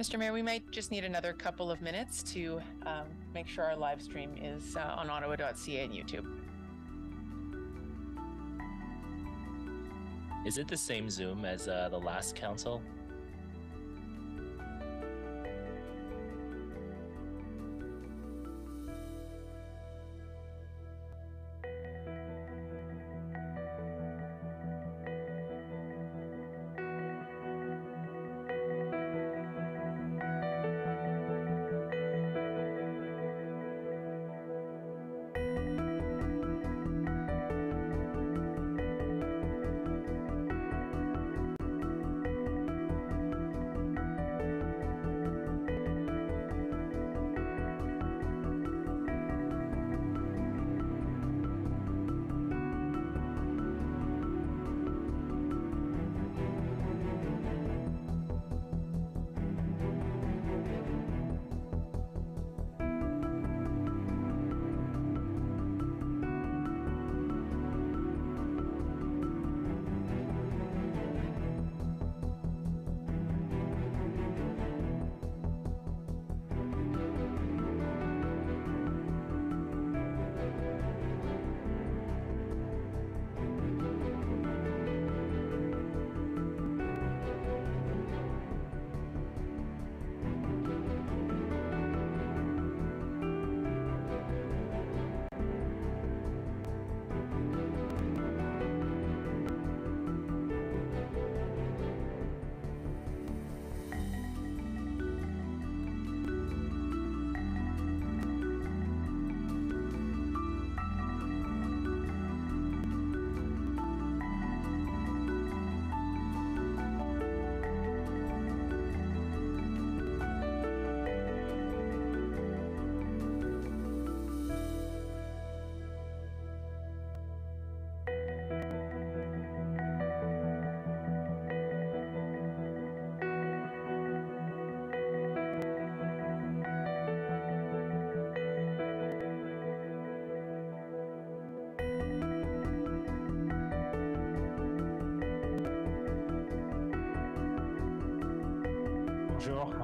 Mr. Mayor, we might just need another couple of minutes to make sure our live stream is on ottawa.ca and YouTube. Is it the same Zoom as the last council?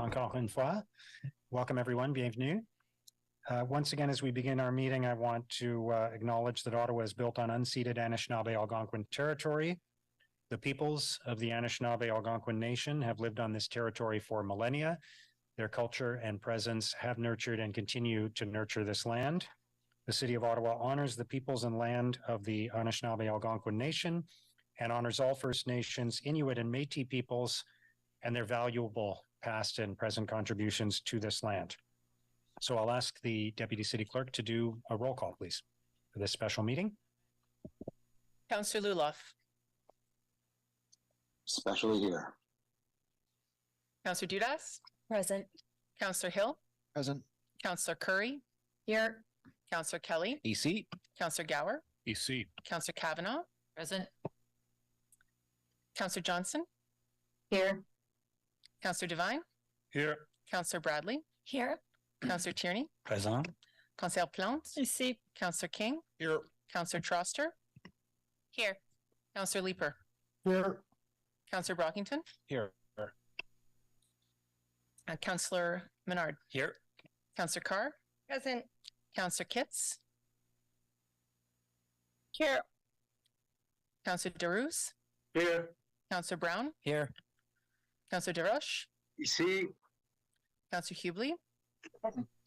Encore une fois. Welcome everyone, bienvenue. Once again, as we begin our meeting, I want to acknowledge that Ottawa is built on unceded Anishinaabe Algonquin territory. The peoples of the Anishinaabe Algonquin Nation have lived on this territory for millennia. Their culture and presence have nurtured and continue to nurture this land. The City of Ottawa honors the peoples and land of the Anishinaabe Algonquin Nation and honors all First Nations, Inuit and Métis peoples and their valuable past and present contributions to this land. So I'll ask the Deputy City Clerk to do a roll call, please, for this special meeting. Councillor Luloff. Especially here. Councillor Dudas. Present. Councillor Hill. Present. Councillor Curry. Here. Councillor Kelly. EC. Councillor Gower. EC. Councillor Kavanaugh. Present. Councillor Johnson. Here. Councillor Devine. Here. Councillor Bradley. Here. Councillor Tierney. Present. Councillor Plante. Ici. Councillor King. Here. Councillor Troster. Here. Councillor Leeper. Here. Councillor Brockington. Here. Councillor Menard. Here. Councillor Carr. Present. Councillor Kitts. Here. Councillor DeRose. Here. Councillor Brown. Here. Councillor DeRoche. EC. Councillor Hubley.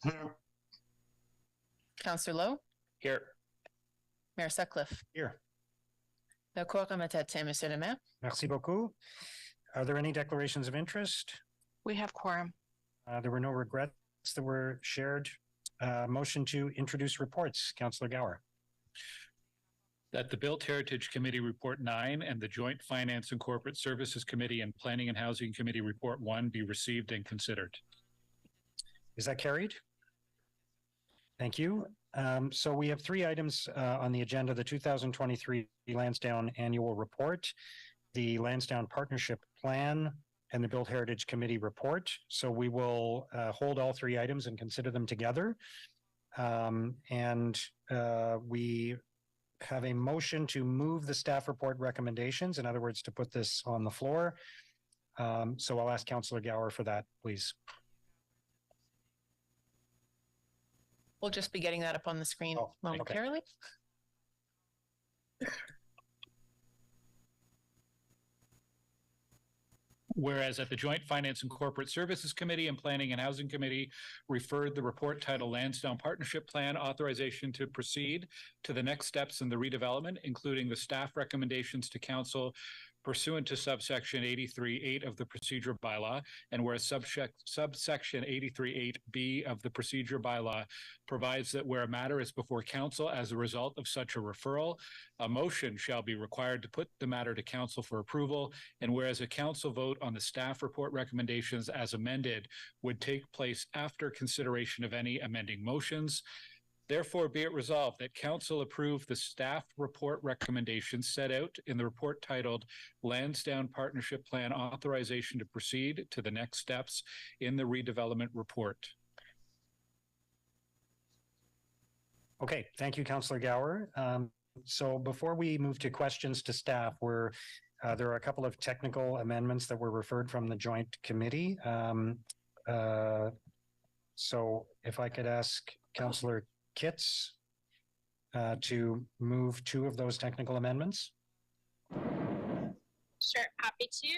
Here. Councillor Lowe. Here. Mayor Sutcliffe. Here. Le quorum est atteint, Monsieur le Maire. Merci beaucoup. Are there any declarations of interest? We have quorum. There were no regrets that were shared. Motion to introduce reports. Councillor Gower. That the Built Heritage Committee Report 9 and the Joint Finance and Corporate Services Committee and Planning and Housing Committee Report 1 be received and considered. Is that carried? Thank you. So we have three items on the agenda: the 2023 Lansdowne Annual Report, the Lansdowne Partnership Plan, and the Built Heritage Committee Report. So we will hold all three items and consider them together. We have a motion to move the staff report recommendations, in other words, to put this on the floor. So I'll ask Councillor Gower for that, please. We'll just be getting that up on the screen Oh, okay. momentarily. Whereas at the Joint Finance and Corporate Services Committee and Planning and Housing Committee referred the report titled Lansdowne Partnership Plan Authorization to Proceed to the next steps in the redevelopment, including the staff recommendations to Council pursuant to subsection 83.8 of the procedure bylaw, and where subsection 83.8B of the procedure bylaw provides that where a matter is before Council as a result of such a referral, a motion shall be required to put the matter to Council for approval, and whereas a Council vote on the staff report recommendations as amended would take place after consideration of any amending motions. Therefore, be it resolved that Council approve the staff report recommendations set out in the report titled Lansdowne Partnership Plan Authorization to Proceed to the Next Steps in the Redevelopment Report. Okay, thank you, Councillor Gower. So before we move to questions to staff, there are a couple of technical amendments that were referred from the joint committee. So if I could ask Councillor Kitts to move two of those technical amendments. Sure, happy to.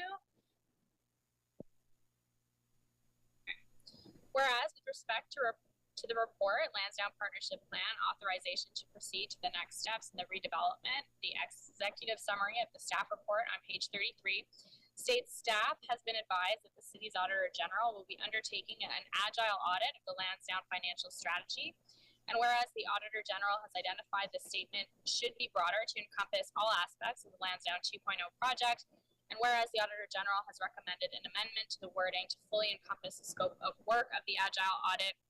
Whereas with respect to the report, Lansdowne Partnership Plan Authorization to Proceed to the Next Steps in the Redevelopment, the executive summary of the staff report on page 33 states staff has been advised that the city's Auditor General will be undertaking an agile audit of the Lansdowne financial strategy. And whereas the Auditor General has identified the statement should be broader to encompass all aspects of the Lansdowne 2.0 project, and whereas the Auditor General has recommended an amendment to the wording to fully encompass the scope of work of the agile audit,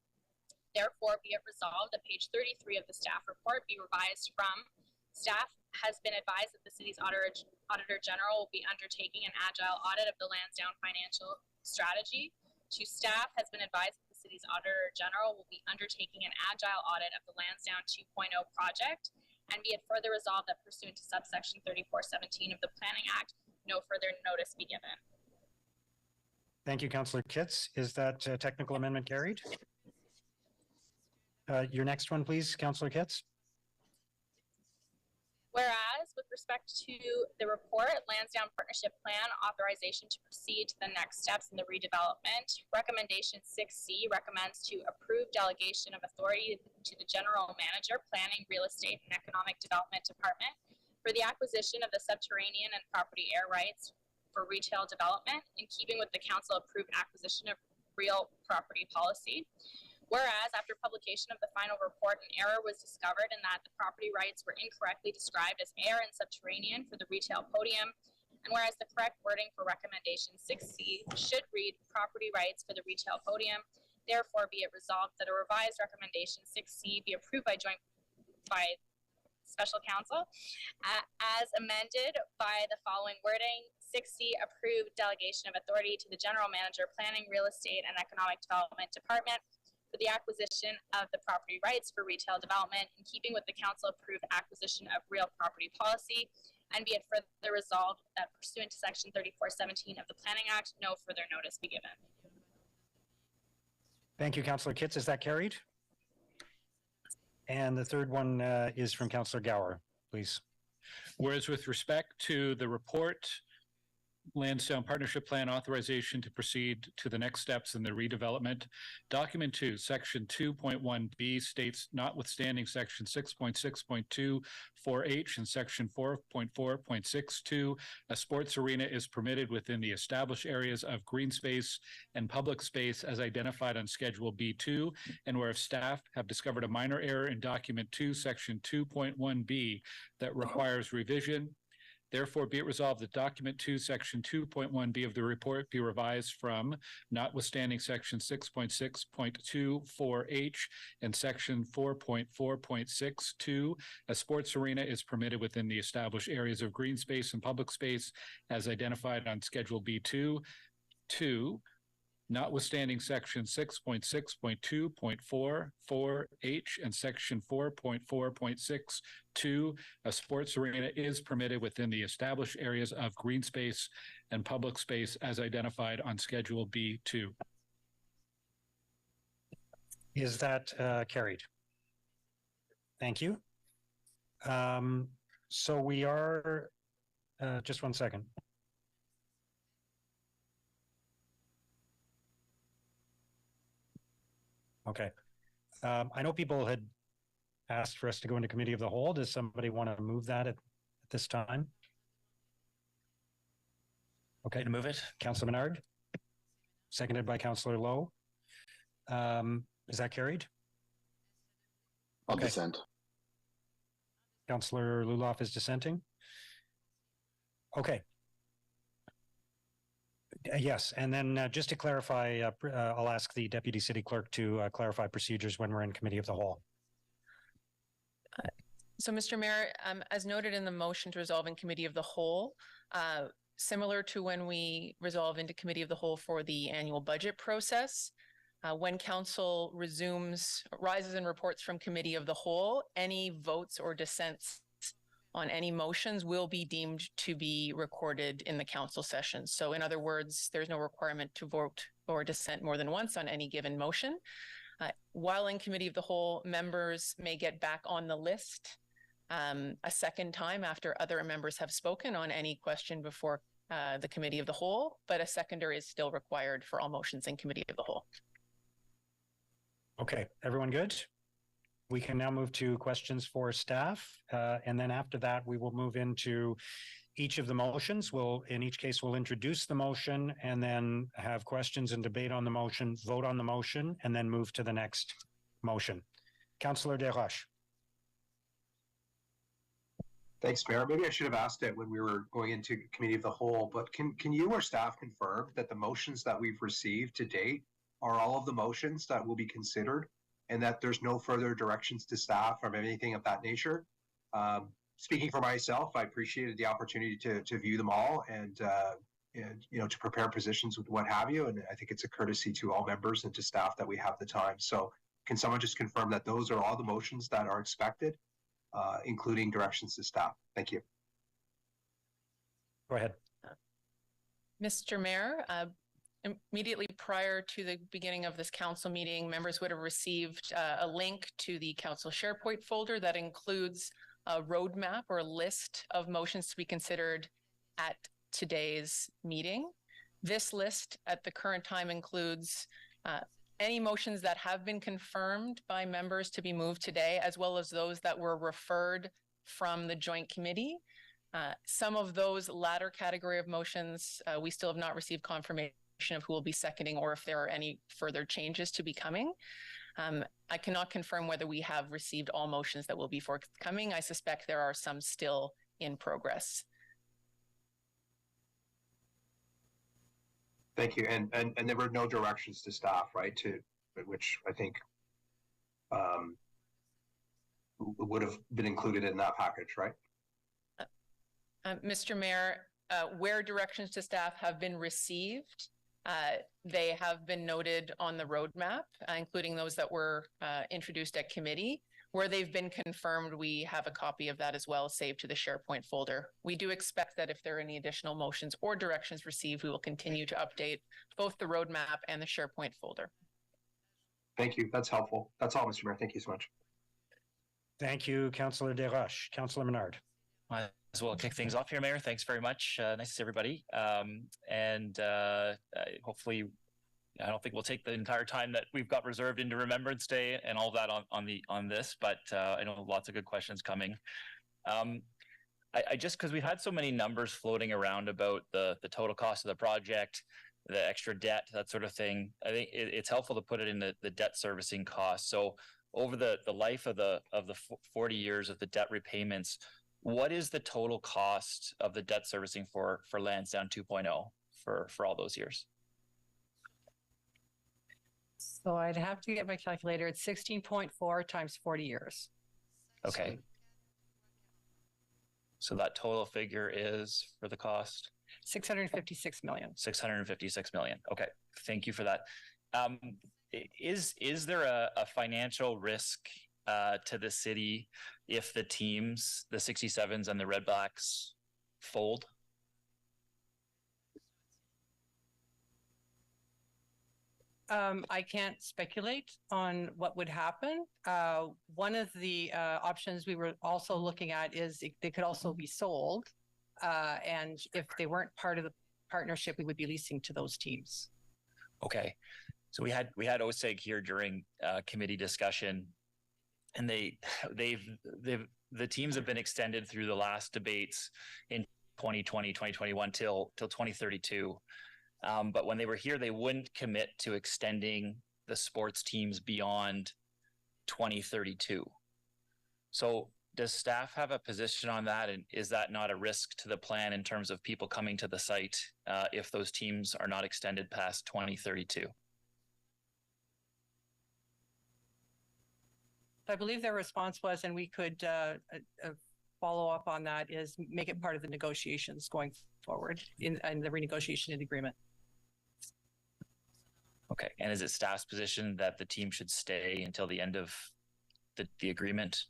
therefore be it resolved that page 33 of the staff report be revised from staff has been advised that the city's Auditor General will be undertaking an agile audit of the Lansdowne financial strategy to staff has been advised that the city's Auditor General will be undertaking an agile audit of the Lansdowne 2.0 project, and be it further resolved that pursuant to subsection 3417 of the Planning Act, no further notice be given. Thank you, Councillor Kitts. Is that technical amendment carried? Your next one, please, Councillor Kitts. Whereas, with respect to the report, Lansdowne Partnership Plan Authorization to Proceed to the Next Steps in the Redevelopment, Recommendation 6C recommends to approve delegation of authority to the General Manager, Planning, Real Estate, and Economic Development Department for the acquisition of the subterranean and property air rights for retail development in keeping with the Council-approved acquisition of real property policy. Whereas, after publication of the final report, an error was discovered in that the property rights were incorrectly described as air and subterranean for the retail podium, and whereas the correct wording for recommendation 6C should read property rights for the retail podium, therefore be it resolved that a revised recommendation 6C be approved by Special Counsel as amended by the following wording. 6C approved delegation of authority to the General Manager, Planning, Real Estate, and Economic Development Department for the acquisition of the property rights for retail development in keeping with the Council-approved acquisition of real property policy, and be it further resolved that pursuant to section 3417 of the Planning Act, no further notice be given. Thank you, Councillor Kitts. Is that carried? And the third one is from Councillor Gower, please. Whereas with respect to the report, Lansdowne Partnership Plan Authorization to Proceed to the Next Steps in the Redevelopment, Document 2, Section 2.1B states, notwithstanding Section 6.6.2(4)H and Section 4.4.62, a sports arena is permitted within the established areas of green space and public space as identified on Schedule B2, and where staff have discovered a minor error in Document 2, Section 2.1B that requires revision. Therefore, be it resolved that Document 2, Section 2.1B of the report be revised from, notwithstanding Section 6.6.24H and Section 4.4.62, a sports arena is permitted within the established areas of green space and public space as identified on Schedule B2, notwithstanding section 6.6.2.4.4H and section 4.4.62, a sports arena is permitted within the established areas of green space and public space as identified on Schedule B2. Is that carried? Thank you. So we are, just one second. Okay. I know people had asked for us to go into committee of the whole. Does somebody want to move that at this time? Okay. To move it. Councillor Menard, seconded by Councillor Lowe. Is that carried? I'll Okay. dissent. Councillor Luloff is dissenting. Okay. Yes, and then just to clarify, I'll ask the Deputy City Clerk to clarify procedures when we're in committee of the whole. So, Mr. Mayor, as noted in the motion to resolve in committee of the whole, similar to when we resolve into committee of the whole for the annual budget process, when council rises and reports from committee of the whole, any votes or dissents on any motions will be deemed to be recorded in the council session. So in other words, there's no requirement to vote or dissent more than once on any given motion. While in committee of the whole, members may get back on the list a second time after other members have spoken on any question before the committee of the whole, but a seconder is still required for all motions in committee of the whole. Okay, everyone good? We can now move to questions for staff. And then after that, we will move into each of the motions. In each case, we'll introduce the motion and then have questions and debate on the motion, vote on the motion, and then move to the next motion. Councillor Desroches. Thanks, Mayor. Maybe I should have asked it when we were going into committee of the whole, but can you or staff confirm that the motions that we've received to date are all of the motions that will be considered and that there's no further directions to staff or anything of that nature? Speaking for myself, I appreciated the opportunity to view them all and to prepare positions with what have you. And I think it's a courtesy to all members and to staff that we have the time. So can someone just confirm that those are all the motions that are expected, including directions to staff? Thank you. Go ahead. Mr. Mayor, immediately prior to the beginning of this council meeting, members would have received a link to the council SharePoint folder that includes a roadmap or a list of motions to be considered at today's meeting. This list at the current time includes any motions that have been confirmed by members to be moved today, as well as those that were referred from the joint committee. Some of those latter category of motions, we still have not received confirmation of who will be seconding or if there are any further changes to be coming. I cannot confirm whether we have received all motions that will be forthcoming. I suspect there are some still in progress. Thank you. And there were no directions to staff, right? Which I think would have been included in that package, right? Mr. Mayor, where directions to staff have been received, they have been noted on the roadmap, including those that were introduced at committee. Where they've been confirmed, we have a copy of that as well saved to the SharePoint folder. We do expect that if there are any additional motions or directions received, we will continue to update both the roadmap and the SharePoint folder. Thank you. That's helpful. That's all, Mr. Mayor. Thank you so much. Thank you, Councillor Desroches. Councillor Menard. Might as well kick things off here, Mayor. Thanks very much. Nice to see everybody. Hopefully, I don't think we'll take the entire time that we've got reserved into Remembrance Day and all of that on this, but I know lots of good questions coming. I just, because we've had so many numbers floating around about the total cost of the project, the extra debt, that sort of thing, I think it's helpful to put it in the debt servicing cost. So over the life of the 40 years of the debt repayments, what is the total cost of the debt servicing for Lansdowne 2.0 for all those years? So I'd have to get my calculator. It's 16.4 times 40 years. Okay. So that total figure is for the cost? 656 million. 656 million. Okay, thank you for that. Is there a financial risk to the city if the teams, the 67s and the Red Blacks, fold? I can't speculate on what would happen. One of the options we were also looking at is they could also be sold. And if they weren't part of the partnership, we would be leasing to those teams. Okay. So we had OSEG here during committee discussion, and the teams have been extended through the last debates in 2020, 2021 till 2032. But when they were here, they wouldn't commit to extending the sports teams beyond 2032. So does staff have a position on that? And is that not a risk to the plan in terms of people coming to the site if those teams are not extended past 2032? I believe their response was, and we could follow up on that, is make it part of the negotiations going forward in the renegotiation of the agreement. Okay. And is it staff's position that the team should stay until the end of the agreement?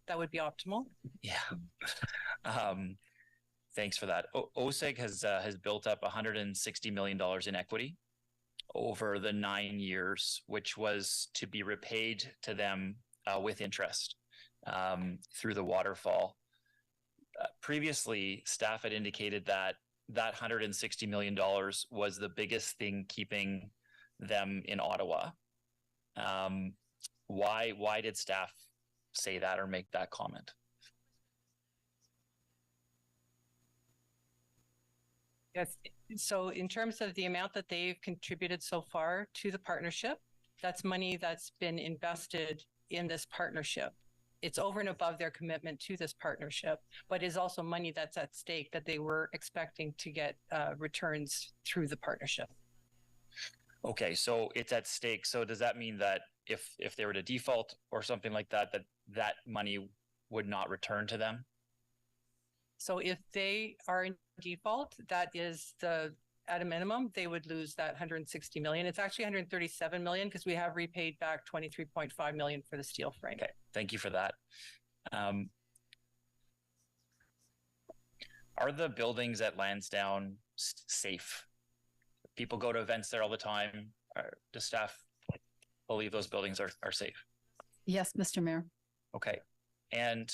That would be optimal. Yeah. Thanks for that. OSEG has built up $160 million in equity over the 9 years, which was to be repaid to them with interest through the waterfall. Previously, staff had indicated that $160 million was the biggest thing keeping them in Ottawa. Why did staff say that or make that comment? Yes. So in terms of the amount that they've contributed so far to the partnership, that's money that's been invested in this partnership. It's over and above their commitment to this partnership, but is also money that's at stake that they were expecting to get returns through the partnership. Okay, so it's at stake. So does that mean that if they were to default or something like that, that money would not return to them? So if they are in default, that is at a minimum, they would lose that 160 million. It's actually 137 million because we have repaid back 23.5 million for the steel frame. Okay, thank you for that. Are the buildings at Lansdowne safe? People go to events there all the time. Does staff believe those buildings are safe? Yes, Mr. Mayor. Okay. And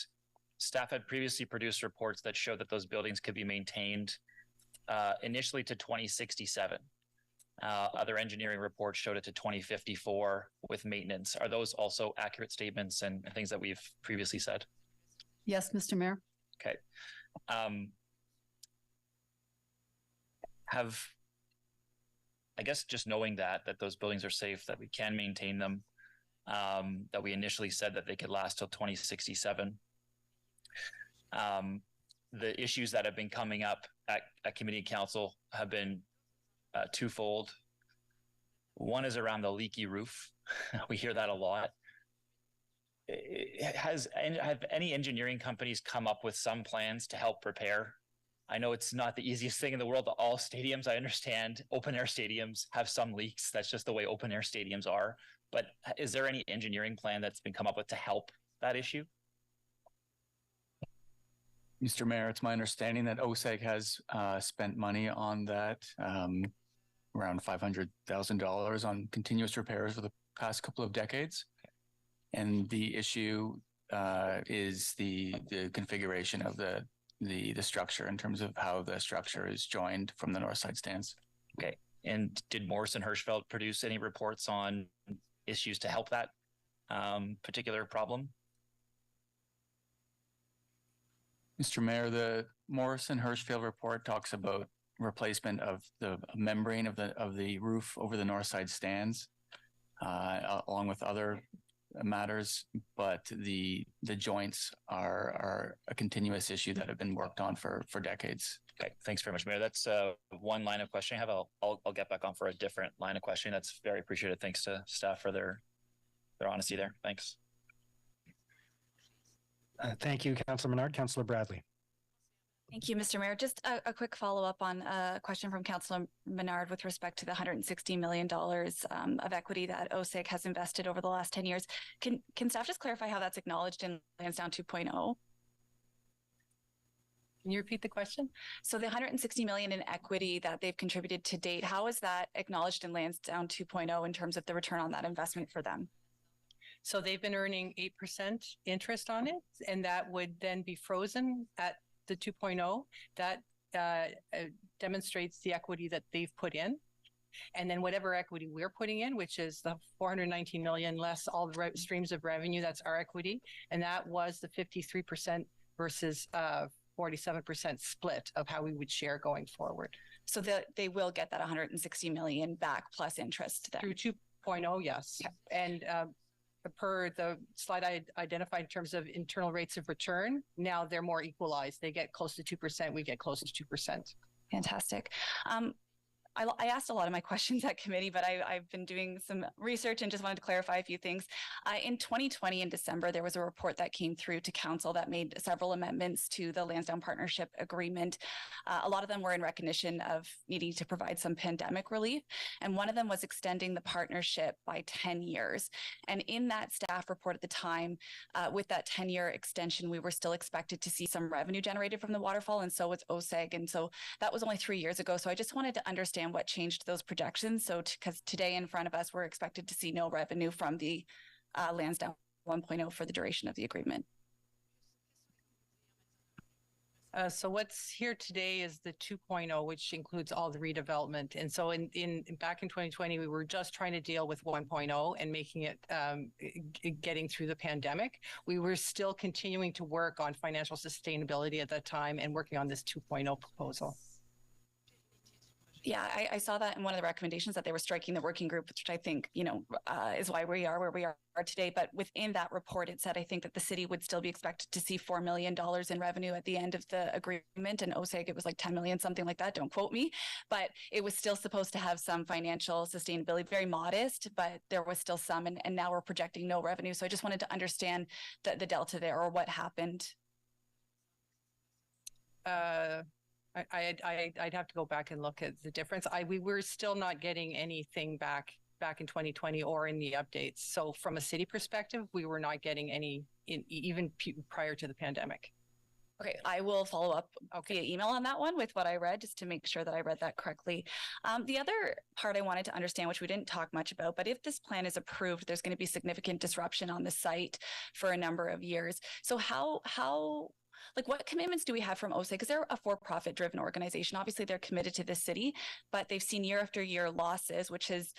staff had previously produced reports that showed that those buildings could be maintained initially to 2067. Other engineering reports showed it to 2054 with maintenance. Are those also accurate statements and things that we've previously said? Yes, Mr. Mayor. Okay. I guess just knowing that those buildings are safe, that we can maintain them, that we initially said that they could last till 2067. The issues that have been coming up at committee council have been twofold. One is around the leaky roof. We hear that a lot. Have any engineering companies come up with some plans to help repair? I know it's not the easiest thing in the world to all stadiums. I understand open air stadiums have some leaks. That's just the way open air stadiums are. But is there any engineering plan that's been come up with to help that issue? Mr. Mayor, it's my understanding that OSEG has spent money on that, around $500,000 on continuous repairs for the past couple of decades. And the issue is the configuration of the structure in terms of how the structure is joined from the north side stands. Okay. And did Morrison Hirschfeld produce any reports on issues to help that particular problem? Mr. Mayor, the Morrison Hirschfeld report talks about replacement of the membrane of the roof over the north side stands, along with other matters, but the joints are a continuous issue that have been worked on for decades. Okay, thanks very much, Mayor. That's one line of questioning I have. I'll get back on for a different line of questioning. That's very appreciated. Thanks to staff for their honesty there. Thanks. Thank you, Councillor Menard. Councillor Bradley. Thank you, Mr. Mayor. Just a quick follow-up on a question from Councillor Menard with respect to the $160 million of equity that OSEG has invested over the last 10 years. Can staff just clarify how that's acknowledged in Lansdowne 2.0? Can you repeat the question? So the $160 million in equity that they've contributed to date, how is that acknowledged in Lansdowne 2.0 in terms of the return on that investment for them? So they've been earning 8% interest on it, and that would then be frozen at the 2.0. That demonstrates the equity that they've put in. And then whatever equity we're putting in, which is the 419 million less all the streams of revenue, that's our equity. And that was the 53% versus 47% split of how we would share going forward. So they will get that 160 million back plus interest then? Through 2.0, yes. Okay. And per the slide I identified in terms of internal rates of return, now they're more equalized. They get close to 2%, we get close to 2%. Fantastic. I asked a lot of my questions at committee, but I've been doing some research and just wanted to clarify a few things. In 2020, in December, there was a report that came through to council that made several amendments to the Lansdowne Partnership Agreement. A lot of them were in recognition of needing to provide some pandemic relief. And one of them was extending the partnership by 10 years. And in that staff report at the time, with that 10-year extension, we were still expected to see some revenue generated from the waterfall, and so was OSEG. And so that was only 3 years ago. So I just wanted to understand what changed those projections. So because today in front of us, we're expected to see no revenue from the Lansdowne 1.0 for the duration of the agreement. So what's here today is the 2.0, which includes all the redevelopment. And so back in 2020, we were just trying to deal with 1.0 and making it, getting through the pandemic. We were still continuing to work on financial sustainability at that time and working on this 2.0 proposal. Yeah, I saw that in one of the recommendations that they were striking the working group, which I think, is why we are where we are today. But within that report, it said, I think that the city would still be expected to see $4 million in revenue at the end of the agreement. And OSEG, it was like 10 million, something like that. Don't quote me. But it was still supposed to have some financial sustainability, very modest, but there was still some. And now we're projecting no revenue. So I just wanted to understand the delta there, or what happened. I'd have to go back and look at the difference. We were still not getting anything back in 2020 or in the updates. So from a city perspective, we were not getting any even prior to the pandemic. Okay, I will follow up via email on that one with what I read, just to make sure that I read that correctly. The other part I wanted to understand, which we didn't talk much about, but if this plan is approved, there's going to be significant disruption on the site for a number of years. So what commitments do we have from OSEG? Because they're a for-profit driven organization. Obviously, they're committed to the city, but they've seen year after year losses, which has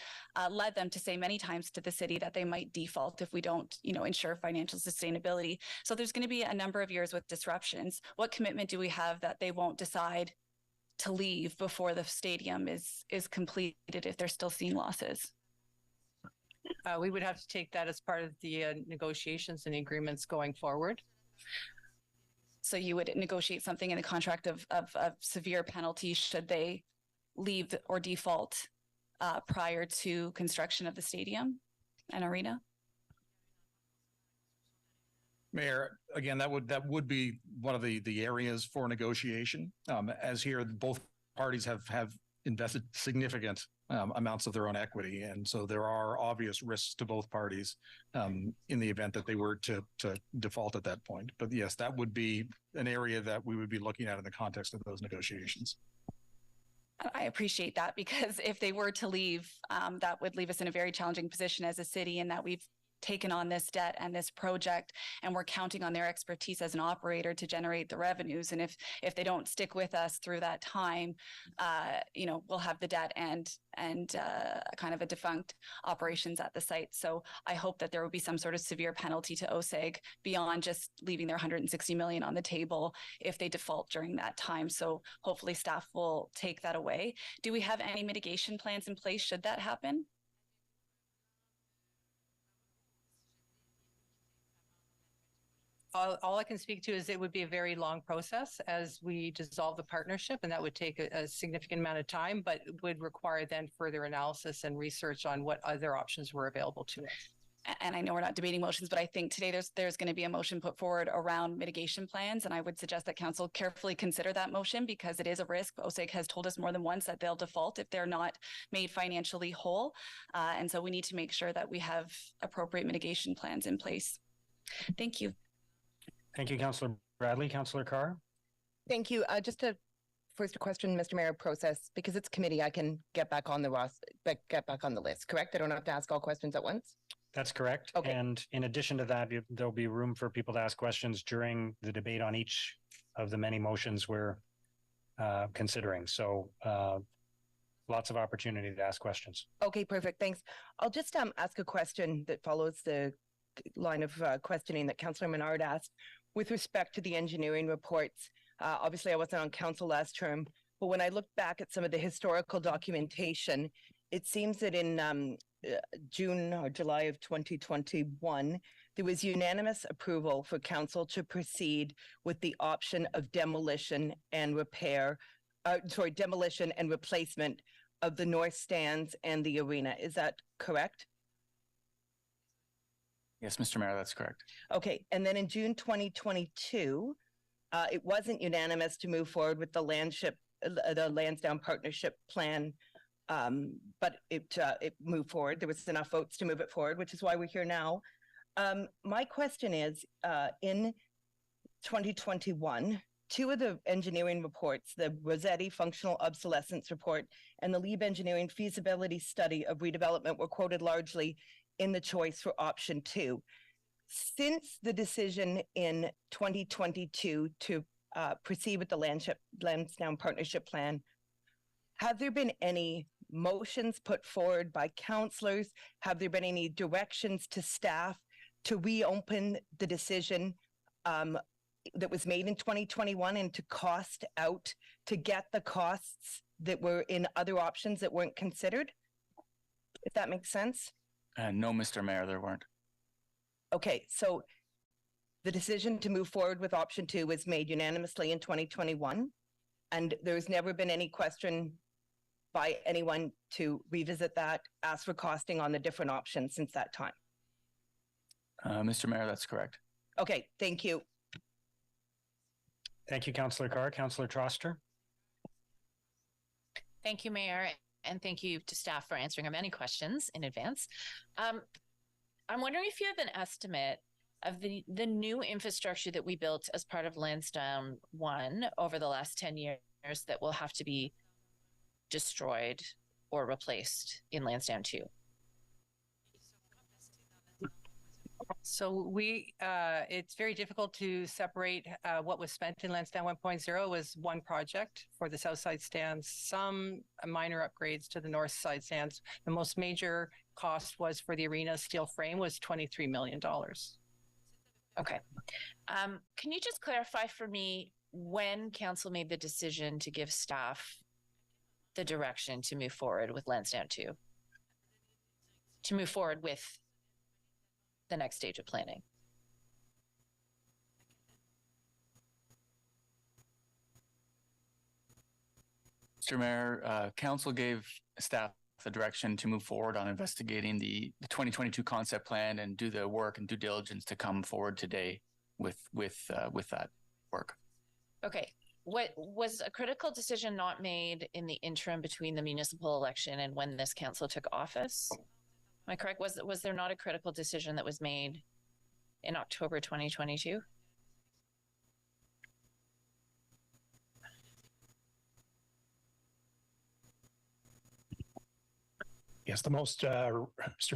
led them to say many times to the city that they might default if we don't, ensure financial sustainability. So there's going to be a number of years with disruptions. What commitment do we have that they won't decide to leave before the stadium is completed if they're still seeing losses? We would have to take that as part of the negotiations and agreements going forward. So you would negotiate something in a contract of severe penalty should they leave or default prior to construction of the stadium and arena? Mayor, again, that would be one of the areas for negotiation. As here, both parties have invested significant amounts of their own equity, and so there are obvious risks to both parties in the event that they were to default at that point. But yes, that would be an area that we would be looking at in the context of those negotiations. I appreciate that, because if they were to leave, that would leave us in a very challenging position as a city, in that we've taken on this debt and this project, and we're counting on their expertise as an operator to generate the revenues. And if they don't stick with us through that time, we'll have the debt and kind of a defunct operations at the site. So I hope that there will be some sort of severe penalty to OSEG beyond just leaving their 160 million on the table if they default during that time. So hopefully staff will take that away. Do we have any mitigation plans in place should that happen? All I can speak to is it would be a very long process as we dissolve the partnership, and that would take a significant amount of time, but would require then further analysis and research on what other options were available to us. and I know we're not debating motions, but I think today there's going to be a motion put forward around mitigation plans. And I would suggest that council carefully consider that motion because it is a risk. OSEG has told us more than once that they'll default if they're not made financially whole. And so we need to make sure that we have appropriate mitigation plans in place. Thank you. Thank you, Councillor Bradley. Councillor Carr? Thank you. Just a first question, Mr. Mayor, process, because it's committee, I can get back on the get back on the list, correct? I don't have to ask all questions at once? That's correct. Okay. And in addition to that, there'll be room for people to ask questions during the debate on each of the many motions we're considering. So lots of opportunity to ask questions. Okay, perfect. Thanks. I'll just ask a question that follows the line of questioning that Councillor Menard asked with respect to the engineering reports. Obviously, I wasn't on council last term, but when I look back at some of the historical documentation, it seems that in June or July of 2021, there was unanimous approval for council to proceed with the option of demolition and demolition and replacement of the north stands and the arena. Is that correct? Yes, Mr. Mayor, that's correct. Okay, and then in June 2022, it wasn't unanimous to move forward with the Lansdowne Partnership Plan, but it moved forward. There was enough votes to move it forward, which is why we're here now. My question is, in 2021, two of the engineering reports, the Rossetti Functional Obsolescence Report and the Lieb Engineering Feasibility Study of Redevelopment were quoted largely in the choice for option 2. Since the decision in 2022 to proceed with the Lansdowne Partnership Plan, have there been any motions put forward by councillors? Have there been any directions to staff to reopen the decision that was made in 2021 and to cost out, to get the costs that were in other options that weren't considered? If that makes sense? No, Mr. Mayor, there weren't. Okay, so the decision to move forward with option 2 was made unanimously in 2021, and there's never been any question by anyone to revisit that, ask for costing on the different options since that time. Mr. Mayor, that's correct. Okay, thank you. Thank you, Councillor Carr. Councillor Troster? Thank you, Mayor, and thank you to staff for answering our many questions in advance. I'm wondering if you have an estimate of the new infrastructure that we built as part of Lansdowne 1 over the last 10 years that will have to be destroyed or replaced in Lansdowne 2. So it's very difficult to separate what was spent in Lansdowne 1.0 was one project for the south side stands, some minor upgrades to the north side stands. The most major cost was for the arena steel frame was $23 million. Okay. Can you just clarify for me when council made the decision to give staff the direction to move forward with Lansdowne 2? To move forward with the next stage of planning? Mr. Mayor, council gave staff the direction to move forward on investigating the 2022 concept plan and do the work and due diligence to come forward today with that work. Okay. What was a critical decision not made in the interim between the municipal election and when this council took office? Am I correct? Was there not a critical decision that was made in October 2022? Yes, Mr.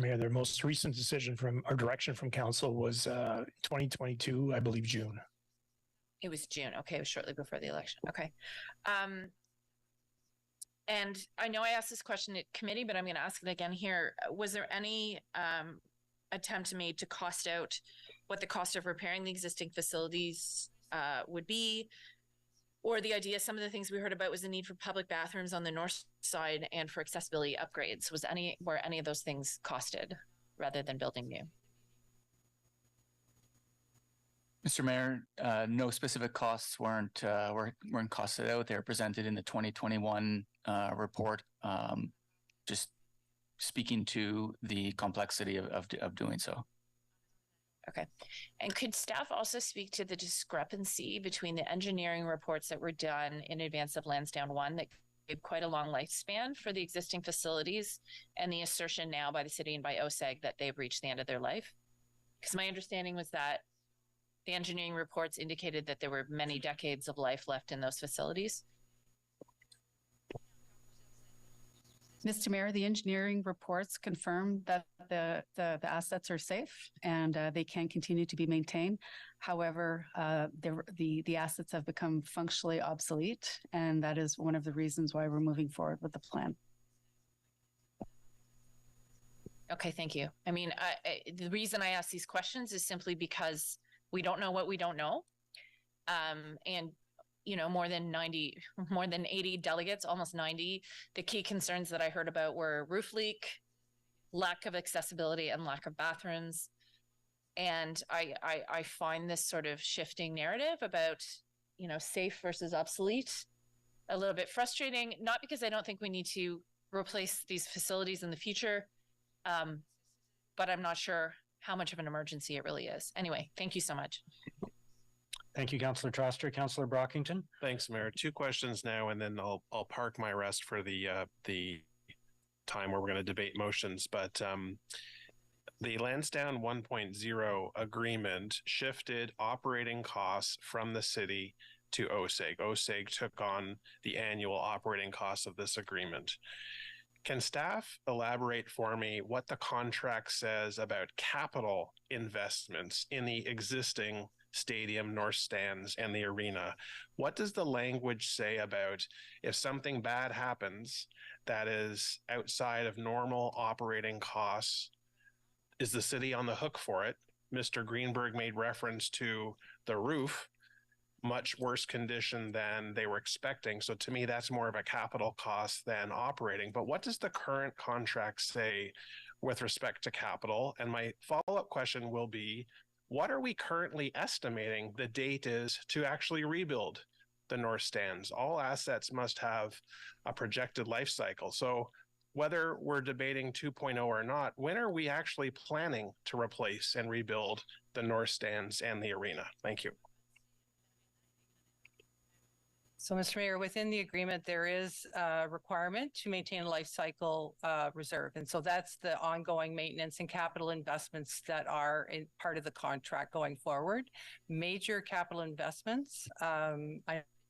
Mayor, the most recent decision from our direction from council was 2022, I believe June. It was June. Okay, it was shortly before the election. Okay. And I know I asked this question at committee, but I'm going to ask it again here. Was there any attempt made to cost out what the cost of repairing the existing facilities would be? Or the idea, some of the things we heard about was the need for public bathrooms on the north side and for accessibility upgrades. Were any of those things costed rather than building new? Mr. Mayor, no specific costs weren't costed out. They were presented in the 2021 report. Just speaking to the complexity of doing so. Okay. And could staff also speak to the discrepancy between the engineering reports that were done in advance of Lansdowne 1 that gave quite a long lifespan for the existing facilities and the assertion now by the city and by OSEG that they've reached the end of their life? Because my understanding was that the engineering reports indicated that there were many decades of life left in those facilities. Mr. Mayor, the engineering reports confirm that the assets are safe and they can continue to be maintained. However, the assets have become functionally obsolete, and that is one of the reasons why we're moving forward with the plan. Okay, thank you. I mean, the reason I ask these questions is simply because we don't know what we don't know. And you know, more than 80 delegates, almost 90. The key concerns that I heard about were roof leak, lack of accessibility, and lack of bathrooms. And I find this sort of shifting narrative about, you know, safe versus obsolete a little bit frustrating, not because I don't think we need to replace these facilities in the future, but I'm not sure how much of an emergency it really is. Anyway, thank you so much. Thank you, Councillor Troster. Councillor Brockington. Thanks, Mayor. Two questions now, and then I'll park my rest for the time where we're going to debate motions. But the Lansdowne 1.0 agreement shifted operating costs from the city to OSEG. OSEG took on the annual operating costs of this agreement. Can staff elaborate for me what the contract says about capital investments in the existing stadium, north stands, and the arena? What does the language say about if something bad happens that is outside of normal operating costs? Is the city on the hook for it? Mr. Greenberg made reference to the roof, much worse condition than they were expecting. So to me, that's more of a capital cost than operating. But what does the current contract say with respect to capital? And my follow-up question will be, what are we currently estimating the date is to actually rebuild the north stands? All assets must have a projected life cycle. So whether we're debating 2.0 or not, when are we actually planning to replace and rebuild the north stands and the arena? Thank you. So, Mr. Mayor, within the agreement, there is a requirement to maintain a life cycle reserve. And so that's the ongoing maintenance and capital investments that are part of the contract going forward. Major capital investments, I'm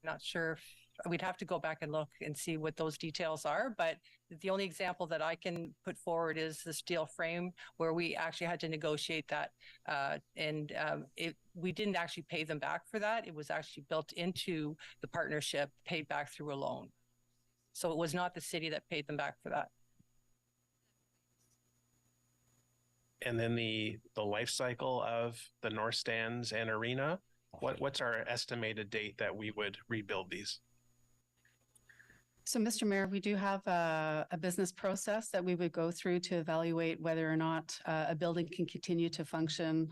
not sure if we'd have to go back and look and see what those details are, but the only example that I can put forward is the steel frame where we actually had to negotiate that. We didn't actually pay them back for that. It was actually built into the partnership, paid back through a loan. So it was not the city that paid them back for that. And then the life cycle of the north stands and arena, what's our estimated date that we would rebuild these? So, Mr. Mayor, we do have a business process that we would go through to evaluate whether or not a building can continue to function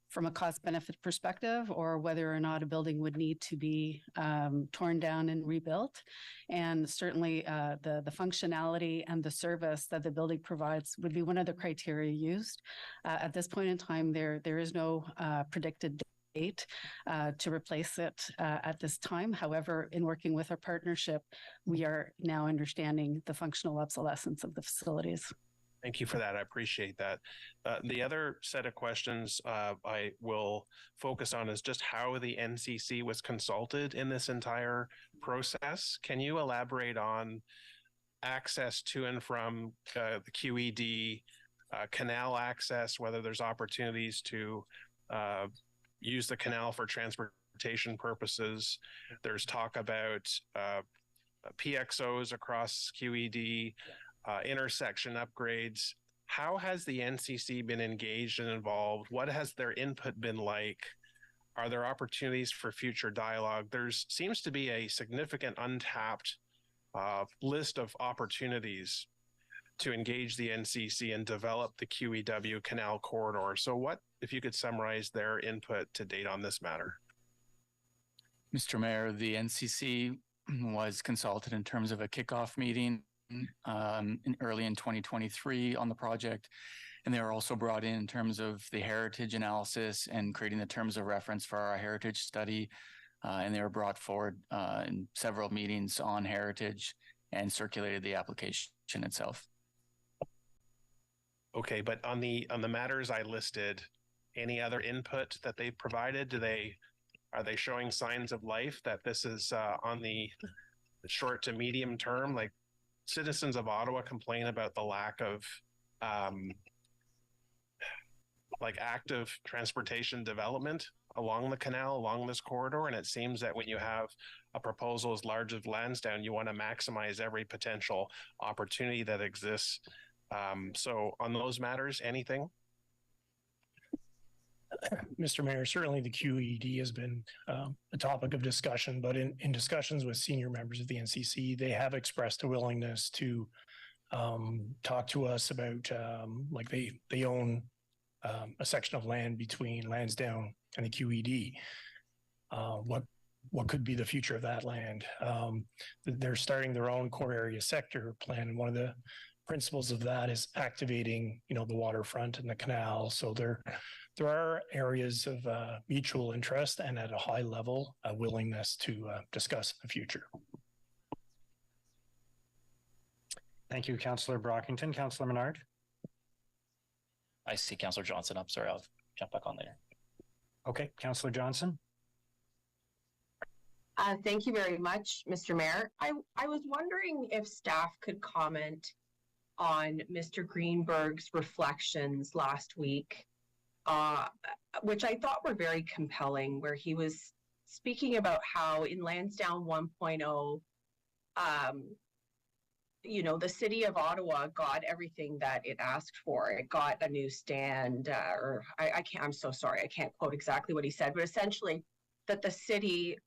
from a cost benefit perspective, or whether or not a building would need to be torn down and rebuilt. And certainly the functionality and the service that the building provides would be one of the criteria used. At this point in time, there is no predicted date to replace it at this time. However, in working with our partnership, we are now understanding the functional obsolescence of the facilities. Thank you for that. I appreciate that. The other set of questions I will focus on is just how the NCC was consulted in this entire process. Can you elaborate on access to and from the QED, canal access, whether there's opportunities to use the canal for transportation purposes? There's talk about PXOs across QED, intersection upgrades. How has the NCC been engaged and involved? What has their input been like? Are there opportunities for future dialogue? There seems to be a significant untapped list of opportunities to engage the NCC and develop the QEW Canal Corridor. So what, if you could summarize their input to date on this matter? Mr. Mayor, the NCC was consulted in terms of a kickoff meeting early in 2023 on the project. And they were also brought in terms of the heritage analysis and creating the terms of reference for our heritage study. And they were brought forward in several meetings on heritage and circulated the application itself. Okay, but on the matters I listed, any other input that they provided? Are they showing signs of life that this is on the short to medium term? Like, citizens of Ottawa complain about the lack of like active transportation development along the canal, along this corridor. And it seems that when you have a proposal as large as Lansdowne, you want to maximize every potential opportunity that exists. So on those matters, anything? Mr. Mayor, certainly the QED has been a topic of discussion, but in discussions with senior members of the NCC, they have expressed a willingness to talk to us about like they own a section of land between Lansdowne and the QED. What could be the future of that land? They're starting their own core area sector plan, and one of the principles of that is activating, the waterfront and the canal. So there are areas of mutual interest and at a high level, a willingness to discuss in the future. Thank you, Councillor Brockington. Councillor Menard. I see Councillor Johnson up. Sorry, I'll jump back on later. Okay, Councillor Johnson. Thank you very much, Mr. Mayor. I was wondering if staff could comment on Mr. Greenberg's reflections last week, which I thought were very compelling, where he was speaking about how in Lansdowne 1.0, the city of Ottawa got everything that it asked for. It got a new stand, I'm so sorry, I can't quote exactly what he said, but essentially that the city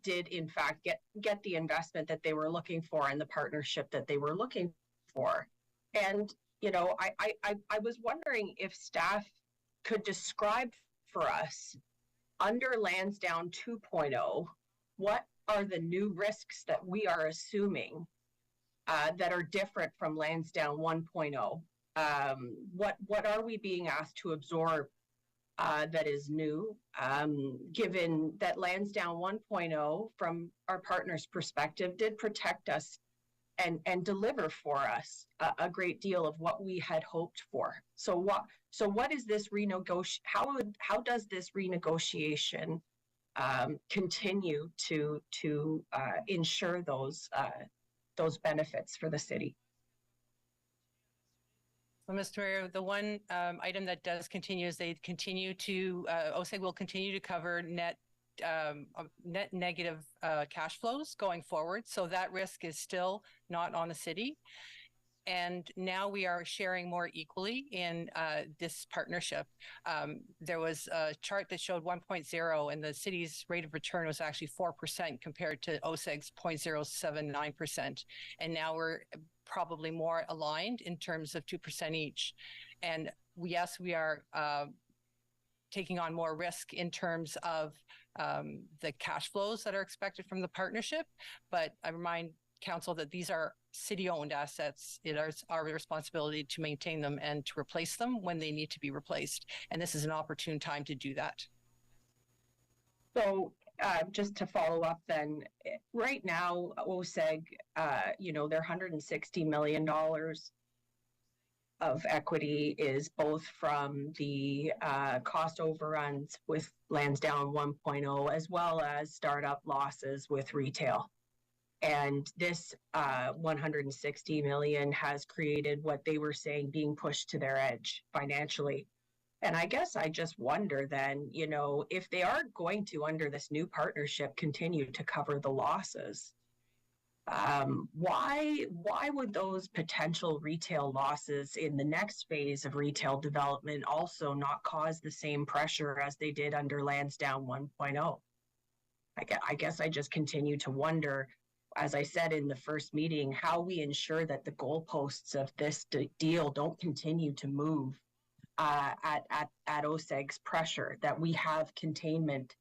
did in fact get the investment that they were looking for and the partnership that they were looking for. And, I was wondering if staff could describe for us under Lansdowne 2.0, what are the new risks that we are assuming that are different from Lansdowne 1.0? What are we being asked to absorb that is new, given that Lansdowne 1.0, from our partner's perspective, did protect us and deliver for us a great deal of what we had hoped for. So what is this renegotiation? How does this renegotiation continue to ensure those benefits for the city? Well, Mr. Mayor, the one item that does continue is they continue to, OSEG will continue to cover net negative cash flows going forward. So that risk is still not on the city. And now we are sharing more equally in this partnership. There was a chart that showed 1.0 and the city's rate of return was actually 4% compared to OSEG's 0.079%. And now we're probably more aligned in terms of 2% each. And yes, we are taking on more risk in terms of the cash flows that are expected from the partnership. But I remind Council that these are city-owned assets. It is our responsibility to maintain them and to replace them when they need to be replaced. And this is an opportune time to do that. So just to follow up then, right now, OSEG, their $160 million of equity is both from the cost overruns with Lansdowne 1.0, as well as startup losses with retail. And this 160 million has created what they were saying being pushed to their edge financially. And I guess I just wonder then, if they are going to, under this new partnership, continue to cover the losses, why would those potential retail losses in the next phase of retail development also not cause the same pressure as they did under Lansdowne 1.0? I guess I just continue to wonder, as I said in the first meeting, how we ensure that the goalposts of this deal don't continue to move at OSEG's pressure, that we have containment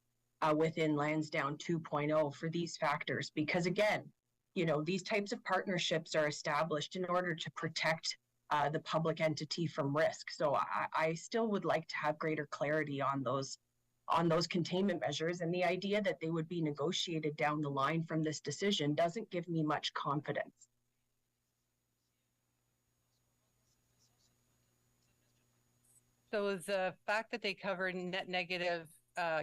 within Lansdowne 2.0 for these factors. Because again, these types of partnerships are established in order to protect the public entity from risk. So I still would like to have greater clarity on those containment measures, and the idea that they would be negotiated down the line from this decision doesn't give me much confidence. So the fact that they cover net negative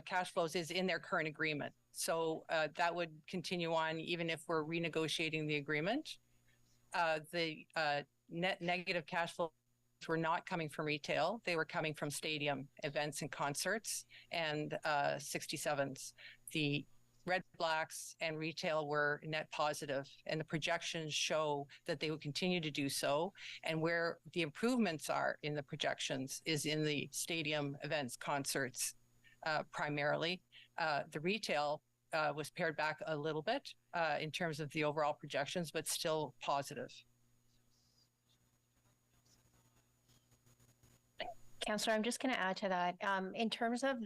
cash flows is in their current agreement. So that would continue on even if we're renegotiating the agreement. The net negative cash flows were not coming from retail. They were coming from stadium events and concerts and 67s. The Red Blacks and retail were net positive, and the projections show that they will continue to do so. And where the improvements are in the projections is in the stadium events, concerts, primarily. The retail was pared back a little bit in terms of the overall projections, but still positive. Councillor, I'm just going to add to that. In terms of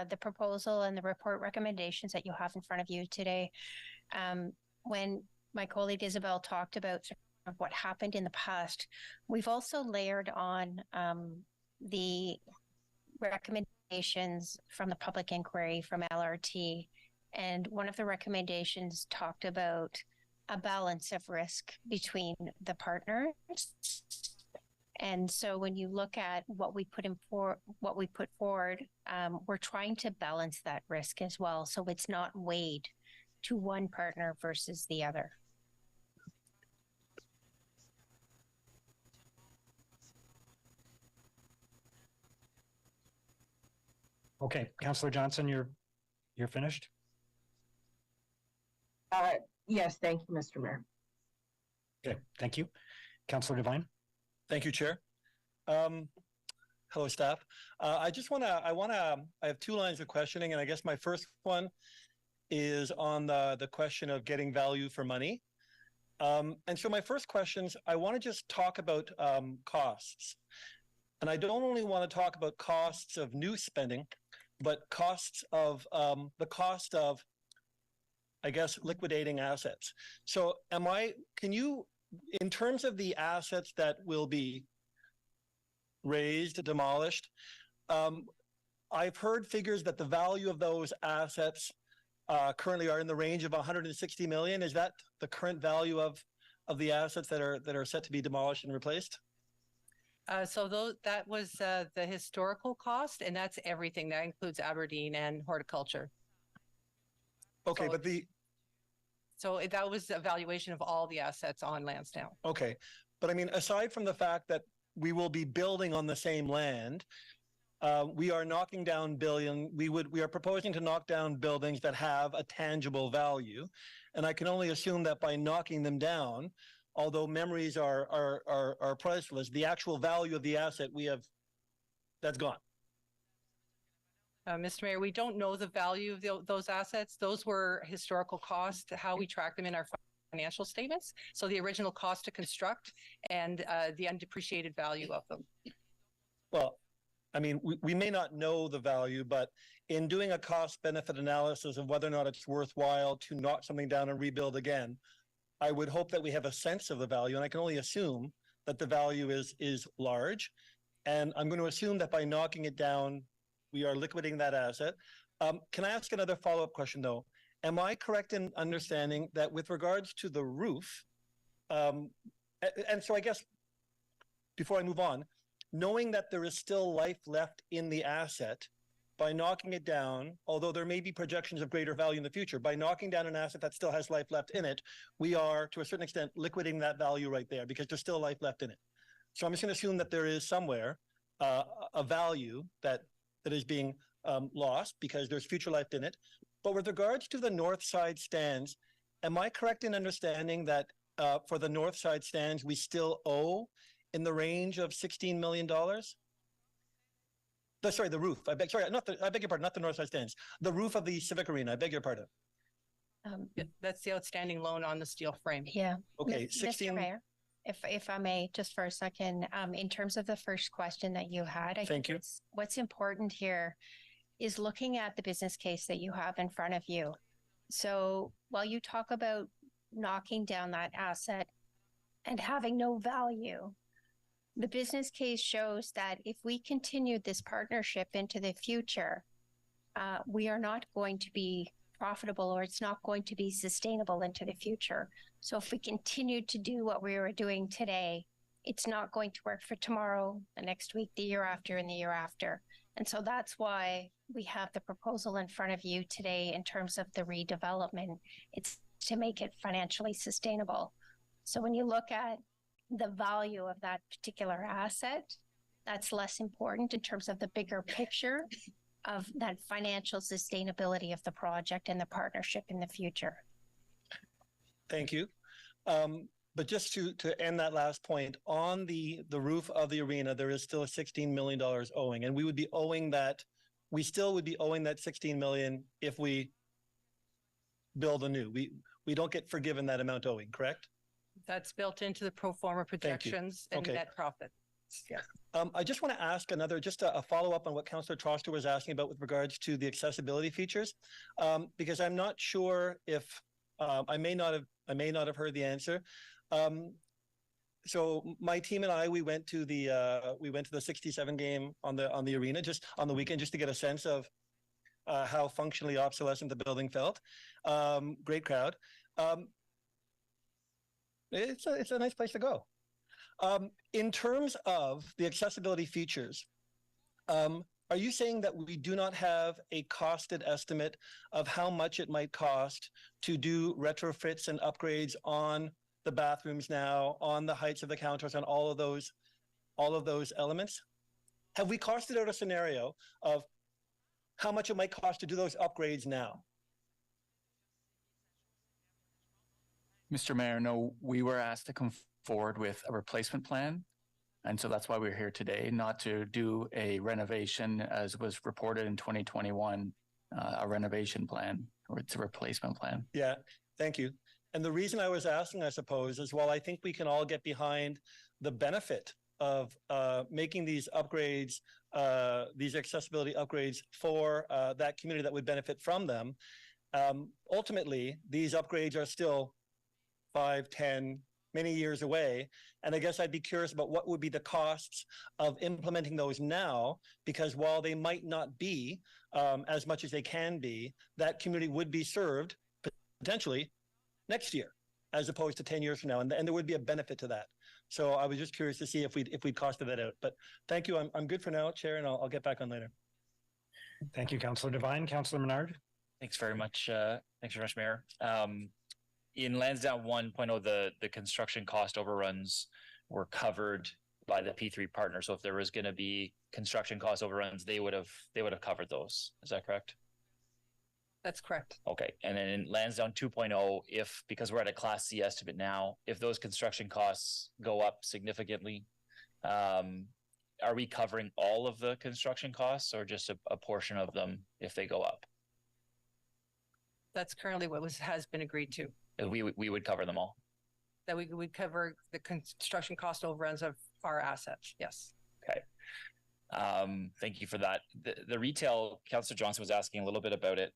the proposal and the report recommendations that you have in front of you today, when my colleague Isabel talked about sort of what happened in the past, we've also layered on the recommendations from the public inquiry from LRT. And one of the recommendations talked about a balance of risk between the partners. And so when you look at what we put forward, we're trying to balance that risk as well. So it's not weighed to one partner versus the other. Okay, Councillor Johnson, you're finished? Yes, thank you, Mr. Mayor. Okay, thank you. Councillor Devine. Thank you, Chair. Hello, staff. I have two lines of questioning, and I guess my first one is on the question of getting value for money. And so my first questions, I want to just talk about costs. And I don't only want to talk about costs of new spending, but costs of the cost of, I guess, liquidating assets. So can you, in terms of the assets that will be raised, demolished, I've heard figures that the value of those assets currently are in the range of 160 million. Is that the current value of the assets that are set to be demolished and replaced? So that was the historical cost, and that's everything. That includes Aberdeen and horticulture. Okay, so that was the evaluation of all the assets on Lansdowne. Okay, but I mean, aside from the fact that we will be building on the same land, we are knocking down we are proposing to knock down buildings that have a tangible value, and I can only assume that by knocking them down, although memories are priceless, the actual value of the asset that's gone. Mr. Mayor, we don't know the value of those assets. Those were historical costs, how we track them in our financial statements. So the original cost to construct and the undepreciated value of them. Well, I mean, we may not know the value, but in doing a cost benefit analysis of whether or not it's worthwhile to knock something down and rebuild again, I would hope that we have a sense of the value, and I can only assume that the value is large. And I'm going to assume that by knocking it down, we are liquidating that asset. Can I ask another follow-up question, though? Am I correct in understanding that with regards to the roof, and so I guess before I move on, knowing that there is still life left in the asset, by knocking it down, although there may be projections of greater value in the future, by knocking down an asset that still has life left in it, we are, to a certain extent, liquidating that value right there because there's still life left in it. So I'm just going to assume that there is somewhere a value that is being lost because there's future life in it. But with regards to the north side stands, am I correct in understanding that for the north side stands, we still owe in the range of $16 million? Sorry, the roof. I beg your pardon, not the north side stands. The roof of the Civic Arena. I beg your pardon. That's the outstanding loan on the steel frame. Yeah. Okay, 16. Mr. Mayor, if I may, just for a second, in terms of the first question that you had, I think what's important here is looking at the business case that you have in front of you. So while you talk about knocking down that asset and having no value. The business case shows that if we continue this partnership into the future, we are not going to be profitable, or it's not going to be sustainable into the future. So if we continue to do what we are doing today, it's not going to work for tomorrow, the next week, the year after, and the year after. And so that's why we have the proposal in front of you today in terms of the redevelopment. It's to make it financially sustainable. So when you look at the value of that particular asset, that's less important in terms of the bigger picture of that financial sustainability of the project and the partnership in the future. Thank you. But just to end that last point, on the roof of the arena, there is still $16 million owing, and we would be owing that. We still would be owing that $16 million if we build anew. We don't get forgiven that amount owing, correct? That's built into the pro forma projections and net profit. Yeah. I just want to ask just a follow-up on what Councillor Troster was asking about with regards to the accessibility features, because I'm not sure if I may not have heard the answer. So my team and I, we went to the 67 game on the arena just on the weekend, just to get a sense of how functionally obsolescent the building felt. Great crowd. It's a nice place to go. In terms of the accessibility features, are you saying that we do not have a costed estimate of how much it might cost to do retrofits and upgrades on the bathrooms now, on the heights of the counters, on all of those elements? Have we costed out a scenario of how much it might cost to do those upgrades now? Mr. Mayor, no, we were asked to come forward with a replacement plan. And so that's why we're here today, not to do a renovation as was reported in 2021, a renovation plan, or it's a replacement plan. Yeah, thank you. And the reason I was asking, I suppose, is while I think we can all get behind the benefit of making these upgrades, these accessibility upgrades for that community that would benefit from them, ultimately, these upgrades are still 5, 10, many years away. And I guess I'd be curious about what would be the costs of implementing those now, because while they might not be as much as they can be, that community would be served potentially next year, as opposed to 10 years from now. And there would be a benefit to that. So I was just curious to see if we'd costed that out. But thank you. I'm good for now, Chair, and I'll get back on later. Thank you, Councillor Devine. Councillor Menard. Thanks very much. Thanks very much, Mayor. In Lansdowne 1.0, the construction cost overruns were covered by the P3 partner. So if there was going to be construction cost overruns, they would have covered those. Is that correct? That's correct. Okay. And then in Lansdowne 2.0, because we're at a Class C estimate now, if those construction costs go up significantly, are we covering all of the construction costs or just a portion of them if they go up? That's currently what has been agreed to. We would cover them all. That we would cover the construction cost overruns of our assets. Yes. Okay. Thank you for that. The retail, Councillor Johnson was asking a little bit about it.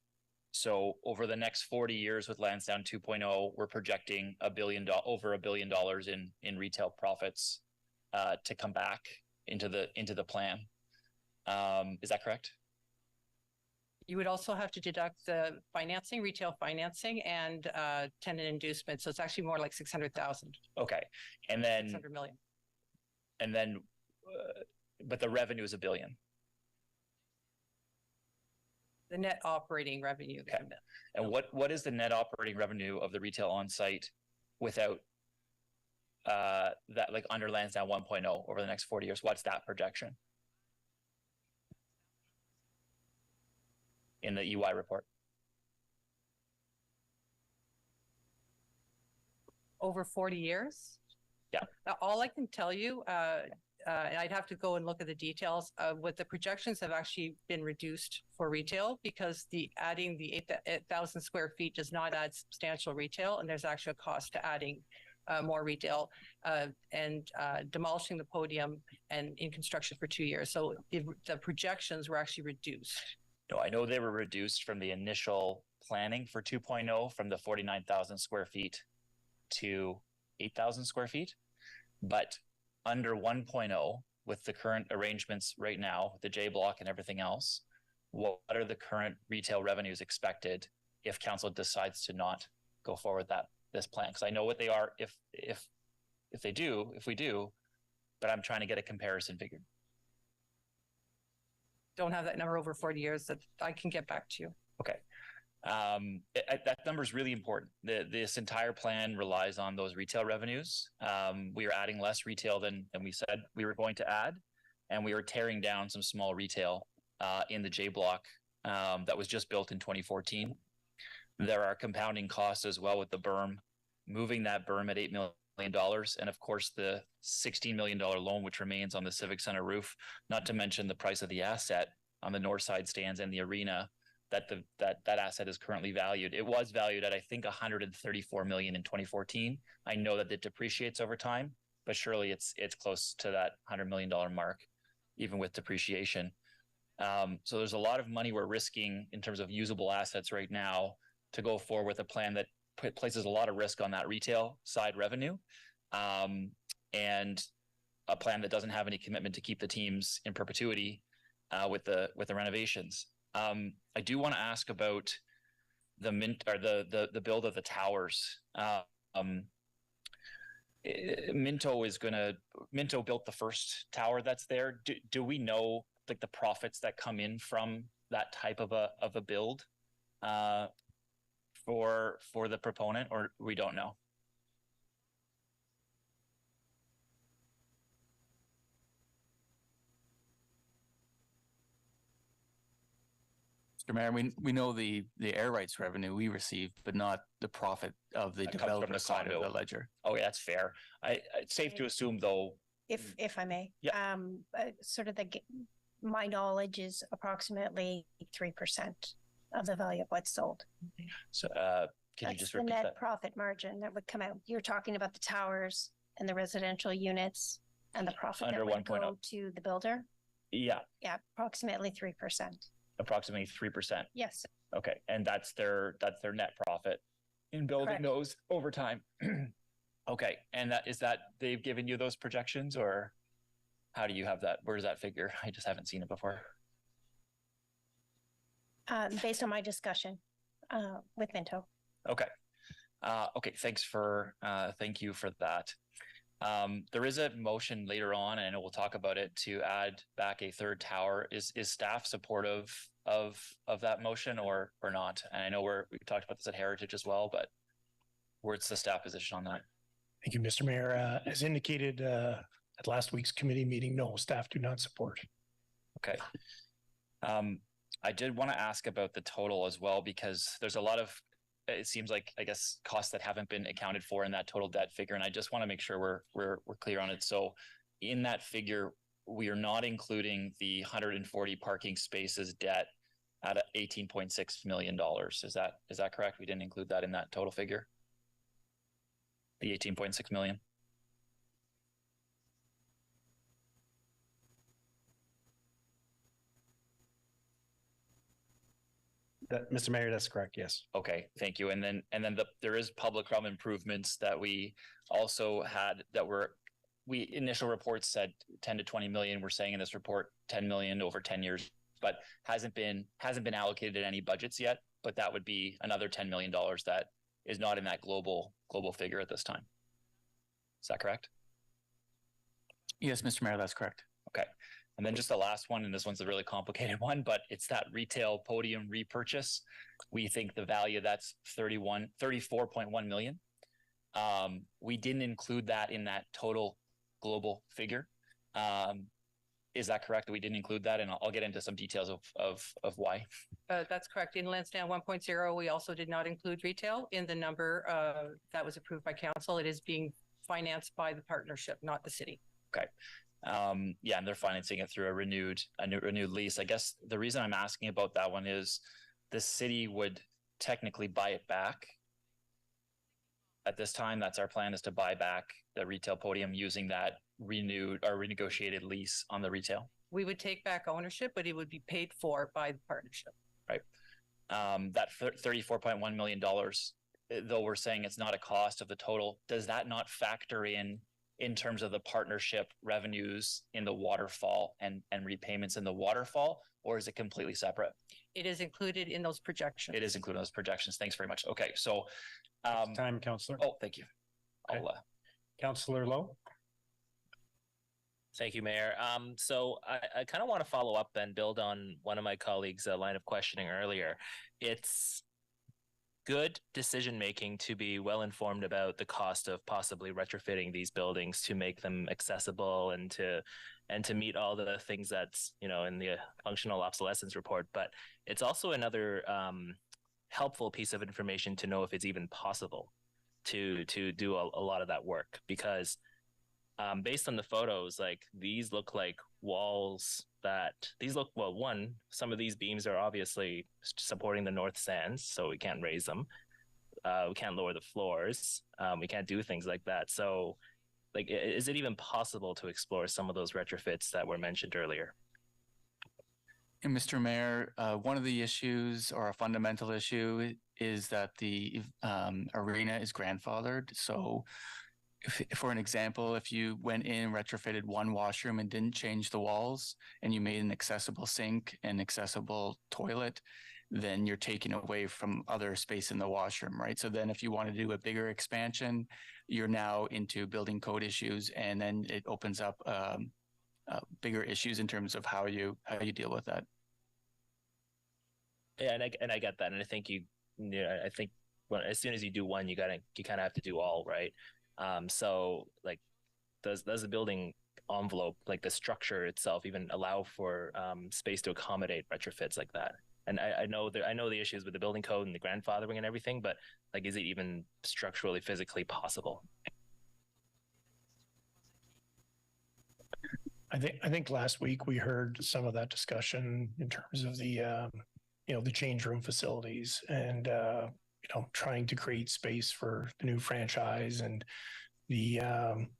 So over the next 40 years with Lansdowne 2.0, we're projecting over $1 billion in retail profits to come back into the plan. Is that correct? You would also have to deduct the financing, retail financing, and tenant inducement. So it's actually more like 600,000. Okay, and then 600 million. And then, but the revenue is $1 billion. The net operating revenue. Okay. And what is the net operating revenue of the retail on site without that, like under Lansdowne 1.0 over the next 40 years? What's that projection in the EY report? Over 40 years? Yeah. All I can tell you, and I'd have to go and look at the details, what the projections have actually been reduced for retail, because adding the 8,000 square feet does not add substantial retail, and there's actually a cost to adding more retail and demolishing the podium and in construction for 2 years. So the projections were actually reduced. No, I know they were reduced from the initial planning for 2.0 from the 49,000 square feet to 8,000 square feet. But under 1.0, with the current arrangements right now, the J block and everything else, what are the current retail revenues expected if council decides to not go forward this plan? Because I know what they are if we do, but I'm trying to get a comparison figure. Don't have that number over 40 years. That I can get back to you. Okay. That number is really important. This entire plan relies on those retail revenues. We are adding less retail than we said we were going to add, and we are tearing down some small retail in the J block that was just built in 2014. There are compounding costs as well with the berm, moving that berm at $8 million, and of course the $16 million loan which remains on the Civic Center roof, not to mention the price of the asset on the north side stands and the arena that asset is currently valued. It was valued at, I think, $134 million in 2014. I know that it depreciates over time, but surely it's close to that $100 million mark, even with depreciation. So there's a lot of money we're risking in terms of usable assets right now to go forward with a plan that places a lot of risk on that retail side revenue, and a plan that doesn't have any commitment to keep the teams in perpetuity with the renovations. I do want to ask about the build of the towers. Minto built the first tower that's there. Do we know like the profits that come in from that type of a build for the proponent, or we don't know? Mr. Mayor, we know the air rights revenue we received, but not the profit of the developer side of the ledger. Oh, yeah, that's fair. It's safe to assume, though. If I may, yeah. Sort of my knowledge is approximately 3% of the value of what's sold. So, can you just the repeat net that? profit margin that would come out? You're talking about the towers and the residential units and the profit Under that would 1.0. go to the builder? Yeah, Yeah, approximately 3%. approximately 3%. Yes. Okay, and that's their net profit in building Correct. those over time. Okay, and is that they've given you those projections, or how do you have that? Where's that figure? I just haven't seen it before. Based on my discussion with Minto. Okay. Okay, thank you for that. There is a motion later on, and I know we'll talk about it, to add back a third tower. Is staff supportive of that motion or not? And I know we talked about this at Heritage as well, but where's the staff position on that? Thank you, Mr. Mayor. As indicated at last week's committee meeting, no, staff do not support. Okay. I did want to ask about the total as well, because there's a lot of, it seems like, I guess, costs that haven't been accounted for in that total debt figure. And I just want to make sure we're clear on it. So in that figure, we are not including the 140 parking spaces debt at $18.6 million. Is that correct? We didn't include that in that total figure? The 18.6 million? Mr. Mayor, that's correct. Yes. Okay, thank you. And then there is public realm improvements that we also had initial reports said 10 to 20 million. We're saying in this report 10 million over 10 years, but hasn't been allocated any budgets yet. But that would be another $10 million that is not in that global figure at this time. Is that correct? Yes, Mr. Mayor, that's correct. Okay. And then just the last one, and this one's a really complicated one, but it's that retail podium repurchase. We think the value, that's 34.1 million. We didn't include that in that total global figure. Is that correct? We didn't include that, and I'll get into some details of why. That's correct. In Lansdowne 1.0, we also did not include retail in the number that was approved by council. It is being financed by the partnership, not the city. Okay. Yeah, and they're financing it through a renewed lease. I guess the reason I'm asking about that one is the city would technically buy it back. At this time, that's our plan, is to buy back the retail podium using that renewed or renegotiated lease on the retail. We would take back ownership, but it would be paid for by the partnership. Right. That $34.1 million though we're saying it's not a cost of the total, does that not factor in terms of the partnership revenues in the waterfall and repayments in the waterfall, or is it completely separate? It is included in those projections. It is included in those projections. Thanks very much. Okay, so time, Councillor. Oh, thank you. Okay. I'll Councillor Lowe. Thank you, Mayor. So I kind of want to follow up and build on one of my colleagues' line of questioning earlier. It's good decision making to be well informed about the cost of possibly retrofitting these buildings to make them accessible and to meet all the things that's, you know, in the functional obsolescence report. But it's also another helpful piece of information to know if it's even possible to do a lot of that work, because based on the photos, like these look like walls some of these beams are obviously supporting the north stands, so we can't raise them. We can't lower the floors. We can't do things like that. So like, is it even possible to explore some of those retrofits that were mentioned earlier? And Mr. Mayor, one of the issues, or a fundamental issue, is that the arena is grandfathered. So if, for an example, if you went in and retrofitted one washroom and didn't change the walls, and you made an accessible sink and accessible toilet, then you're taking away from other space in the washroom, right? So then if you want to do a bigger expansion, you're now into building code issues, and then it opens up bigger issues in terms of how you deal with that. Yeah, and I get that, and I think I think as soon as you do one, you kind of have to do all, right? So like, does the building envelope, like the structure itself, even allow for space to accommodate retrofits like that? And I know the issues with the building code and the grandfathering and everything, but like, is it even structurally, physically possible? I think last week we heard some of that discussion in terms of the the change room facilities and trying to create space for the new franchise, and the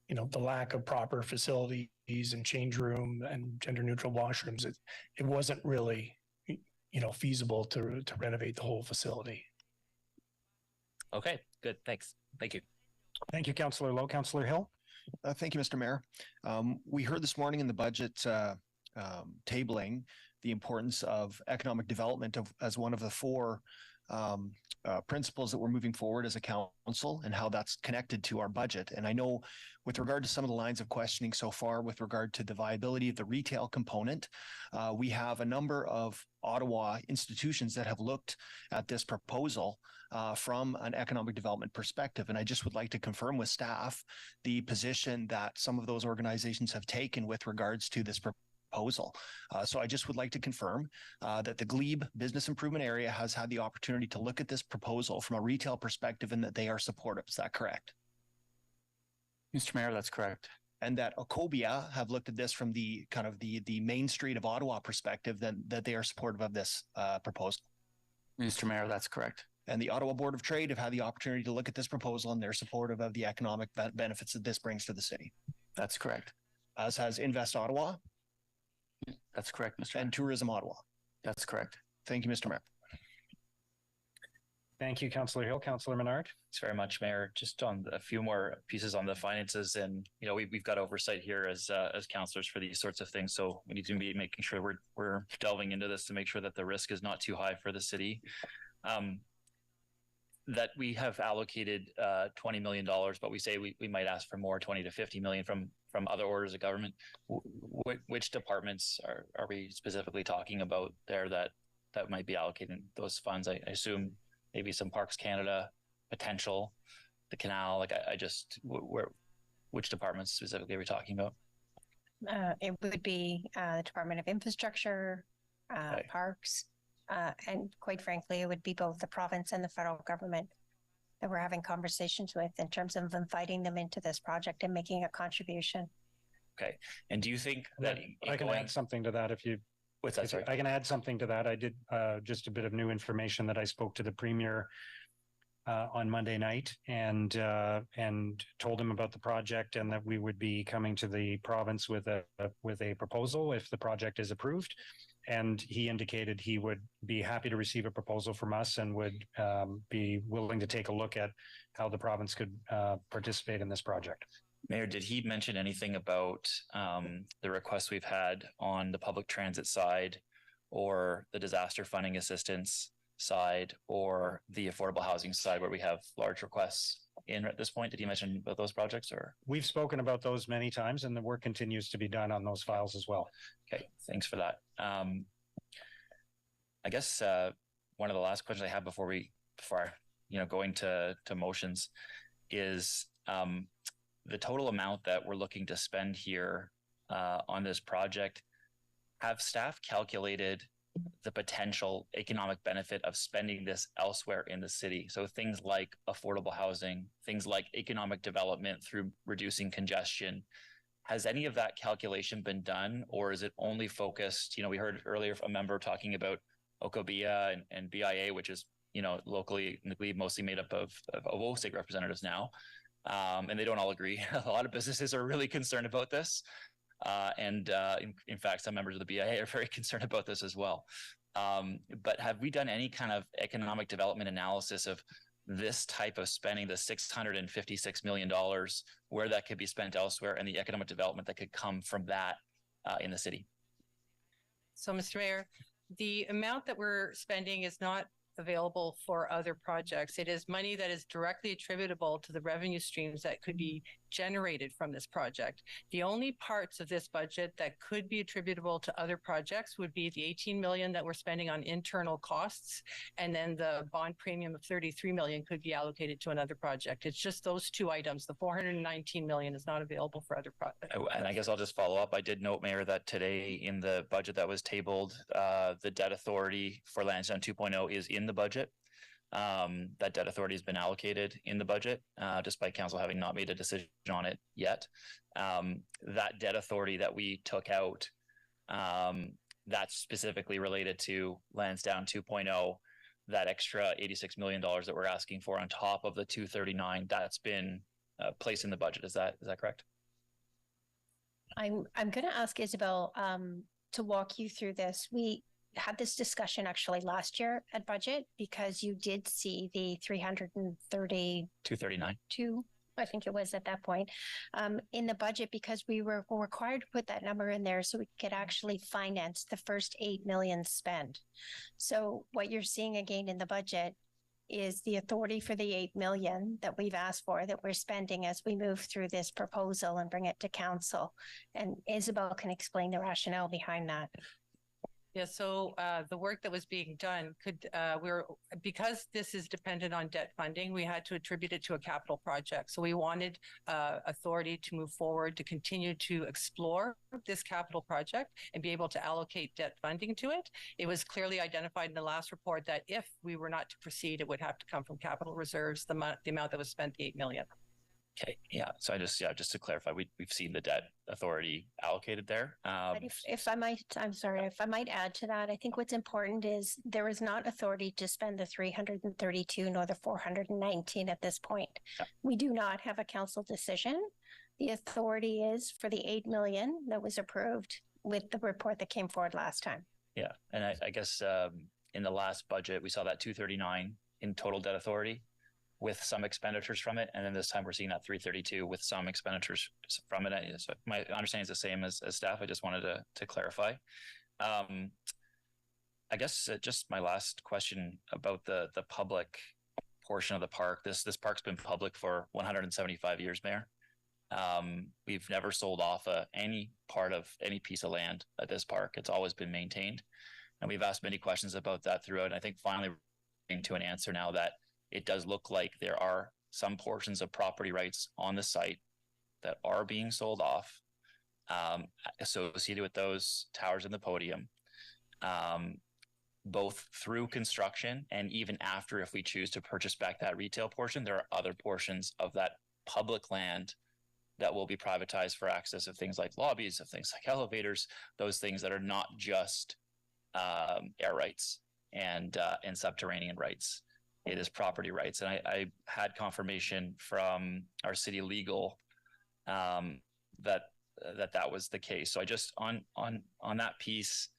the lack of proper facilities and change room and gender neutral washrooms. It wasn't really feasible to renovate the whole facility. Okay, good. Thanks. Thank you. Thank you, Councillor Lowe. Councillor Hill. Thank you, Mr. Mayor. We heard this morning in the budget tabling the importance of economic development as one of the four principles that we're moving forward as a council, and how that's connected to our budget. And I know with regard to some of the lines of questioning so far with regard to the viability of the retail component, we have a number of Ottawa institutions that have looked at this proposal from an economic development perspective. And I just would like to confirm with staff the position that some of those organizations have taken with regards to this proposal. So I just would like to confirm that the Glebe Business Improvement Area has had the opportunity to look at this proposal from a retail perspective, and that they are supportive. Is that correct? Mr. Mayor, that's correct. And that Okobia have looked at this from the kind of the Main Street of Ottawa perspective, that they are supportive of this proposal. Mr. Mayor, that's correct. And the Ottawa Board of Trade have had the opportunity to look at this proposal, and they're supportive of the economic benefits that this brings to the city. That's correct. As has Invest Ottawa. That's correct, Mr. And Tourism Ottawa. That's correct. Thank you, Mr. Mayor. Thank you, Councillor Hill. Councillor Menard. Thanks very much, Mayor. Just on a few more pieces on the finances, and we've got oversight here as councillors for these sorts of things, so we need to be making sure we're delving into this to make sure that the risk is not too high for the city. That we have allocated $20 million, but we say we might ask for more, 20 to 50 million from other orders of government. Which departments are we specifically talking about there that might be allocating those funds? I assume maybe some Parks Canada potential, the canal. Like which departments specifically are we talking about? It would be the Department of Infrastructure, Parks, and quite frankly, it would be both the province and the federal government that we're having conversations with in terms of inviting them into this project and making a contribution. Okay. And do you think that I can add something to that if you... What's that, sorry? I can add something to that. I did just a bit of new information that I spoke to the Premier on Monday night and told him about the project and that we would be coming to the province with a proposal if the project is approved. And he indicated he would be happy to receive a proposal from us and would be willing to take a look at how the province could participate in this project. Mayor, did he mention anything about the requests we've had on the public transit side or the disaster funding assistance side or the affordable housing side where we have large requests in at this point? Did he mention about those projects? Or we've spoken about those many times and the work continues to be done on those files as well. Okay, thanks for that. I guess one of the last questions I have before going to motions is the total amount that we're looking to spend here on this project. Have staff calculated the potential economic benefit of spending this elsewhere in the city? So things like affordable housing, things like economic development through reducing congestion. Has any of that calculation been done, or is it only focused? We heard earlier a member talking about Okobia and BIA, which is, locally mostly made up of OSIG representatives now. And they don't all agree. A lot of businesses are really concerned about this. In fact, some members of the BIA are very concerned about this as well. But have we done any kind of economic development analysis of this type of spending, the $656 million, where that could be spent elsewhere, and the economic development that could come from that in the city? So, Mr. Mayor, the amount that we're spending is not available for other projects. It is money that is directly attributable to the revenue streams that could be generated from this project. The only parts of this budget that could be attributable to other projects would be the 18 million that we're spending on internal costs, and then the bond premium of 33 million could be allocated to another project. It's just those two items. The 419 million is not available for other projects. And I guess I'll just follow up. I did note, Mayor, that today in the budget that was tabled, the debt authority for Lansdowne 2.0 is in the budget. That debt authority has been allocated in the budget, despite council having not made a decision on it yet. That debt authority that we took out, that's specifically related to Lansdowne 2.0. That extra $86 million that we're asking for on top of the 239, that's been placed in the budget. Is that correct? I'm going to ask Isabel to walk you through this. We had this discussion actually last year at budget because you did see the 239, I think it was at that point, in the budget, because we were required to put that number in there so we could actually finance the first 8 million spend. So what you're seeing again in the budget is the authority for the 8 million that we've asked for, that we're spending as we move through this proposal and bring it to council. And Isabel can explain the rationale behind that. Yeah, so the work that was being done because this is dependent on debt funding, we had to attribute it to a capital project. So we wanted authority to move forward to continue to explore this capital project and be able to allocate debt funding to it. It was clearly identified in the last report that if we were not to proceed, it would have to come from capital reserves, the amount that was spent, the 8 million. Okay, yeah. So just to clarify, we've seen the debt authority allocated there. But if I might, I'm sorry, if I might add to that, I think what's important is there is not authority to spend the 332 nor the 419 at this point. Yeah. We do not have a council decision. The authority is for the 8 million that was approved with the report that came forward last time. Yeah, and I guess in the last budget, we saw that 239 in total debt authority, with some expenditures from it. And then this time we're seeing that 332 with some expenditures from it. So my understanding is the same as staff. I just wanted to clarify. I guess just my last question about the public portion of the park. This park's been public for 175 years, Mayor. We've never sold off any part of any piece of land at this park. It's always been maintained. And we've asked many questions about that throughout. And I think finally we're getting to an answer now that it does look like there are some portions of property rights on the site that are being sold off, associated with those towers and the podium, both through construction and even after, if we choose to purchase back that retail portion, there are other portions of that public land that will be privatized for access of things like lobbies, of things like elevators, those things that are not just air rights and subterranean rights. it is property rights. And I had confirmation from our city legal that was the case. So I just on that piece,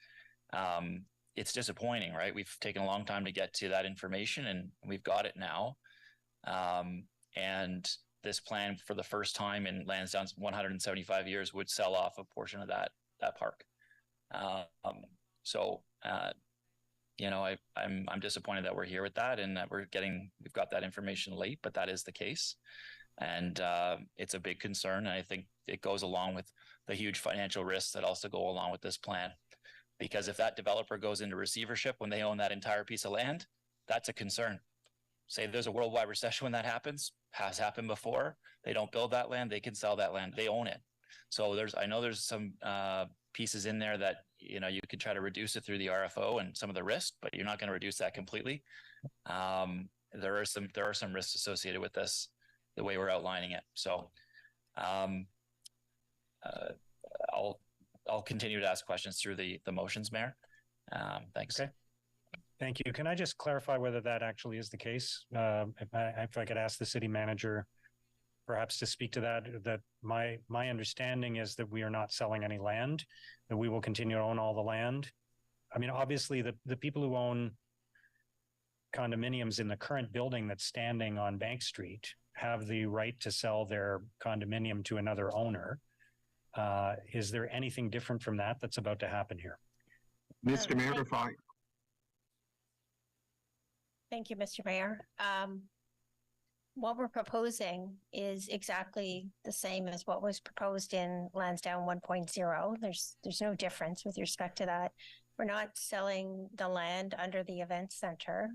it's disappointing, right? We've taken a long time to get to that information, and we've got it now. And this plan, for the first time in Lansdowne's 175 years, would sell off a portion of that park. You know, I'm disappointed that we're here with that, and that we've got that information late, but that is the case. And it's a big concern. And I think it goes along with the huge financial risks that also go along with this plan. Because if that developer goes into receivership when they own that entire piece of land, that's a concern. Say there's a worldwide recession when that happens, has happened before. They don't build that land, they can sell that land, they own it. So I know there's some pieces in there that, you know, you could try to reduce it through the RFO and some of the risk, but you're not going to reduce that completely. There are some risks associated with this, the way we're outlining it. So I'll continue to ask questions through the motions, Mayor. Thanks. Okay. Thank you. Can I just clarify whether that actually is the case? If I could ask the city manager perhaps to speak to that my understanding is that we are not selling any land, that we will continue to own all the land. I mean, obviously the people who own condominiums in the current building that's standing on Bank Street have the right to sell their condominium to another owner. Is there anything different from that that's about to happen here? Mr. Mayor, if I... Thank you, Mr. Mayor. What we're proposing is exactly the same as what was proposed in Lansdowne 1.0. There's no difference with respect to that. We're not selling the land under the event center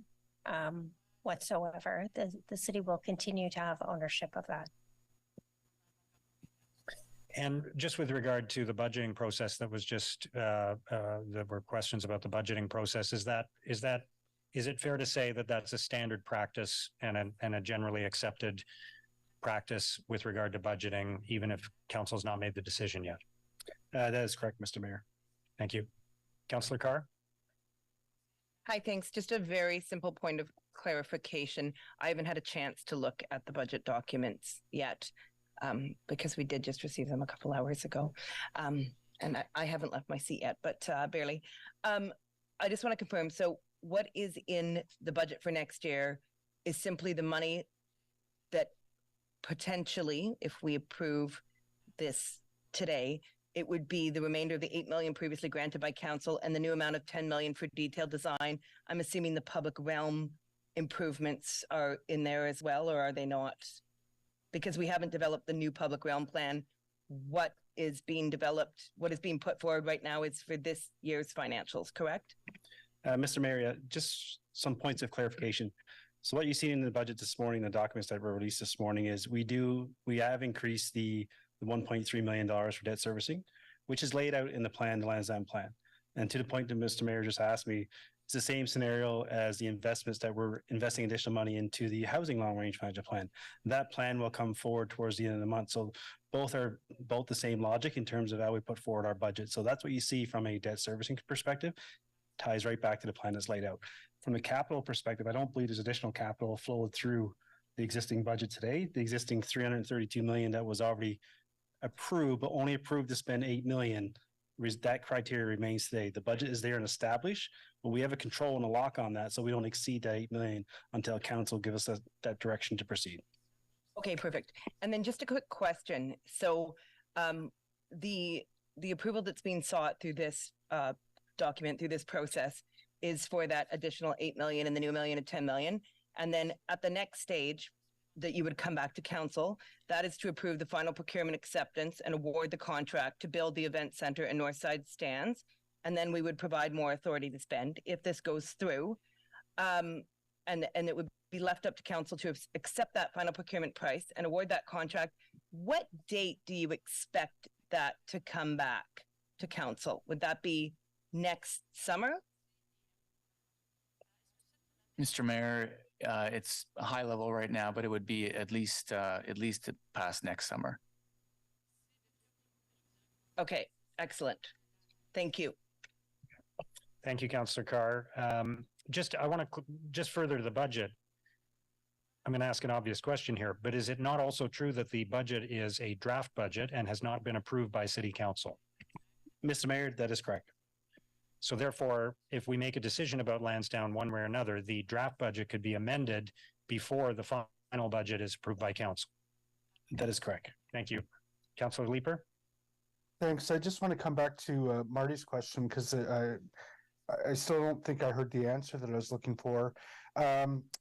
whatsoever. The city will continue to have ownership of that. And just with regard to the budgeting process, that was just there were questions about the budgeting process. Is it fair to say that that's a standard practice and a generally accepted practice with regard to budgeting, even if council's not made the decision yet? That is correct, Mr. Mayor. Thank you. Councillor Carr? Hi, thanks. Just a very simple point of clarification. I haven't had a chance to look at the budget documents yet because we did just receive them a couple hours ago. And I haven't left my seat yet, but barely. I just want to confirm. So what is in the budget for next year is simply the money that potentially, if we approve this today, it would be the remainder of the 8 million previously granted by council and the new amount of 10 million for detailed design. I'm assuming the public realm improvements are in there as well, or are they not? Because we haven't developed the new public realm plan. What is being developed, what is being put forward right now is for this year's financials, correct? Mr. Mayor, just some points of clarification. So what you see in the budget this morning, the documents that were released this morning, is we have increased the $1.3 million for debt servicing, which is laid out in the plan, the Lansdowne plan. And to the point that Mr. Mayor just asked me, it's the same scenario as the investments that we're investing additional money into the housing long range financial plan. That plan will come forward towards the end of the month. So both are the same logic in terms of how we put forward our budget. So that's what you see from a debt servicing perspective. Ties right back to the plan that's laid out. From the capital perspective, I don't believe there's additional capital flowed through the existing budget today. The existing 332 million that was already approved, but only approved to spend 8 million. That criteria remains today. The budget is there and established, but we have a control and a lock on that, so we don't exceed that 8 million until council gives us that direction to proceed. Okay, perfect. And then just a quick question. So the approval that's being sought through this document, through this process, is for that additional 8 million and the new million of 10 million. And then at the next stage that you would come back to council, that is to approve the final procurement acceptance and award the contract to build the event center and Northside stands. And then we would provide more authority to spend if this goes through. And it would be left up to council to accept that final procurement price and award that contract. What date do you expect that to come back to council? Would that be next summer? Mr. Mayor, it's a high level right now, but it would be at least past next summer. Okay, excellent. Thank you. Thank you, Councillor Carr. I want to just further the budget. I'm going to ask an obvious question here, but is it not also true that the budget is a draft budget and has not been approved by City Council? Mr. Mayor, that is correct. So therefore, if we make a decision about Lansdowne one way or another, the draft budget could be amended before the final budget is approved by council. That is correct. Thank you. Councillor Leeper? Thanks. I just want to come back to Marty's question because I still don't think I heard the answer that I was looking for.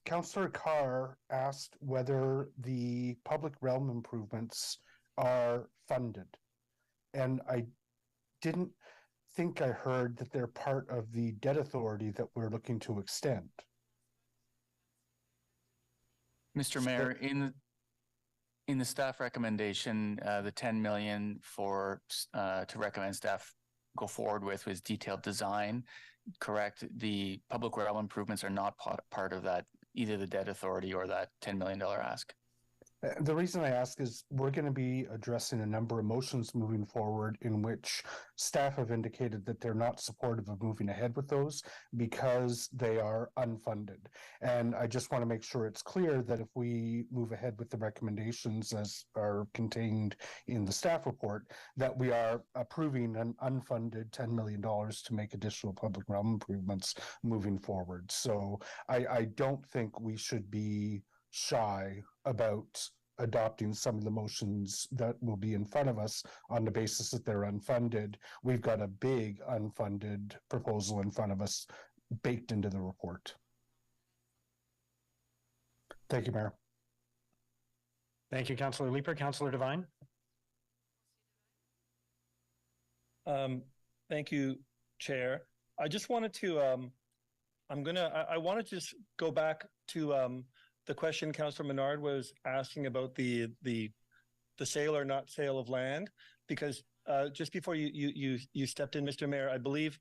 Councillor Carr asked whether the public realm improvements are funded. And I didn't think I heard that they're part of the debt authority that we're looking to extend. Mr. Mayor, in the staff recommendation, the 10 million to recommend staff go forward with was detailed design. Correct. The public realm improvements are not part of that, either the debt authority or that $10 million ask. The reason I ask is we're going to be addressing a number of motions moving forward in which staff have indicated that they're not supportive of moving ahead with those because they are unfunded. And I just want to make sure it's clear that if we move ahead with the recommendations as are contained in the staff report, that we are approving an unfunded $10 million to make additional public realm improvements moving forward. So I don't think we should be shy about adopting some of the motions that will be in front of us on the basis that they're unfunded. We've got a big unfunded proposal in front of us baked into the report. Thank you, Mayor. Thank you, Councillor Leeper. Councillor Devine? Thank you, Chair. I just wanted to, I wanted to just go back to the question Councillor Menard was asking about the sale or not sale of land, because just before you stepped in, Mr. Mayor, I believe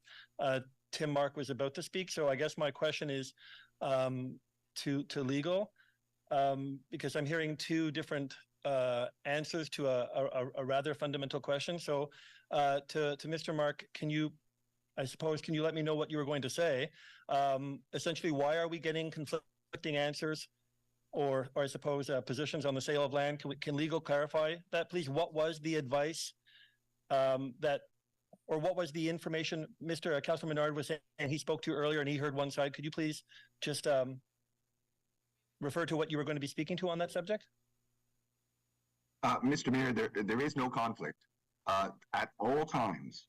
Tim Mark was about to speak. So I guess my question is to legal, because I'm hearing two different answers to a rather fundamental question. So to Mr. Mark, can you let me know what you were going to say? Essentially, why are we getting conflicting answers? Or I suppose positions on the sale of land. Can legal clarify that, please? What was the advice or what was the information Mr. Councilor Menard was saying he spoke to earlier and he heard one side? Could you please just refer to what you were going to be speaking to on that subject? Mr. Mayor, there is no conflict. At all times,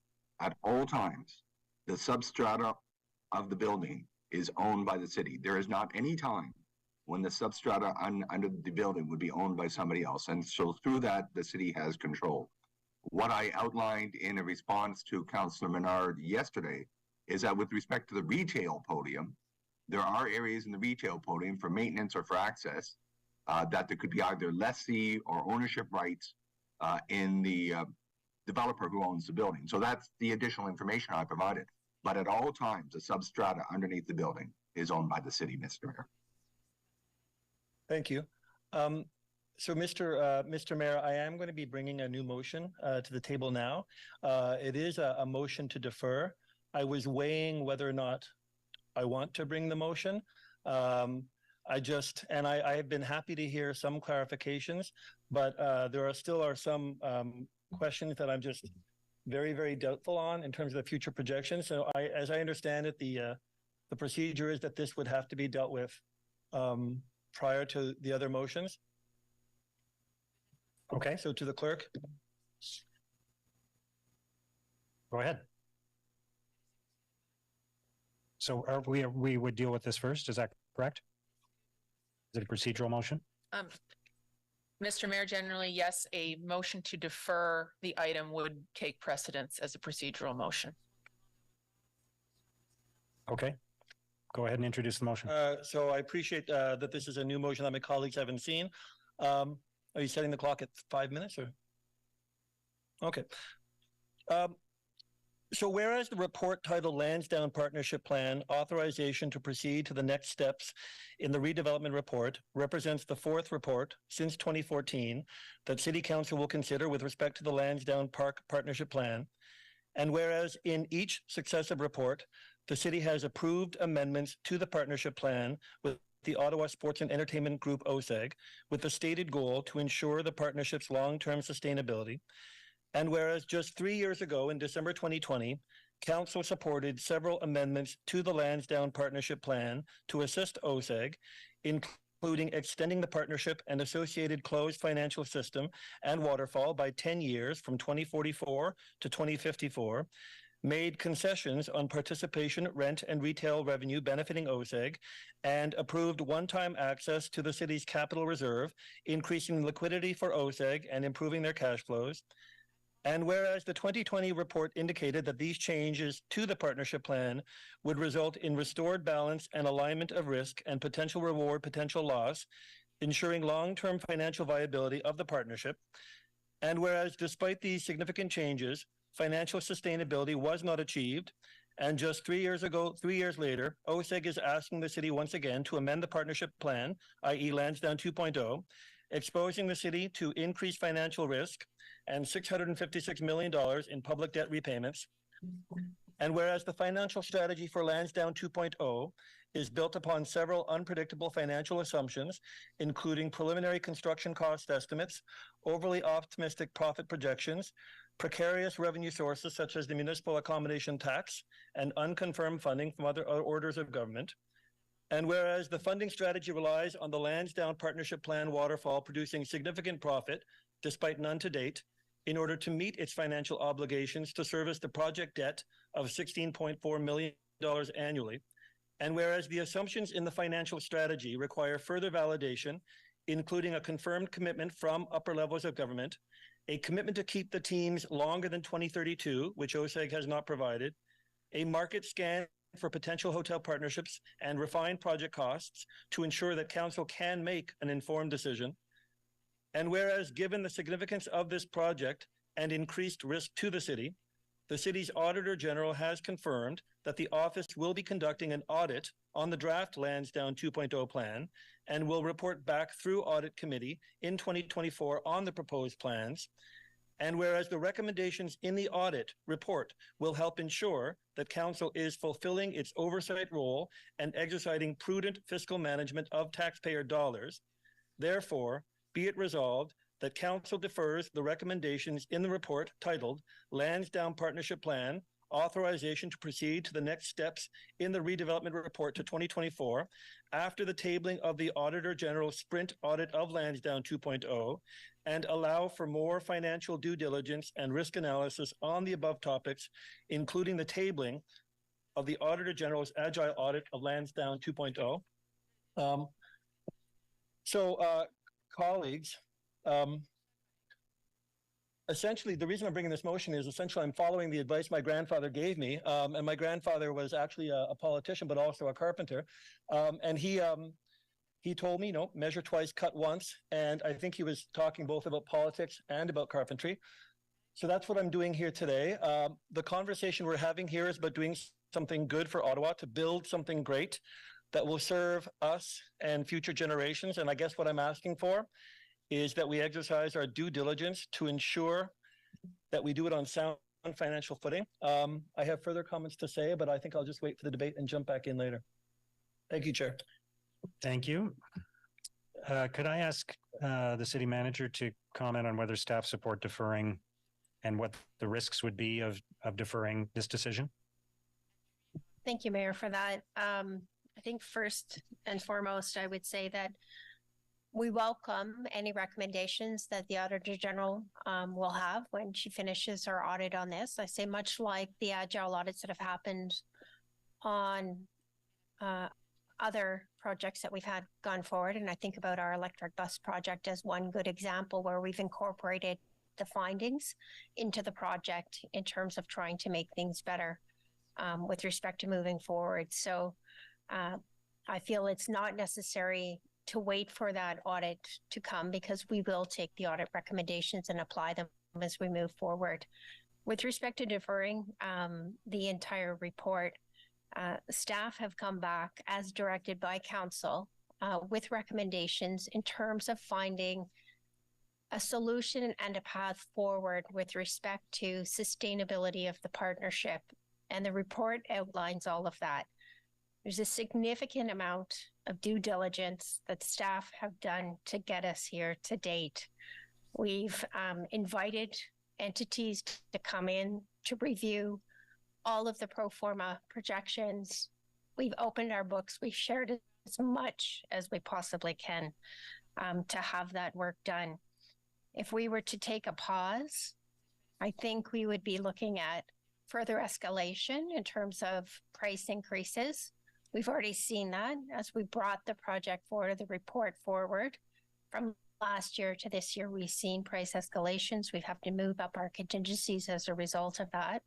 the substrata of the building is owned by the city. There is not any time when the substrata under the building would be owned by somebody else. And so through that, the city has control. What I outlined in a response to Councillor Menard yesterday is that with respect to the retail podium, there are areas in the retail podium for maintenance or for access that there could be either lessee or ownership rights in the developer who owns the building. So that's the additional information I provided. But at all times, the substrata underneath the building is owned by the city, Mr. Mayor. Thank you. So, Mr. Mayor, I am going to be bringing a new motion to the table now. It is a motion to defer. I was weighing whether or not I want to bring the motion. I have been happy to hear some clarifications, but there are still some questions that I'm just very, very doubtful on in terms of the future projections. So, as I understand it, the procedure is that this would have to be dealt with prior to the other motions. Okay, so to the clerk. Go ahead. So we would deal with this first, is that correct? Is it a procedural motion? Mr. Mayor, generally, yes, a motion to defer the item would take precedence as a procedural motion. Okay. Go ahead and introduce the motion. So I appreciate that this is a new motion that my colleagues haven't seen. Are you setting the clock at 5 minutes or? Okay. So whereas the report titled Lansdowne Partnership Plan, Authorization to Proceed to the Next Steps in the Redevelopment Report represents the fourth report since 2014 that City Council will consider with respect to the Lansdowne Park Partnership Plan. And whereas in each successive report, the city has approved amendments to the partnership plan with the Ottawa Sports and Entertainment Group OSEG with the stated goal to ensure the partnership's long-term sustainability. And whereas just 3 years ago in December 2020, Council supported several amendments to the Lansdowne Partnership Plan to assist OSEG, including extending the partnership and associated closed financial system and waterfall by 10 years from 2044 to 2054, made concessions on participation, rent, and retail revenue benefiting OSEG, and approved one-time access to the city's capital reserve, increasing liquidity for OSEG and improving their cash flows. And whereas the 2020 report indicated that these changes to the partnership plan would result in restored balance and alignment of risk and potential reward, potential loss, ensuring long-term financial viability of the partnership. And whereas despite these significant changes, financial sustainability was not achieved, and just 3 years later, OSEG is asking the city once again to amend the partnership plan, i.e. Lansdowne 2.0, exposing the city to increased financial risk and $656 million in public debt repayments. And whereas the financial strategy for Lansdowne 2.0 is built upon several unpredictable financial assumptions, including preliminary construction cost estimates, overly optimistic profit projections, precarious revenue sources such as the municipal accommodation tax, and unconfirmed funding from other orders of government. And whereas the funding strategy relies on the Lansdowne Partnership Plan waterfall producing significant profit, despite none to date, in order to meet its financial obligations to service the project debt of $16.4 million annually. And whereas the assumptions in the financial strategy require further validation, including a confirmed commitment from upper levels of government, a commitment to keep the teams longer than 2032, which OSEG has not provided, a market scan for potential hotel partnerships, and refined project costs to ensure that council can make an informed decision. And whereas given the significance of this project and increased risk to the city's Auditor General has confirmed that the office will be conducting an audit on the draft Lansdowne 2.0 plan and will report back through Audit Committee in 2024 on the proposed plans. And whereas the recommendations in the audit report will help ensure that council is fulfilling its oversight role and exercising prudent fiscal management of taxpayer dollars, therefore, be it resolved that council defers the recommendations in the report titled Lansdowne Partnership Plan, Authorization to Proceed to the Next Steps in the Redevelopment Report to 2024, after the tabling of the Auditor General Sprint Audit of Lansdowne 2.0, and allow for more financial due diligence and risk analysis on the above topics, including the tabling of the Auditor General's Agile Audit of Lansdowne 2.0. Colleagues, essentially, the reason I'm bringing this motion is essentially I'm following the advice my grandfather gave me. And my grandfather was actually a politician, but also a carpenter. And he told me, measure twice, cut once. And I think he was talking both about politics and about carpentry. So that's what I'm doing here today. The conversation we're having here is about doing something good for Ottawa, to build something great that will serve us and future generations. And I guess what I'm asking for is that we exercise our due diligence to ensure that we do it on sound financial footing. I have further comments to say, but I think I'll just wait for the debate and jump back in later. Thank you, Chair. Thank you. Could I ask the city manager to comment on whether staff support deferring and what the risks would be of deferring this decision? Thank you, Mayor, for that. I think first and foremost, I would say that we welcome any recommendations that the Auditor General will have when she finishes her audit on this. I say much like the agile audits that have happened on other projects that we've had gone forward. And I think about our electric bus project as one good example where we've incorporated the findings into the project in terms of trying to make things better with respect to moving forward. So I feel it's not necessary to wait for that audit to come because we will take the audit recommendations and apply them as we move forward. With respect to deferring the entire report, staff have come back as directed by council with recommendations in terms of finding a solution and a path forward with respect to sustainability of the partnership. And the report outlines all of that. There's a significant amount of due diligence that staff have done to get us here to date. We've invited entities to come in to review all of the pro forma projections. We've opened our books. We've shared as much as we possibly can to have that work done. If we were to take a pause, I think we would be looking at further escalation in terms of price increases. We've already seen that as we brought the project forward, the report forward. From last year to this year, we've seen price escalations. We have to move up our contingencies as a result of that.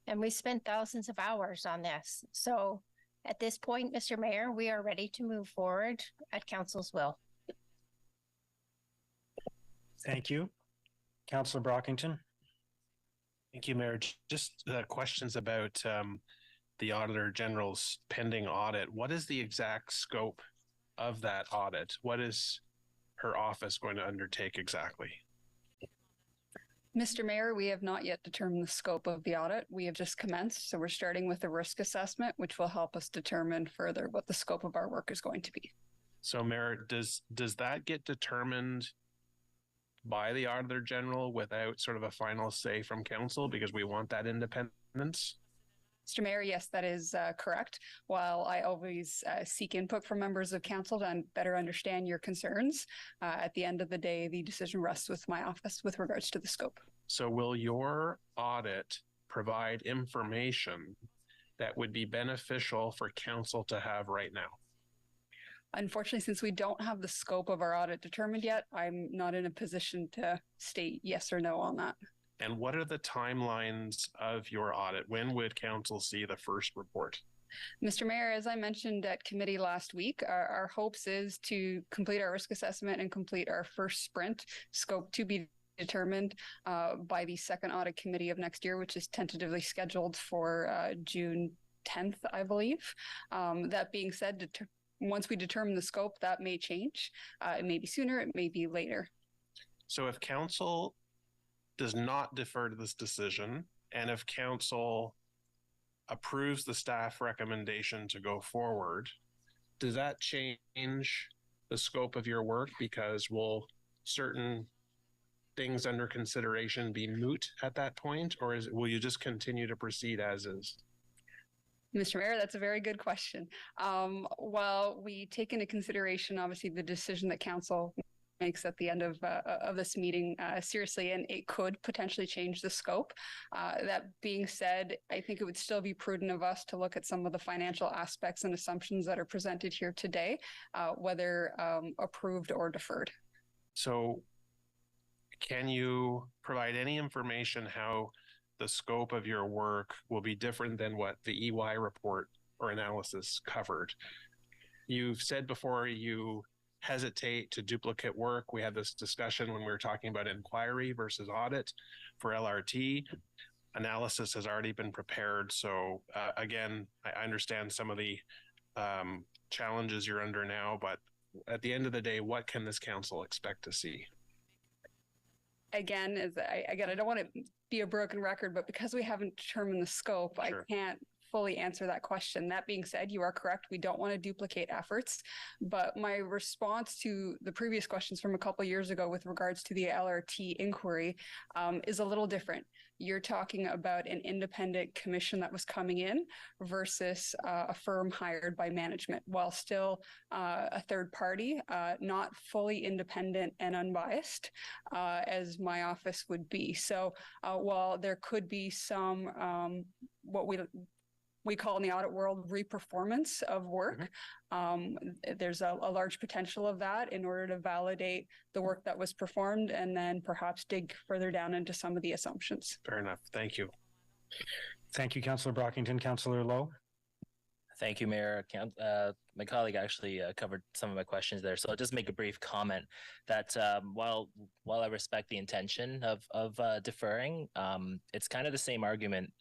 And we spent thousands of hours on this. So at this point, Mr. Mayor, we are ready to move forward at council's will. Thank you. Councillor Brockington. Thank you, Mayor. Just questions about the Auditor General's pending audit. What is the exact scope of that audit? What is her office going to undertake exactly? Mr. Mayor, we have not yet determined the scope of the audit. We have just commenced, so we're starting with a risk assessment, which will help us determine further what the scope of our work is going to be. So, Mayor, does that get determined by the Auditor General without sort of a final say from council, because we want that independence? Mr. Mayor, yes, that is correct. While I always seek input from members of council to better understand your concerns, at the end of the day, the decision rests with my office with regards to the scope. So will your audit provide information that would be beneficial for council to have right now? Unfortunately, since we don't have the scope of our audit determined yet, I'm not in a position to state yes or no on that. And what are the timelines of your audit? When would council see the first report? Mr. Mayor, as I mentioned at committee last week, our hopes is to complete our risk assessment and complete our first sprint scope to be determined by the second audit committee of next year, which is tentatively scheduled for June 10th, I believe. That being said, once we determine the scope, that may change. It may be sooner, it may be later. So if council does not defer to this decision, and if council approves the staff recommendation to go forward, does that change the scope of your work? Because will certain things under consideration be moot at that point, or will you just continue to proceed as is? Mr. Mayor, that's a very good question. While we take into consideration, obviously, the decision that council makes at the end of this meeting seriously, and it could potentially change the scope. That being said, I think it would still be prudent of us to look at some of the financial aspects and assumptions that are presented here today, whether approved or deferred. So can you provide any information how the scope of your work will be different than what the EY report or analysis covered? You've said before you hesitate to duplicate work. We had this discussion when we were talking about inquiry versus audit for LRT. Analysis has already been prepared. So again, I understand some of the challenges you're under now, but at the end of the day, what can this council expect to see? Again, I don't want to be a broken record, but because we haven't determined the scope, sure, I can't fully answer that question. That being said, you are correct. We don't want to duplicate efforts, but my response to the previous questions from a couple of years ago with regards to the LRT inquiry is a little different. You're talking about an independent commission that was coming in versus a firm hired by management, while still a third party, not fully independent and unbiased as my office would be. So while there could be some what we call in the audit world reperformance of work. There's a large potential of that in order to validate the work that was performed and then perhaps dig further down into some of the assumptions. Fair enough. Thank you. Thank you, Councillor Brockington. Councillor Lowe. Thank you, Mayor. My colleague actually covered some of my questions there. So I'll just make a brief comment that while I respect the intention of deferring, it's kind of the same argument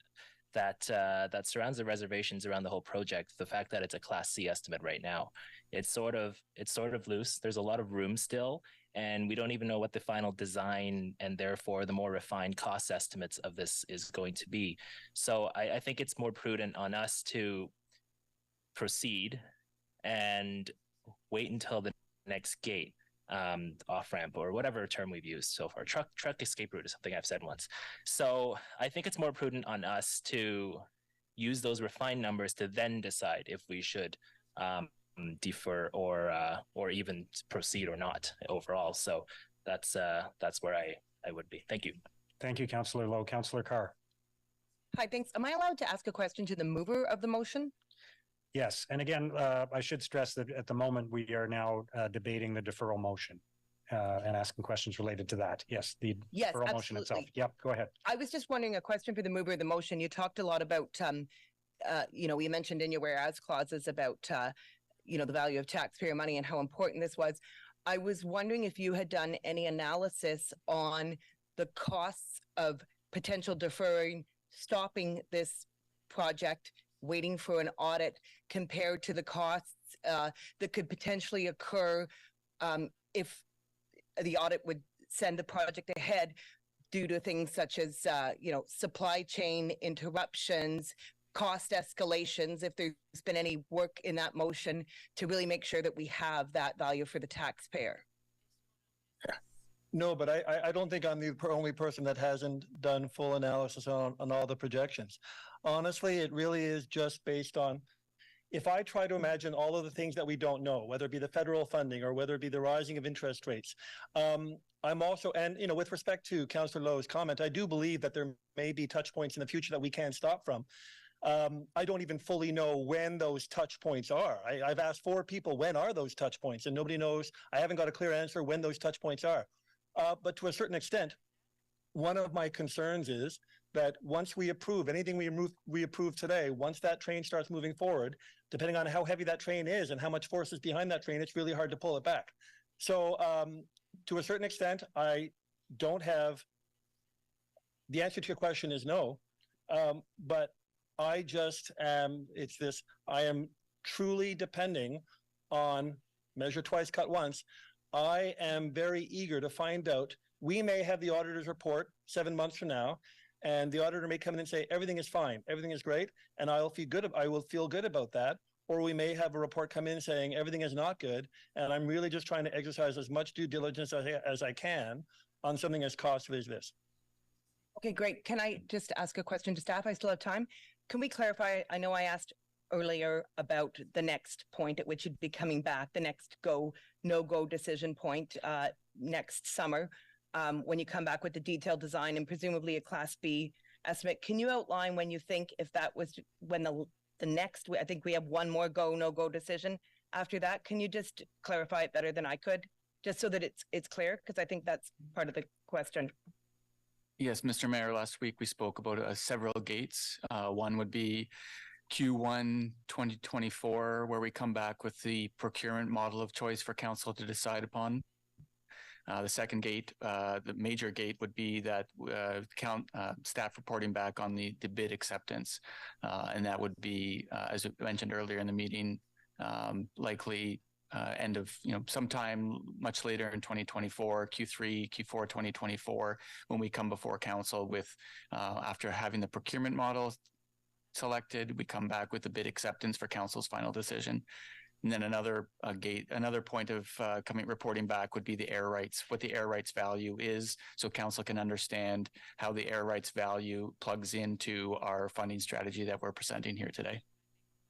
that surrounds the reservations around the whole project. The fact that it's a Class C estimate right now, it's sort of loose. There's a lot of room still, and we don't even know what the final design and therefore the more refined cost estimates of this is going to be. So I think it's more prudent on us to proceed and wait until the next gate, off ramp or whatever term we've used so far. Truck escape route is something I've said once. So I think it's more prudent on us to use those refined numbers to then decide if we should defer or even proceed or not overall. So that's where I would be. Thank you. Thank you, Councillor Lowe. Councillor Carr. Hi, thanks. Am I allowed to ask a question to the mover of the motion? Yes, and again, I should stress that at the moment we are now debating the deferral motion and asking questions related to that. Yes, the deferral motion itself. Yep, go ahead. I was just wondering a question for the mover of the motion. You talked a lot about, you mentioned in your whereas clauses about, the value of taxpayer money and how important this was. I was wondering if you had done any analysis on the costs of potential deferring, stopping this project, waiting for an audit compared to the costs that could potentially occur if the audit would send the project ahead due to things such as, supply chain interruptions, cost escalations, if there's been any work in that motion to really make sure that we have that value for the taxpayer. No, but I don't think I'm the only person that hasn't done full analysis on all the projections. Honestly, it really is just based on, if I try to imagine all of the things that we don't know, whether it be the federal funding or whether it be the rising of interest rates, I'm also, and with respect to Councillor Lowe's comment, I do believe that there may be touch points in the future that we can't stop from. I don't even fully know when those touch points are. I've asked 4 people, when are those touch points? And nobody knows. I haven't got a clear answer when those touch points are. But to a certain extent, one of my concerns is that once we approve anything we approve today, once that train starts moving forward, depending on how heavy that train is and how much force is behind that train, it's really hard to pull it back. So to a certain extent, I don't have, the answer to your question is no, but I just am, I am truly depending on measure twice, cut once. I am very eager to find out. We may have the auditor's report 7 months from now, and the auditor may come in and say, everything is fine, everything is great, and I will feel good about that. Or we may have a report come in saying everything is not good, and I'm really just trying to exercise as much due diligence as I can on something as costly as this. Okay, great. Can I just ask a question to staff? I still have time. Can we clarify? I know I asked earlier about the next point at which you'd be coming back, the next no-go decision point next summer, when you come back with the detailed design and presumably a Class B estimate. Can you outline when you think, if that was when the next, I think we have one more no-go decision after that. Can you just clarify it better than I could, just so that it's clear? Because I think that's part of the question. Yes, Mr. Mayor, last week we spoke about several gates. One would be Q1 2024, where we come back with the procurement model of choice for council to decide upon. The second gate, the major gate, would be that staff reporting back on the bid acceptance. And that would be, as mentioned earlier in the meeting, likely end of, sometime much later in 2024, Q3, Q4 2024, when we come before council with, after having the procurement model selected, we come back with the bid acceptance for council's final decision. And then another point of reporting back would be the air rights, what the air rights value is, so council can understand how the air rights value plugs into our funding strategy that we're presenting here today.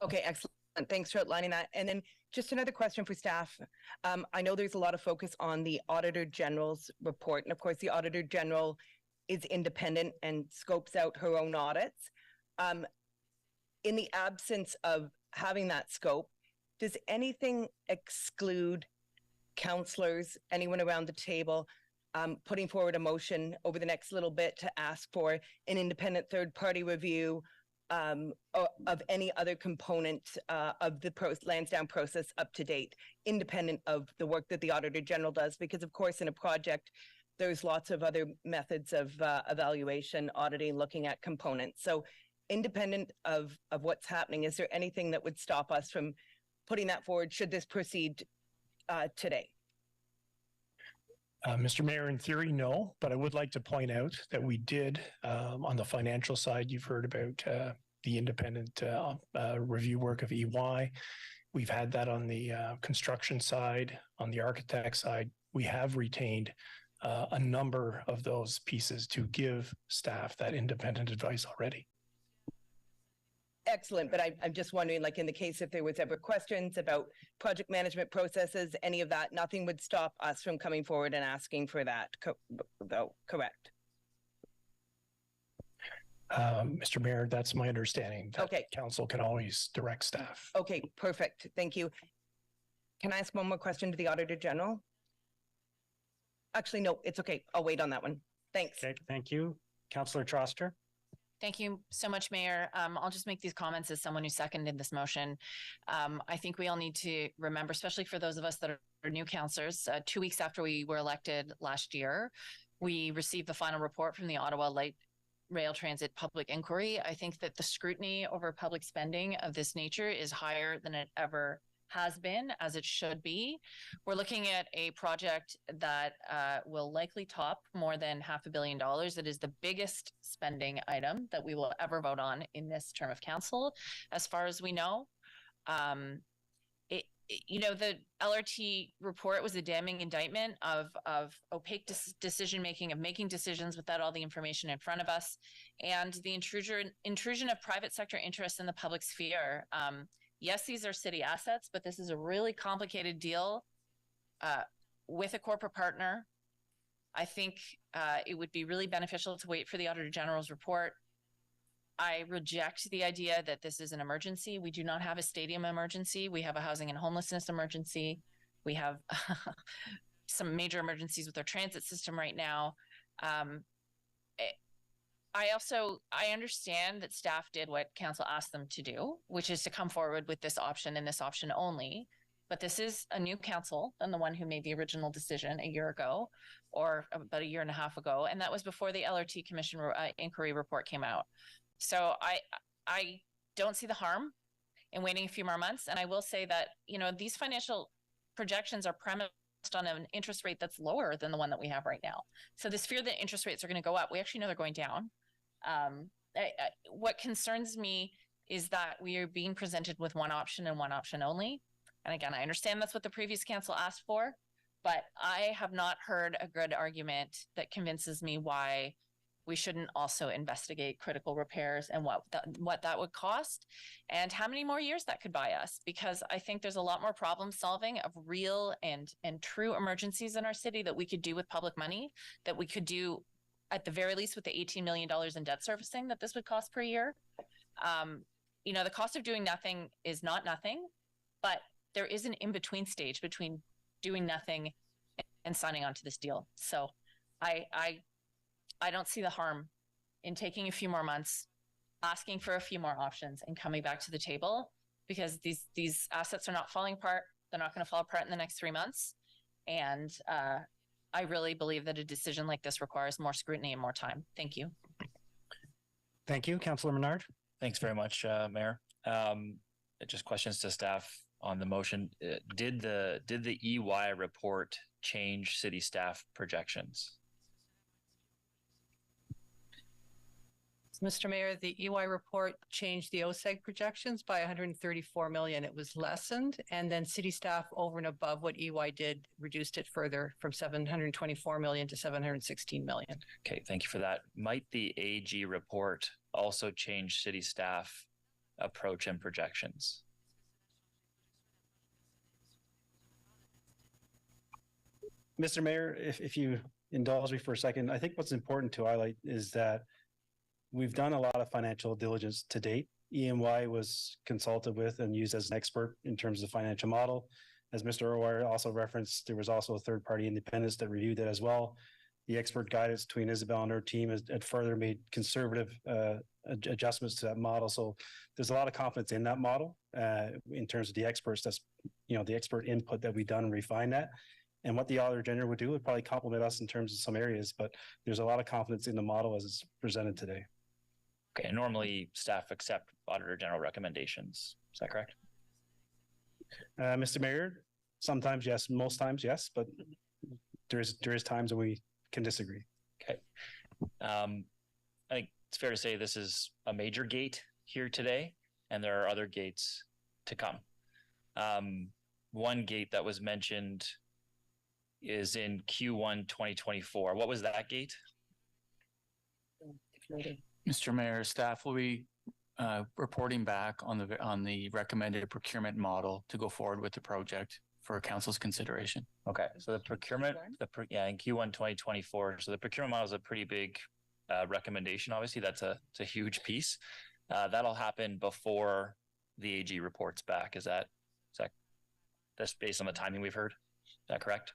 Okay, excellent. Thanks for outlining that. And then just another question for staff. I know there's a lot of focus on the Auditor General's report. And of course, the Auditor General is independent and scopes out her own audits. In the absence of having that scope, does anything exclude councillors, anyone around the table, putting forward a motion over the next little bit to ask for an independent third-party review of any other component of the Lansdowne process up to date, independent of the work that the Auditor General does? Because of course, in a project, there's lots of other methods of evaluation, auditing, looking at components. So independent of what's happening, is there anything that would stop us from putting that forward should this proceed today? Mr. Mayor, in theory, no, but I would like to point out that we did, on the financial side, you've heard about independent review work of EY. We've had that on the construction side, on the architect side. We have retained a number of those pieces to give staff that independent advice already. Excellent, but I'm just wondering, like in the case if there was ever questions about project management processes, any of that, nothing would stop us from coming forward and asking for that, though, correct? Mr. Mayor, that's my understanding. That okay. Council can always direct staff. Okay, perfect. Thank you. Can I ask one more question to the Auditor General? Actually, no, it's okay. I'll wait on that one. Thanks. Okay, thank you. Councillor Troster. Thank you so much, Mayor. I'll just make these comments as someone who seconded this motion. I think we all need to remember, especially for those of us that are new councillors, 2 weeks after we were elected last year, we received the final report from the Ottawa Light Rail Transit Public Inquiry. I think that the scrutiny over public spending of this nature is higher than it ever has been, as it should be. We're looking at a project that will likely top more than $500 million. It is the biggest spending item that we will ever vote on in this term of council, as far as we know. The LRT report was a damning indictment of opaque decision-making, of making decisions without all the information in front of us, and the intrusion of private sector interests in the public sphere. Yes, these are city assets, but this is a really complicated deal with a corporate partner. I think it would be really beneficial to wait for the Auditor General's report. I reject the idea that this is an emergency. We do not have a stadium emergency. We have a housing and homelessness emergency. We have some major emergencies with our transit system right now. I understand that staff did what council asked them to do, which is to come forward with this option and this option only. But this is a new council than the one who made the original decision a year ago, or about a year and a half ago. And that was before the LRT Commission inquiry report came out. So I don't see the harm in waiting a few more months. And I will say that, these financial projections are premised on an interest rate that's lower than the one that we have right now. So this fear that interest rates are going to go up, we actually know they're going down. What concerns me is that we are being presented with one option and one option only. And again, I understand that's what the previous council asked for, but I have not heard a good argument that convinces me why we shouldn't also investigate critical repairs and what that would cost and how many more years that could buy us. Because I think there's a lot more problem solving of real and true emergencies in our city that we could do with public money, that we could do at the very least with the $18 million in debt servicing that this would cost per year. The cost of doing nothing is not nothing, but there is an in-between stage between doing nothing and signing on to this deal. So I don't see the harm in taking a few more months, asking for a few more options and coming back to the table, because these assets are not falling apart. They're not going to fall apart in the next 3 months. And I really believe that a decision like this requires more scrutiny and more time. Thank you. Thank you. Councillor Menard. Thanks very much, Mayor. Just questions to staff on the motion. Did the EY report change city staff projections? Mr. Mayor, the EY report changed the OSEG projections by 134 million. It was lessened, and then city staff over and above what EY did reduced it further from 724 million to 716 million. Okay, thank you for that. Might the AG report also change city staff approach and projections? Mr. Mayor, if you indulge me for a second, I think what's important to highlight is that we've done a lot of financial diligence to date. EY was consulted with and used as an expert in terms of the financial model. As Mr. Laurier also referenced, there was also a third-party independence that reviewed it as well. The expert guidance between Isabel and her team had further made conservative adjustments to that model. So there's a lot of confidence in that model in terms of the experts. That's the expert input that we've done and refined that. And what the Auditor General would do would probably complement us in terms of some areas, but there's a lot of confidence in the model as it's presented today. Okay, normally staff accept Auditor General recommendations. Is that correct? Mr. Mayor, sometimes yes, most times yes, but there is times when we can disagree. Okay. I think it's fair to say this is a major gate here today, and there are other gates to come. One gate that was mentioned is in Q1 2024. What was that gate? Mr. Mayor, staff will be reporting back on the recommended procurement model to go forward with the project for council's consideration. Okay, so the procurement, in Q1 2024. So the procurement model is a pretty big recommendation. Obviously, that's a huge piece. That'll happen before the AG reports back. Is that's based on the timing we've heard? Is that correct?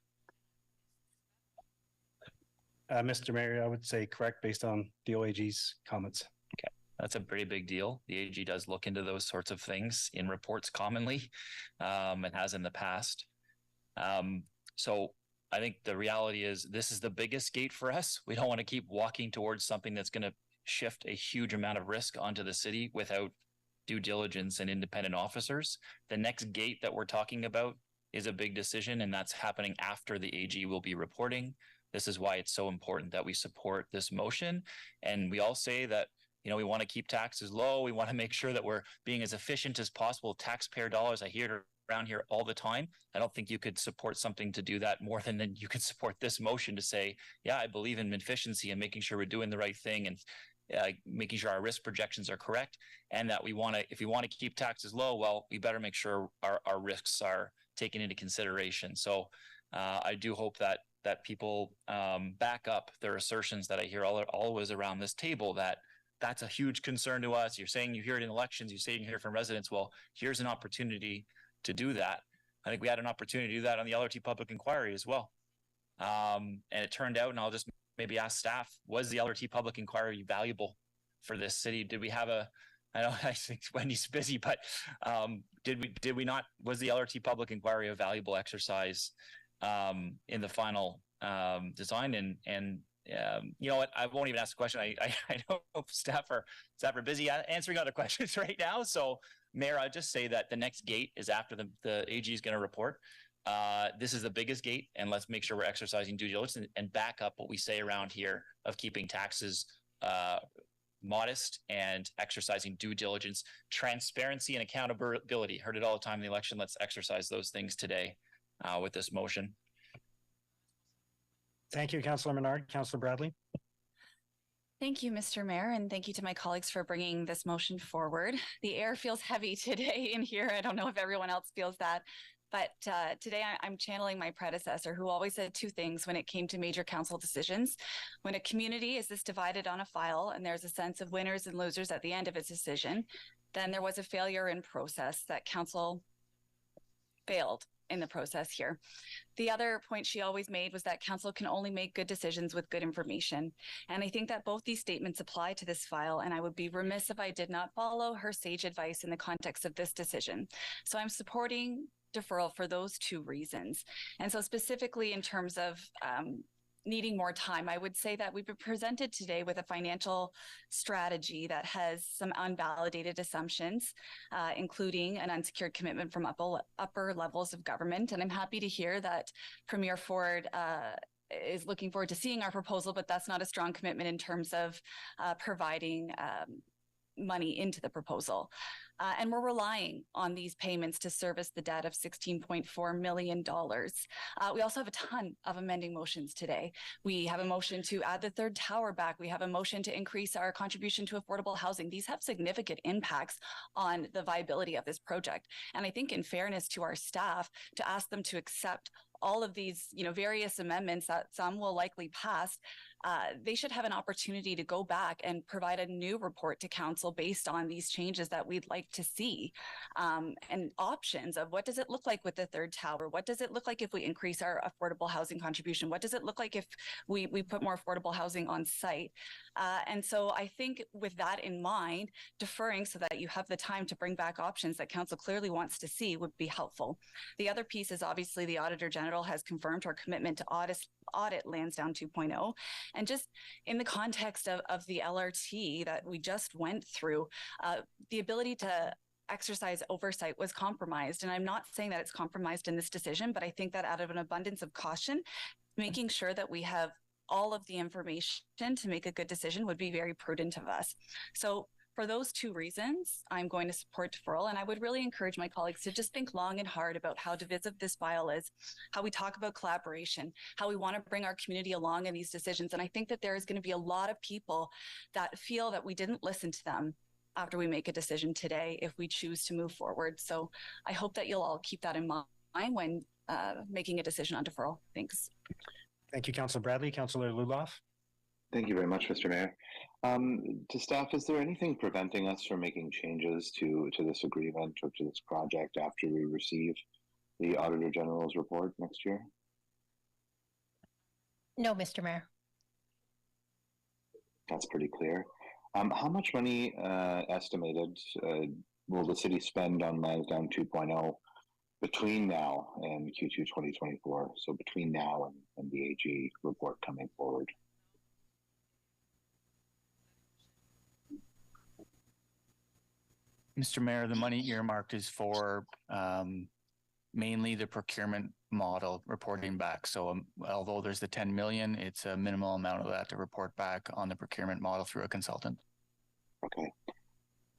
Mr. Mayor, I would say correct based on the OAG's comments. Okay, that's a pretty big deal. The AG does look into those sorts of things in reports commonly, and has in the past. So I think the reality is this is the biggest gate for us. We don't want to keep walking towards something that's going to shift a huge amount of risk onto the city without due diligence and independent officers. The next gate that we're talking about is a big decision, and that's happening after the AG will be reporting. This is why it's so important that we support this motion. And we all say that, we want to keep taxes low. We want to make sure that we're being as efficient as possible. Taxpayer dollars, I hear it around here all the time. I don't think you could support something to do that more than you could support this motion to say, yeah, I believe in efficiency and making sure we're doing the right thing and making sure our risk projections are correct. And that if we want to keep taxes low, well, we better make sure our risks are taken into consideration. So I do hope that people back up their assertions that I hear always around this table, that's a huge concern to us. You're saying you hear it in elections, you're saying you hear it from residents. Well, here's an opportunity to do that. I think we had an opportunity to do that on the LRT public inquiry as well. And it turned out, and I'll just maybe ask staff, was the LRT public inquiry valuable for this city? Did we have I know I think Wendy's busy, but did we not, was the LRT public inquiry a valuable exercise in the final design? And you know what, I won't even ask the question. I know staff are busy answering other questions right now. So Mayor, I'll just say that the next gate is after the AG is going to report. This is the biggest gate, and let's make sure we're exercising due diligence and back up what we say around here of keeping taxes modest and exercising due diligence, transparency, and accountability. Heard it all the time in the election. Let's exercise those things today with this motion. Thank you, Councillor Menard. Councillor Bradley. Thank you, Mr. Mayor, and thank you to my colleagues for bringing this motion forward. The air feels heavy today in here. I don't know if everyone else feels that, but today I'm channeling my predecessor, who always said two things when it came to major council decisions. When a community is this divided on a file and there's a sense of winners and losers at the end of its decision, then there was a failure in process, that council failed in the process here. The other point she always made was that council can only make good decisions with good information. And I think that both these statements apply to this file, and I would be remiss if I did not follow her sage advice in the context of this decision. So I'm supporting deferral for those two reasons. And so specifically in terms of needing more time, I would say that we've been presented today with a financial strategy that has some unvalidated assumptions, including an unsecured commitment from upper levels of government. And I'm happy to hear that Premier Ford is looking forward to seeing our proposal, but that's not a strong commitment in terms of providing money into the proposal. And we're relying on these payments to service the debt of $16.4 million. We also have a ton of amending motions today. We have a motion to add the third tower back. We have a motion to increase our contribution to affordable housing. These have significant impacts on the viability of this project. And I think in fairness to our staff, to ask them to accept all of these, various amendments that some will likely pass, they should have an opportunity to go back and provide a new report to council based on these changes that we'd like to see, and options of what does it look like with the third tower? What does it look like if we increase our affordable housing contribution? What does it look like if we put more affordable housing on site? And so I think with that in mind, deferring so that you have the time to bring back options that council clearly wants to see would be helpful. The other piece is obviously the Auditor General has confirmed our commitment to audit Lansdowne 2.0. And just in the context of the LRT that we just went through, the ability to exercise oversight was compromised. And I'm not saying that it's compromised in this decision, but I think that out of an abundance of caution, making sure that we have all of the information to make a good decision would be very prudent of us. So For those two reasons, I'm going to support deferral, and I would really encourage my colleagues to just think long and hard about how divisive this file is, how we talk about collaboration, how we want to bring our community along in these decisions. And I think that there is going to be a lot of people that feel that we didn't listen to them after we make a decision today if we choose to move forward. So I hope that you'll all keep that in mind when making a decision on deferral. Thanks. Thank you, Councillor Bradley. Councillor Luloff. Thank you very much, Mr. Mayor. To staff, is there anything preventing us from making changes to this agreement or to this project after we receive the Auditor General's report next year? No, Mr. Mayor. That's pretty clear. How much money estimated will the city spend on Lansdowne 2.0 between now and Q2 2024? So between now and the AG report coming forward. Mr. Mayor, the money earmarked is for mainly the procurement model reporting back. So although there's the 10 million, it's a minimal amount of that to report back on the procurement model through a consultant. Okay.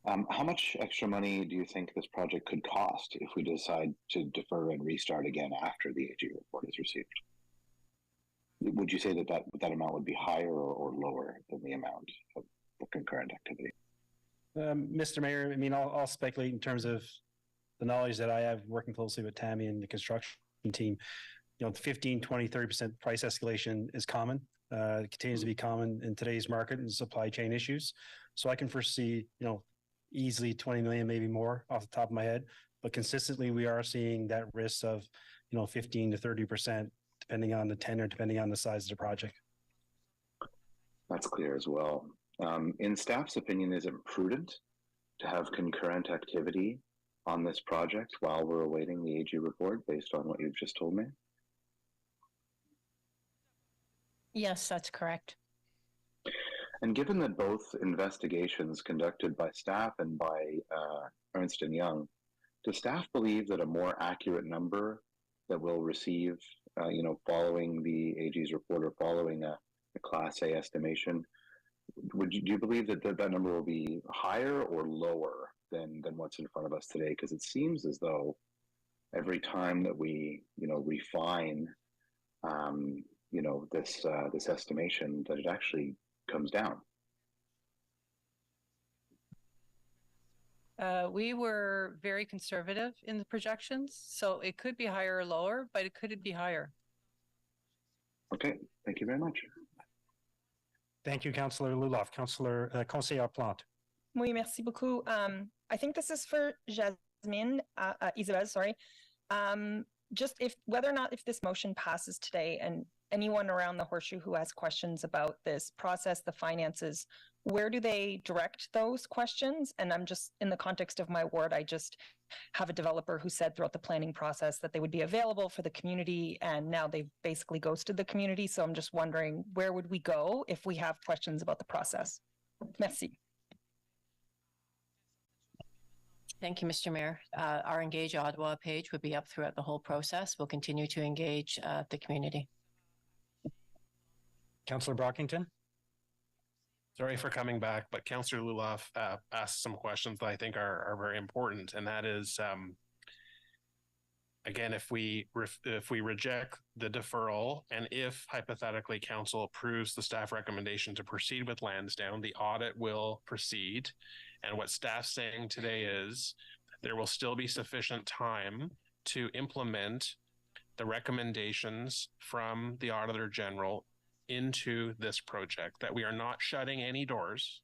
How much extra money do you think this project could cost if we decide to defer and restart again after the AG report is received? Would you say that amount would be higher or lower than the amount of the concurrent activity? Mr. Mayor, I mean, I'll speculate in terms of the knowledge that I have working closely with Tammy and the construction team. You know, 15, 20, 30% price escalation is common. It continues to be common in today's market and supply chain issues. So I can foresee, you know, easily 20 million, maybe more off the top of my head. But consistently, we are seeing that risk of, you know, 15 to 30%, depending on the tenor, depending on the size of the project. That's clear as well. In staff's opinion, is it prudent to have concurrent activity on this project while we're awaiting the AG report based on what you've just told me? Yes, that's correct. And given that both investigations conducted by staff and by Ernst & Young, does staff believe that a more accurate number that we'll receive, following the AG's report or following a Class A estimation, do you believe that that number will be higher or lower than what's in front of us today? Because it seems as though every time that we refine this estimation, that it actually comes down. We were very conservative in the projections, so it could be higher or lower, but it could be higher. Okay, thank you very much. Thank you, Councillor Luloff. Conseillère Plante. Oui, merci beaucoup. I think this is for Jasmine, Isabel, sorry. Just whether or not if this motion passes today and anyone around the horseshoe who has questions about this process, the finances, where do they direct those questions? And I'm just, in the context of my ward, I just have a developer who said throughout the planning process that they would be available for the community, and now they've basically ghosted the community. So I'm just wondering, where would we go if we have questions about the process? Merci. Thank you, Mr. Mayor. Our Engage Ottawa page would be up throughout the whole process. We'll continue to engage the community. Councillor Brockington. Sorry for coming back, but Councillor Luloff asked some questions that I think are very important, and that is, again, if we reject the deferral, and if hypothetically council approves the staff recommendation to proceed with Lansdowne, the audit will proceed. And what staff's saying today is there will still be sufficient time to implement the recommendations from the Auditor General into this project, that we are not shutting any doors.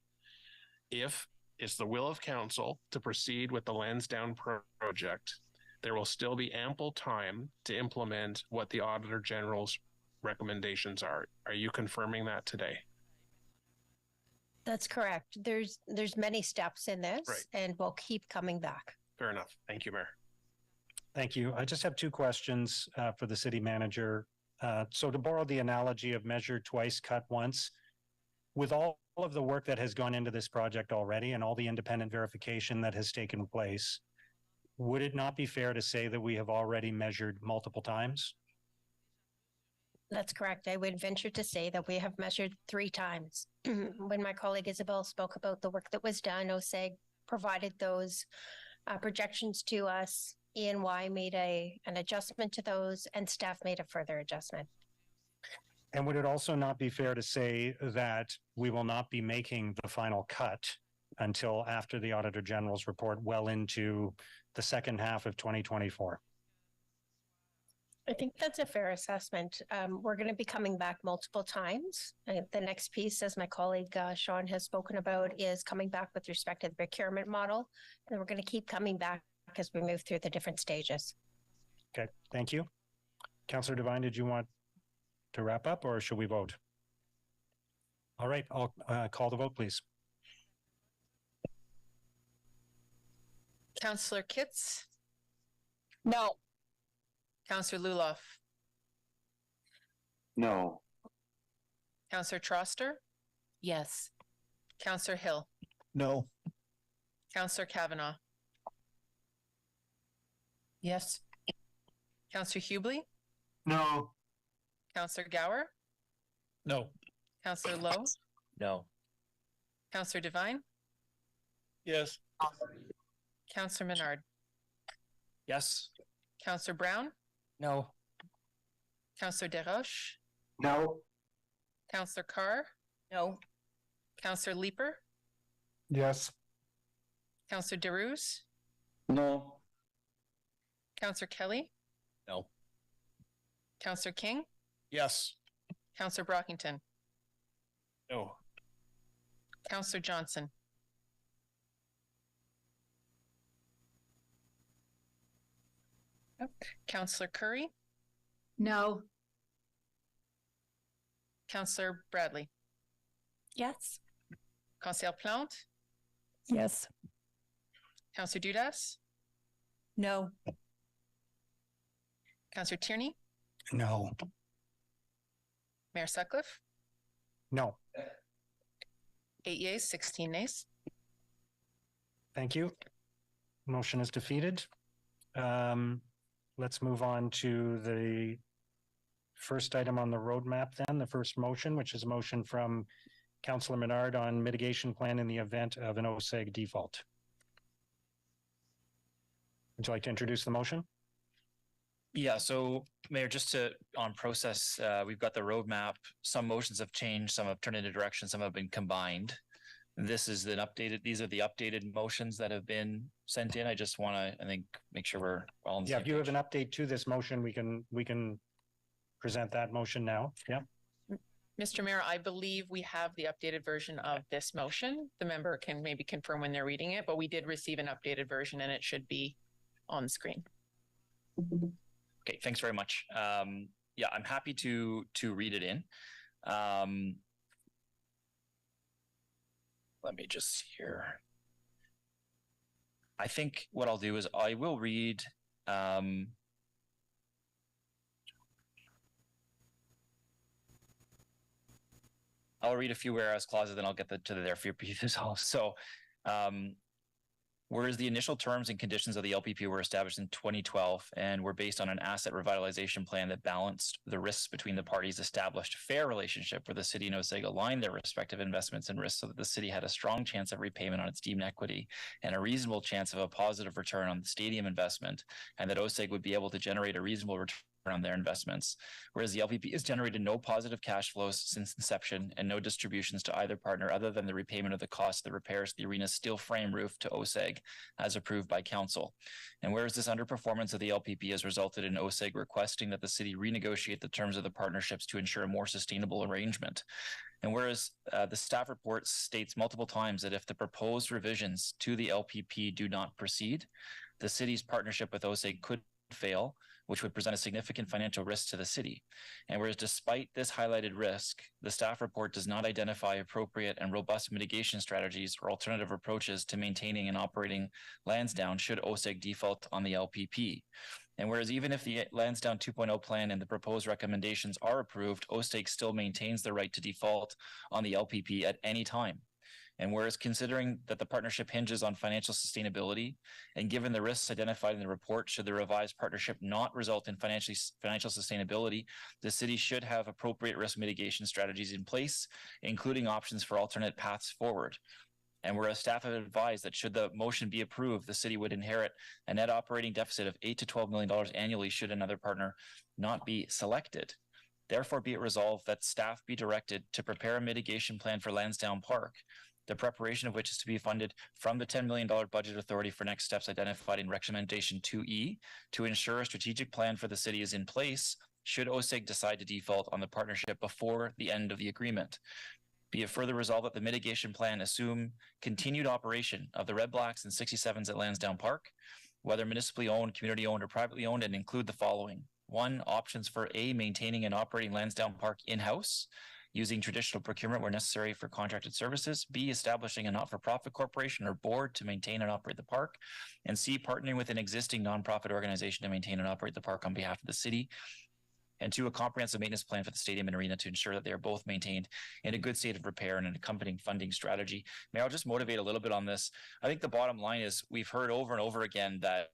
If it's the will of council to proceed with the Lansdowne project, there will still be ample time to implement what the Auditor General's recommendations are. Are you confirming that today? That's correct. There's many steps in this, right, and we'll keep coming back. Fair enough. Thank you, Mayor. Thank you. I just have two questions for the city manager. So to borrow the analogy of measure twice, cut once, with all of the work that has gone into this project already and all the independent verification that has taken place, would it not be fair to say that we have already measured multiple times? That's correct. I would venture to say that we have measured 3 times. When my colleague Isabel spoke about the work that was done, OSEG provided those projections to us. E&Y made an adjustment to those, and staff made a further adjustment. And would it also not be fair to say that we will not be making the final cut until after the Auditor General's report, well into the second half of 2024? I think that's a fair assessment. We're going to be coming back multiple times. The next piece, as my colleague Sean has spoken about, is coming back with respect to the procurement model. And we're going to keep coming back as we move through the different stages. Okay, thank you. Councillor Devine, did you want to wrap up or should we vote? All right, I'll call the vote, please. Councillor Kitts? No. Councillor Luloff? No. Councillor Troster? Yes. Councillor Hill? No. Councillor Kavanaugh? Yes. Councillor Hubley? No. Councillor Gower? No. Councillor Lowe? No. Councillor Devine? Yes. Councillor Menard? Yes. Councillor Brown? No. Councillor Desroches? No. Councillor Carr? No. Councillor Leeper? Yes. Councillor DeRuse? No. Councillor Kelly? No. Councillor King? Yes. Councillor Brockington? No. Councillor Johnson? Councillor Curry? No. Councillor Bradley? Yes. Councillor Plante? Yes. Councillor Dudas? No. Councillor Tierney? No. Mayor Sutcliffe? No. 8 yeas, 16 nays. Thank you. Motion is defeated. Let's move on to the first item on the roadmap then, the first motion, which is a motion from Councillor Menard on mitigation plan in the event of an OSEG default. Would you like to introduce the motion? Yeah, so Mayor, just on process, we've got the roadmap. Some motions have changed, some have turned into direction, some have been combined. These are the updated motions that have been sent in. I just want to, I think, make sure we're all on the same if you have an update to this motion, we can present that motion now. Yeah. Mr. Mayor, I believe we have the updated version of this motion. The member can maybe confirm when they're reading it, but we did receive an updated version and it should be on the screen. Okay, thanks very much. Yeah, I'm happy to read it in. Let me just see here. I think what I'll do is I will read I'll read a few whereas clauses, then I'll get to the therefore pieces also. Whereas the initial terms and conditions of the LPP were established in 2012 and were based on an asset revitalization plan that balanced the risks between the parties, established a fair relationship where the city and OSEG aligned their respective investments and risks so that the city had a strong chance of repayment on its deemed equity and a reasonable chance of a positive return on the stadium investment, and that OSEG would be able to generate a reasonable return on their investments, whereas the LPP has generated no positive cash flows since inception and no distributions to either partner other than the repayment of the cost of the repairs to the arena's steel frame roof to OSEG as approved by council. And whereas this underperformance of the LPP has resulted in OSEG requesting that the city renegotiate the terms of the partnerships to ensure a more sustainable arrangement. And whereas the staff report states multiple times that if the proposed revisions to the LPP do not proceed, the city's partnership with OSEG could fail, which would present a significant financial risk to the city. And whereas despite this highlighted risk, the staff report does not identify appropriate and robust mitigation strategies or alternative approaches to maintaining and operating Lansdowne should OSEG default on the LPP. And whereas even if the Lansdowne 2.0 plan and the proposed recommendations are approved, OSEG still maintains the right to default on the LPP at any time. And whereas considering that the partnership hinges on financial sustainability, and given the risks identified in the report, should the revised partnership not result in financial sustainability, the city should have appropriate risk mitigation strategies in place, including options for alternate paths forward. And whereas staff have advised that should the motion be approved, the city would inherit a net operating deficit of $8 to $12 million annually should another partner not be selected. Therefore, be it resolved that staff be directed to prepare a mitigation plan for Lansdowne Park, the preparation of which is to be funded from the $10 million budget authority for next steps identified in recommendation 2E to ensure a strategic plan for the city is in place should OSEG decide to default on the partnership before the end of the agreement. Be it further resolved that the mitigation plan assume continued operation of the Red Blacks and 67s at Lansdowne Park, whether municipally owned, community owned, or privately owned, and include the following. 1, options for A, maintaining and operating Lansdowne Park in-house, using traditional procurement where necessary for contracted services. B, establishing a not-for-profit corporation or board to maintain and operate the park. And C, partnering with an existing nonprofit organization to maintain and operate the park on behalf of the city. And 2, a comprehensive maintenance plan for the stadium and arena to ensure that they are both maintained in a good state of repair and an accompanying funding strategy. May I just motivate a little bit on this? I think the bottom line is we've heard over and over again that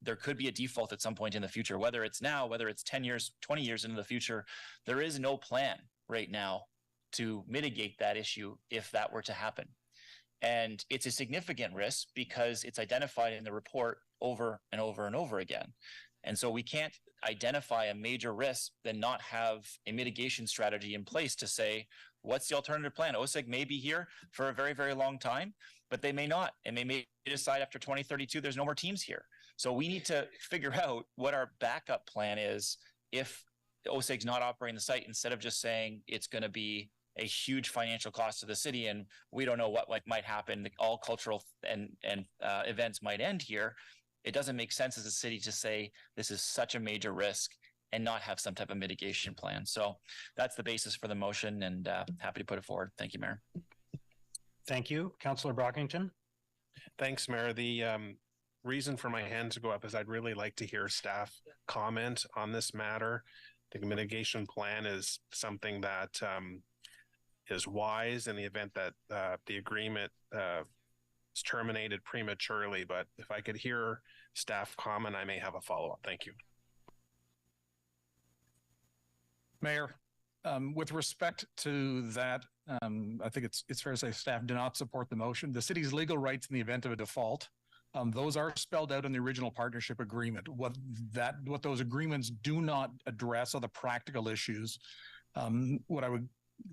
there could be a default at some point in the future, whether it's now, whether it's 10 years, 20 years into the future. There is no plan right now to mitigate that issue if that were to happen. And it's a significant risk because it's identified in the report over and over and over again. And so we can't identify a major risk then not have a mitigation strategy in place to say, what's the alternative plan? OSEG may be here for a very, very long time, but they may not. And they may decide after 2032, there's no more teams here. So we need to figure out what our backup plan is if OSEG's not operating the site, instead of just saying it's going to be a huge financial cost to the city and we don't know what might happen. All cultural and events might end here. It doesn't make sense as a city to say this is such a major risk and not have some type of mitigation plan. So that's the basis for the motion, and happy to put it forward. Thank you, Mayor. Thank you. Councillor Brockington. Thanks, Mayor. The reason for my hand to go up is I'd really like to hear staff comment on this matter. I think a mitigation plan is something that is wise in the event that the agreement is terminated prematurely, but if I could hear staff comment, I may have a follow-up. Thank you. Mayor, with respect to that, I think it's fair to say staff do not support the motion. The city's legal rights in the event of a default, those are spelled out in the original partnership agreement. What those agreements do not address are the practical issues. What I would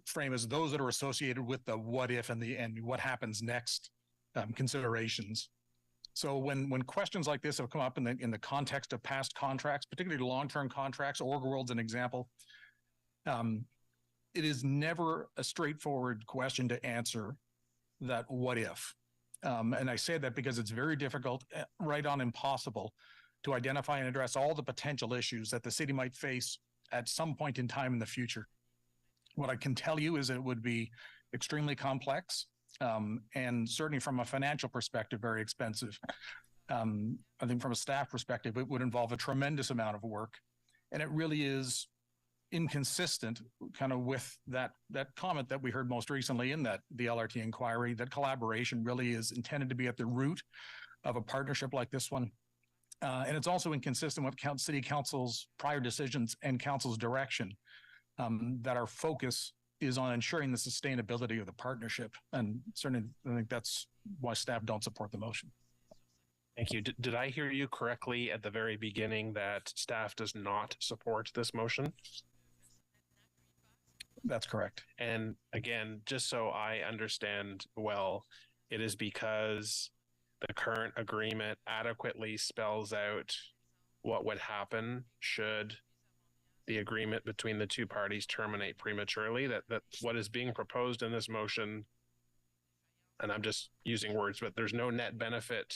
frame as those that are associated with the what if and what happens next considerations. So when questions like this have come up in the context of past contracts, particularly long-term contracts, Orgworld's an example, it is never a straightforward question to answer that what if. And I say that because it's very difficult, right on impossible, to identify and address all the potential issues that the city might face at some point in time in the future. What I can tell you is that it would be extremely complex, and certainly from a financial perspective, very expensive. I think from a staff perspective, it would involve a tremendous amount of work. And it really is inconsistent kind of with that comment that we heard most recently in the LRT inquiry, that collaboration really is intended to be at the root of a partnership like this one. And it's also inconsistent with city council's prior decisions and council's direction, that our focus is on ensuring the sustainability of the partnership. And certainly I think that's why staff don't support the motion. Thank you. Did I hear you correctly at the very beginning that staff does not support this motion? That's correct. And again, just so I understand well, it is because the current agreement adequately spells out what would happen should the agreement between the two parties terminate prematurely, that what is being proposed in this motion, and I'm just using words, but there's no net benefit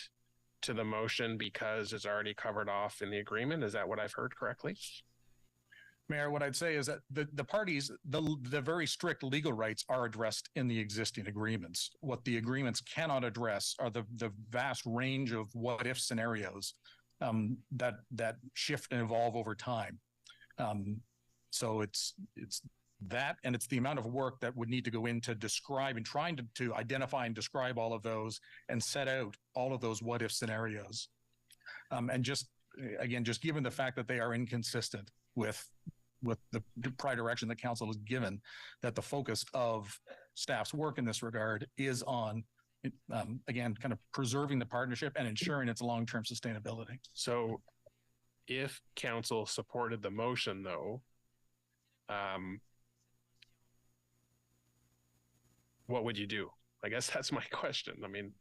to the motion because it's already covered off in the agreement. Is that what I've heard correctly? Mayor, what I'd say is that the parties, the very strict legal rights are addressed in the existing agreements. What the agreements cannot address are the vast range of what if scenarios that shift and evolve over time. So it's That, and it's the amount of work that would need to go into describe and trying to identify and describe all of those and set out all of those what if scenarios. And just given the fact that they are inconsistent with the prior direction that council has given, that the focus of staff's work in this regard is on, again, kind of preserving the partnership and ensuring its long-term sustainability. So if council supported the motion, though, what would you do? I guess that's my question. I mean,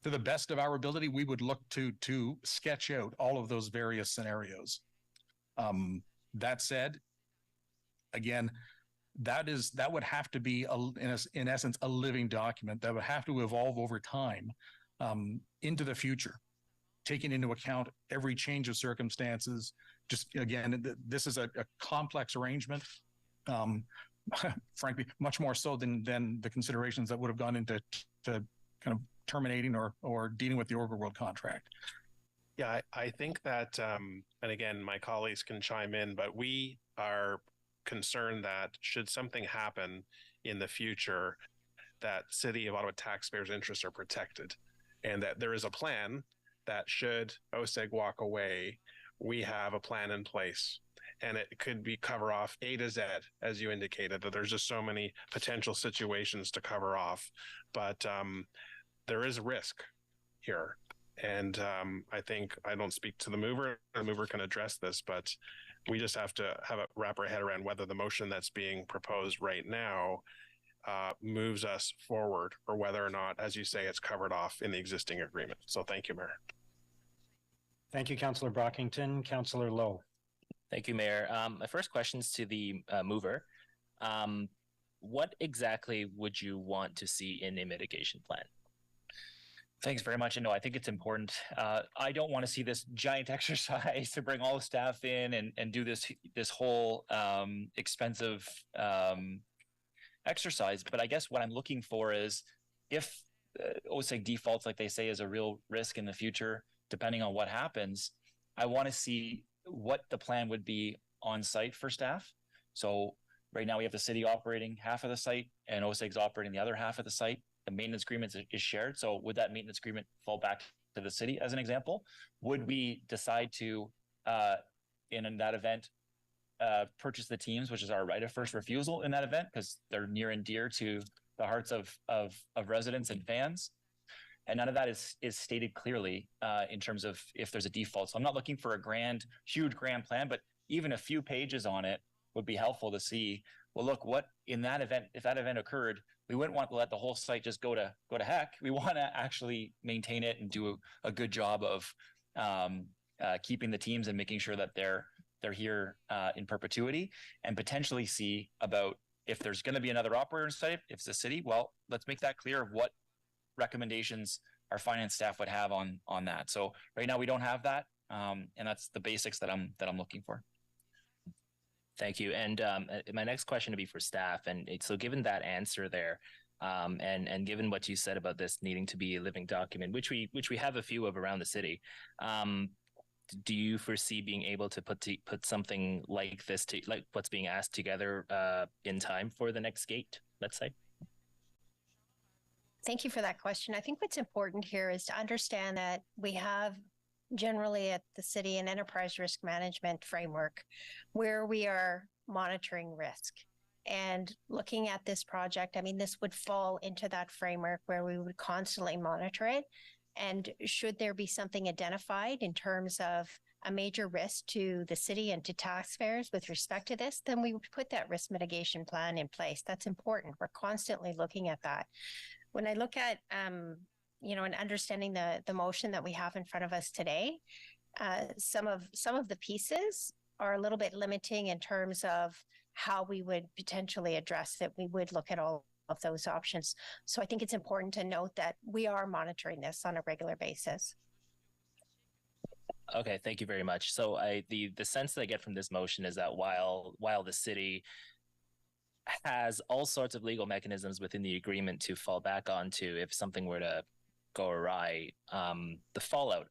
to the best of our ability, we would look to sketch out all of those various scenarios. That said, again, that would have to be in essence a living document that would have to evolve over time into the future, taking into account every change of circumstances. Just again, this is a complex arrangement. Frankly, much more so than the considerations that would have gone into kind of terminating or dealing with the overworld contract. Yeah, I think that, and again, my colleagues can chime in, but we are concerned that should something happen in the future, that City of Ottawa taxpayers' interests are protected, and that there is a plan that should OSEG walk away, we have a plan in place. And it could be cover off A to Z, as you indicated, that there's just so many potential situations to cover off. But there is risk here. And I think I don't speak to the mover can address this, but we just have to wrap our head around whether the motion that's being proposed right now moves us forward, or whether or not, as you say, it's covered off in the existing agreement. So thank you, Mayor. Thank you, Councillor Brockington. Councillor Lowe. Thank you, Mayor. My first question is to the mover. What exactly would you want to see in a mitigation plan? Thanks very much. And no, I think it's important. I don't want to see this giant exercise to bring all the staff in and do this whole expensive exercise. But I guess what I'm looking for is, if OSEG defaults, like they say, is a real risk in the future, depending on what happens, I want to see what the plan would be on site for staff. So right now we have the city operating half of the site and OSEG's operating the other half of the site. The maintenance agreement is shared. So would that maintenance agreement fall back to the city, as an example? Would we decide to, in that event, purchase the teams, which is our right of first refusal in that event, because they're near and dear to the hearts of residents and fans? And none of that is stated clearly in terms of if there's a default. So I'm not looking for a huge grand plan, but even a few pages on it would be helpful to see. Well, look, what in that event, if that event occurred, we wouldn't want to let the whole site just go to heck. We want to actually maintain it and do a good job of keeping the teams and making sure that they're here in perpetuity, and potentially see about if there's going to be another operator in site, if it's a city, well, let's make that clear of what recommendations our finance staff would have on that. So right now we don't have that, and that's the basics that I'm looking for. Thank you. And my next question would be for staff. And so given that answer there, and given what you said about this needing to be a living document, which we have a few of around the city, do you foresee being able to put something like this, like what's being asked, together in time for the next gate, let's say? Thank you for that question. I think what's important here is to understand that we have generally at the city an enterprise risk management framework where we are monitoring risk. And looking at this project, I mean, this would fall into that framework where we would constantly monitor it. And should there be something identified in terms of a major risk to the city and to taxpayers with respect to this, then we would put that risk mitigation plan in place. That's important. We're constantly looking at that. When I look at, and understanding the motion that we have in front of us today, some of the pieces are a little bit limiting in terms of how we would potentially address it. We would look at all of those options. So I think it's important to note that we are monitoring this on a regular basis. Okay, thank you very much. So the sense that I get from this motion is that while the city has all sorts of legal mechanisms within the agreement to fall back onto if something were to go awry, the fallout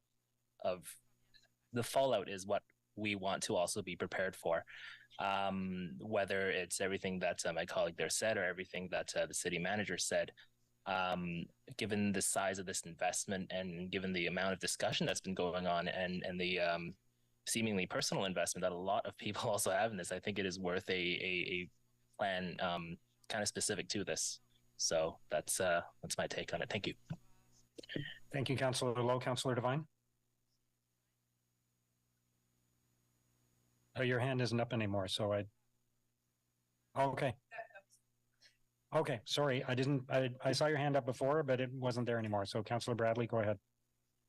is what we want to also be prepared for. Whether it's everything that my colleague there said or everything that the city manager said, given the size of this investment and given the amount of discussion that's been going on and the seemingly personal investment that a lot of people also have in this, I think it is worth a plan kind of specific to this. So that's my take on it. Thank you. Thank you, Councillor Lowe. Councillor Devine? Oh, your hand isn't up anymore, so okay. Okay, sorry, I saw your hand up before, but it wasn't there anymore. So Councillor Bradley, go ahead.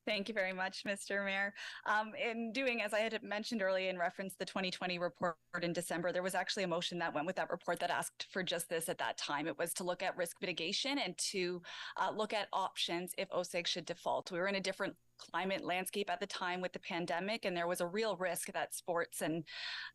Thank you very much, Mr. Mayor. In doing, as I had mentioned earlier in reference to the 2020 report in December, there was actually a motion that went with that report that asked for just this at that time. It was to look at risk mitigation and to look at options if OSEG should default. We were in a different climate landscape at the time with the pandemic, and there was a real risk that sports and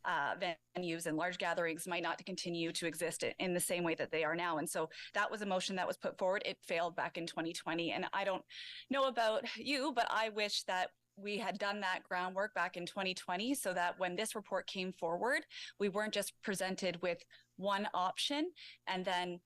venues and large gatherings might not continue to exist in the same way that they are now. And so that was a motion that was put forward. It failed back in 2020. And I don't know about you, but I wish that we had done that groundwork back in 2020 so that when this report came forward, we weren't just presented with one option and then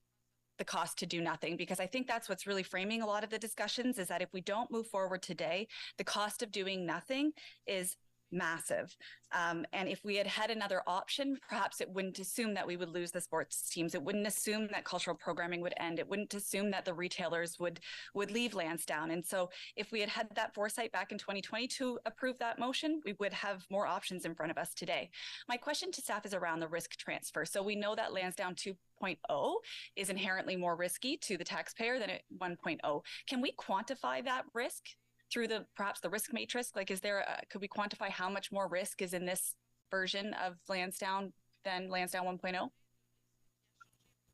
the cost to do nothing, because I think that's what's really framing a lot of the discussions, is that if we don't move forward today, the cost of doing nothing is massive. And if we had had another option, perhaps it wouldn't assume that we would lose the sports teams. It wouldn't assume that cultural programming would end. It wouldn't assume that the retailers would leave Lansdowne. And so if we had had that foresight back in 2020 to approve that motion, we would have more options in front of us today. My question to staff is around the risk transfer. So we know that Lansdowne 2.0 is inherently more risky to the taxpayer than 1.0. Can we quantify that risk through perhaps the risk matrix? Like, could we quantify how much more risk is in this version of Lansdowne than Lansdowne 1.0?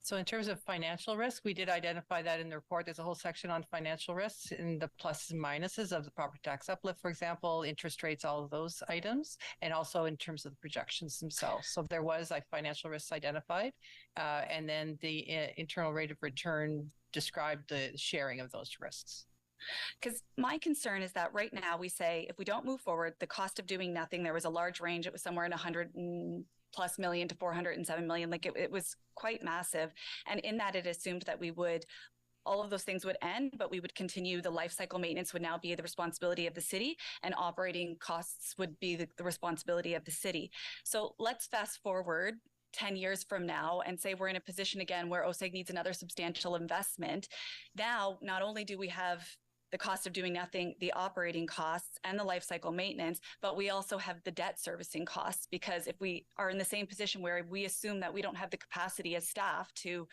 So in terms of financial risk, we did identify that in the report. There's a whole section on financial risks in the pluses and minuses of the property tax uplift, for example, interest rates, all of those items, and also in terms of the projections themselves. So there was financial risks identified, and then the internal rate of return described the sharing of those risks. Because my concern is that right now we say if we don't move forward, the cost of doing nothing, there was a large range. It was somewhere in 100+ million to 407 million. Like it was quite massive. And in that, it assumed that all of those things would end, but we would continue. The life cycle maintenance would now be the responsibility of the city, and operating costs would be the responsibility of the city. So let's fast forward 10 years from now and say we're in a position again where OSEG needs another substantial investment. Now, not only do we have the cost of doing nothing, the operating costs, and the life cycle maintenance, but we also have the debt servicing costs, because if we are in the same position where we assume that we don't have the capacity as staff to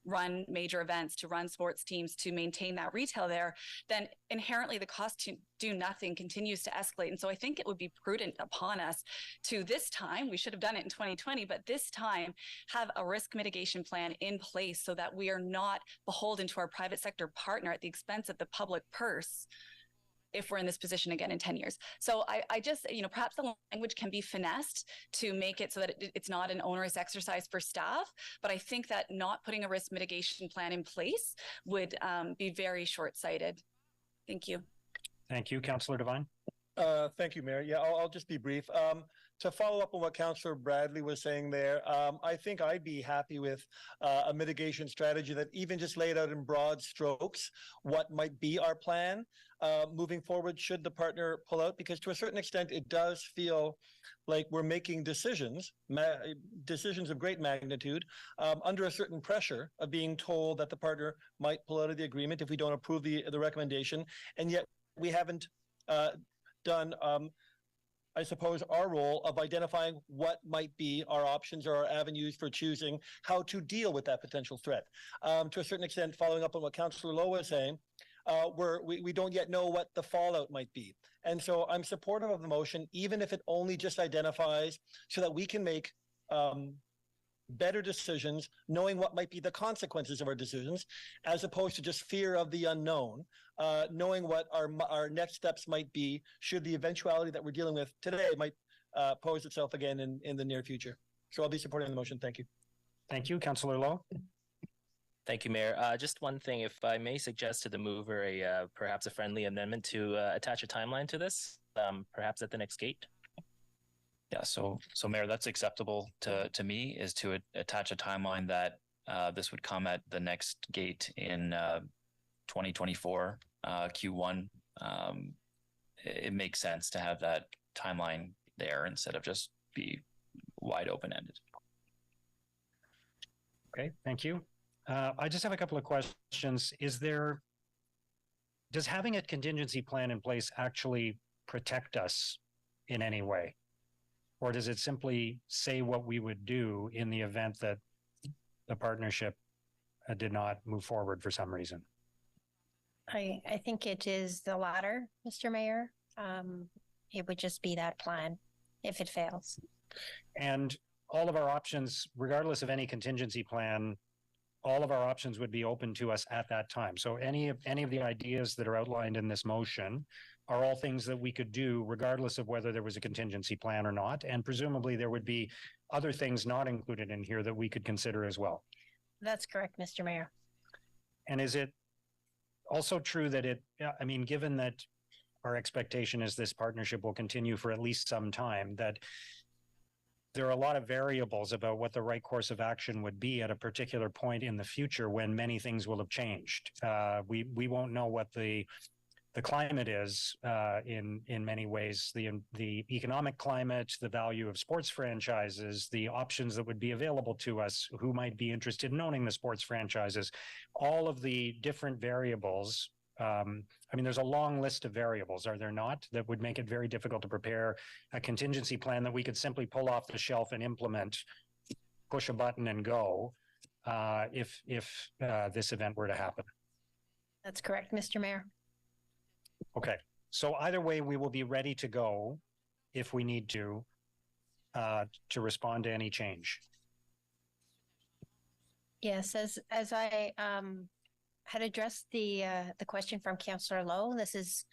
run major events, to run sports teams, to maintain that retail there, then inherently the cost to do nothing continues to escalate. And so I think it would be prudent upon us to this time, we should have done it in 2020, but this time have a risk mitigation plan in place so that we are not beholden to our private sector partner at the expense of the public purse if we're in this position again in 10 years. So I just, perhaps the language can be finessed to make it so that it's not an onerous exercise for staff. But I think that not putting a risk mitigation plan in place would be very short-sighted. Thank you. Thank you. Councillor Devine. Thank you, Mayor. Yeah, I'll just be brief. To follow up on what Councillor Bradley was saying there, I think I'd be happy with a mitigation strategy that even just laid out in broad strokes what might be our plan moving forward should the partner pull out, because to a certain extent it does feel like we're making decisions of great magnitude under a certain pressure of being told that the partner might pull out of the agreement if we don't approve the recommendation, and yet we haven't done I suppose, our role of identifying what might be our options or our avenues for choosing how to deal with that potential threat. To a certain extent, following up on what Councillor Lowe was saying, we don't yet know what the fallout might be. And so I'm supportive of the motion, even if it only just identifies so that we can make better decisions, knowing what might be the consequences of our decisions, as opposed to just fear of the unknown, knowing what our next steps might be should the eventuality that we're dealing with today might pose itself again in the near future. So I'll be supporting the motion. Thank you. Thank you. Councillor Lowe. Thank you, Mayor. Just one thing, if I may suggest to the mover perhaps a friendly amendment to attach a timeline to this, perhaps at the next gate. Yeah, so Mayor, that's acceptable to me, is to attach a timeline that this would come at the next gate in 2024 Q1. It makes sense to have that timeline there instead of just be wide open ended. Okay, thank you. I just have a couple of questions. Does having a contingency plan in place actually protect us in any way? Or does it simply say what we would do in the event that the partnership did not move forward for some reason? I think it is the latter, Mr. Mayor. It would just be that plan if it fails. And all of our options, regardless of any contingency plan, all of our options would be open to us at that time. So any of the ideas that are outlined in this motion are all things that we could do regardless of whether there was a contingency plan or not. And presumably there would be other things not included in here that we could consider as well. That's correct, Mr. Mayor. And is it also true that given that our expectation is this partnership will continue for at least some time, that there are a lot of variables about what the right course of action would be at a particular point in the future when many things will have changed. We won't know what the climate is in many ways, the economic climate, the value of sports franchises, the options that would be available to us, who might be interested in owning the sports franchises, all of the different variables. There's a long list of variables, are there not, that would make it very difficult to prepare a contingency plan that we could simply pull off the shelf and implement, push a button and go if this event were to happen. That's correct, Mr. Mayor. Okay, so either way, we will be ready to go if we need to respond to any change. Yes, as I had addressed the question from Councillor Lowe, this is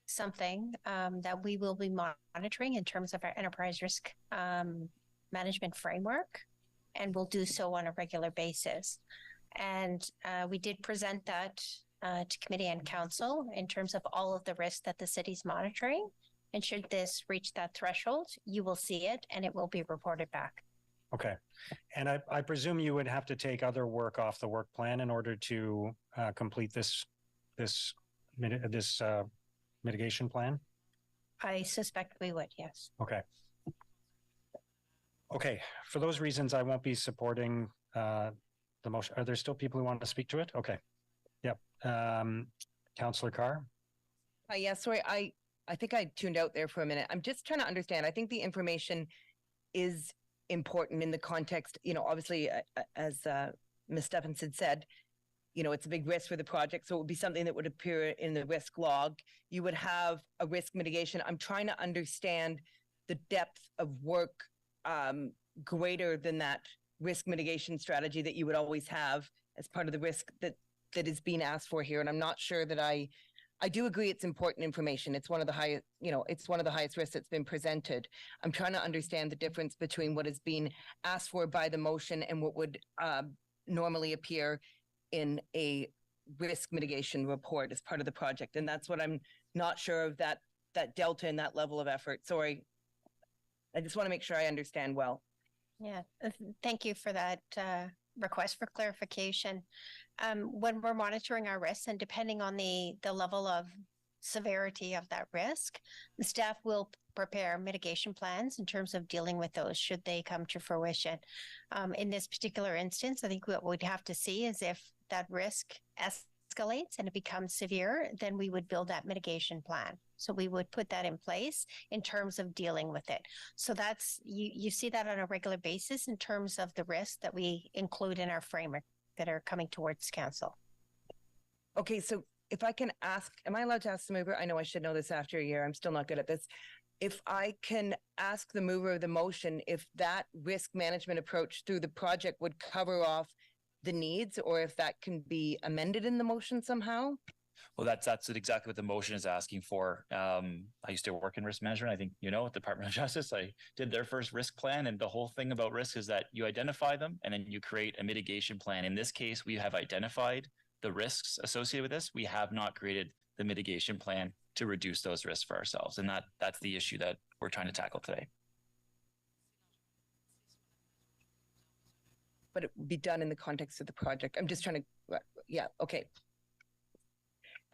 something that we will be monitoring in terms of our enterprise risk management framework, and we'll do so on a regular basis. And we did present that to committee and council in terms of all of the risks that the city's monitoring. And should this reach that threshold, you will see it and it will be reported back. Okay. And I presume you would have to take other work off the work plan in order to complete this mitigation plan? I suspect we would, yes. Okay. Okay. For those reasons, I won't be supporting the motion. Are there still people who want to speak to it? Okay. Yep. Councillor Carr? Yeah, sorry, I think I tuned out there for a minute. I'm just trying to understand. I think the information is important in the context, obviously, as Ms. Stephenson said, it's a big risk for the project. So it would be something that would appear in the risk log. You would have a risk mitigation. I'm trying to understand the depth of work greater than that risk mitigation strategy that you would always have as part of the risk that is being asked for here. And I'm not sure that I do agree it's important information. It's one of the highest, it's one of the highest risks that's been presented. I'm trying to understand the difference between what is being asked for by the motion and what would normally appear in a risk mitigation report as part of the project. And that's what I'm not sure of, that delta and that level of effort. Sorry. I just want to make sure I understand well. Yeah, thank you for that request for clarification. When we're monitoring our risks and depending on the level of severity of that risk, the staff will prepare mitigation plans in terms of dealing with those should they come to fruition. In this particular instance, I think what we'd have to see is if that risk escalates and it becomes severe, then we would build that mitigation plan. So we would put that in place in terms of dealing with it. So that's, you see that on a regular basis in terms of the risks that we include in our framework that are coming towards council. Okay, so if I can ask, am I allowed to ask the mover? I know I should know this after a year. I'm still not good at this. If I can ask the mover of the motion, if that risk management approach through the project would cover off the needs, or if that can be amended in the motion somehow? Well, that's exactly what the motion is asking for. I used to work in risk management. I think, Department of Justice, I did their first risk plan. And the whole thing about risk is that you identify them and then you create a mitigation plan. In this case, we have identified the risks associated with this. We have not created the mitigation plan to reduce those risks for ourselves. And that's the issue that we're trying to tackle today. but it would be done in the context of the project. I'm just trying to, yeah, okay.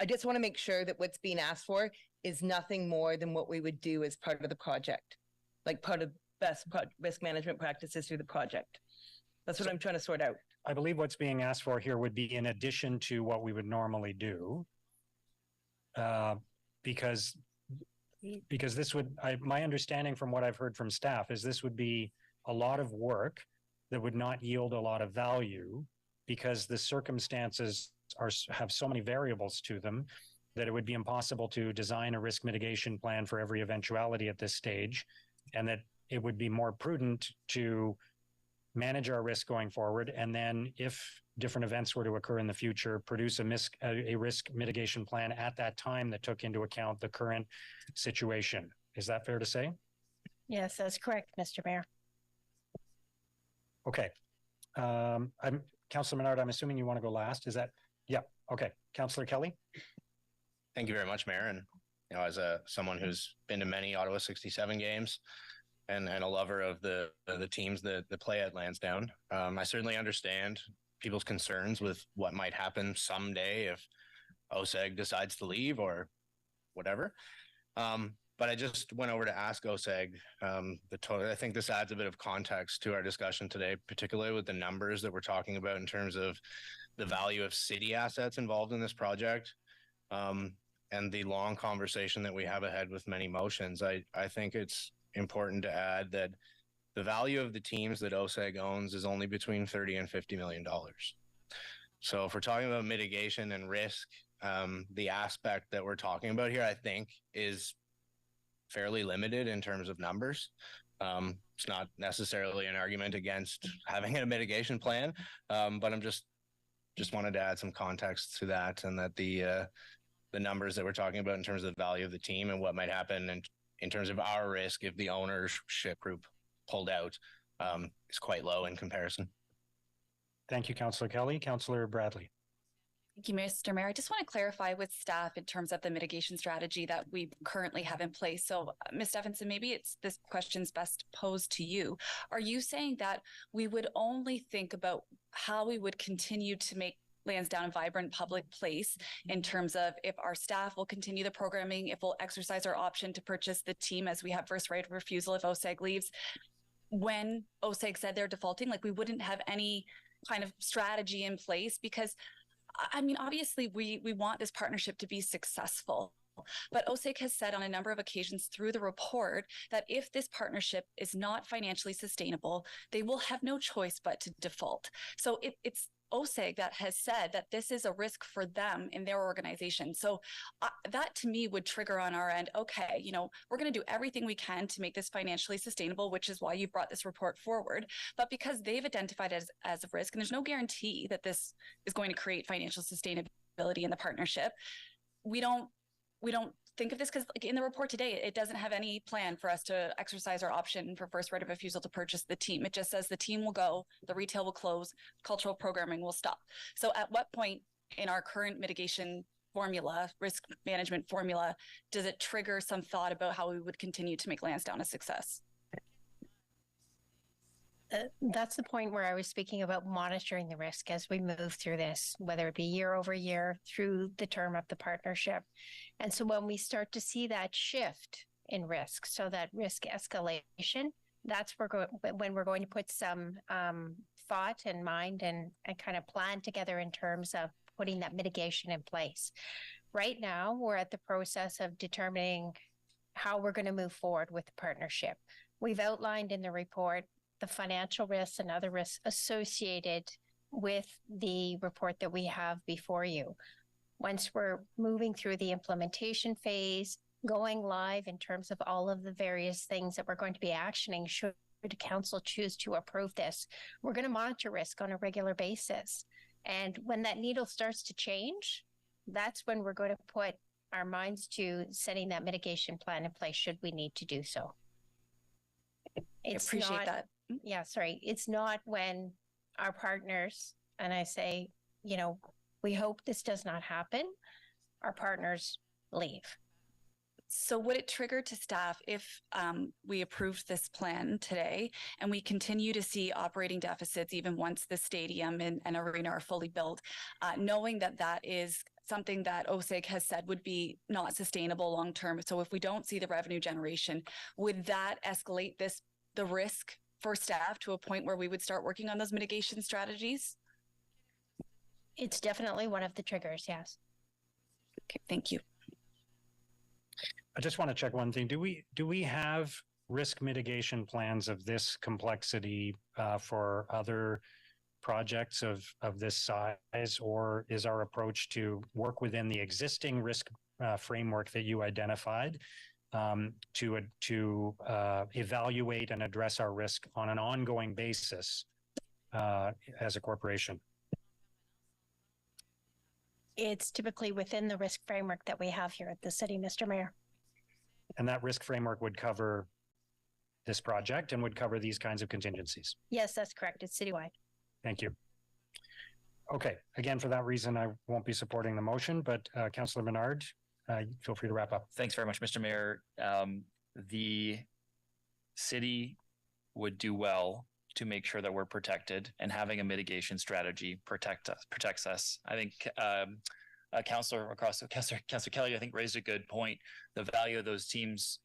I just want to make sure that what's being asked for is nothing more than what we would do as part of the project, like part of risk management practices through the project. That's what I'm trying to sort out. I believe what's being asked for here would be in addition to what we would normally do. Because this would, my understanding from what I've heard from staff is this would be a lot of work that would not yield a lot of value because the circumstances have so many variables to them that it would be impossible to design a risk mitigation plan for every eventuality at this stage, and that it would be more prudent to manage our risk going forward, and then if different events were to occur in the future, produce a risk mitigation plan at that time that took into account the current situation. Is that fair to say? Yes, that's correct, Mr. Mayor. Okay. I'm Councillor Menard, I'm assuming you want to go last. Is that? Yeah. Okay. Councillor Kelly. Thank you very much, Mayor. And as someone who's been to many Ottawa 67 games and a lover of the teams that play at Lansdowne, I certainly understand people's concerns with what might happen someday if OSEG decides to leave or whatever. But I just went over to ask OSEG I think this adds a bit of context to our discussion today, particularly with the numbers that we're talking about in terms of the value of city assets involved in this project, and the long conversation that we have ahead with many motions. I think it's important to add that the value of the teams that OSEG owns is only between $30 and $50 million. So if we're talking about mitigation and risk, the aspect that we're talking about here, I think, is fairly limited in terms of numbers. It's not necessarily an argument against having a mitigation plan, but I'm just wanted to add some context to that, and that the numbers that we're talking about in terms of the value of the team and what might happen in terms of our risk if the ownership group pulled out is quite low in comparison. Thank you, Councillor Kelly. Councillor Bradley. Thank you, Mr. Mayor. I just want to clarify with staff in terms of the mitigation strategy that we currently have in place. So, Ms. Stephenson, maybe this question's best posed to you. Are you saying that we would only think about how we would continue to make Lansdowne a vibrant public place in terms of if our staff will continue the programming, if we'll exercise our option to purchase the team as we have first right of refusal if OSEG leaves? When OSEG said they're defaulting, like we wouldn't have any kind of strategy in place, because I mean, obviously we want this partnership to be successful, but OSEG has said on a number of occasions through the report that if this partnership is not financially sustainable, they will have no choice but to default. So it's OSEG that has said that this is a risk for them in their organization. So that to me would trigger on our end, okay, you know, we're going to do everything we can to make this financially sustainable, which is why you brought this report forward. But because they've identified it as a risk, and there's no guarantee that this is going to create financial sustainability in the partnership, we don't think of this, because like in the report today, it doesn't have any plan for us to exercise our option for first right of refusal to purchase the team. It just says the team will go, the retail will close, cultural programming will stop. So at what point in our current mitigation formula, risk management formula, does it trigger some thought about how we would continue to make Lansdowne a success? That's the point where I was speaking about monitoring the risk as we move through this, whether it be year over year through the term of the partnership. And so when we start to see that shift in risk, so that risk escalation, that's when we're going to put some thought and mind and kind of plan together in terms of putting that mitigation in place. Right now, we're at the process of determining how we're going to move forward with the partnership. We've outlined in the report the financial risks and other risks associated with the report that we have before you. Once we're moving through the implementation phase, going live in terms of all of the various things that we're going to be actioning, should the council choose to approve this, we're going to monitor risk on a regular basis. And when that needle starts to change, that's when we're going to put our minds to setting that mitigation plan in place should we need to do so. I appreciate that. Yeah, sorry. It's not when our partners, and I say, you know, we hope this does not happen, our partners leave. So would it trigger to staff if we approved this plan today and we continue to see operating deficits even once the stadium and arena are fully built, knowing that that is something that OSEG has said would be not sustainable long term? So if we don't see the revenue generation, would that escalate the risk for staff to a point where we would start working on those mitigation strategies? It's definitely one of the triggers, yes. Okay, thank you. I just want to check one thing. Do we have risk mitigation plans of this complexity for other projects of this size, or is our approach to work within the existing risk framework that you identified to evaluate and address our risk on an ongoing basis as a corporation? It's typically within the risk framework that we have here at the city, Mr. Mayor. And that risk framework would cover this project and would cover these kinds of contingencies? Yes, that's correct. It's citywide. Thank you. Okay, again, for that reason, I won't be supporting the motion, but Councillor Menard, feel free to wrap up. Thanks very much, Mr. Mayor. The city would do well to make sure that we're protected, and having a mitigation strategy protects us. I think Councillor Kelly, I think, raised a good point. The value of those teams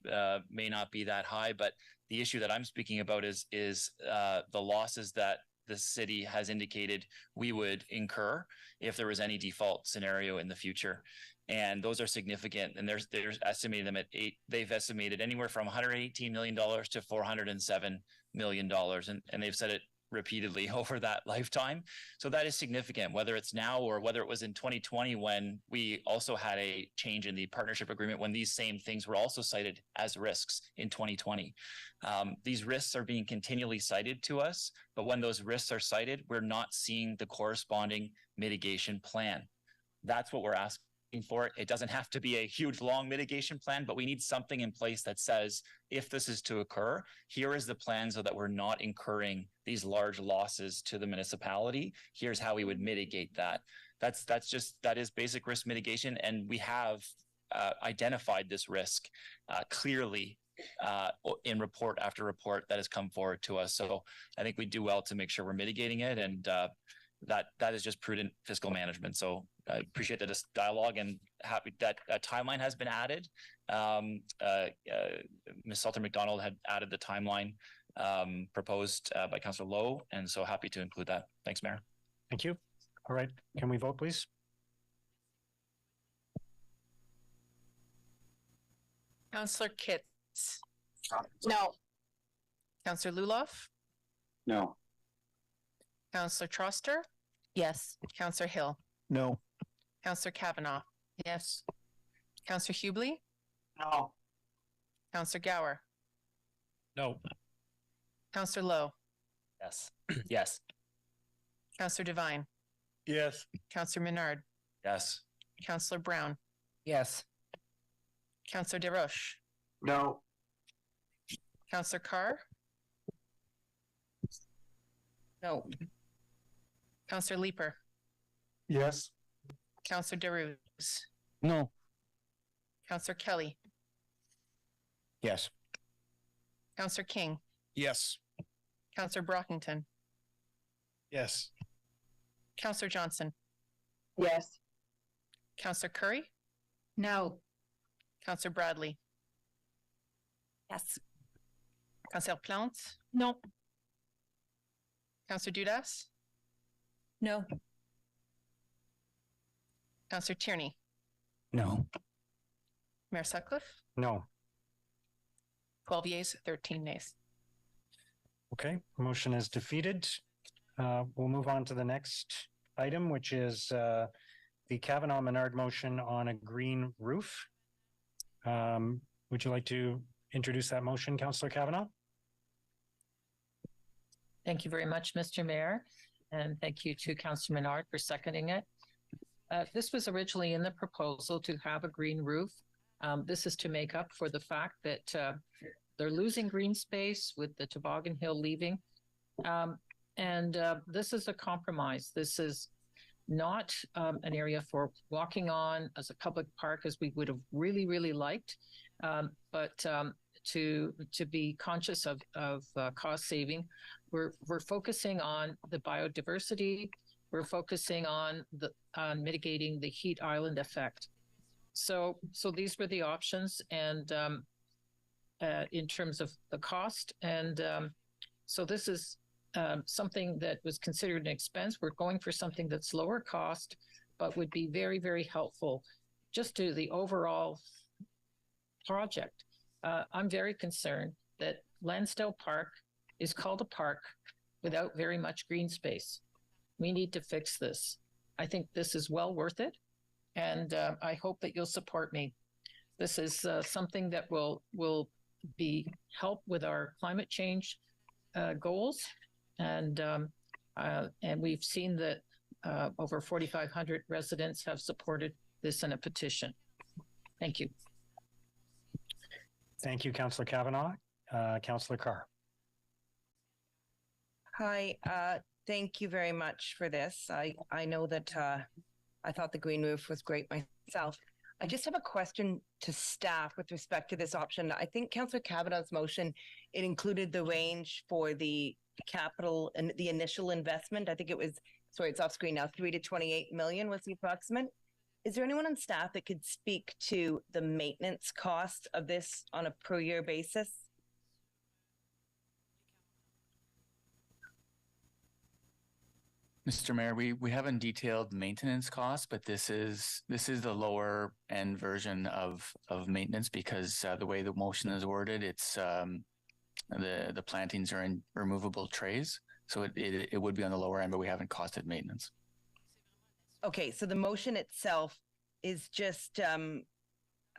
may not be that high, but the issue that I'm speaking about is the losses that the city has indicated we would incur if there was any default scenario in the future. And those are significant. And they're estimating them at they've estimated anywhere from $118 million to $407 million. And they've said it repeatedly over that lifetime. So that is significant, whether it's now or whether it was in 2020 when we also had a change in the partnership agreement, when these same things were also cited as risks in 2020. These risks are being continually cited to us, but when those risks are cited, we're not seeing the corresponding mitigation plan. That's what we're asking for. It doesn't have to be a huge, long mitigation plan, but we need something in place that says, if this is to occur, here is the plan so that we're not incurring these large losses to the municipality. Here's how we would mitigate that. That is basic risk mitigation. And we have identified this risk clearly in report after report that has come forward to us. So I think we do well to make sure we're mitigating it. And that is just prudent fiscal management. So I appreciate that this dialogue, and happy that a timeline has been added. Ms. Salter McDonald had added the timeline proposed by Councillor Lowe, and so happy to include that. Thanks, Mayor. Thank you. All right, can we vote, please? Councillor Kitts. No. Councillor Luloff. No. Councillor Troster. Yes. Councillor Hill. No. Councillor Kavanaugh. Yes. Councillor Hubley. No. Councillor Gower. No. Councillor Lowe. Yes. Yes. Councillor Devine. Yes. Councillor Menard. Yes. Councillor Brown. Yes. Councillor DesRoches. No. Councillor Carr. No. Councillor Leeper. Yes. Councillor DeRose. No. Councillor Kelly. Yes. Councillor King. Yes. Councillor Brockington. Yes. Councillor Johnson. Yes. Councillor Curry. No. Councillor Bradley. Yes. Councillor Plante. No. Councillor Dudas. No. Councillor Tierney. No. Mayor Sutcliffe. No. 12 yeas, 13 nays. Okay, motion is defeated. We'll move on to the next item, which is the Kavanaugh Menard motion on a green roof. Would you like to introduce that motion, Councillor Kavanaugh? Thank you very much, Mr. Mayor, and thank you to Councillor Menard for seconding it. This was originally in the proposal to have a green roof. This is to make up for the fact that they're losing green space with the Toboggan Hill leaving. This is a compromise. This is not an area for walking on as a public park as we would have really, really liked. but to be conscious of cost saving, we're focusing on the biodiversity. We're focusing on mitigating the heat island effect. So these were the options, and in terms of the cost, and so this is something that was considered an expense. We're going for something that's lower cost, but would be very, very helpful just to the overall project. I'm very concerned that Lansdowne Park is called a park without very much green space. We need to fix this. I think this is well worth it, and I hope that you'll support me. This is something that will be help with our climate change goals, and we've seen that over 4,500 residents have supported this in a petition. Thank you. Thank you, Councillor Kavanaugh. Councillor Carr. Hi, thank you very much for this. I know that I thought the green roof was great myself. I just have a question to staff with respect to this option. I think Councillor Kavanaugh's motion, it included the range for the capital and the initial investment. I think it was, sorry, it's off screen now, 3 to 28 million was the approximate. Is there anyone on staff that could speak to the maintenance cost of this on a per year basis? Mr. Mayor, we haven't detailed maintenance costs, but this is the lower end version of maintenance, because the way the motion is worded, it's the plantings are in removable trays, so it would be on the lower end, but we haven't costed maintenance. Okay, so the motion itself is just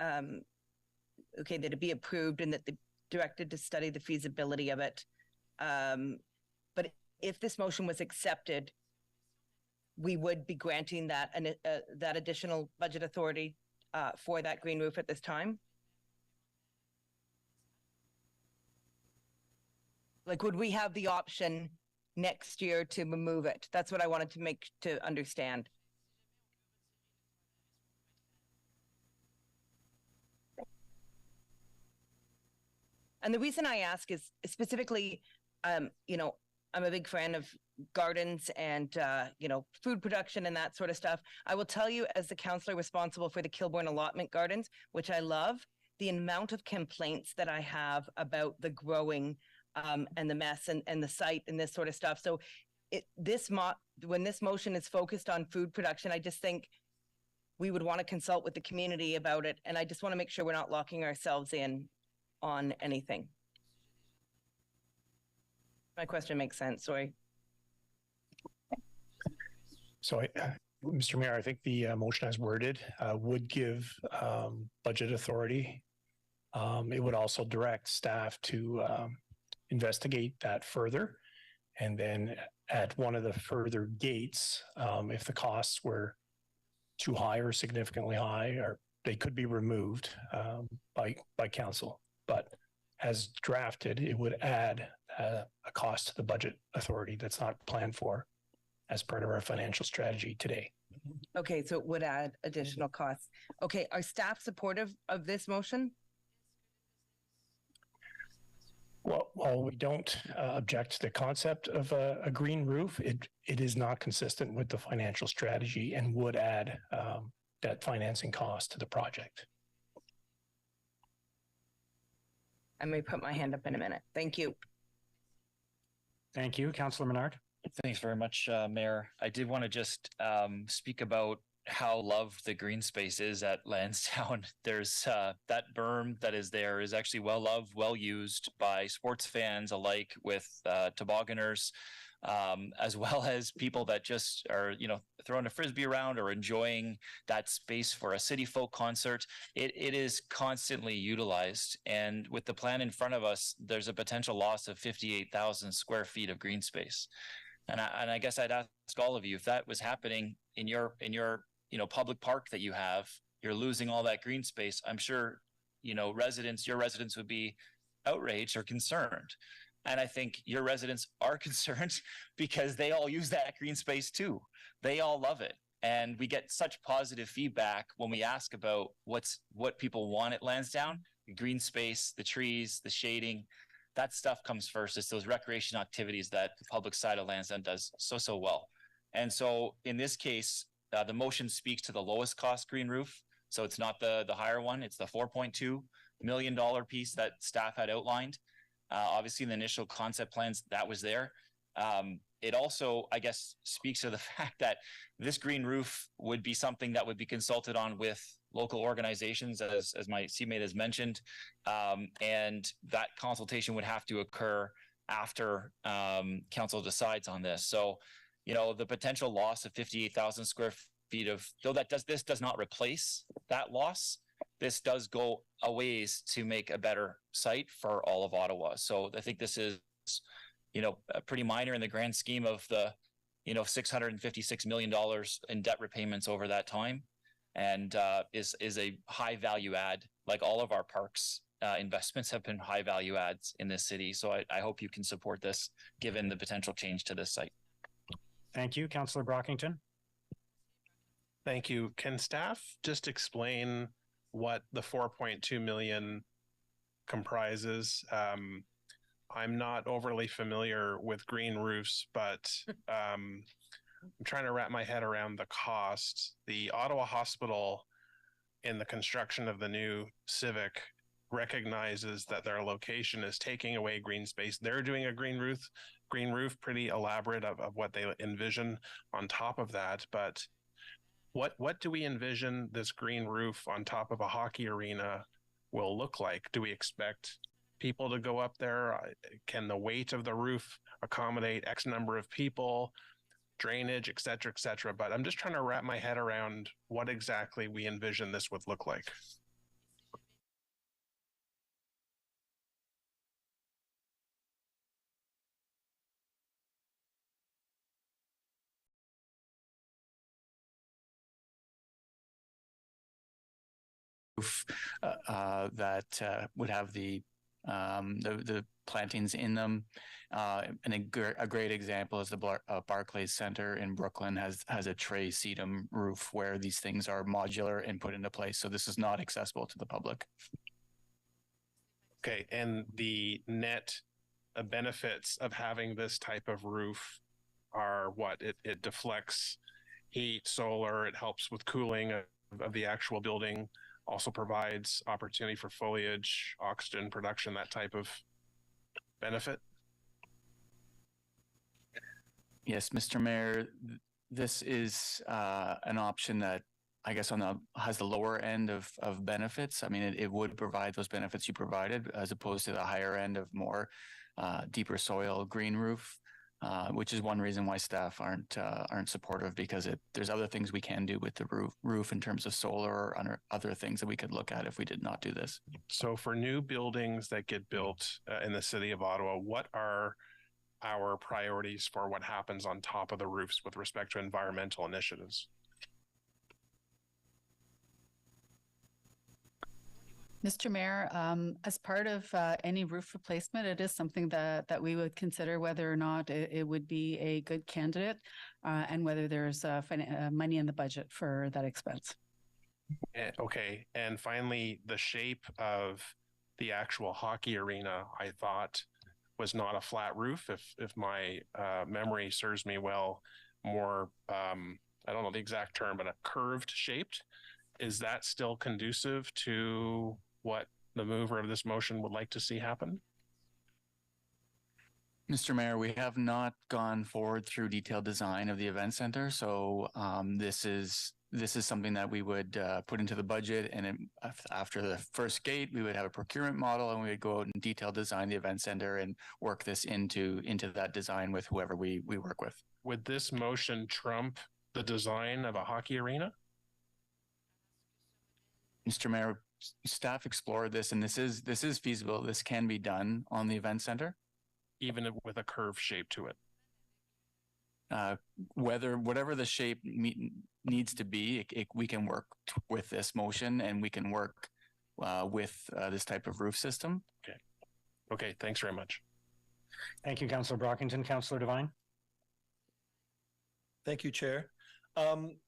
okay that it be approved and that the directed to study the feasibility of it. But if this motion was accepted, we would be granting that that additional budget authority for that green roof at this time. Like, would we have the option next year to remove it? That's what I wanted to understand. And the reason I ask is specifically, you know, I'm a big fan of gardens and, you know, food production and that sort of stuff. I will tell you, as the councillor responsible for the Kilbourne allotment gardens, which I love, the amount of complaints that I have about the growing and the mess and the site and this sort of stuff. So when this motion is focused on food production, I just think we would want to consult with the community about it. And I just want to make sure we're not locking ourselves in on anything. My question makes sense, sorry. So, Mr. Mayor, I think the motion as worded would give budget authority. It would also direct staff to investigate that further. And then at one of the further gates, if the costs were too high or significantly high, or they could be removed by council. But as drafted, it would add a cost to the budget authority that's not planned for as part of our financial strategy today. Okay, so it would add additional costs. Okay, are staff supportive of this motion? Well, while we don't object to the concept of a green roof, it is not consistent with the financial strategy and would add debt financing cost to the project. I may put my hand up in a minute. Thank you. Thank you. Councillor Menard. Thanks very much, Mayor. I did want to just speak about how loved the green space is at Lansdowne. There's that berm that is there is actually well loved, well used by sports fans alike, with tobogganers, as well as people that just are, you know, throwing a frisbee around or enjoying that space for a city folk concert. It is constantly utilized, and with the plan in front of us, there's a potential loss of 58,000 square feet of green space. And I guess I'd ask all of you, if that was happening in your you know, public park that you have, you're losing all that green space. I'm sure, you know, your residents would be outraged or concerned. And I think your residents are concerned because they all use that green space too. They all love it. And we get such positive feedback when we ask about what people want at Lansdowne. green space, the trees, the shading, that stuff comes first. It's those recreation activities that the public side of Lansdowne does so well. And so in this case, the motion speaks to the lowest cost green roof. So it's not the higher one. It's the $4.2 million piece that staff had outlined. Obviously, in the initial concept plans, that was there. It also, I guess, speaks to the fact that this green roof would be something that would be consulted on with local organizations, as my seatmate has mentioned, and that consultation would have to occur after council decides on this. So, the potential loss of 58,000 square feet this does not replace that loss. This does go a ways to make a better site for all of Ottawa. So I think this is, pretty minor in the grand scheme of the, $656 million in debt repayments over that time, and is a high value add, like all of our parks investments have been high value adds in this city. So I hope you can support this, given the potential change to this site. Thank you, Councillor Brockington. Thank you. Can staff just explain what the 4.2 million comprises? I'm not overly familiar with green roofs, but I'm trying to wrap my head around the cost. The Ottawa Hospital, in the construction of the new Civic, recognizes that their location is taking away green space. They're doing a green roof, pretty elaborate of what they envision on top of that. But what do we envision this green roof on top of a hockey arena will look like? Do we expect people to go up there? Can the weight of the roof accommodate X number of people? Drainage, et cetera, et cetera. But I'm just trying to wrap my head around what exactly we envision this would look like. That would have the plantings in them. And a great example is the Barclays Center in Brooklyn has a tray sedum roof where these things are modular and put into place. So this is not accessible to the public. Okay, and the net benefits of having this type of roof are what? It deflects heat, solar, it helps with cooling of the actual building, also provides opportunity for foliage, oxygen production, that type of benefit? Yes, Mr. Mayor, this is an option that I guess has the lower end of benefits. I mean, it would provide those benefits you provided, as opposed to the higher end of more deeper soil green roof, which is one reason why staff aren't supportive, because there's other things we can do with the roof in terms of solar or other things that we could look at if we did not do this. So for new buildings that get built in the city of Ottawa, what are our priorities for what happens on top of the roofs with respect to environmental initiatives? Mr. Mayor, as part of any roof replacement, it is something that we would consider whether or not it would be a good candidate and whether there's money in the budget for that expense. Okay. And finally, the shape of the actual hockey arena, I thought, was not a flat roof. If my memory serves me well, more, I don't know the exact term, but a curved shaped. Is that still conducive to what the mover of this motion would like to see happen? Mr. Mayor, we have not gone forward through detailed design of the event center. So this is something that we would put into the budget, and after the first gate, we would have a procurement model, and we would go out and detail design the event center and work this into that design with whoever we work with. Would this motion trump the design of a hockey arena? Mr. Mayor, staff explored this, and this is feasible. This can be done on the event center, even with a curved shape to it. Whatever the shape needs to be, we can work with this motion, and we can work with this type of roof system. Okay. Thanks very much. Thank you, Councillor Brockington. Councillor Devine. Thank you, Chair.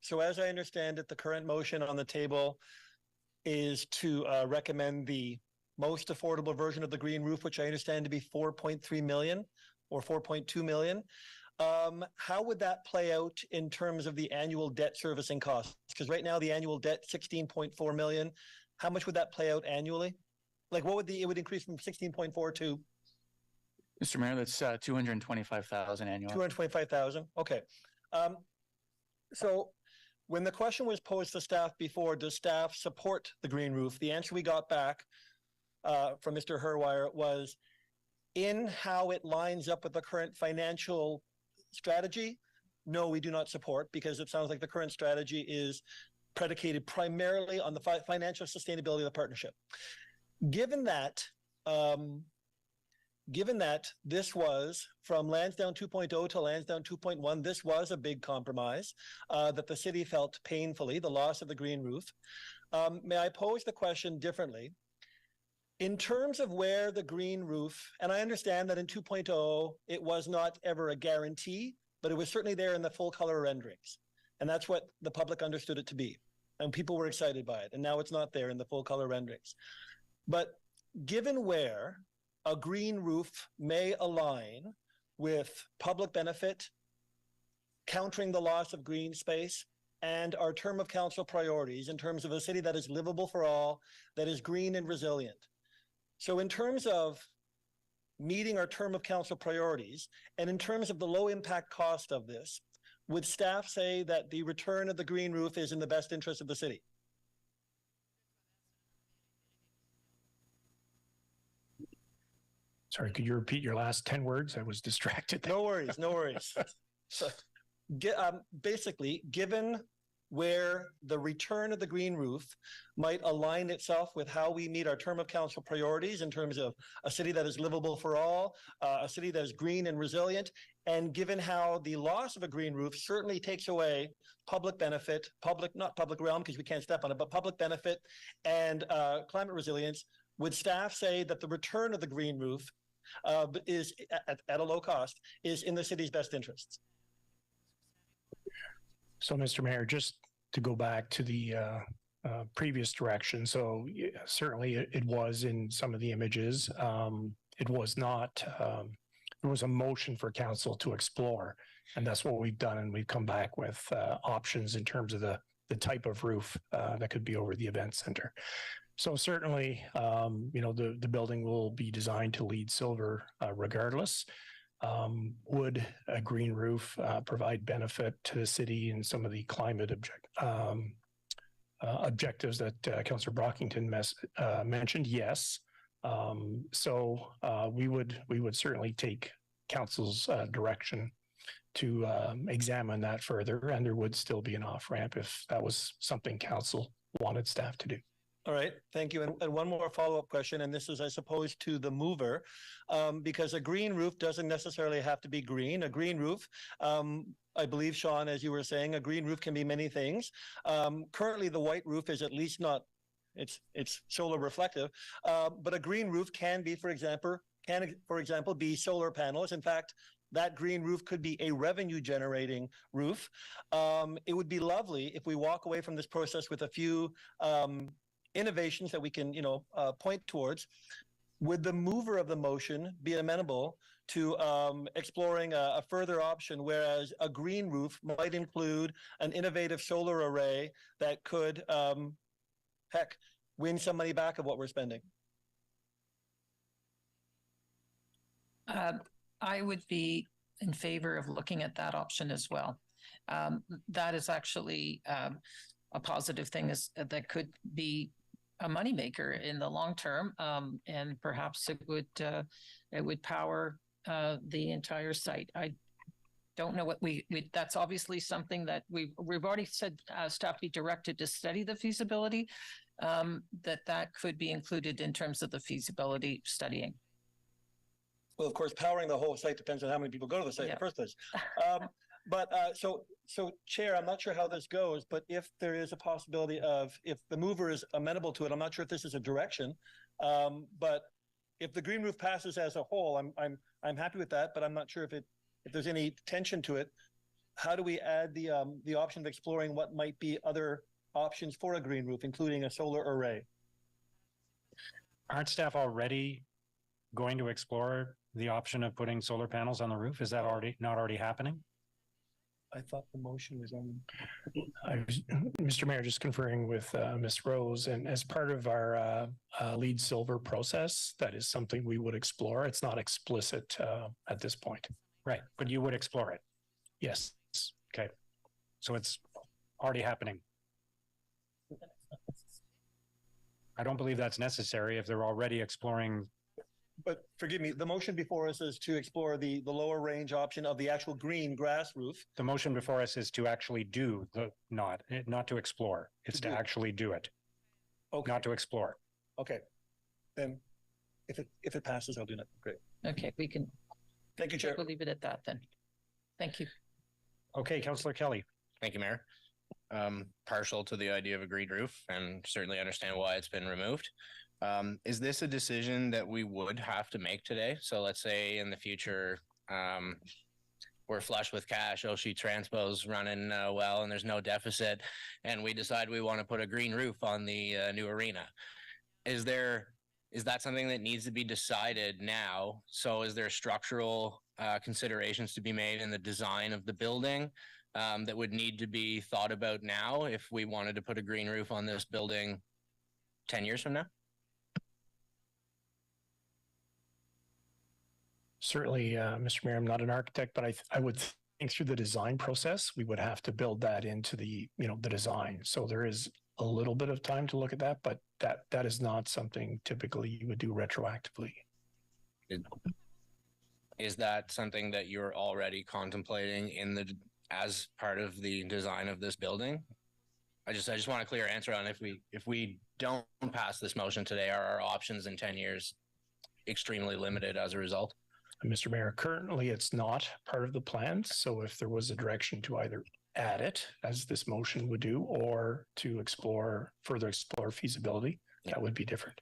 So as I understand it, the current motion on the table is to recommend the most affordable version of the green roof, which I understand to be 4.3 million or 4.2 million. How would that play out in terms of the annual debt servicing costs? Because right now the annual debt 16.4 million. How much would that play out annually? Like what would it would increase from 16.4 to? Mr. Mayor, that's 225,000 annually. 225,000. Okay. So when the question was posed to staff before, does staff support the green roof? The answer we got back from Mr. Herwire was in how it lines up with the current financial strategy. No, we do not support, because it sounds like the current strategy is predicated primarily on the financial sustainability of the partnership. Given that this was from Lansdowne 2.0 to Lansdowne 2.1, this was a big compromise that the city felt painfully, the loss of the green roof. May I pose the question differently? In terms of where the green roof, and I understand that in 2.0, it was not ever a guarantee, but it was certainly there in the full color renderings. And that's what the public understood it to be. And people were excited by it. And now it's not there in the full color renderings. But given where a green roof may align with public benefit, countering the loss of green space, and our term of council priorities in terms of a city that is livable for all, that is green and resilient. So in terms of meeting our term of council priorities, and in terms of the low impact cost of this, would staff say that the return of the green roof is in the best interest of the city? Sorry, could you repeat your last 10 words? I was distracted. No worries, no worries. So, basically, given where the return of the green roof might align itself with how we meet our term of council priorities in terms of a city that is livable for all, a city that is green and resilient, and given how the loss of a green roof certainly takes away public benefit, not public realm because we can't step on it, but public benefit and climate resilience, would staff say that the return of the green roof is at a low cost, is in the city's best interests? So, Mr. Mayor, just to go back to the previous direction. So certainly it was in some of the images. It was not, it was a motion for council to explore. And that's what we've done. And we've come back with options in terms of the type of roof that could be over the event center. So certainly, the building will be designed to lead silver regardless. Would a green roof provide benefit to the city and some of the climate objectives that Councillor Brockington mentioned? Yes. So we would certainly take council's direction to examine that further, and there would still be an off-ramp if that was something council wanted staff to do. All right, thank you. And one more follow-up question, and this is, I suppose, to the mover, because a green roof doesn't necessarily have to be green. A green roof, I believe, Sean, as you were saying, a green roof can be many things. Currently, the white roof is at least not, it's solar reflective, but a green roof can be, for example, be solar panels. In fact, that green roof could be a revenue generating roof. It would be lovely if we walk away from this process with a few innovations that we can, point towards. Would the mover of the motion be amenable to exploring a further option, whereas a green roof might include an innovative solar array that could, win some money back of what we're spending? I would be in favor of looking at that option as well. That is actually a positive thing that could be a moneymaker in the long term, and perhaps it would power the entire site. I don't know what that's obviously something that we've already said staff be directed to study the feasibility, that could be included in terms of the feasibility studying. Well, of course, powering the whole site depends on how many people go to the site in the first place. So Chair, I'm not sure how this goes, but if there is a possibility of, if the mover is amenable to it, I'm not sure if this is a direction, but if the green roof passes as a whole, I'm happy with that, but I'm not sure if there's any tension to it. How do we add the option of exploring what might be other options for a green roof, including a solar array? Aren't staff already going to explore the option of putting solar panels on the roof? Is that not already happening? I thought the motion was on. Mr. Mayor, just conferring with Ms. Rose, and as part of our LEED Silver process, that is something we would explore. It's not explicit at this point. Right, but you would explore it? Yes. Okay, so it's already happening. I don't believe that's necessary if they're already exploring. But forgive me, the motion before us is to explore the lower range option of the actual green grass roof. The motion before us is to actually do the not to explore. It's to actually do it. Okay. Not to explore. Okay. Then if it passes, I'll do that. Great. Okay, we can. Thank you, Chair. We'll leave it at that then. Thank you. Okay, Councillor Kelly. Thank you, Mayor. Partial to the idea of a green roof and certainly understand why it's been removed. Is this a decision that we would have to make today? So let's say in the future, we're flush with cash, Oshie Transpo's running well, and there's no deficit, and we decide we want to put a green roof on the new arena. Is that something that needs to be decided now? So is there structural considerations to be made in the design of the building that would need to be thought about now if we wanted to put a green roof on this building 10 years from now? Certainly, Mr. Mayor, I'm not an architect, but I would think through the design process, we would have to build that into the design. So there is a little bit of time to look at that, but that is not something typically you would do retroactively. Is that something that you're already contemplating as part of the design of this building? I just want a clear answer on if we don't pass this motion today, are our options in 10 years extremely limited as a result? Mr. Mayor, currently it's not part of the plans. So if there was a direction to either add it, as this motion would do, or to further explore feasibility, that would be different.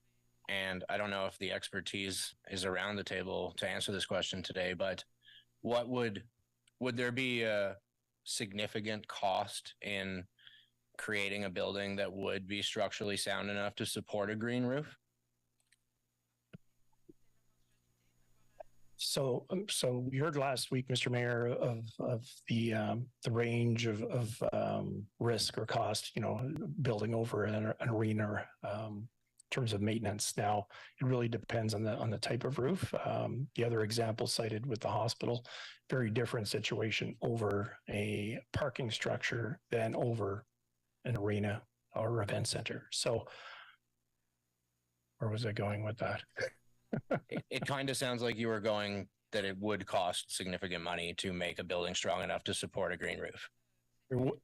And I don't know if the expertise is around the table to answer this question today, but would there be a significant cost in creating a building that would be structurally sound enough to support a green roof? So we heard last week, Mr. Mayor, of the range of risk or cost, building over an arena in terms of maintenance. Now, it really depends on the type of roof. The other example cited with the hospital, very different situation over a parking structure than over an arena or event center. So where was I going with that? It kind of sounds like you were going that it would cost significant money to make a building strong enough to support a green roof.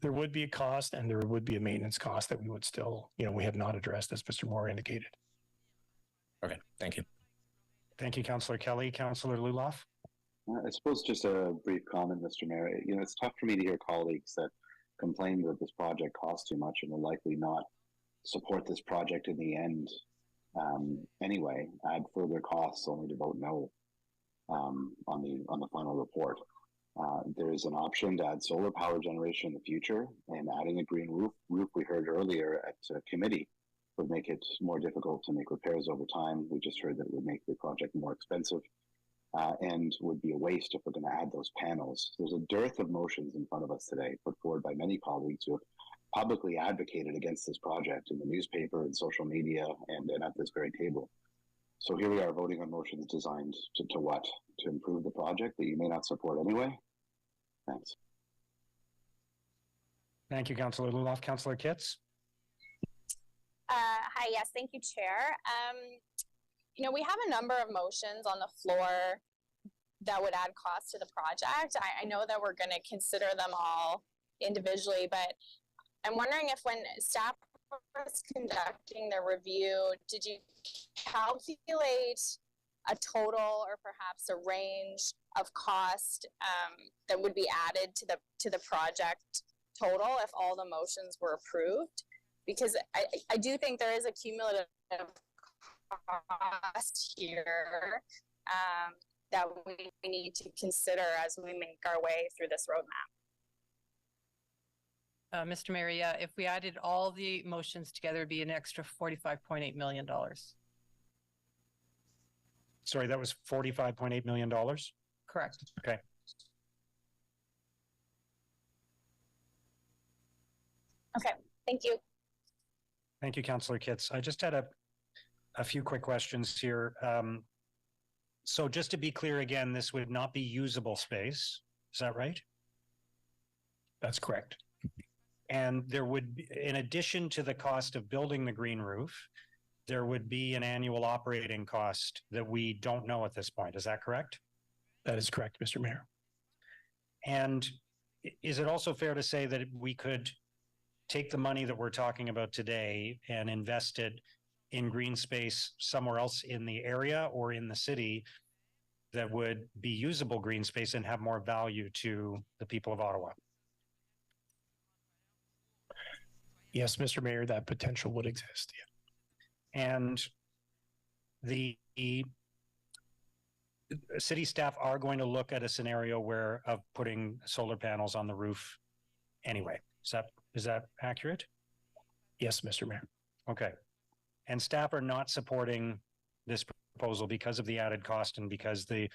There would be a cost, and there would be a maintenance cost that we would still, we have not addressed, as Mr. Moore indicated. Okay, thank you. Thank you, Councillor Kelly. Councillor Luloff. I suppose just a brief comment, Mr. Mayor. It's tough for me to hear colleagues that complain that this project costs too much and will likely not support this project in the end. Anyway, add further costs only to vote no on the final report. There is an option to add solar power generation in the future, and adding a green roof we heard earlier at committee would make it more difficult to make repairs over time. We just heard that it would make the project more expensive and would be a waste if we're going to add those panels. There's a dearth of motions in front of us today put forward by many colleagues who have publicly advocated against this project in the newspaper and social media and at this very table. So here we are voting on motions designed to what? To improve the project that you may not support anyway? Thanks. Thank you, Councillor Luloff. Councillor Kitts? Hi, yes, thank you, Chair. We have a number of motions on the floor that would add cost to the project. I know that we're going to consider them all individually, but I'm wondering if when staff was conducting the review, did you calculate a total or perhaps a range of cost that would be added to the project total if all the motions were approved? Because I do think there is a cumulative cost here that we need to consider as we make our way through this roadmap. Mr. Mayor, yeah, if we added all the motions together, it'd be an extra $45.8 million. sorry, that was $45.8 million? Correct. Okay. Okay, thank you. Thank you, Councillor Kitts. I just had a few quick questions here. So just to be clear again, this would not be usable space. Is that right? That's correct. And there would be, in addition to the cost of building the green roof, there would be an annual operating cost that we don't know at this point. Is that correct? That is correct, Mr. Mayor. And is it also fair to say that we could take the money that we're talking about today and invest it in green space somewhere else in the area or in the city that would be usable green space and have more value to the people of Ottawa? Yes, Mr. Mayor, that potential would exist. Yeah. And the city staff are going to look at a scenario where of putting solar panels on the roof anyway. Is that accurate? Yes, Mr. Mayor. Okay. And staff are not supporting this proposal because of the added cost and because the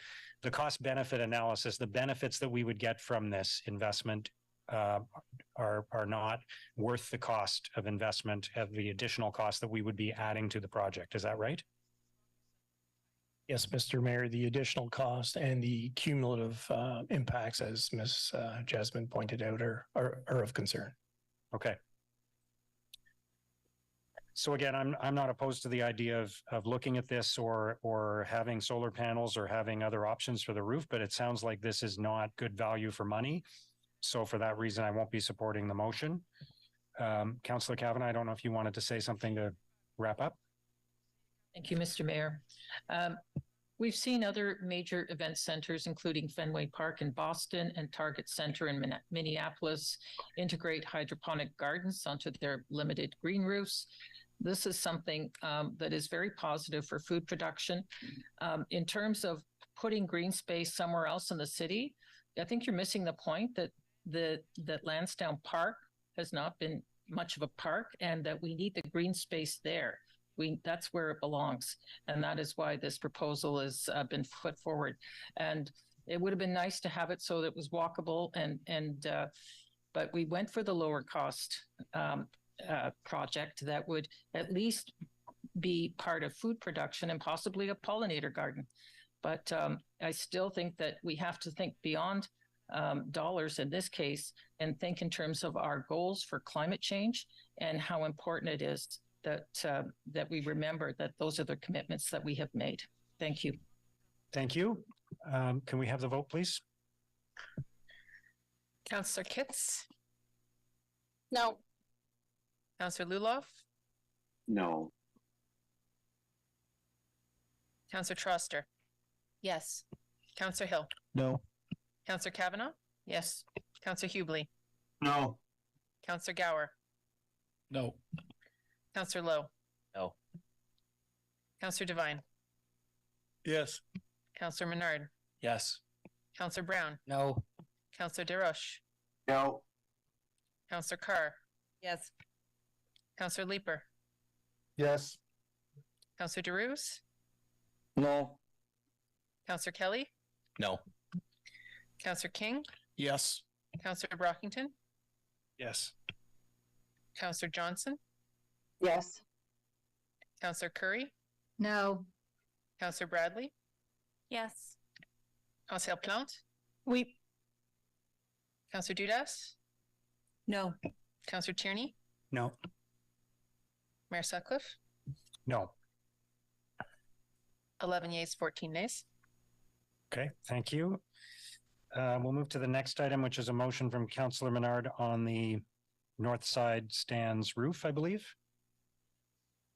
cost benefit analysis, the benefits that we would get from this investment are not worth the cost of investment of the additional cost that we would be adding to the project. Is that right? Yes, Mr. Mayor, the additional cost and the cumulative impacts, as Ms. Jasmine pointed out, are of concern. Okay. So again, I'm not opposed to the idea of looking at this or having solar panels or having other options for the roof, but it sounds like this is not good value for money. So for that reason, I won't be supporting the motion. Councillor Kavanagh, I don't know if you wanted to say something to wrap up. Thank you, Mr. Mayor. We've seen other major event centers, including Fenway Park in Boston and Target Center in Minneapolis, integrate hydroponic gardens onto their limited green roofs. This is something that is very positive for food production. In terms of putting green space somewhere else in the city, I think you're missing the point that Lansdowne Park has not been much of a park and that we need the green space there. That's where it belongs. And that is why this proposal has been put forward. And it would have been nice to have it so that it was walkable but we went for the lower cost project that would at least be part of food production and possibly a pollinator garden. But I still think that we have to think beyond dollars in this case and think in terms of our goals for climate change and how important it is that we remember that those are the commitments that we have made. Thank you. Thank you. Can we have the vote, please? Councillor Kitts? No. Councillor Luloff? No. Councillor Troster? Yes. Councillor Hill? No. Councillor Kavanagh? Yes. Councillor Hubley? No. Councillor Gower? No. Councillor Lowe? No. Councillor Devine? Yes. Councillor Menard? Yes. Councillor Brown? No. Councillor DesRoches? No. Councillor Carr? Yes. Councillor Leeper? Yes. Councillor DeRuse? No. Councillor Kelly? No. Councillor King? Yes. Councillor Brockington? Yes. Councillor Johnson? Yes. Councillor Curry? No. Councillor Bradley? Yes. Councillor Plante? We. Councillor Dudas? No. Councillor Tierney? No. Mayor Sutcliffe? No. 11 yeas, 14 nays. Okay, thank you. We'll move to the next item, which is a motion from Councillor Menard on the north side stands roof, I believe.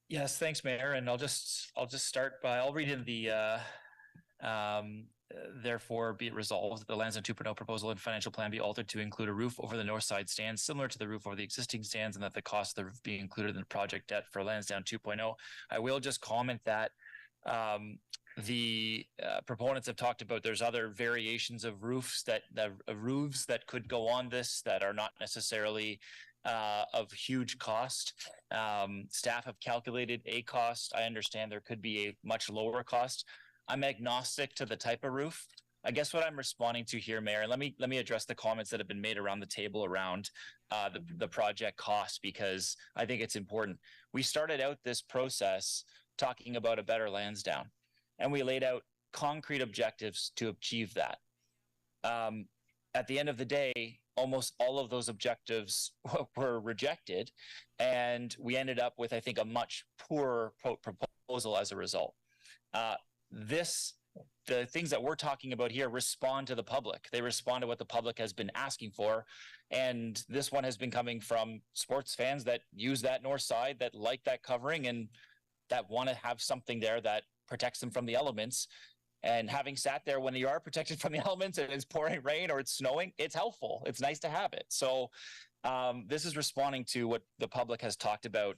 Yes, thanks, Mayor. And I'll just start by, I'll read in the therefore be it resolved that the Lansdowne 2.0 proposal and financial plan be altered to include a roof over the north side stands similar to the roof over the existing stands, and that the cost of the roof be included in the project debt for Lansdowne 2.0. I will just comment that the proponents have talked about there's other variations of roofs that could go on this that are not necessarily of huge cost. Staff have calculated a cost. I understand there could be a much lower cost. I'm agnostic to the type of roof. I guess what I'm responding to here, Mayor, and let me address the comments that have been made around the table around the project cost, because I think it's important. We started out this process talking about a better Lansdowne, and we laid out concrete objectives to achieve that. At the end of the day, almost all of those objectives were rejected, and we ended up with, I think, a much poorer proposal as a result. The things that we're talking about here respond to the public. They respond to what the public has been asking for. And this one has been coming from sports fans that use that north side, that like that covering, and that want to have something there that protects them from the elements. And having sat there when you are protected from the elements and it's pouring rain or it's snowing, it's helpful. It's nice to have it. So this is responding to what the public has talked about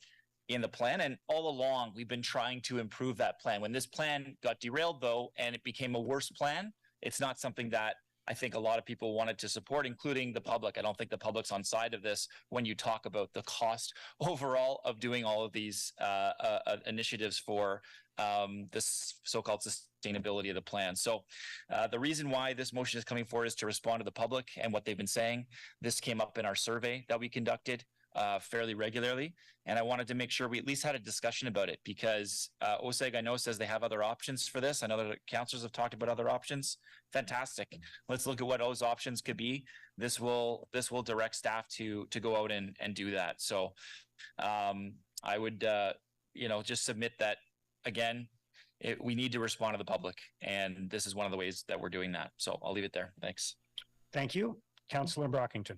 in the plan. And all along, we've been trying to improve that plan. When this plan got derailed, though, and it became a worse plan, it's not something that I think a lot of people wanted to support, including the public. I don't think the public's on side of this when you talk about the cost overall of doing all of these initiatives for this so-called sustainability of the plan. So the reason why this motion is coming forward is to respond to the public and what they've been saying. This came up in our survey that we conducted fairly regularly. And I wanted to make sure we at least had a discussion about it, because OSEG, I know, says they have other options for this. I know that councillors have talked about other options. Fantastic. Let's look at what those options could be. This will direct staff to go out and do that. So I would, just submit that, again, we need to respond to the public. And this is one of the ways that we're doing that. So I'll leave it there. Thanks. Thank you. Councillor Brockington.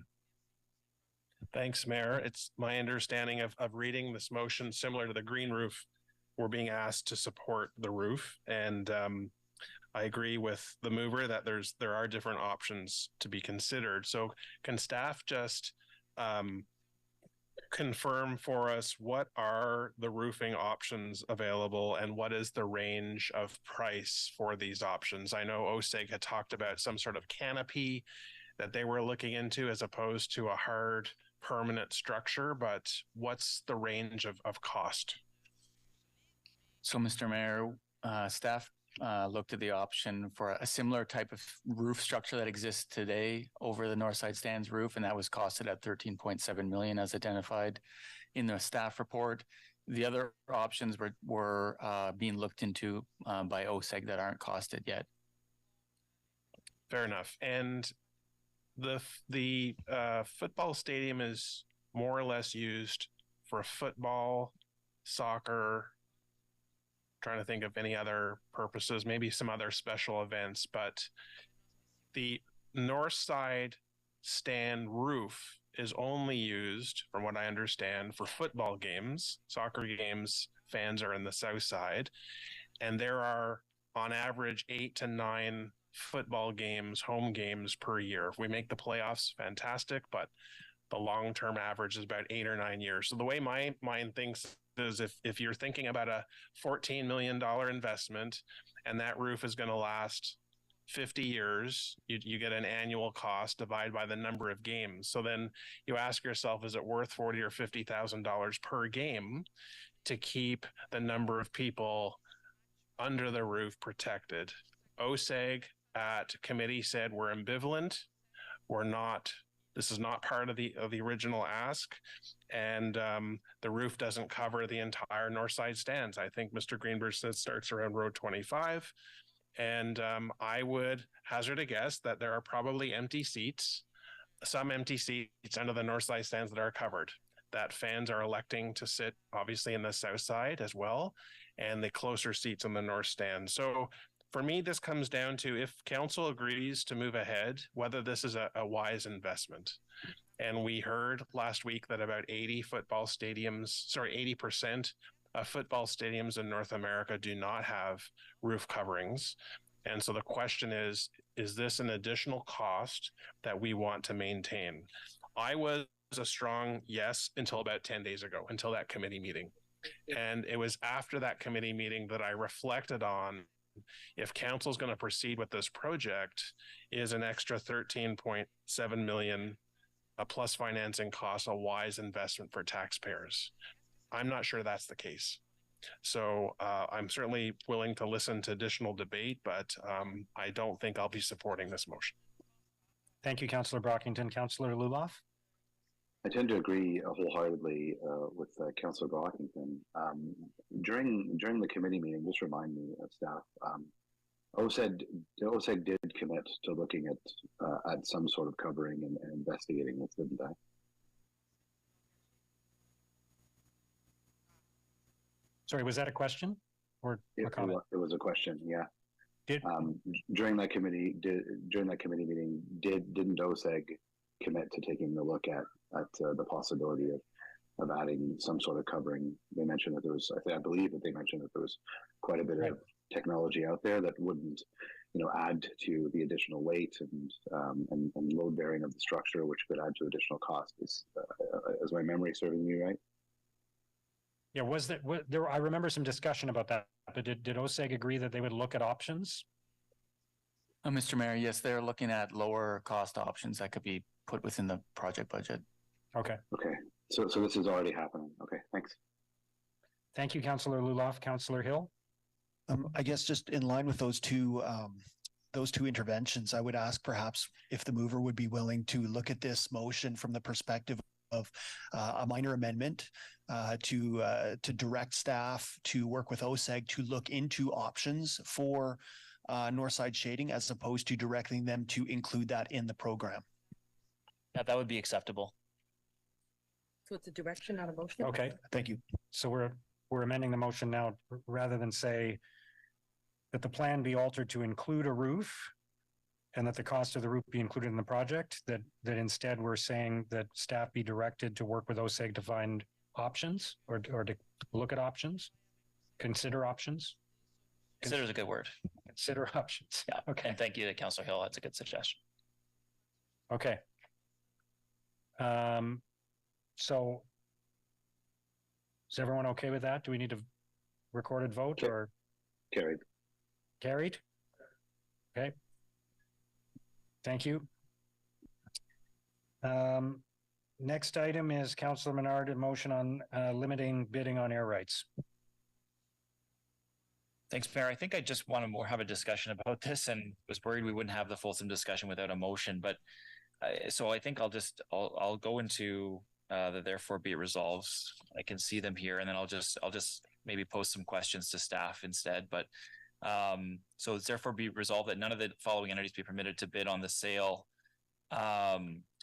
Thanks, Mayor. It's my understanding of reading this motion, similar to the green roof, we're being asked to support the roof. And I agree with the mover that there are different options to be considered. So can staff just confirm for us what are the roofing options available and what is the range of price for these options? I know OSEG had talked about some sort of canopy that they were looking into as opposed to a hard permanent structure, but what's the range of cost? So, Mr. Mayor, staff looked at the option for a similar type of roof structure that exists today over the north side stands roof, and that was costed at $13.7 million as identified in the staff report. The other options were being looked into by OSEG that aren't costed yet. Fair enough. And the football stadium is more or less used for football, soccer, trying to think of any other purposes, maybe some other special events, but the north side stand roof is only used, from what I understand, for football games. Soccer games, fans are in the south side, and there are on average 8 to 9 football games, home games per year. If we make the playoffs, fantastic, but the long-term average is about 8 or 9 years. So the way my mind thinks is if you're thinking about a $14 million investment and that roof is going to last 50 years, you get an annual cost divided by the number of games. So then you ask yourself, is it worth $40,000 or $50,000 per game to keep the number of people under the roof protected? OSEG at committee said we're ambivalent. This is not part of the original ask, and the roof doesn't cover the entire north side stands. I think Mr. Greenberg said starts around road 25, and I would hazard a guess that there are probably some empty seats under the north side stands that are covered, that fans are electing to sit obviously in the south side as well, and the closer seats in the north stand. So for me, this comes down to if council agrees to move ahead, whether this is a wise investment. And we heard last week that about 80% of football stadiums in North America do not have roof coverings. And so the question is this an additional cost that we want to maintain? I was a strong yes until about 10 days ago, until that committee meeting. And it was after that committee meeting that I reflected on, if council is going to proceed with this project, is an extra $13.7 million plus financing costs a wise investment for taxpayers? I'm not sure that's the case. So I'm certainly willing to listen to additional debate, but I don't think I'll be supporting this motion. Thank you, Councillor Brockington. Councillor Luloff? I tend to agree wholeheartedly with Councillor Brockington. During the committee meeting, just remind me of staff. OSEG did commit to looking at some sort of covering and investigating this, didn't they? Sorry, was that a question or a comment? It was a question. Yeah. During that committee meeting, didn't OSEG commit to taking a look at the possibility of adding some sort of covering? They mentioned that there was, I believe that they mentioned that there was quite a bit of technology out there that wouldn't, add to the additional weight and load bearing of the structure, which could add to additional cost. Is my memory serving me right? Yeah, there? I remember some discussion about that, but did OSEG agree that they would look at options? Mr. Mayor, yes, they're looking at lower cost options that could be put within the project budget. Okay. Okay. So this is already happening. Okay, thanks. Thank you, Councillor Luloff. Councillor Hill? I guess just in line with those two interventions, I would ask perhaps if the mover would be willing to look at this motion from the perspective of a minor amendment to direct staff to work with OSEG to look into options for north side shading as opposed to directing them to include that in the program. Yeah, that would be acceptable. So it's a direction, not a motion? Okay. Thank you. So we're amending the motion now, rather than say that the plan be altered to include a roof and that the cost of the roof be included in the project, that instead we're saying that staff be directed to work with OSEG to find options or to look at options, consider options. Consider is a good word. Consider options. Yeah. Okay. And thank you to Councillor Hill. That's a good suggestion. Okay. So is everyone okay with that? Do we need a recorded vote or? Carried. Carried? Okay. Thank you. Next item is Councillor Menard, a motion on limiting bidding on air rights. Thanks, Mayor. I think I just want to have a discussion about this and was worried we wouldn't have the fulsome discussion without a motion. But so I think I'll go into the therefore be it resolved. I can see them here, and then I'll just maybe pose some questions to staff instead. But so it's therefore be resolved that none of the following entities be permitted to bid on the sale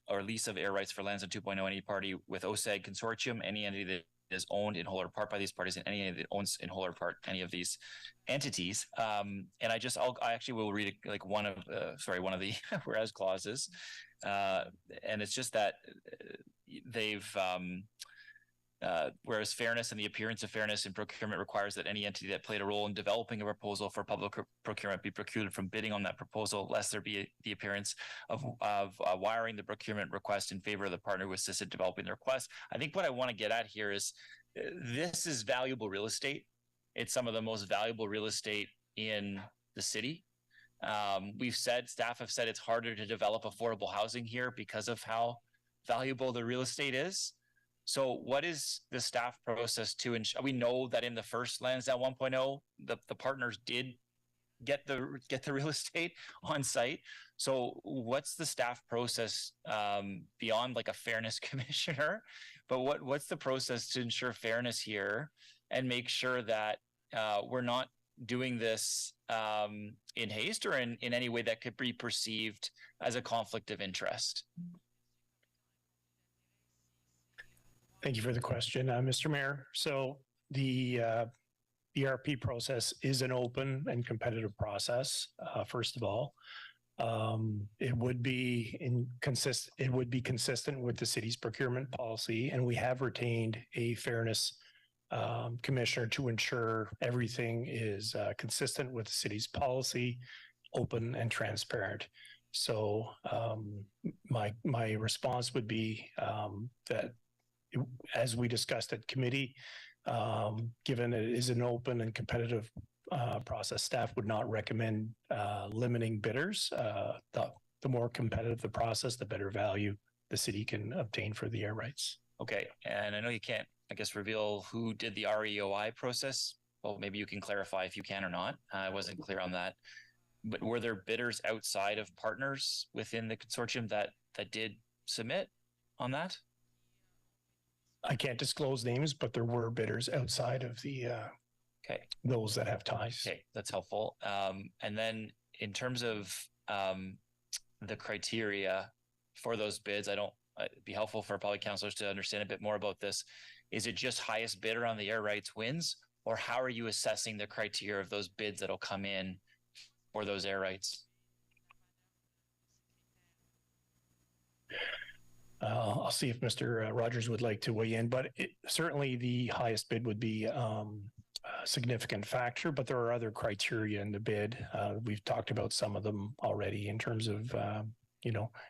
or lease of air rights for Lansdowne 2.0 any party with OSEG consortium, any entity that is owned in whole or part by these parties, and any entity that owns in whole or part any of these entities. And I actually will read one of the whereas clauses, and it's just that they've whereas fairness and the appearance of fairness in procurement requires that any entity that played a role in developing a proposal for public procurement be precluded from bidding on that proposal, lest there be the appearance of wiring the procurement request in favor of the partner who assisted developing the request. I think what I want to get at here is this is valuable real estate. It's some of the most valuable real estate in the city. Staff have said it's harder to develop affordable housing here because of how valuable the real estate is. So what is the staff process to ensure? We know that in the first Lansdowne 1.0, the partners did get the real estate on site. So what's the staff process beyond like a fairness commissioner? But what's the process to ensure fairness here and make sure that we're not doing this in haste or in any way that could be perceived as a conflict of interest? Thank you for the question, Mr. Mayor. So the ERP process is an open and competitive process. First of all, it would be consistent with the city's procurement policy, and we have retained a fairness commissioner to ensure everything is consistent with the city's policy, open and transparent. So my response would be that, as we discussed at committee, given it is an open and competitive process, staff would not recommend limiting bidders. The more competitive the process, the better value the city can obtain for the air rights. Okay, and I know you can't I guess, reveal who did the REOI process? Well, maybe you can clarify if you can or not. I wasn't clear on that. But were there bidders outside of partners within the consortium that did submit on that? I can't disclose names, but there were bidders outside of the okay, those that have ties. Okay, that's helpful. And then in terms of the criteria for those bids, it'd be helpful for probably councillors to understand a bit more about this. Is it just highest bidder on the air rights wins, or how are you assessing the criteria of those bids that'll come in for those air rights? I'll see if Mr. Rogers would like to weigh in, but certainly the highest bid would be a significant factor, but there are other criteria in the bid. We've talked about some of them already in terms of,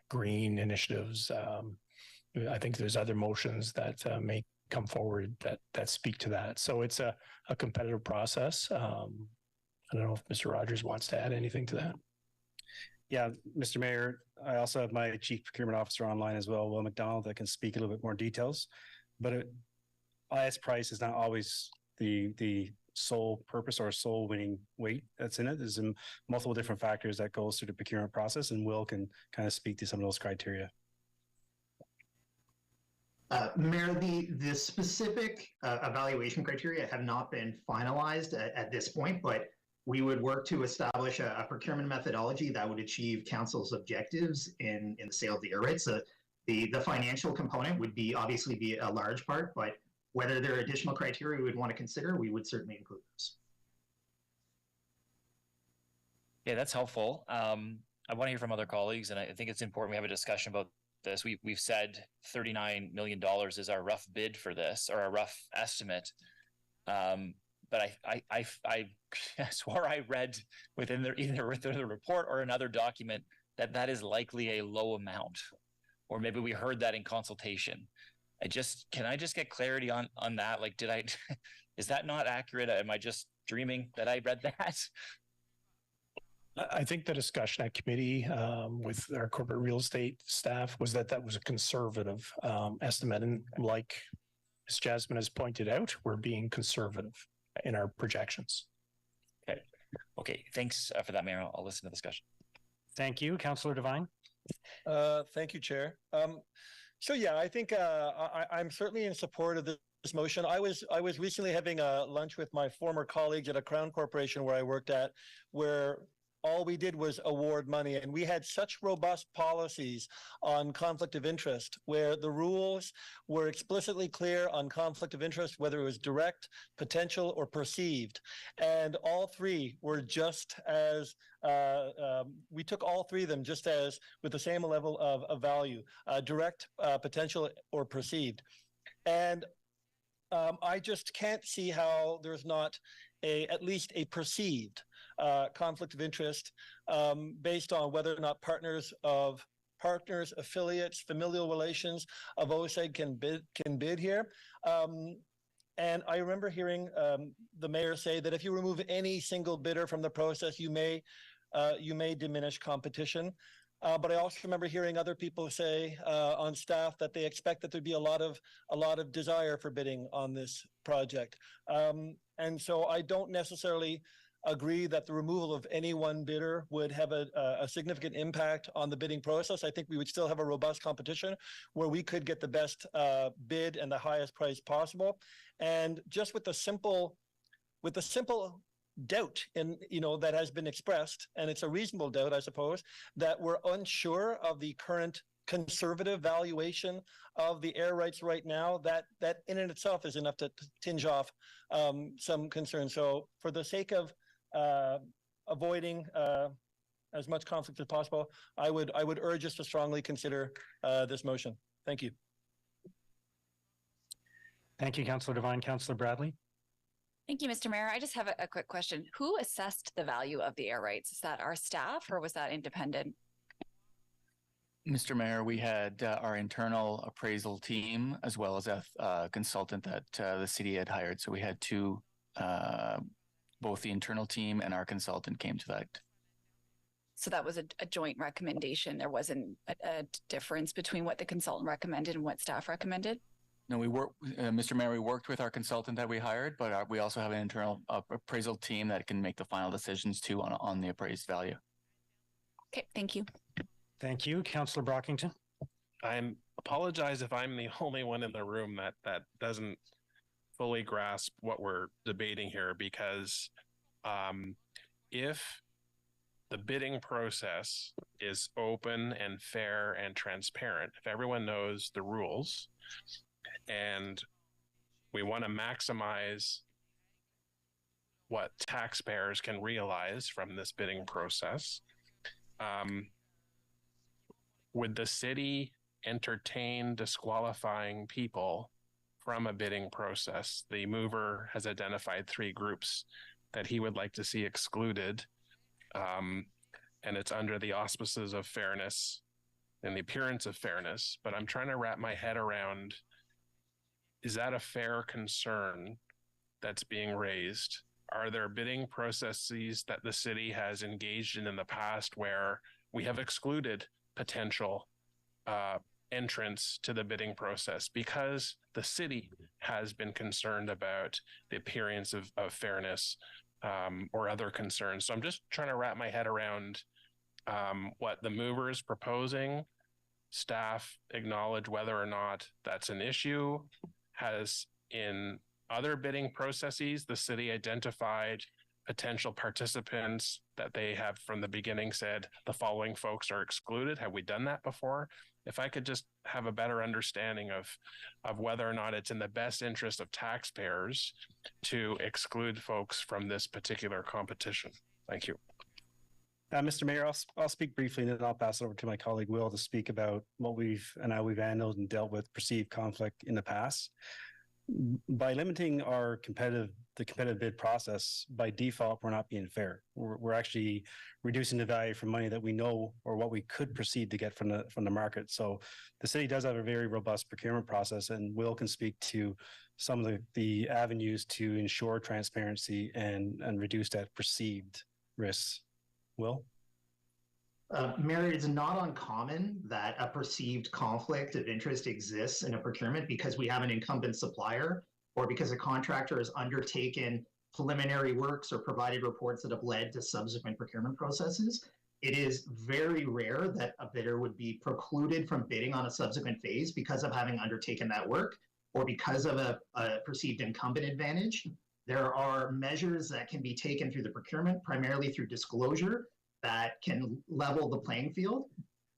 green initiatives. I think there's other motions that may come forward that speak to that. So it's a competitive process. I don't know if Mr. Rogers wants to add anything to that. Yeah, Mr. Mayor, I also have my Chief Procurement Officer online as well, Will McDonald, that can speak a little bit more details. But highest price is not always the sole purpose or sole winning weight that's in it. There's multiple different factors that goes through the procurement process, and Will can kind of speak to some of those criteria. Mayor, the specific evaluation criteria have not been finalized at this point, but we would work to establish a procurement methodology that would achieve council's objectives in the sale of the air rights. So the financial component would obviously be a large part, but whether there are additional criteria we would want to consider, we would certainly include those. Yeah, that's helpful. I want to hear from other colleagues, and I think it's important we have a discussion about this. We've said $39 million is our rough bid for this, or our rough estimate. But I swore I read within either within the report or another document that is likely a low amount, or maybe we heard that in consultation. Can I just get clarity on that? Like, is that not accurate? Am I just dreaming that I read that? I think the discussion at committee with our corporate real estate staff was that was a conservative estimate. And like Ms. Jasmine has pointed out, we're being conservative in our projections. Okay. Thanks for that, Mayor. I'll listen to the discussion. Thank you. Councillor Devine. Thank you, Chair. So yeah, I think I'm certainly in support of this motion. I was recently having a lunch with my former colleagues at a Crown Corporation where I worked at, where all we did was award money, and we had such robust policies on conflict of interest where the rules were explicitly clear on conflict of interest, whether it was direct, potential, or perceived. And all three were just as we took all three of them just as with the same level of value, direct, potential, or perceived. And I just can't see how there's not at least a perceived conflict of interest based on whether or not partners, affiliates, familial relations of OSEG can bid here. And I remember hearing the mayor say that if you remove any single bidder from the process, you may diminish competition. But I also remember hearing other people say on staff that they expect that there'd be a lot of desire for bidding on this project. And so I don't necessarily agree that the removal of any one bidder would have a significant impact on the bidding process. I think we would still have a robust competition where we could get the best bid and the highest price possible. And just with the simple doubt that has been expressed, and it's a reasonable doubt, I suppose, that we're unsure of the current conservative valuation of the air rights right now, that in and itself is enough to tinge off some concern. So for the sake of avoiding as much conflict as possible, I would urge us to strongly consider this motion. Thank you. Thank you, Councillor Devine. Councillor Bradley. Thank you, Mr. Mayor. I just have a quick question. Who assessed the value of the air rights? Is that our staff or was that independent? Mr. Mayor, we had our internal appraisal team as well as a consultant that the city had hired. So we had two, both the internal team and our consultant came to that. So that was a joint recommendation. There wasn't a difference between what the consultant recommended and what staff recommended? No, Mr. Mayor, we worked with our consultant that we hired, but we also have an internal appraisal team that can make the final decisions too on the appraised value. Okay, thank you. Thank you. Councillor Brockington. I apologize if I'm the only one in the room that doesn't fully grasp what we're debating here, because if the bidding process is open and fair and transparent, if everyone knows the rules, and we want to maximize what taxpayers can realize from this bidding process, would the city entertain disqualifying people from a bidding process? The mover has identified 3 groups that he would like to see excluded, and it's under the auspices of fairness and the appearance of fairness. But I'm trying to wrap my head around, is that a fair concern that's being raised? Are there bidding processes that the city has engaged in the past where we have excluded potential entrance to the bidding process because the city has been concerned about the appearance of fairness or other concerns? So I'm just trying to wrap my head around what the mover is proposing. Staff acknowledge whether or not that's an issue. Has in other bidding processes, the city identified potential participants that they have from the beginning said the following folks are excluded? Have we done that before? If I could just have a better understanding of whether or not it's in the best interest of taxpayers to exclude folks from this particular competition. Thank you. Mr. Mayor, I'll speak briefly and then I'll pass it over to my colleague Will to speak about what how we've handled and dealt with perceived conflict in the past. By limiting the competitive bid process, by default, we're not being fair. We're actually reducing the value for money that we know or what we could proceed to get from the market. So the city does have a very robust procurement process, and Will can speak to some of the avenues to ensure transparency and reduce that perceived risks. Will? Mayor, it's not uncommon that a perceived conflict of interest exists in a procurement because we have an incumbent supplier or because a contractor has undertaken preliminary works or provided reports that have led to subsequent procurement processes. It is very rare that a bidder would be precluded from bidding on a subsequent phase because of having undertaken that work or because of a perceived incumbent advantage. There are measures that can be taken through the procurement, primarily through disclosure, that can level the playing field.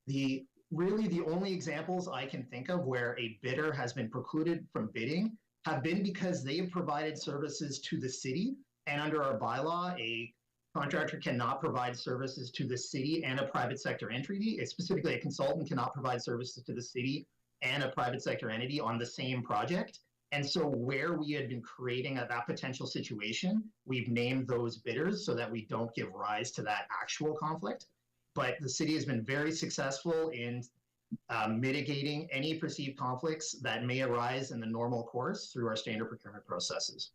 Really the only examples I can think of where a bidder has been precluded from bidding have been because they have provided services to the city, and under our bylaw, a contractor cannot provide services to the city and a private sector entity. Specifically, a consultant cannot provide services to the city and a private sector entity on the same project. And so where we had been creating that potential situation, we've named those bidders so that we don't give rise to that actual conflict. But the city has been very successful in mitigating any perceived conflicts that may arise in the normal course through our standard procurement processes.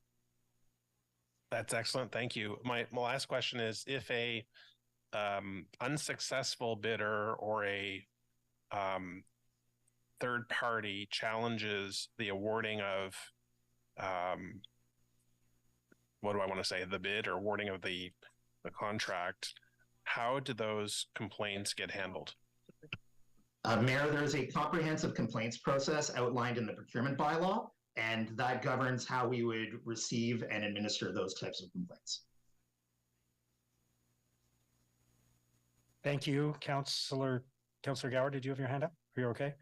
That's excellent. Thank you. My last question is, if a unsuccessful bidder or a third party challenges the awarding of what do I want to say, the bid or awarding of the contract, how do those complaints get handled? Mayor, there is a comprehensive complaints process outlined in the procurement bylaw, and that governs how we would receive and administer those types of complaints. Thank you, Councillor Gower. Did you have your hand up? Are you okay?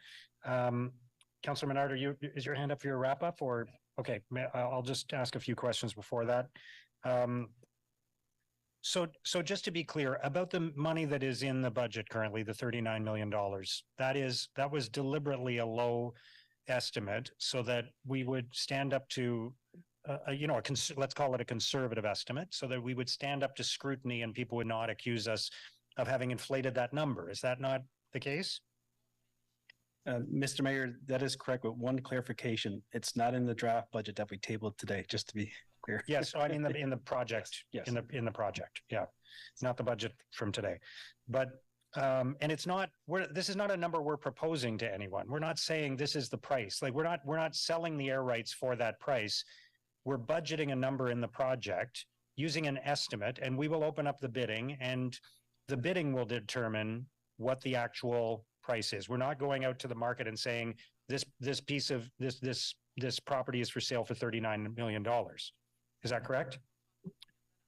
Councillor Menard, is your hand up for your wrap up, or okay? I'll just ask a few questions before that. So just to be clear about the money that is in the budget currently, the $39 million, that was deliberately a low estimate so that we would stand up to, let's call it a conservative estimate, so that we would stand up to scrutiny and people would not accuse us of having inflated that number. Is that not the case? Mr. Mayor, that is correct, but one clarification, it's not in the draft budget that we tabled today, just to be clear. Yes, so I mean in the project, yes. in the project, yeah, not the budget from today. But And it's not, this is not a number we're proposing to anyone. We're not saying this is the price. Like we're not selling the air rights for that price. We're budgeting a number in the project using an estimate, and we will open up the bidding, and the bidding will determine what the actual price is. We're not going out to the market and saying this piece of this property is for sale for $39 million. Is that correct?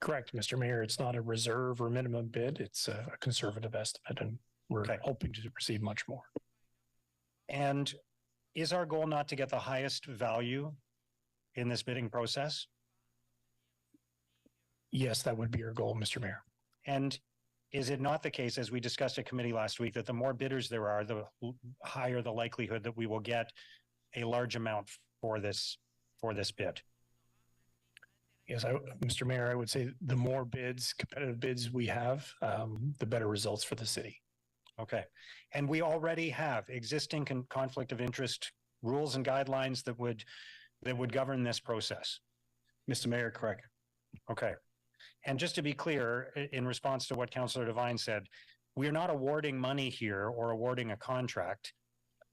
Correct, Mr. Mayor. It's not a reserve or minimum bid. It's a conservative estimate, and we're hoping to receive much more. And is our goal not to get the highest value in this bidding process? Yes, that would be our goal, Mr. Mayor. And is it not the case, as we discussed at committee last week, that the more bidders there are, the higher the likelihood that we will get a large amount for this bid? Yes, Mr. Mayor, I would say the more bids, competitive bids we have, the better results for the city. Okay. And we already have existing conflict of interest rules and guidelines that would govern this process. Mr. Mayor, correct. Okay. And just to be clear, in response to what Councillor Devine said, we are not awarding money here or awarding a contract.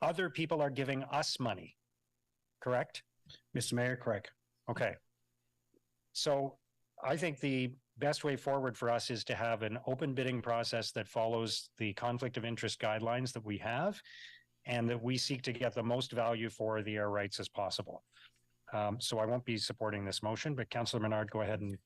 Other people are giving us money, correct? Mr. Mayor, correct. Okay. So I think the best way forward for us is to have an open bidding process that follows the conflict of interest guidelines that we have, and that we seek to get the most value for the air rights as possible. So I won't be supporting this motion, but Councillor Menard, go ahead and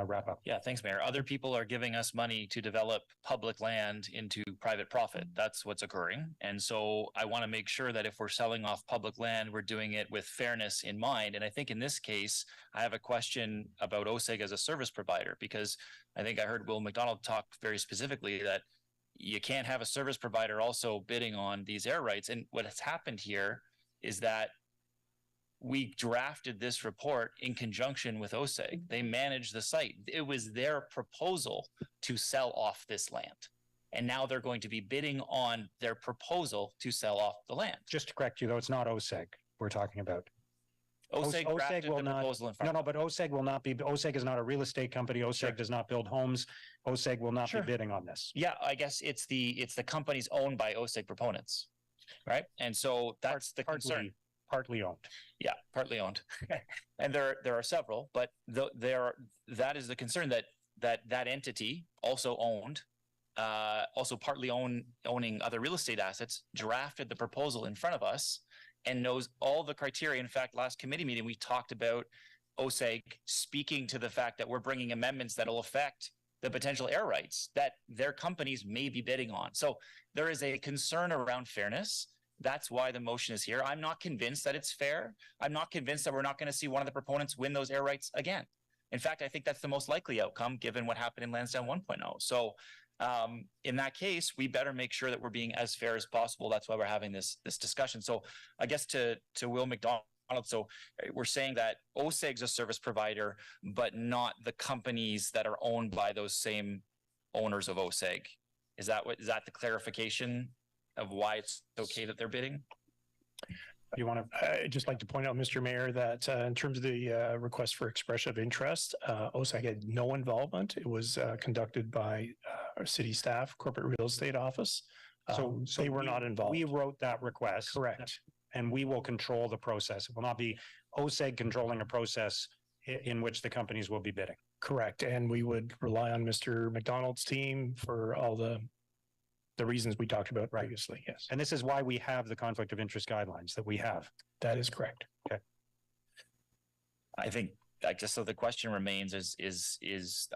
wrap up. Yeah, thanks, Mayor. Other people are giving us money to develop public land into private profit. That's what's occurring. And so I want to make sure that if we're selling off public land, we're doing it with fairness in mind. And I think in this case, I have a question about OSEG as a service provider, because I think I heard Will McDonald talk very specifically that you can't have a service provider also bidding on these air rights. And what has happened here is that we drafted this report in conjunction with OSEG. They managed the site. It was their proposal to sell off this land. And now they're going to be bidding on their proposal to sell off the land. Just to correct you, though, it's not OSEG we're talking about. OSEG drafted the proposal in front of but OSEG will not be, OSEG is not a real estate company. OSEG does not build homes. OSEG will not be bidding on this. Yeah, I guess it's the companies owned by OSEG proponents, right? And so that's the concern. Partly owned. Yeah, partly owned. And there are several, but that is the concern, that entity also owned, also partly owning other real estate assets, drafted the proposal in front of us and knows all the criteria. In fact, last committee meeting, we talked about OSEG speaking to the fact that we're bringing amendments that will affect the potential air rights that their companies may be bidding on. So there is a concern around fairness. That's why the motion is here. I'm not convinced that it's fair. I'm not convinced that we're not going to see one of the proponents win those air rights again. In fact, I think that's the most likely outcome given what happened in Lansdowne 1.0. So in that case, we better make sure that we're being as fair as possible. That's why we're having this discussion. So I guess to Will McDonald, so we're saying that OSEG's a service provider, but not the companies that are owned by those same owners of OSEG. Is that the clarification of why it's okay that they're bidding? You want to? I'd just like to point out, Mr. Mayor, that in terms of the request for expression of interest, OSEG had no involvement. It was conducted by our city staff, corporate real estate office. So they were not involved. We wrote that request. Correct. And we will control the process. It will not be OSEG controlling a process in which the companies will be bidding. Correct. And we would rely on Mr. McDonald's team for all the reasons we talked about previously. Yes. And this is why we have the conflict of interest guidelines that we have. That is correct. Okay. I think so the question remains is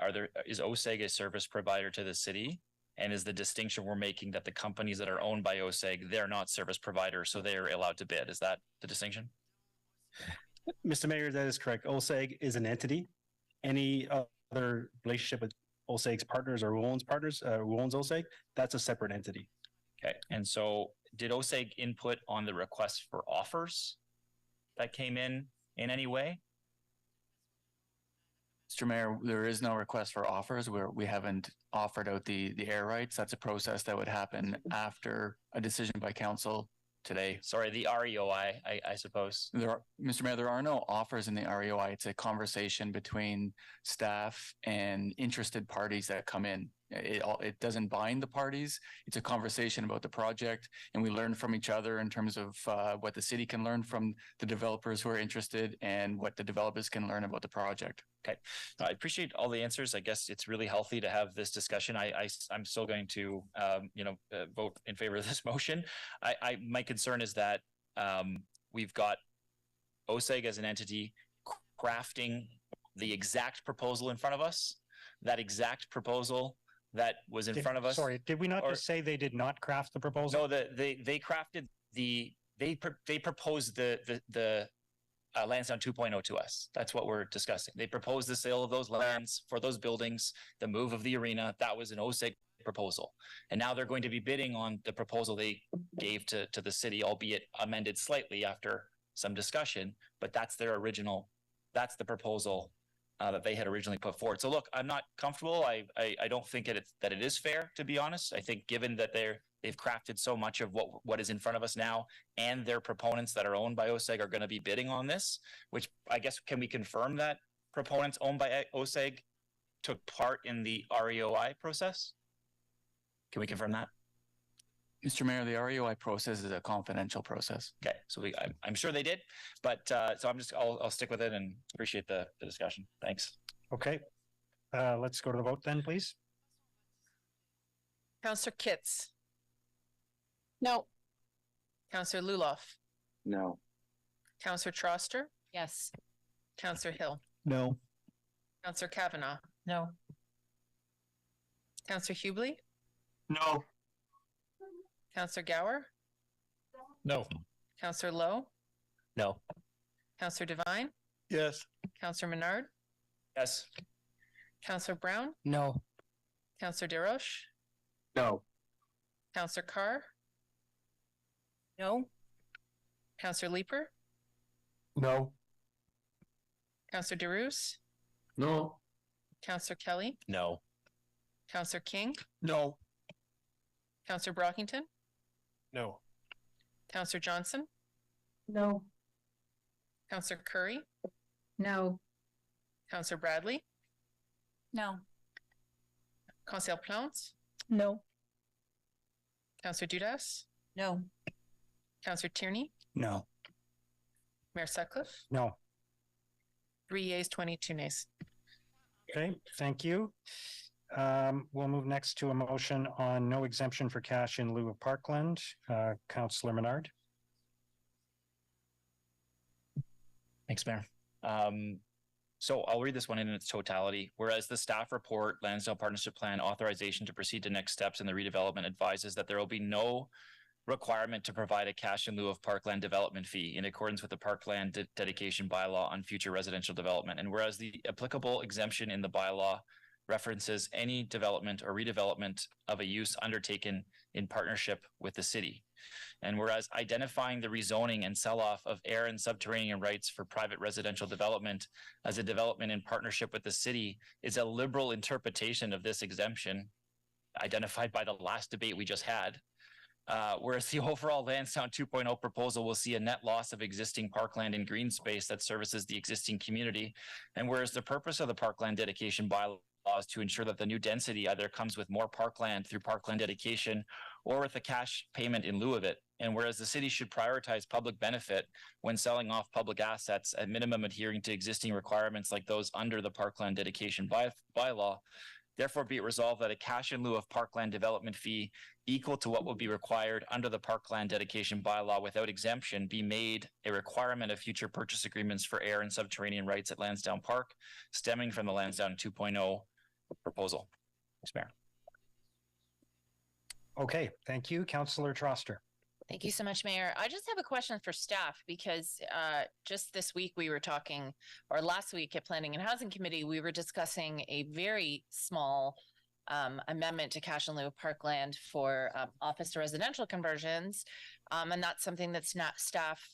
OSEG a service provider to the city? And is the distinction we're making that the companies that are owned by OSEG, they're not service providers, so they're allowed to bid? Is that the distinction? Mr. Mayor, that is correct. OSEG is an entity. Any other relationship with OSEG's partners or who owns OSEG, that's a separate entity. Okay. And so did OSEG input on the request for offers that came in any way? Mr. Mayor, there is no request for offers where we haven't offered out the air rights. That's a process that would happen after a decision by council today. Sorry, the REOI, I suppose. Mr. Mayor, there are no offers in the REOI. It's a conversation between staff and interested parties that come in. It doesn't bind the parties. It's a conversation about the project, and we learn from each other in terms of what the city can learn from the developers who are interested and what the developers can learn about the project. Okay, I appreciate all the answers. I guess it's really healthy to have this discussion. I'm still going to, vote in favor of this motion. My concern is that we've got OSEG as an entity crafting the exact proposal in front of us. That exact proposal that was in front of us. Sorry, did we not just say they did not craft the proposal? No, they crafted they proposed the Lansdowne 2.0 to us. That's what we're discussing. They proposed the sale of those lands for those buildings, the move of the arena. That was an OSEG proposal. And now they're going to be bidding on the proposal they gave to the city, albeit amended slightly after some discussion, but that's the proposal that they had originally put forward. So look, I'm not comfortable. I don't think that it is fair, to be honest. I think given that they've crafted so much of what is in front of us now, and their proponents that are owned by OSEG are going to be bidding on this, which I guess, can we confirm that proponents owned by OSEG took part in the REOI process? Can we confirm that? Mr. Mayor, the REOI process is a confidential process. Okay, so I'm sure they did, but so I'll stick with it and appreciate the discussion. Thanks. Okay, let's go to the vote then, please. Councillor Kitts. No. Councillor Luloff. No. Councillor Troster. Yes. Councillor Hill. No. Councillor Kavanaugh. No. Councillor Hubley. No. Councillor Gower. No. Councillor Lowe. No. Councillor Devine. Yes. Councillor Menard. Yes. Councillor Brown. No. Councillor DeRoche. No. Councillor Carr. No. Councillor Leeper. No. Councillor DeRoos. No. Councillor Kelly. No. Councillor King. No. Councillor Brockington. No. Councillor Johnson. No. Councillor Curry. No. Councillor Bradley. No. Councillor Plante. No. Councillor Dudas. No. Councillor Tierney. No. Mayor Sutcliffe. No. 3 yeas, 22 nays. Okay, thank you. We'll move next to a motion on no exemption for cash in lieu of Parkland. Councillor Menard. Thanks, Mayor. So I'll read this one in its totality. Whereas the staff report, Lansdowne Partnership Plan authorization to proceed to next steps in the redevelopment advises that there will be no requirement to provide a cash in lieu of parkland development fee in accordance with the parkland dedication bylaw on future residential development. And whereas the applicable exemption in the bylaw references any development or redevelopment of a use undertaken in partnership with the city. And whereas identifying the rezoning and sell-off of air and subterranean rights for private residential development as a development in partnership with the city is a liberal interpretation of this exemption identified by the last debate we just had. Whereas the overall Lansdowne 2.0 proposal will see a net loss of existing parkland and green space that services the existing community. And whereas the purpose of the parkland dedication bylaw is to ensure that the new density either comes with more parkland through parkland dedication or with a cash payment in lieu of it. And whereas the city should prioritize public benefit when selling off public assets, at minimum adhering to existing requirements like those under the parkland dedication bylaw, therefore be it resolved that a cash in lieu of parkland development fee equal to what will be required under the parkland dedication bylaw without exemption be made a requirement of future purchase agreements for air and subterranean rights at Lansdowne Park, stemming from the Lansdowne 2.0 proposal. Thanks, Mayor. Okay, thank you. Councillor Troster. Thank you so much, Mayor. I just have a question for staff because just this week we were talking, or last week at Planning and Housing Committee, we were discussing a very small amendment to cash in lieu of parkland for office to residential conversions. And that's something that's not staff,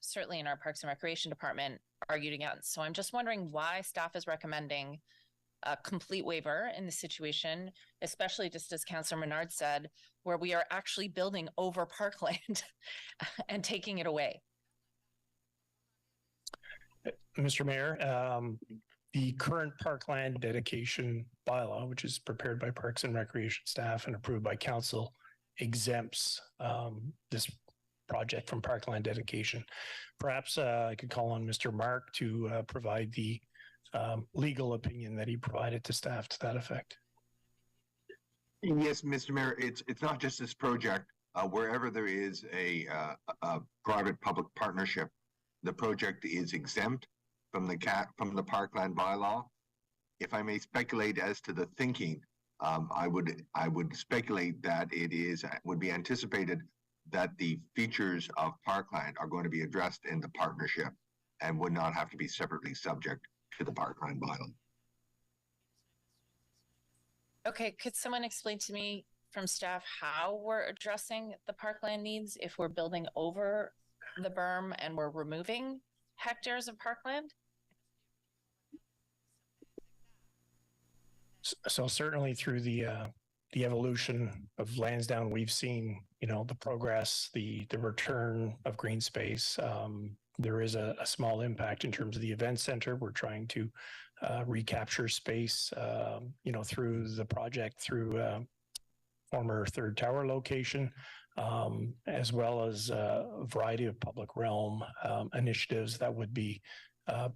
certainly in our Parks and Recreation Department, argued against. So I'm just wondering why staff is recommending a complete waiver in this situation, especially just as Councillor Menard said, where we are actually building over parkland and taking it away. Mr. Mayor, the current parkland dedication bylaw, which is prepared by Parks and Recreation staff and approved by council, exempts this project from parkland dedication. Perhaps I could call on Mr. Mark to provide the legal opinion that he provided to staff to that effect. Yes, Mr. Mayor, it's not just this project. Wherever there is a private-public partnership, the project is exempt from the parkland bylaw. If I may speculate as to the thinking, I would speculate that would be anticipated that the features of parkland are going to be addressed in the partnership and would not have to be separately subject to the parkland bylaw. Okay, could someone explain to me from staff how we're addressing the parkland needs if we're building over the berm and we're removing hectares of parkland? So certainly through the evolution of Lansdowne, we've seen, the progress, the return of green space. There is a small impact in terms of the event center. We're trying to recapture space, through the project, through former third tower location, as well as a variety of public realm initiatives that would be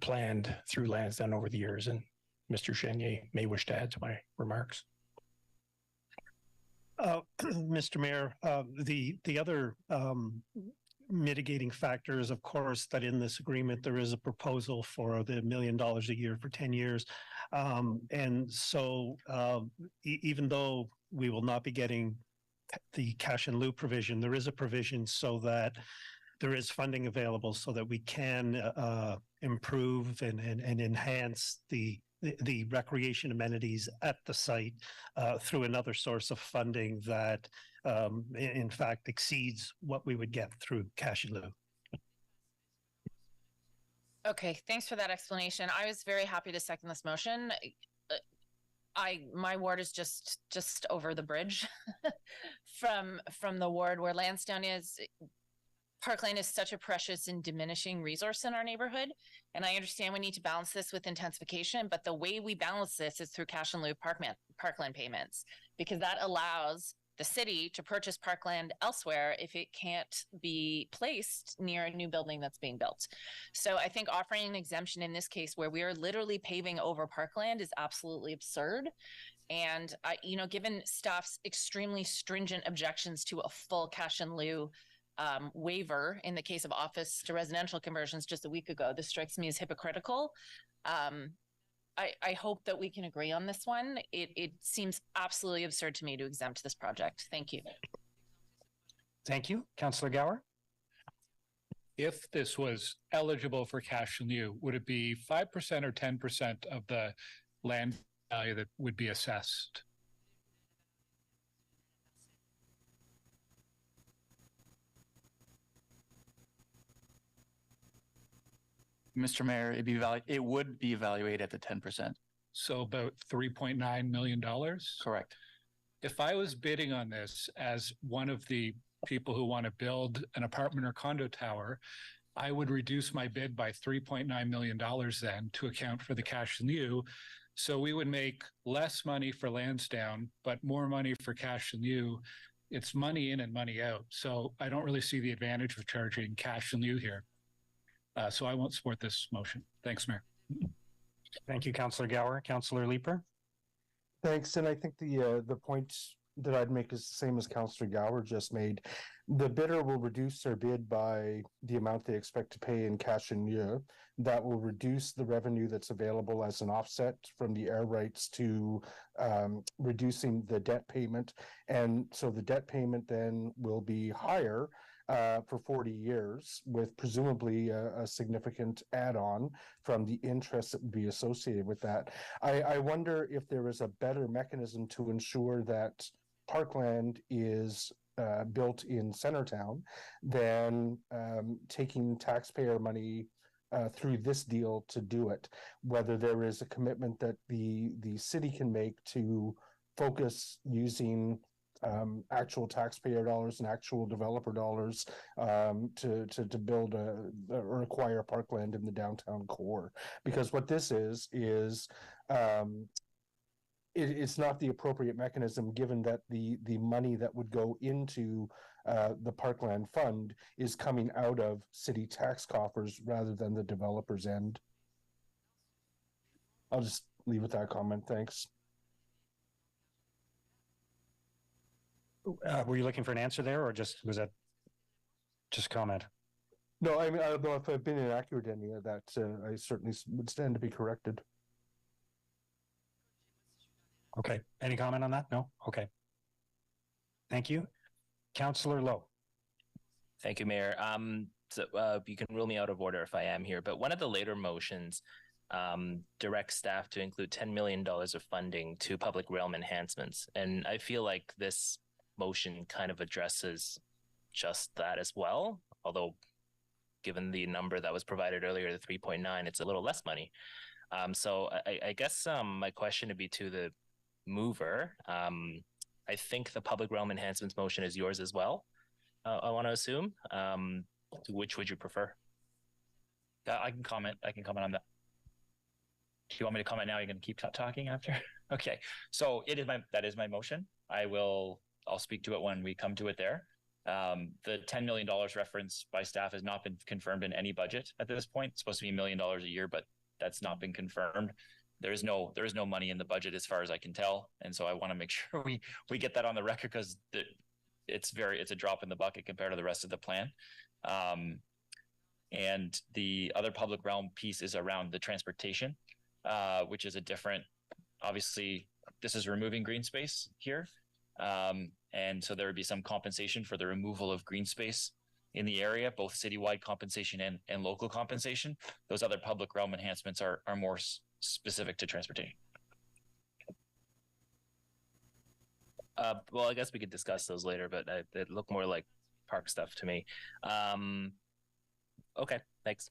planned through Lansdowne over the years. And Mr. Chenier may wish to add to my remarks. Mr. Mayor, the other mitigating factor is, of course, that in this agreement there is a proposal for the $1 million a year for 10 years. And so even though we will not be getting the cash in lieu provision, there is a provision so that there is funding available so that we can improve and enhance the recreation amenities at the site through another source of funding that in fact exceeds what we would get through cash in lieu. Okay, thanks for that explanation. I was very happy to second this motion. My ward is just over the bridge from the ward where Lansdowne is. Parkland is such a precious and diminishing resource in our neighborhood. And I understand we need to balance this with intensification, but the way we balance this is through cash in lieu parkland payments, because that allows the city to purchase parkland elsewhere if it can't be placed near a new building that's being built. So I think offering an exemption in this case where we are literally paving over parkland is absolutely absurd. And given staff's extremely stringent objections to a full cash in lieu waiver in the case of office to residential conversions just a week ago, this strikes me as hypocritical. I hope that we can agree on this one. It seems absolutely absurd to me to exempt this project. Thank you. Thank you. Councillor Gower. If this was eligible for cash in lieu, would it be 5% or 10% of the land value that would be assessed? Mr. Mayor, it would be evaluated at the 10%. So about $3.9 million? Correct. If I was bidding on this as one of the people who want to build an apartment or condo tower, I would reduce my bid by $3.9 million then to account for the cash in lieu. So we would make less money for Lansdowne, but more money for cash in lieu. It's money in and money out. So I don't really see the advantage of charging cash in lieu here. So I won't support this motion. Thanks, Mayor. Thank you, Councillor Gower. Councillor Leeper. Thanks. And I think the point that I'd make is the same as Councillor Gower just made. The bidder will reduce their bid by the amount they expect to pay in cash in lieu. That will reduce the revenue that's available as an offset from the air rights to reducing the debt payment. And so the debt payment then will be higher for 40 years, with presumably a significant add-on from the interest that would be associated with that. I wonder if there is a better mechanism to ensure that Parkland is built in Centertown than taking taxpayer money through this deal to do it, whether there is a commitment that the city can make to focus using actual taxpayer dollars and actual developer dollars to build or acquire parkland in the downtown core. Because what this is it's not the appropriate mechanism, given that the money that would go into the Parkland Fund is coming out of city tax coffers rather than the developer's end. I'll just leave with that comment. Thanks. Were you looking for an answer there, or was that just comment? No, I mean, I don't know if I've been inaccurate in any of that. I certainly would stand to be corrected. Okay. Any comment on that? No? Okay. Thank you. Councillor Lowe. Thank you, Mayor. So, you can rule me out of order if I am here, but one of the later motions directs staff to include $10 million of funding to public realm enhancements. And I feel like this motion kind of addresses just that as well. Although, given the number that was provided earlier, the 3.9, it's a little less money. So I guess my question would be to the mover. I think the public realm enhancements motion is yours as well. I want to assume. Which would you prefer? I can comment on that. Do you want me to comment now? You're going to keep talking after? Okay. So that is my motion. I'll speak to it when we come to it there. The $10 million reference by staff has not been confirmed in any budget at this point. It's supposed to be $1 million a year, but that's not been confirmed. There is no money in the budget as far as I can tell. And so I want to make sure we get that on the record, because it's a drop in the bucket compared to the rest of the plan. And the other public realm piece is around the transportation, which is a different, obviously this is removing green space here. And so there would be some compensation for the removal of green space in the area, both citywide compensation and local compensation. Those other public realm enhancements are more specific to transportation. Well, I guess we could discuss those later, but it looked more like park stuff to me. Okay, thanks.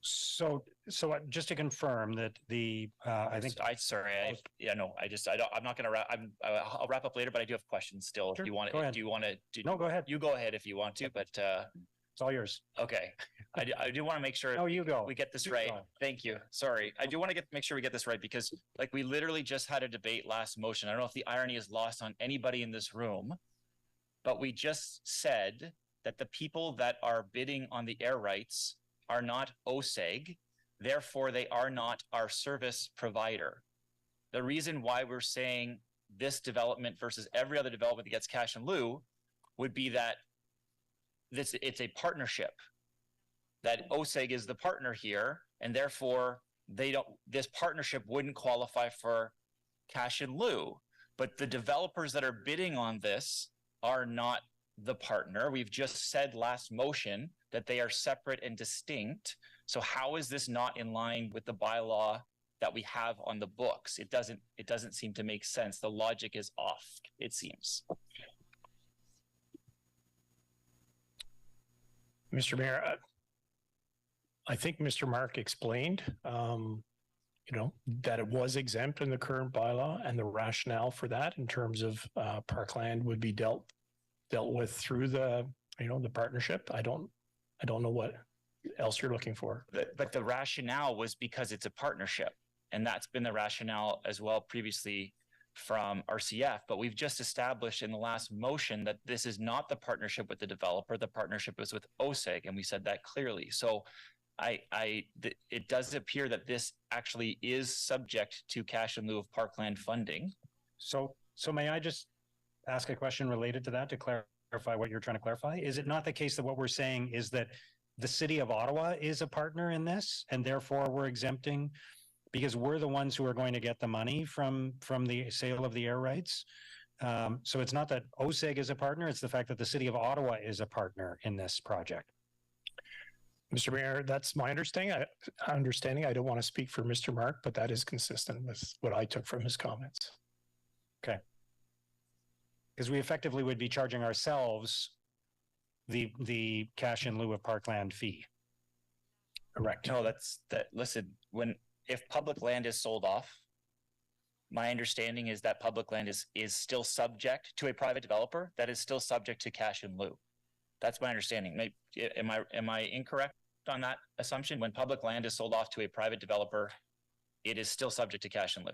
So just to confirm that I think I'm not going to wrap. I'll wrap up later, but I do have questions still. Sure. If you want Go ahead. do you want to? No, go ahead. You go ahead if you want to, but it's all yours. Okay. I do want to make sure you go. We get this right. Thank you. Sorry. I do want to make sure we get this right, because like we literally just had a debate last motion. I don't know if the irony is lost on anybody in this room, but we just said that the people that are bidding on the air rights are not OSEG, therefore they are not our service provider. The reason why we're saying this development versus every other development that gets cash in lieu would be that it's a partnership, that OSEG is the partner here, and therefore this partnership wouldn't qualify for cash in lieu. But the developers that are bidding on this are not the partner. We've just said last motion that they are separate and distinct. So how is this not in line with the bylaw that we have on the books? It doesn't seem to make sense. The logic is off, it seems. Mr. Mayor, I think Mr. Mark explained, that it was exempt in the current bylaw, and the rationale for that in terms of parkland would be dealt with through the partnership. I don't know what else you're looking for. But the rationale was because it's a partnership, and that's been the rationale as well previously from RCF. But we've just established in the last motion that this is not the partnership with the developer. The partnership is with OSEG, and we said that clearly. So it does appear that this actually is subject to cash in lieu of parkland funding. So may I just ask a question related to that to clarify what you're trying to clarify? Is it not the case that what we're saying is that the city of Ottawa is a partner in this, and therefore we're exempting because we're the ones who are going to get the money from the sale of the air rights? So it's not that OSEG is a partner, it's the fact that the city of Ottawa is a partner in this project. Mr. Mayor, that's my understanding. I don't want to speak for Mr. Mark, but that is consistent with what I took from his comments. Okay. Because we effectively would be charging ourselves the cash in lieu of parkland fee. Correct. No, listen, if public land is sold off, my understanding is that public land is still subject to a private developer, that is still subject to cash in lieu. That's my understanding. Am I incorrect on that assumption? When public land is sold off to a private developer, it is still subject to cash in lieu.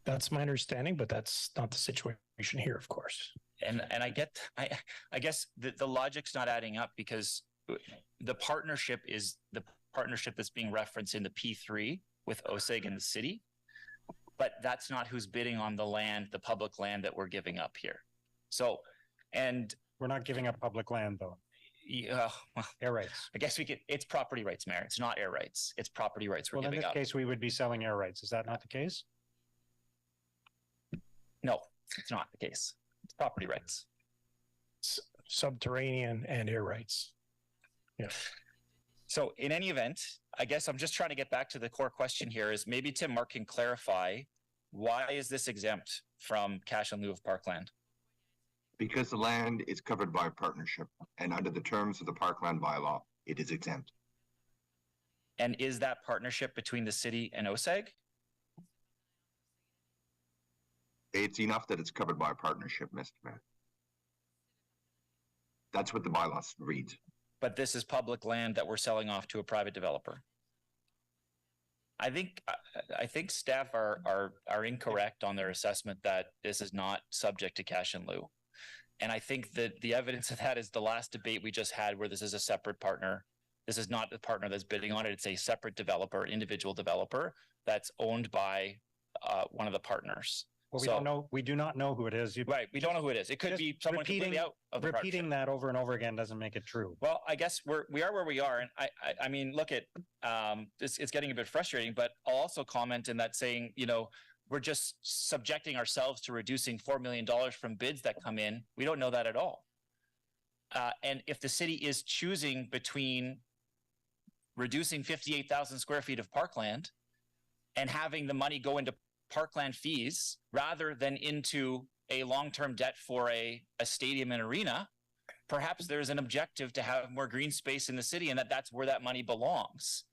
That's my understanding, but that's not the situation here, of course. And I guess the logic's not adding up, because the partnership is the partnership that's being referenced in the P3 with OSEG and the city, but that's not who's bidding on the land, the public land that we're giving up here. So, and we're not giving up public land though. Yeah, well, air rights. I guess it's property rights, Mayor. It's not air rights. It's property rights we're giving up. In this case, we would be selling air rights. Is that not the case? No, it's not the case. It's property rights. Subterranean and air rights. Yeah. So in any event, I guess I'm just trying to get back to the core question here is maybe Tim Mark can clarify, why is this exempt from cash in lieu of parkland? Because the land is covered by a partnership, and under the terms of the Parkland bylaw, it is exempt. And is that partnership between the city and OSEG? It's enough that it's covered by a partnership, Mr. Mayor. That's what the bylaw reads. But this is public land that we're selling off to a private developer. I think staff are incorrect on their assessment that this is not subject to cash in lieu. And I think that the evidence of that is the last debate we just had, where this is a separate partner. This is not the partner that's bidding on it. It's a separate developer, individual developer that's owned by one of the partners. Well, we don't know. We do not know who it is. Right. We don't know who it is. It could be someone completely out of the repeating that over and over again doesn't make it true. Well, I guess we are where we are. And I mean, look at it's getting a bit frustrating, but I'll also comment in that saying, you know, we're just subjecting ourselves to reducing $4 million from bids that come in. We don't know that at all. And if the city is choosing between reducing 58,000 square feet of parkland and having the money go into parkland fees rather than into a long-term debt for a stadium and arena, perhaps there's an objective to have more green space in the city, and that's where that money belongs.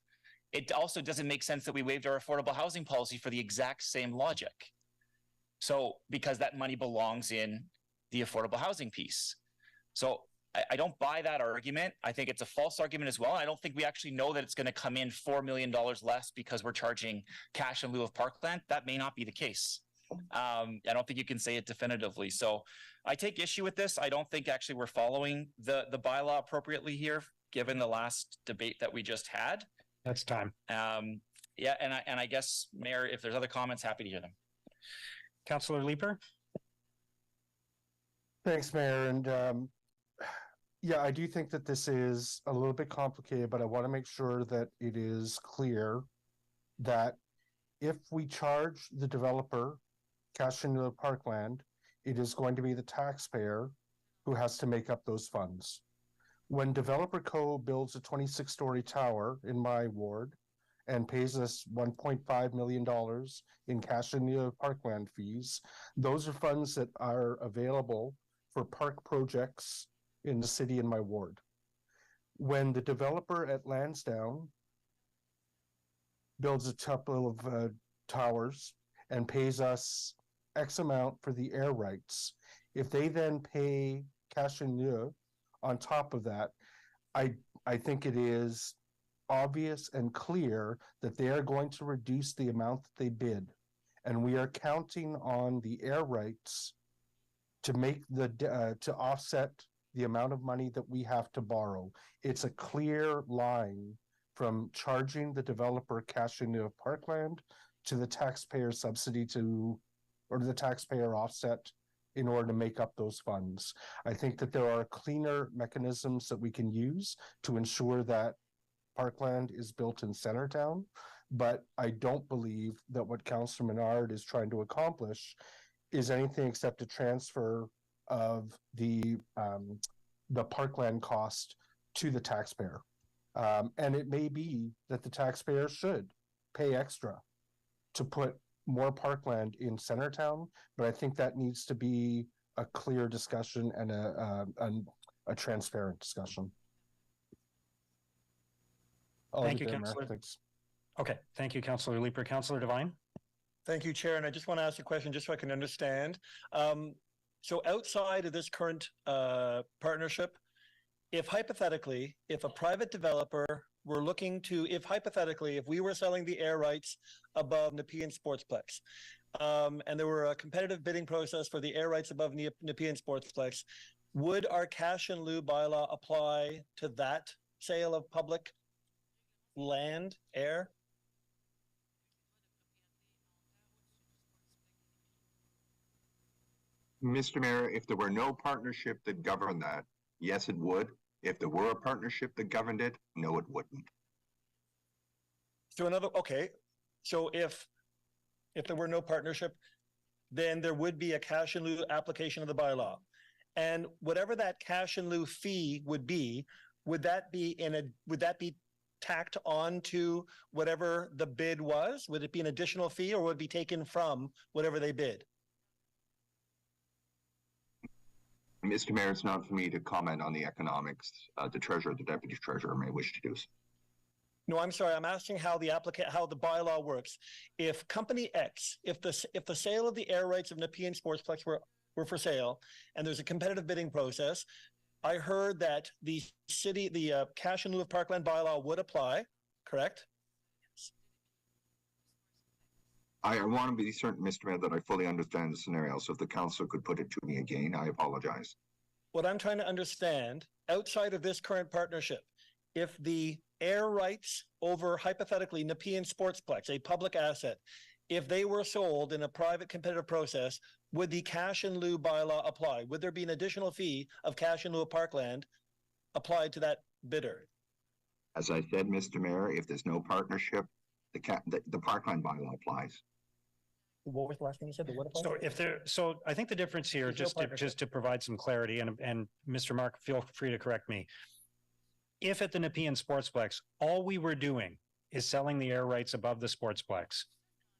It also doesn't make sense that we waived our affordable housing policy for the exact same logic. So, because that money belongs in the affordable housing piece. So I don't buy that argument. I think it's a false argument as well. I don't think we actually know that it's going to come in $4 million less because we're charging cash in lieu of parkland. That may not be the case. I don't think you can say it definitively. So I take issue with this. I don't think actually we're following the bylaw appropriately here, given the last debate that we just had. That's time. Yeah, and I guess, Mayor, if there's other comments, happy to hear them. Councillor Leeper. Thanks, Mayor. And yeah, I do think that this is a little bit complicated, but I want to make sure that it is clear that if we charge the developer cash into the parkland, it is going to be the taxpayer who has to make up those funds. When Developer Co. builds a 26-story tower in my ward and pays us $1.5 million in cash into parkland fees, those are funds that are available for park projects in the city in my ward. When the developer at Lansdowne builds a couple of towers and pays us X amount for the air rights, if they then pay cash in lieu on top of that, I think it is obvious and clear that they are going to reduce the amount that they bid. And we are counting on the air rights to make to offset the amount of money that we have to borrow. It's a clear line from charging the developer cash into parkland to the taxpayer subsidy or the taxpayer offset in order to make up those funds. I think that there are cleaner mechanisms that we can use to ensure that parkland is built in Centertown, but I don't believe that what Councillor Menard is trying to accomplish is anything except a transfer of the parkland cost to the taxpayer. And it may be that the taxpayer should pay extra to put more parkland in Centertown, but I think that needs to be a clear discussion and a transparent discussion. Thank you, Councillor. Thanks. Okay, thank you, Councillor Leeper. Councillor Devine? Thank you, Chair. And I just want to ask a question just so I can understand. So outside of this current partnership, if hypothetically, if a private developer were looking to, if we were selling the air rights above Nepean Sportsplex, and there were a competitive bidding process for the air rights above Nepean Sportsplex, would our cash in lieu bylaw apply to that sale of public land, air? Mr. Mayor, if there were no partnership that governed that, yes, it would. If there were a partnership that governed it, no, it wouldn't. So so if there were no partnership, then there would be a cash in lieu application of the bylaw. And whatever that cash in lieu fee would be that be tacked on to whatever the bid was? Would it be an additional fee, or would it be taken from whatever they bid? Mr. Mayor, it's not for me to comment on the economics. The treasurer, the deputy treasurer may wish to do so. No, I'm sorry. I'm asking how the bylaw works. If Company X, if the sale of the air rights of Nepean Sportsplex were for sale, and there's a competitive bidding process, I heard that the cash in lieu of Parkland bylaw would apply, correct? I want to be certain, Mr. Mayor, that I fully understand the scenario. So if the council could put it to me again, I apologize. What I'm trying to understand, outside of this current partnership, if the air rights over, hypothetically, Nepean Sportsplex, a public asset, if they were sold in a private competitive process, would the cash in lieu bylaw apply? Would there be an additional fee of cash in lieu of Parkland applied to that bidder? As I said, Mr. Mayor, if there's no partnership, the Parkland bylaw applies. What was the last thing you said? So I think the difference here, just to provide some clarity, and Mr. Mark, feel free to correct me. If at the Nepean Sportsplex, all we were doing is selling the air rights above the Sportsplex,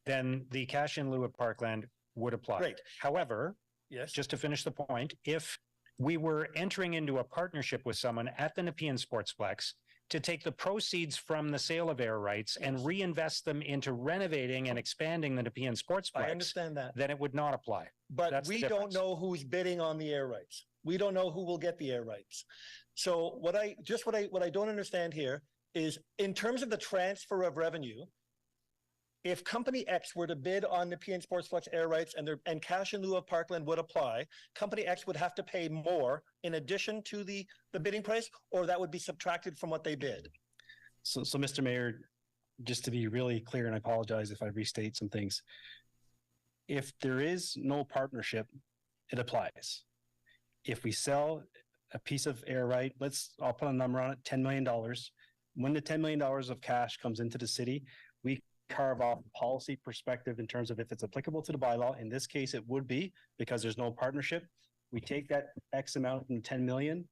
then the cash in lieu of Parkland would apply. Great. However, yes, just to finish the point, if we were entering into a partnership with someone at the Nepean Sportsplex to take the proceeds from the sale of air rights and reinvest them into renovating and expanding the Nepean Sportsplex, I understand that. then it would not apply. But we don't know who's bidding on the air rights. We don't know who will get the air rights. So what I don't understand here is, in terms of the transfer of revenue, if Company X were to bid on Nepean Sportsplex air rights and cash in lieu of Parkland would apply, Company X would have to pay more in addition to the bidding price, or that would be subtracted from what they bid. So Mr. Mayor, just to be really clear, and I apologize if I restate some things. If there is no partnership, it applies. If we sell a piece of air right, I'll put a number on it, $10 million. When the $10 million of cash comes into the city, we carve off policy perspective in terms of if it's applicable to the bylaw. In this case, it would be, because there's no partnership. We take that X amount from 10 million.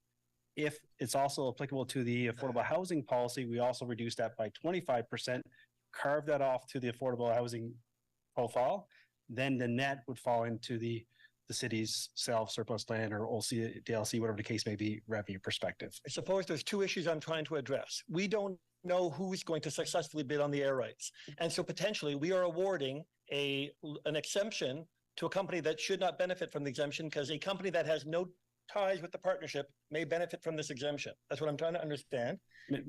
If it's also applicable to the affordable housing policy, we also reduce that by 25%, carve that off to the affordable housing profile. Then the net would fall into the city's surplus land or OC, DLC, whatever the case may be, revenue perspective. I suppose there's two issues I'm trying to address. We don't know who's going to successfully bid on the air rights. And so potentially we are awarding an exemption to a company that should not benefit from the exemption, because a company that has no ties with the partnership may benefit from this exemption. That's what I'm trying to understand.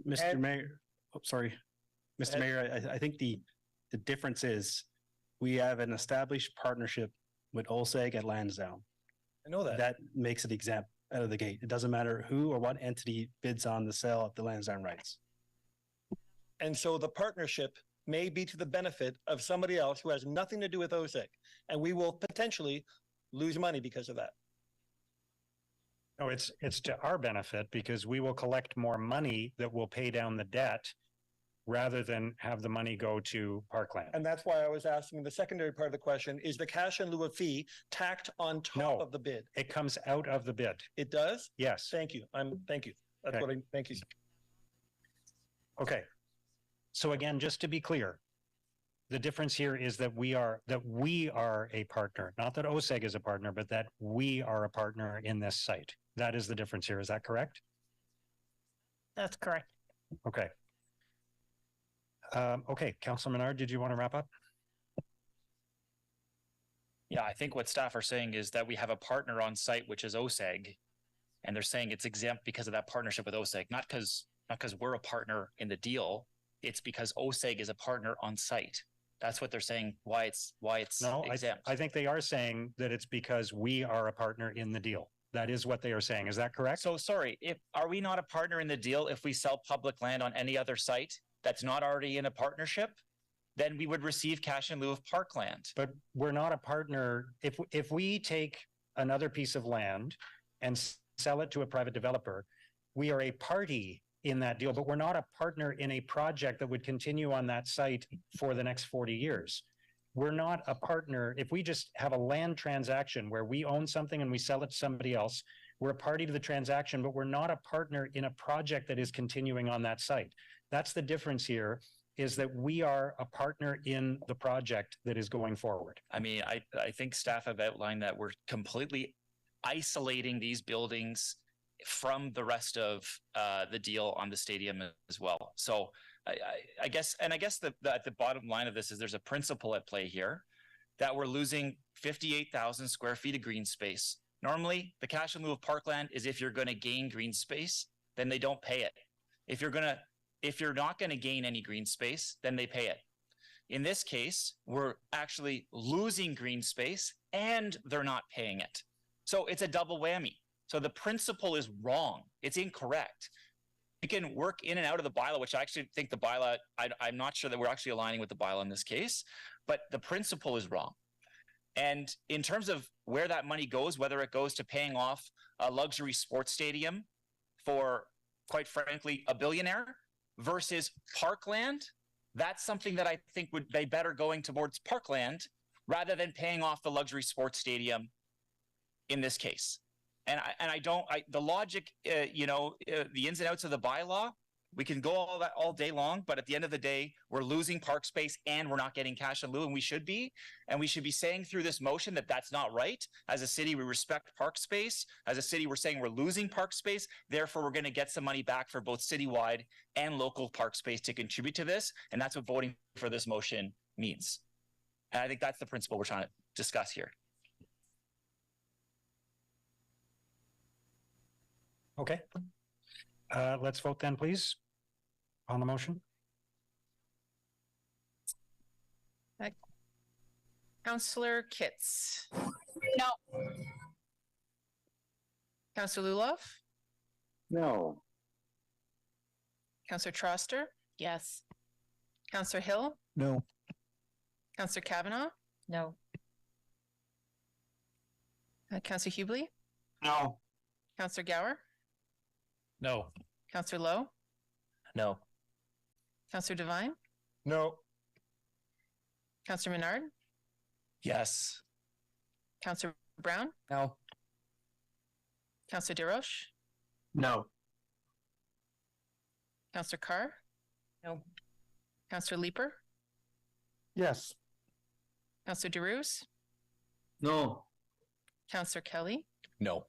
Mr. Mayor, Mr. Mayor, I think the difference is we have an established partnership with OSEG at Lansdowne. I know that. That makes it exempt out of the gate. It doesn't matter who or what entity bids on the sale of the Lansdowne rights. And so the partnership may be to the benefit of somebody else who has nothing to do with OSEG, and we will potentially lose money because of that. No, it's to our benefit, because we will collect more money that will pay down the debt rather than have the money go to Parkland. And that's why I was asking the secondary part of the question, is the cash in lieu of fee tacked on top of the bid? It comes out of the bid. It does? Yes. Thank you. Thank you. That's what thank you. Okay. So again, just to be clear, the difference here is that we are a partner, not that OSEG is a partner, but that we are a partner in this site. That is the difference here. Is that correct? That's correct. Okay. Okay, Councilor Menard, did you want to wrap up? Yeah, I think what staff are saying is that we have a partner on site, which is OSEG, and they're saying it's exempt because of that partnership with OSEG, not because we're a partner in the deal. It's because OSEG is a partner on site. That's what they're saying. Why it's No, exempt. I think they are saying that it's because we are a partner in the deal. That is what they are saying. Is that correct? So sorry, are we not a partner in the deal if we sell public land on any other site that's not already in a partnership? Then we would receive cash in lieu of parkland. But we're not a partner. If we take another piece of land and sell it to a private developer, we are a party in that deal, but we're not a partner in a project that would continue on that site for the next 40 years. We're not a partner. If we just have a land transaction where we own something and we sell it to somebody else, we're a party to the transaction, but we're not a partner in a project that is continuing on that site. That's the difference here, is that we are a partner in the project that is going forward. I mean, I think staff have outlined that we're completely isolating these buildings from the rest of the deal on the stadium as well. So I guess the bottom line of this is there's a principle at play here that we're losing 58,000 square feet of green space. Normally, the cash in lieu of parkland is if you're going to gain green space, then they don't pay it. If you're not going to gain any green space, then they pay it. In this case, we're actually losing green space and they're not paying it. So it's a double whammy. So the principle is wrong. It's incorrect. We can work in and out of the bylaw, which I actually think the bylaw, I'm not sure that we're actually aligning with the bylaw in this case, but the principle is wrong. And in terms of where that money goes, whether it goes to paying off a luxury sports stadium for, quite frankly, a billionaire versus parkland, that's something that I think would be better going towards parkland rather than paying off the luxury sports stadium in this case. And the logic, the ins and outs of the bylaw, we can go all day long, but at the end of the day, we're losing park space and we're not getting cash in lieu, and we should be saying through this motion that that's not right. As a city, we respect park space. As a city, we're saying we're losing park space. Therefore, we're going to get some money back for both citywide and local park space to contribute to this. And that's what voting for this motion means. And I think that's the principle we're trying to discuss here. Okay. Let's vote then, please, on the motion. Councillor Kitts. No. Councillor Luloff. No. Councillor Troster. Yes. Councillor Hill. No. Councillor Kavanaugh. No. Councillor Hubley. No. Councillor Gower. No. Councillor Lowe. No. Councillor Devine. No. Councillor Menard. Yes. Councillor Brown. No. Councillor DeRoche. No. Councillor Carr. No. Councillor Leeper. Yes. Councillor DeRuse. No. Councillor Kelly. No.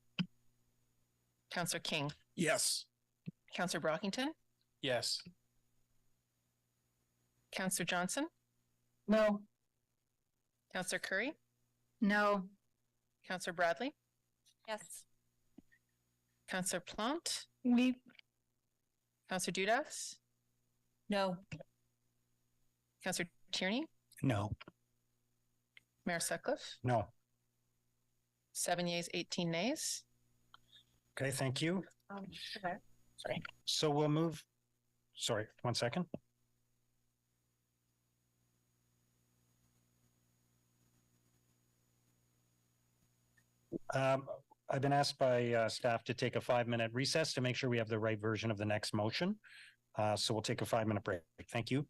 Councillor King. Yes. Councillor Brockington. Yes. Councillor Johnson. No. Councillor Curry. No. Councillor Bradley. Yes. Councillor Plante. We. Councillor Dudas. No. Councillor Tierney. No. Mayor Sutcliffe. No. 7 yeas, 18 nays. Okay, thank you. Sorry. So we'll move. Sorry, 1 second. I've been asked by staff to take a 5-minute recess to make sure we have the right version of the next motion. So we'll take a 5-minute break. Thank you.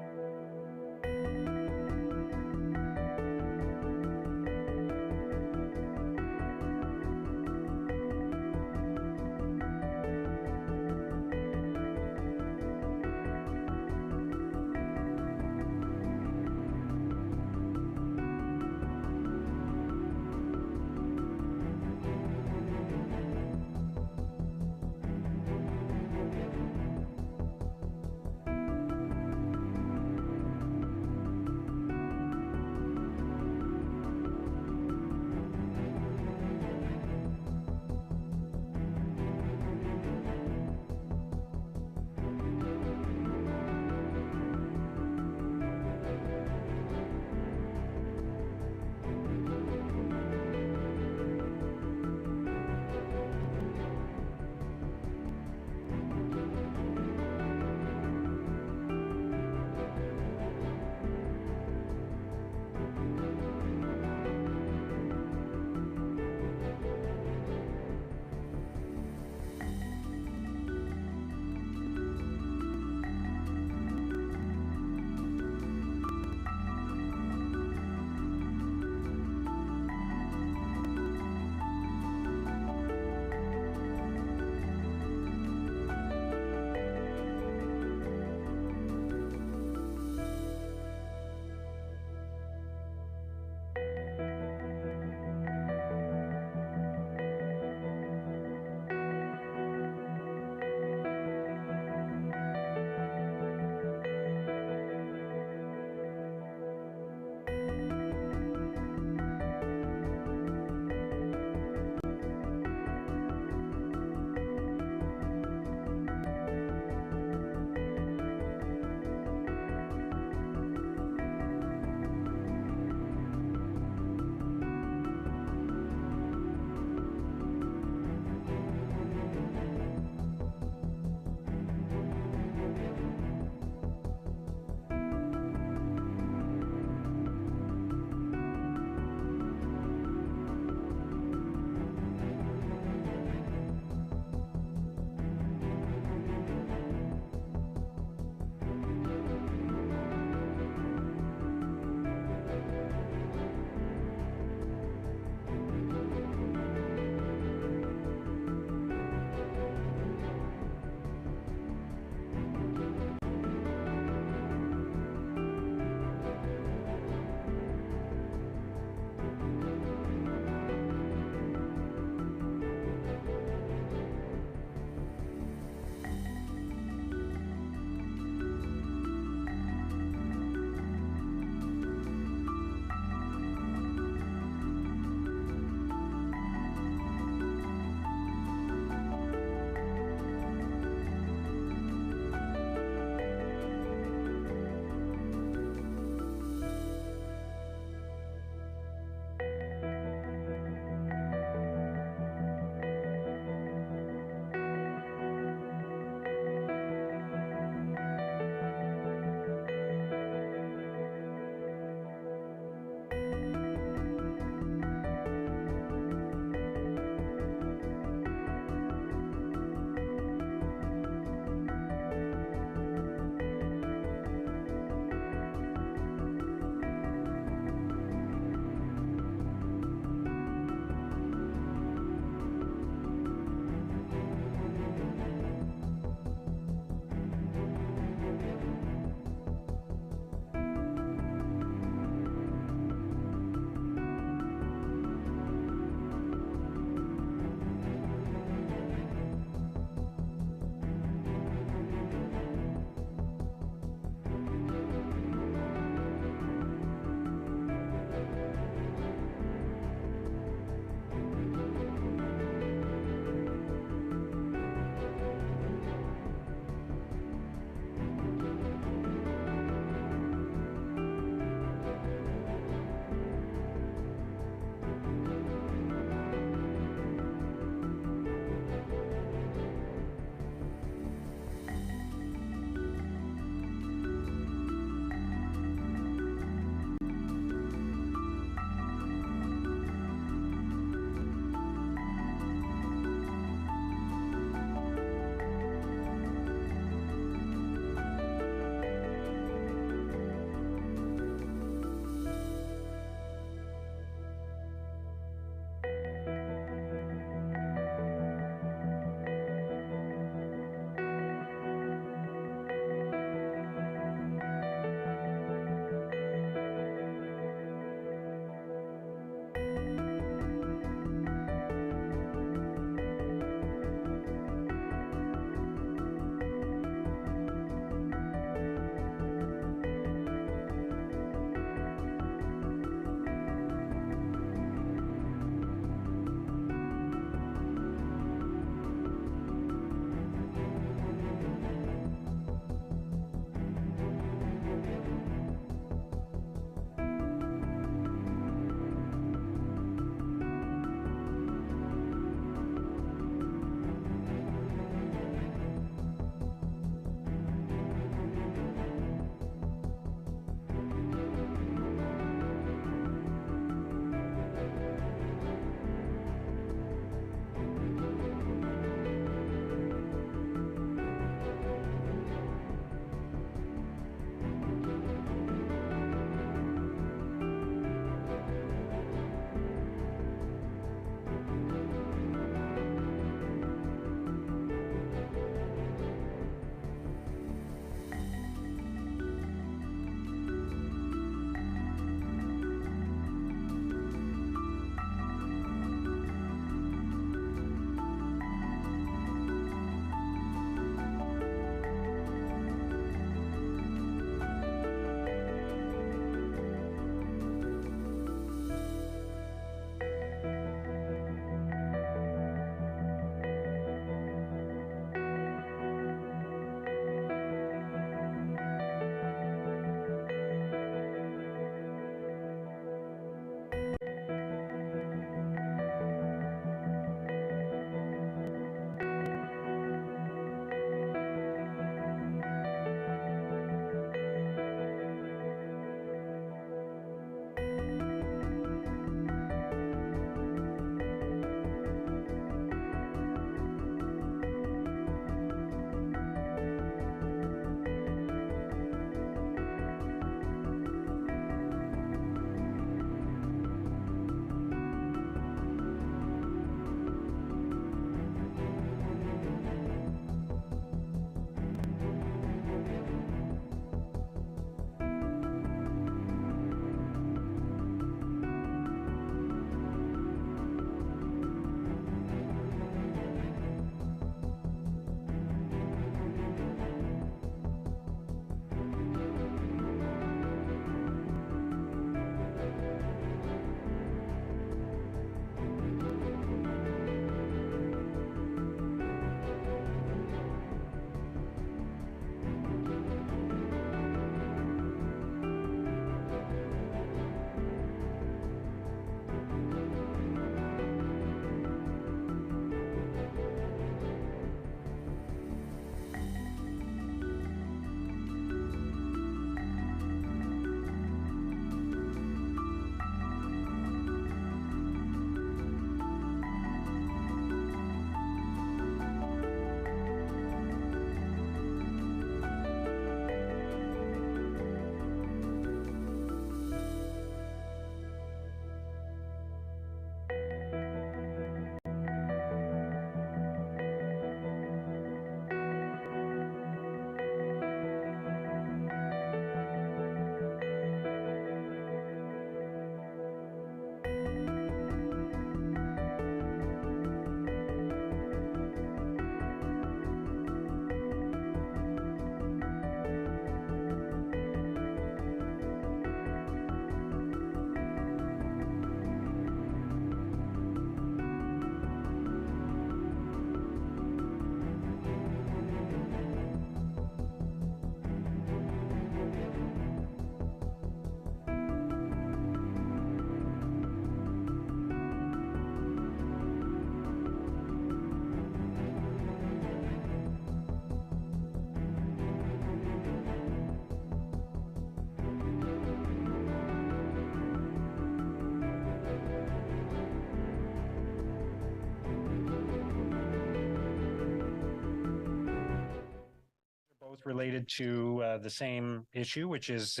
related to the same issue, which is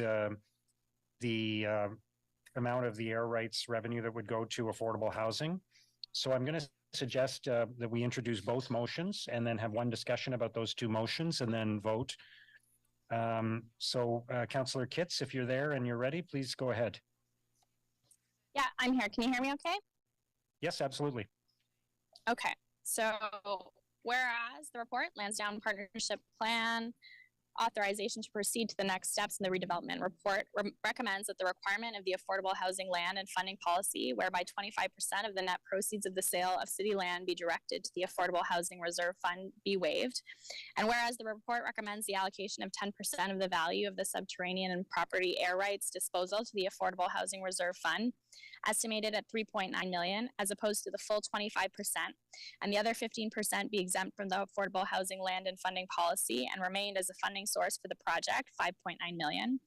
the amount of the air rights revenue that would go to affordable housing. So I'm going to suggest that we introduce both motions and then have one discussion about those two motions and then vote. Councillor Kitts, if you're there and you're ready, please go ahead. Yeah, I'm here. Can you hear me okay? Yes, absolutely. Okay. So whereas the report, Lansdowne Partnership Plan, authorization to proceed to the next steps in the redevelopment report recommends that the requirement of the affordable housing land and funding policy, whereby 25% of the net proceeds of the sale of city land be directed to the Affordable Housing Reserve Fund, be waived. And whereas the report recommends the allocation of 10% of the value of the subterranean and property air rights disposal to the Affordable Housing Reserve Fund, estimated at $3.9 million, as opposed to the full 25%, and the other 15% be exempt from the affordable housing land and funding policy and remained as a funding source for the project, $5.9 million.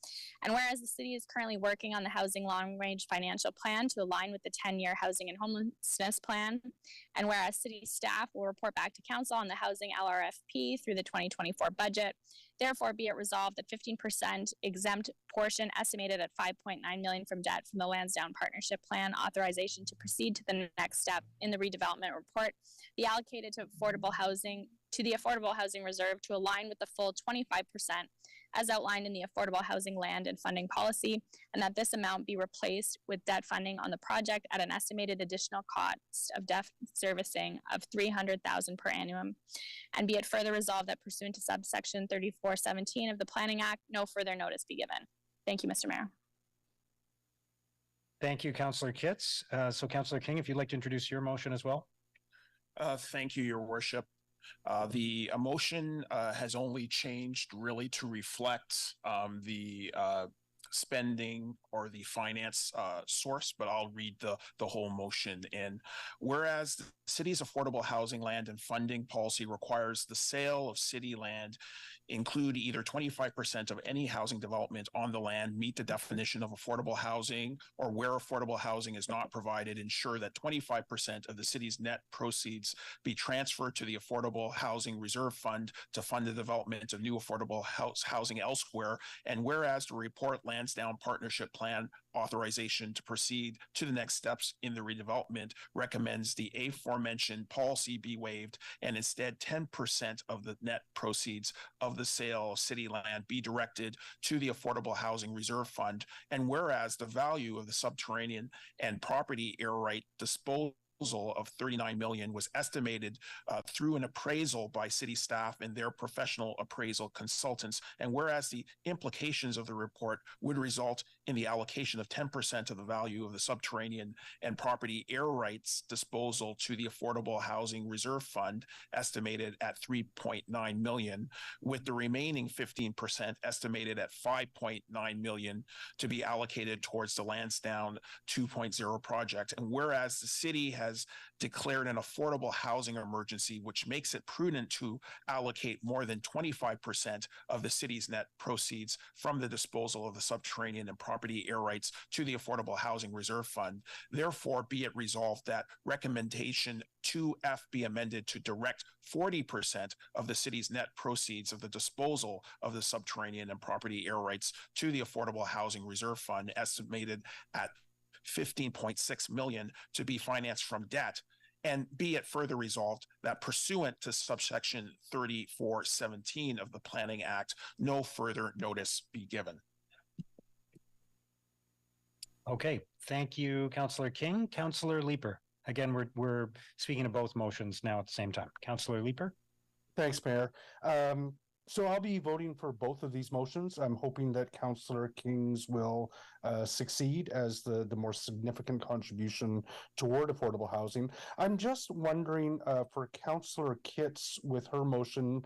And whereas the city is currently working on the housing long-range financial plan to align with the 10-year housing and homelessness plan, and whereas city staff will report back to council on the housing LRFP through the 2024 budget, therefore be it resolved that 15% exempt portion estimated at $5.9 million from debt from the Lansdowne Partnership Plan authorization to proceed to the next step in the redevelopment report be allocated to affordable housing, to the Affordable Housing Reserve to align with the full 25% as outlined in the Affordable Housing Land and Funding Policy, and that this amount be replaced with debt funding on the project at an estimated additional cost of debt servicing of $300,000 per annum. And be it further resolved that pursuant to subsection 3417 of the Planning Act, no further notice be given. Thank you, Mr. Mayor. Thank you, Councillor Kitts. So Councillor King, if you'd like to introduce your motion as well. Thank you, Your Worship. The motion has only changed really to reflect the spending or the finance source, but I'll read the whole motion in. Whereas the city's affordable housing land and funding policy requires the sale of city land include either 25% of any housing development on the land, meet the definition of affordable housing, or where affordable housing is not provided, ensure that 25% of the city's net proceeds be transferred to the Affordable Housing Reserve Fund to fund the development of new affordable housing elsewhere. And whereas the report Lansdowne Partnership Plan authorization to proceed to the next steps in the redevelopment recommends the aforementioned policy be waived and instead 10% of the net proceeds of the sale of city land be directed to the Affordable Housing Reserve Fund. And whereas the value of the subterranean and property air right disposal of $39 million was estimated through an appraisal by city staff and their professional appraisal consultants. And whereas the implications of the report would result in the allocation of 10% of the value of the subterranean and property air rights disposal to the Affordable Housing Reserve Fund, estimated at $3.9 million, with the remaining 15% estimated at $5.9 million to be allocated towards the Lansdowne 2.0 project. And whereas the city has declared an affordable housing emergency, which makes it prudent to allocate more than 25% of the city's net proceeds from the disposal of the subterranean and property air rights to the Affordable Housing Reserve Fund. Therefore, be it resolved that recommendation 2F be amended to direct 40% of the city's net proceeds of the disposal of the subterranean and property air rights to the Affordable Housing Reserve Fund, estimated at $15.6 million, to be financed from debt. And be it further resolved that pursuant to subsection 3417 of the Planning Act, no further notice be given. Okay, thank you, Councillor King. Councillor Leeper. Again, we're speaking of both motions now at the same time. Councillor Leeper. Thanks, Mayor. So I'll be voting for both of these motions. I'm hoping that Councillor King's will succeed as the more significant contribution toward affordable housing. I'm just wondering for Councillor Kitts with her motion,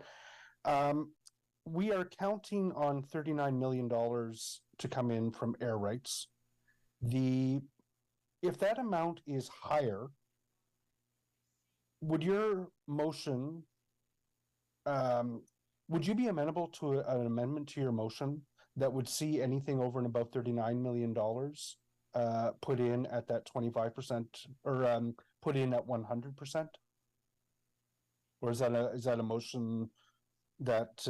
we are counting on $39 million to come in from air rights. If that amount is higher, would your motion would you be amenable to an amendment to your motion that would see anything over and above $39 million put in at that 25% or put in at 100%? Or is that a motion that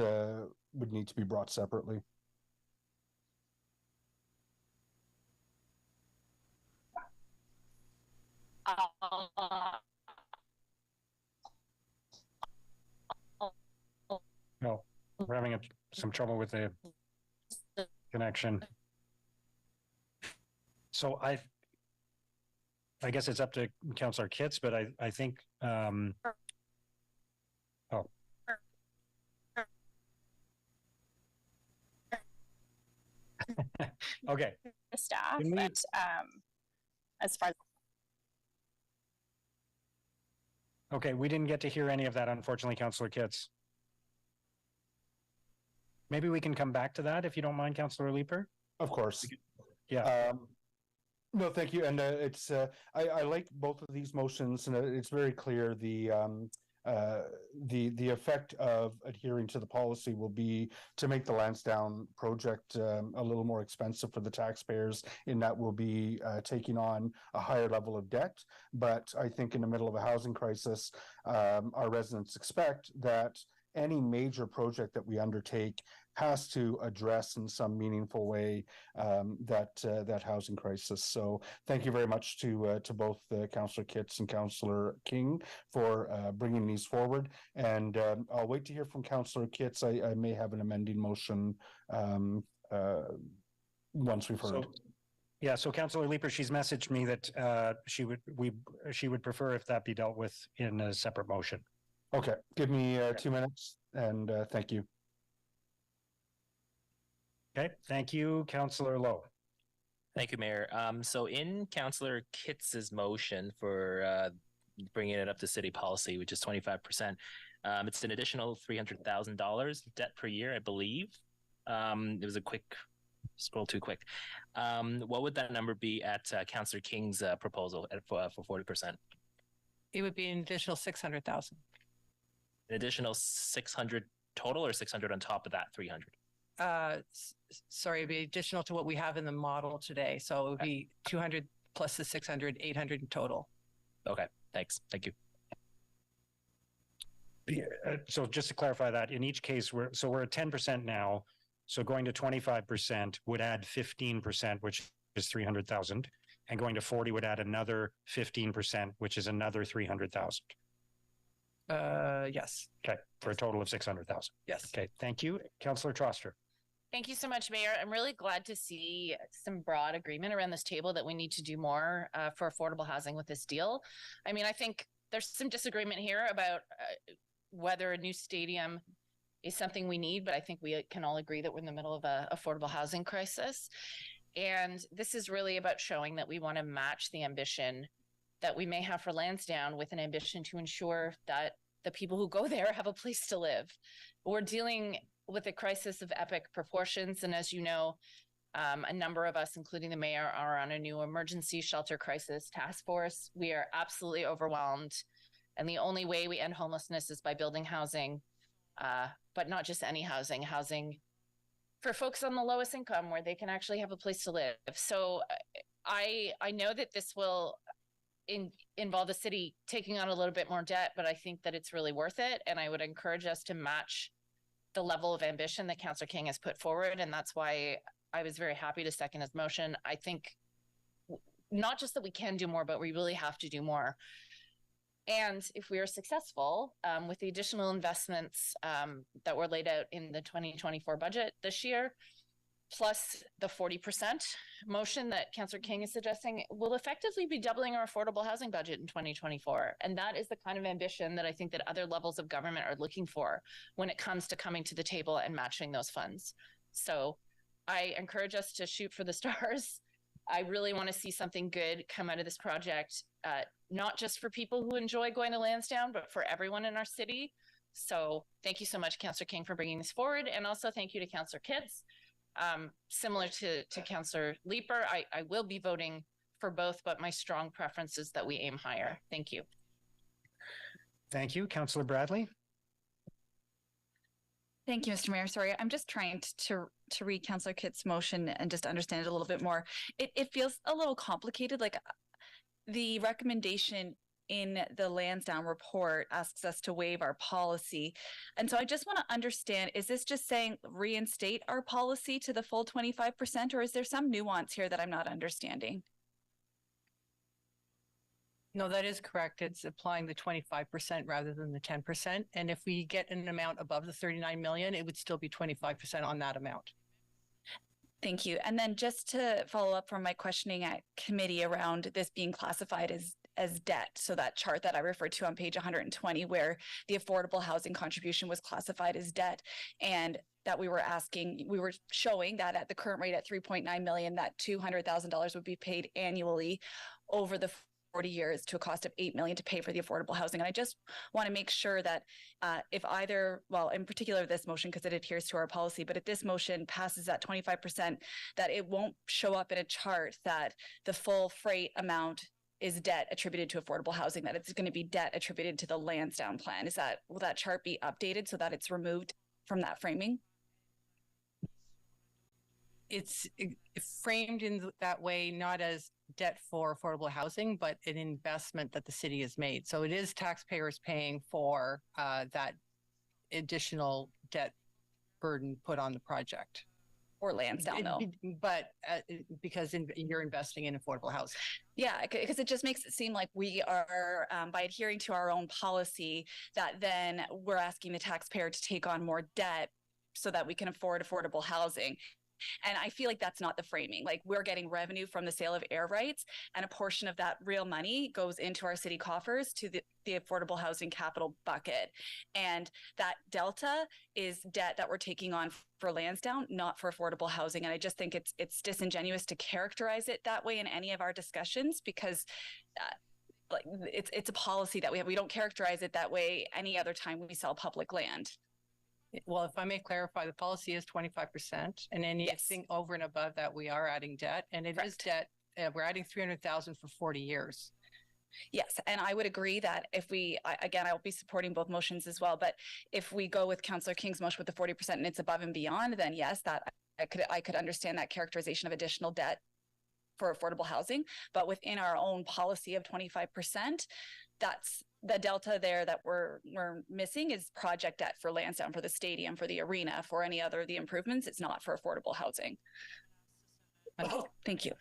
would need to be brought separately. No, we're having some trouble with the connection. So I guess it's up to Councillor Kitts, but I think okay. The staff, but as far as okay, we didn't get to hear any of that, unfortunately, Councillor Kitts. Maybe we can come back to that if you don't mind, Councillor Leeper. Of course. Yeah. No, thank you. And it's I like both of these motions, and it's very clear the effect of adhering to the policy will be to make the Lansdowne project a little more expensive for the taxpayers, in that we'll be taking on a higher level of debt. But I think in the middle of a housing crisis, our residents expect that any major project that we undertake has to address in some meaningful way that housing crisis. So thank you very much to both Councillor Kitts and Councillor King for bringing these forward. And I'll wait to hear from Councillor Kitts. I may have an amending motion once we've heard. Yeah, so Councillor Leeper, she's messaged me that she would prefer if that be dealt with in a separate motion. Okay, give me 2 minutes, and thank you. Okay, thank you, Councillor Lowe. Thank you, Mayor. So in Councillor Kitts's motion for bringing it up to city policy, which is 25%, it's an additional $300,000 debt per year, I believe. It was a quick scroll too quick. What would that number be at Councillor King's proposal for 40%? It would be an additional 600,000. An additional 600 total, or 600 on top of that 300? Sorry, it'd be additional to what we have in the model today. So it would be 200 plus the 600, 800 in total. Okay, thanks. Thank you. So just to clarify that, in each case, we're at 10% now. So going to 25% would add 15%, which is 300,000, and going to 40 would add another 15%, which is another 300,000. Yes. Okay, for a total of 600,000. Yes. Okay, thank you. Councillor Troster. Thank you so much, Mayor. I'm really glad to see some broad agreement around this table that we need to do more for affordable housing with this deal. I mean, I think there's some disagreement here about whether a new stadium is something we need, but I think we can all agree that we're in the middle of an affordable housing crisis. And this is really about showing that we want to match the ambition that we may have for Lansdowne with an ambition to ensure that the people who go there have a place to live. We're dealing with a crisis of epic proportions. And as you know, a number of us, including the mayor, are on a new emergency shelter crisis task force. We are absolutely overwhelmed. And the only way we end homelessness is by building housing, but not just any housing, housing for folks on the lowest income where they can actually have a place to live. So I know that this will involve the city taking on a little bit more debt, but I think that it's really worth it. And I would encourage us to match the level of ambition that Councillor King has put forward. And that's why I was very happy to second his motion. I think not just that we can do more, but we really have to do more. And if we are successful with the additional investments that were laid out in the 2024 budget this year, plus the 40% motion that Councillor King is suggesting, will effectively be doubling our affordable housing budget in 2024. And that is the kind of ambition that I think that other levels of government are looking for when it comes to coming to the table and matching those funds. So I encourage us to shoot for the stars. I really want to see something good come out of this project, not just for people who enjoy going to Lansdowne, but for everyone in our city. So thank you so much, Councillor King, for bringing this forward. And also thank you to Councillor Kitts. Similar to Councillor Leeper, I will be voting for both, but my strong preference is that we aim higher. Thank you. Thank you. Councillor Bradley. Thank you, Mr. Mayor. Sorry, I'm just trying to read Councillor Kitts' motion and just understand it a little bit more. It feels a little complicated. Like the recommendation in the Lansdowne report asks us to waive our policy. And so I just want to understand, is this just saying reinstate our policy to the full 25%, or is there some nuance here that I'm not understanding? No, that is correct. It's applying the 25% rather than the 10%. And if we get an amount above the 39 million, it would still be 25% on that amount. Thank you. And then just to follow up from my questioning at committee around this being classified as debt. So that chart that I referred to on page 120, where the affordable housing contribution was classified as debt, and that we were showing that at the current rate at 3.9 million, that $200,000 would be paid annually over the 40 years to a cost of 8 million to pay for the affordable housing. And I just want to make sure that if either, well, in particular this motion, because it adheres to our policy, but if this motion passes at 25%, that it won't show up in a chart that the full freight amount is debt attributed to affordable housing, that it's going to be debt attributed to the Lansdowne plan. Will that chart be updated so that it's removed from that framing? It's framed in that way, not as debt for affordable housing, but an investment that the city has made. So it is taxpayers paying for that additional debt burden put on the project. Or Lansdowne, though. But because you're investing in affordable housing. Yeah, because it just makes it seem like we are, by adhering to our own policy, that then we're asking the taxpayer to take on more debt so that we can afford affordable housing. And I feel like that's not the framing. Like, we're getting revenue from the sale of air rights, and a portion of that real money goes into our city coffers to the affordable housing capital bucket. And that delta is debt that we're taking on for Lansdowne, not for affordable housing. And I just think it's disingenuous to characterize it that way in any of our discussions, because it's a policy that we have. We don't characterize it that way any other time we sell public land. Well, if I may clarify, the policy is 25%, and anything over and above that, we are adding debt, and it is debt. We're adding 300,000 for 40 years. Yes, and I would agree that if again, I'll be supporting both motions as well, but if we go with Councillor King's motion with the 40% and it's above and beyond, then yes, that I could understand that characterization of additional debt for affordable housing. But within our own policy of 25%, that's the delta there that we're missing is project debt for Lansdowne, for the stadium, for the arena, for any other of the improvements. It's not for affordable housing. Okay, thank you.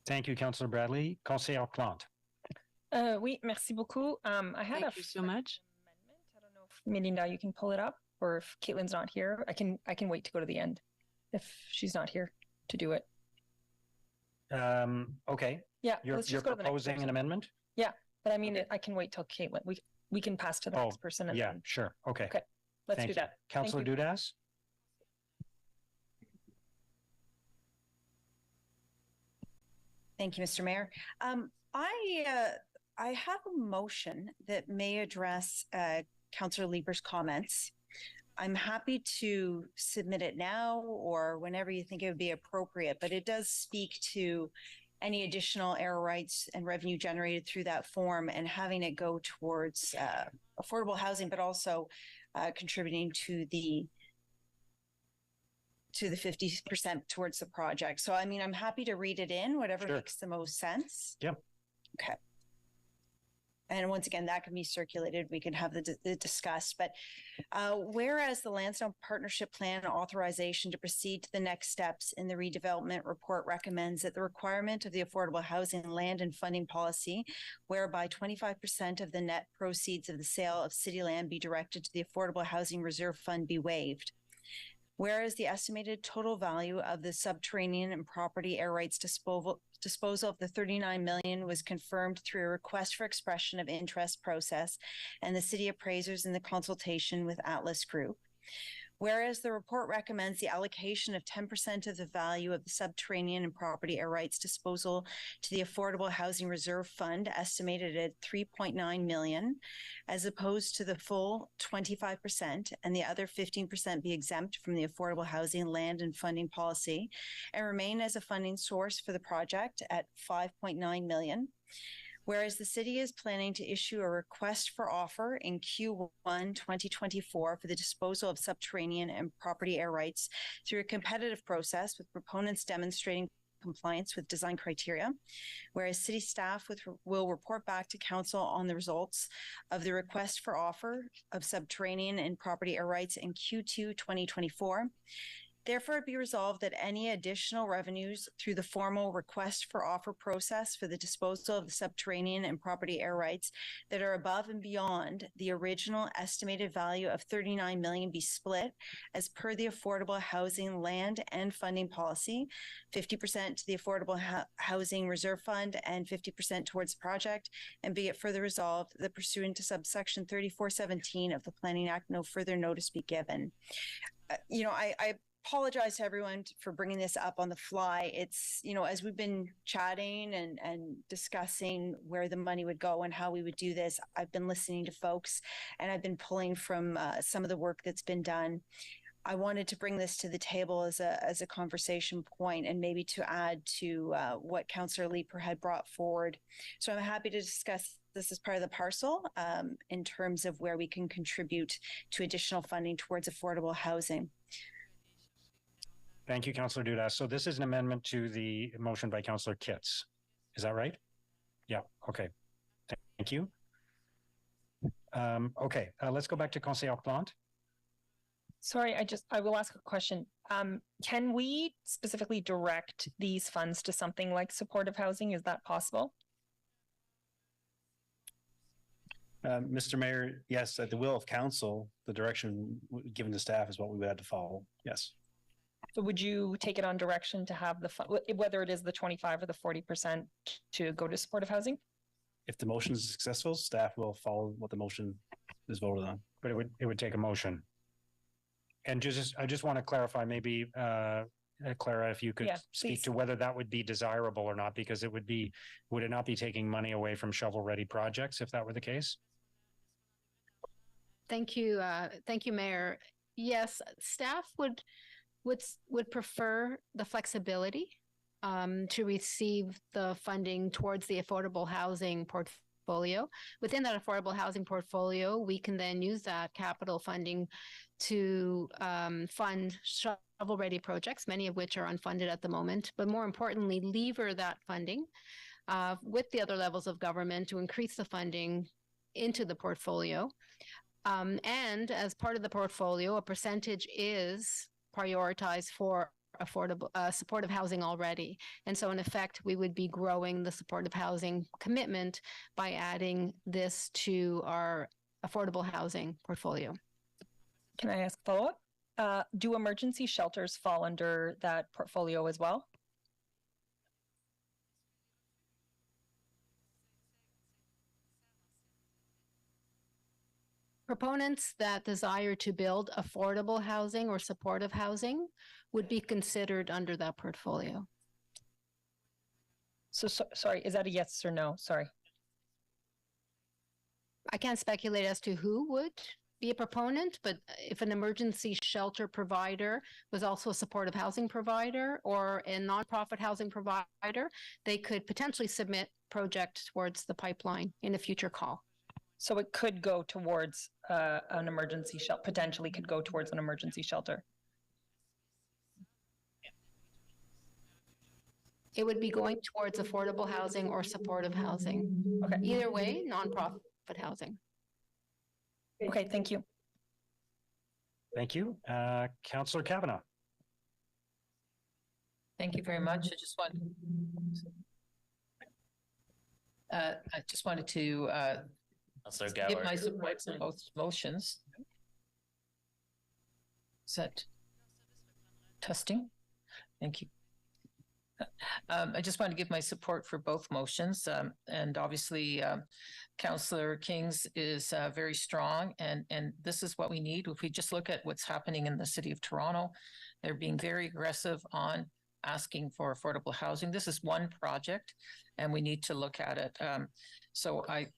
Thank you, Councillor Bradley. Conseillère Plante. Oui, merci beaucoup. I had Thank you so much. I don't know if Melinda, you can pull it up, or if Caitlin's not here, I can wait to go to the end if she's not here to do it. Okay. Yeah, You're proposing an amendment? Yeah, but I mean, I can wait till Caitlin. We can pass to the next person. And yeah, then... sure. Okay. Okay, let's Thank do you. that. Councillor Dudas? Thank you, Mr. Mayor. I have a motion that may address Councillor Lieber's comments. I'm happy to submit it now or whenever you think it would be appropriate, but it does speak to any additional air rights and revenue generated through that form and having it go towards affordable housing, but also contributing to the 50% towards the project. So, I mean, I'm happy to read it in, whatever makes the most sense. Yep. Okay. And once again, that can be circulated. We can have the discuss. But whereas the Lansdowne Partnership Plan authorization to proceed to the next steps in the redevelopment report recommends that the requirement of the affordable housing land and funding policy, whereby 25% of the net proceeds of the sale of city land be directed to the Affordable Housing Reserve Fund, be waived. Whereas the estimated total value of the subterranean and property air rights disposal of the 39 million was confirmed through a request for expression of interest process and the city appraisers in the consultation with Atlas Group. Whereas the report recommends the allocation of 10% of the value of the subterranean and property air rights disposal to the Affordable Housing Reserve Fund, estimated at 3.9 million, as opposed to the full 25%, and the other 15% be exempt from the affordable housing land and funding policy and remain as a funding source for the project at 5.9 million. Whereas the city is planning to issue a request for offer in Q1 2024 for the disposal of subterranean and property air rights through a competitive process with proponents demonstrating compliance with design criteria, whereas city staff will report back to council on the results of the request for offer of subterranean and property air rights in Q2 2024. Therefore, it be resolved that any additional revenues through the formal request for offer process for the disposal of the subterranean and property air rights that are above and beyond the original estimated value of 39 million be split as per the Affordable Housing Land and Funding Policy, 50% to the Affordable Housing Reserve Fund and 50% towards the project, and be it further resolved that pursuant to subsection 3417 of the Planning Act, no further notice be given. I apologize to everyone for bringing this up on the fly. It's, as we've been chatting and discussing where the money would go and how we would do this, I've been listening to folks and I've been pulling from some of the work that's been done. I wanted to bring this to the table as a conversation point and maybe to add to what Councillor Leeper had brought forward. So I'm happy to discuss this as part of the parcel in terms of where we can contribute to additional funding towards affordable housing. Thank you, Councillor Dudas. So this is an amendment to the motion by Councillor Kitts. Is that right? Yeah. Okay. Thank you. Okay. Let's go back to Conseillère Plante. Sorry, I will ask a question. Can we specifically direct these funds to something like supportive housing? Is that possible? Mr. Mayor, yes, at the will of council, the direction given to staff is what we would have to follow. Yes. So would you take it on direction to have the whether it is the 25 or the 40% to go to supportive housing? If the motion is successful, staff will follow what the motion is voted on. But it would take a motion. And I just want to clarify, maybe Clara, if you could speak to whether that would be desirable or not, because would it not be taking money away from shovel-ready projects if that were the case? Thank you, Mayor. Yes, staff would prefer the flexibility to receive the funding towards the affordable housing portfolio. Within that affordable housing portfolio, we can then use that capital funding to fund shovel-ready projects, many of which are unfunded at the moment, but more importantly, lever that funding with the other levels of government to increase the funding into the portfolio. And as part of the portfolio, a percentage is prioritized for affordable supportive housing already. And so in effect, we would be growing the supportive housing commitment by adding this to our affordable housing portfolio. Can I ask a follow-up? Do emergency shelters fall under that portfolio as well? Proponents that desire to build affordable housing or supportive housing would be considered under that portfolio. So sorry, is that a yes or no? Sorry. I can't speculate as to who would be a proponent, but if an emergency shelter provider was also a supportive housing provider or a nonprofit housing provider, they could potentially submit project towards the pipeline in a future call. So it could go towards an emergency shelter, potentially could go towards an emergency shelter. It would be going towards affordable housing or supportive housing. Okay. Either way, nonprofit housing. Okay, thank you. Thank you. Councillor Kavanaugh. Thank you very much. I just wanted to give my support for both motions. Is that testing? Thank you. I just want to give my support for both motions. And obviously, Councillor King's is very strong, and this is what we need. If we just look at what's happening in the city of Toronto, they're being very aggressive on asking for affordable housing. This is one project, and we need to look at it. So I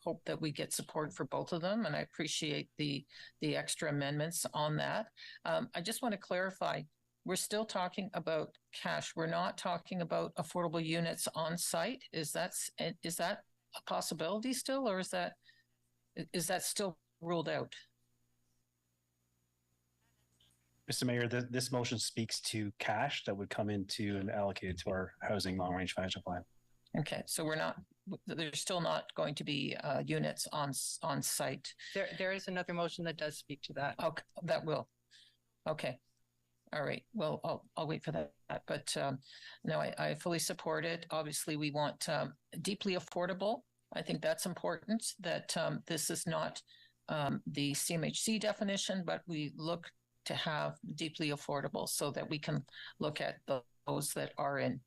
hope that we get support for both of them, and I appreciate the extra amendments on that. I just want to clarify, we're still talking about cash. We're not talking about affordable units on site. Is that a possibility still, or is that still ruled out? Mr. Mayor, this motion speaks to cash that would come into and allocated to our housing long-range financial plan. Okay, so there's still not going to be units on site. There is another motion that does speak to that. Okay, that will. Okay. All right. Well, I'll wait for that. But no, I fully support it. Obviously, we want deeply affordable. I think that's important, that this is not the CMHC definition, but we look to have deeply affordable so that we can look at those that are in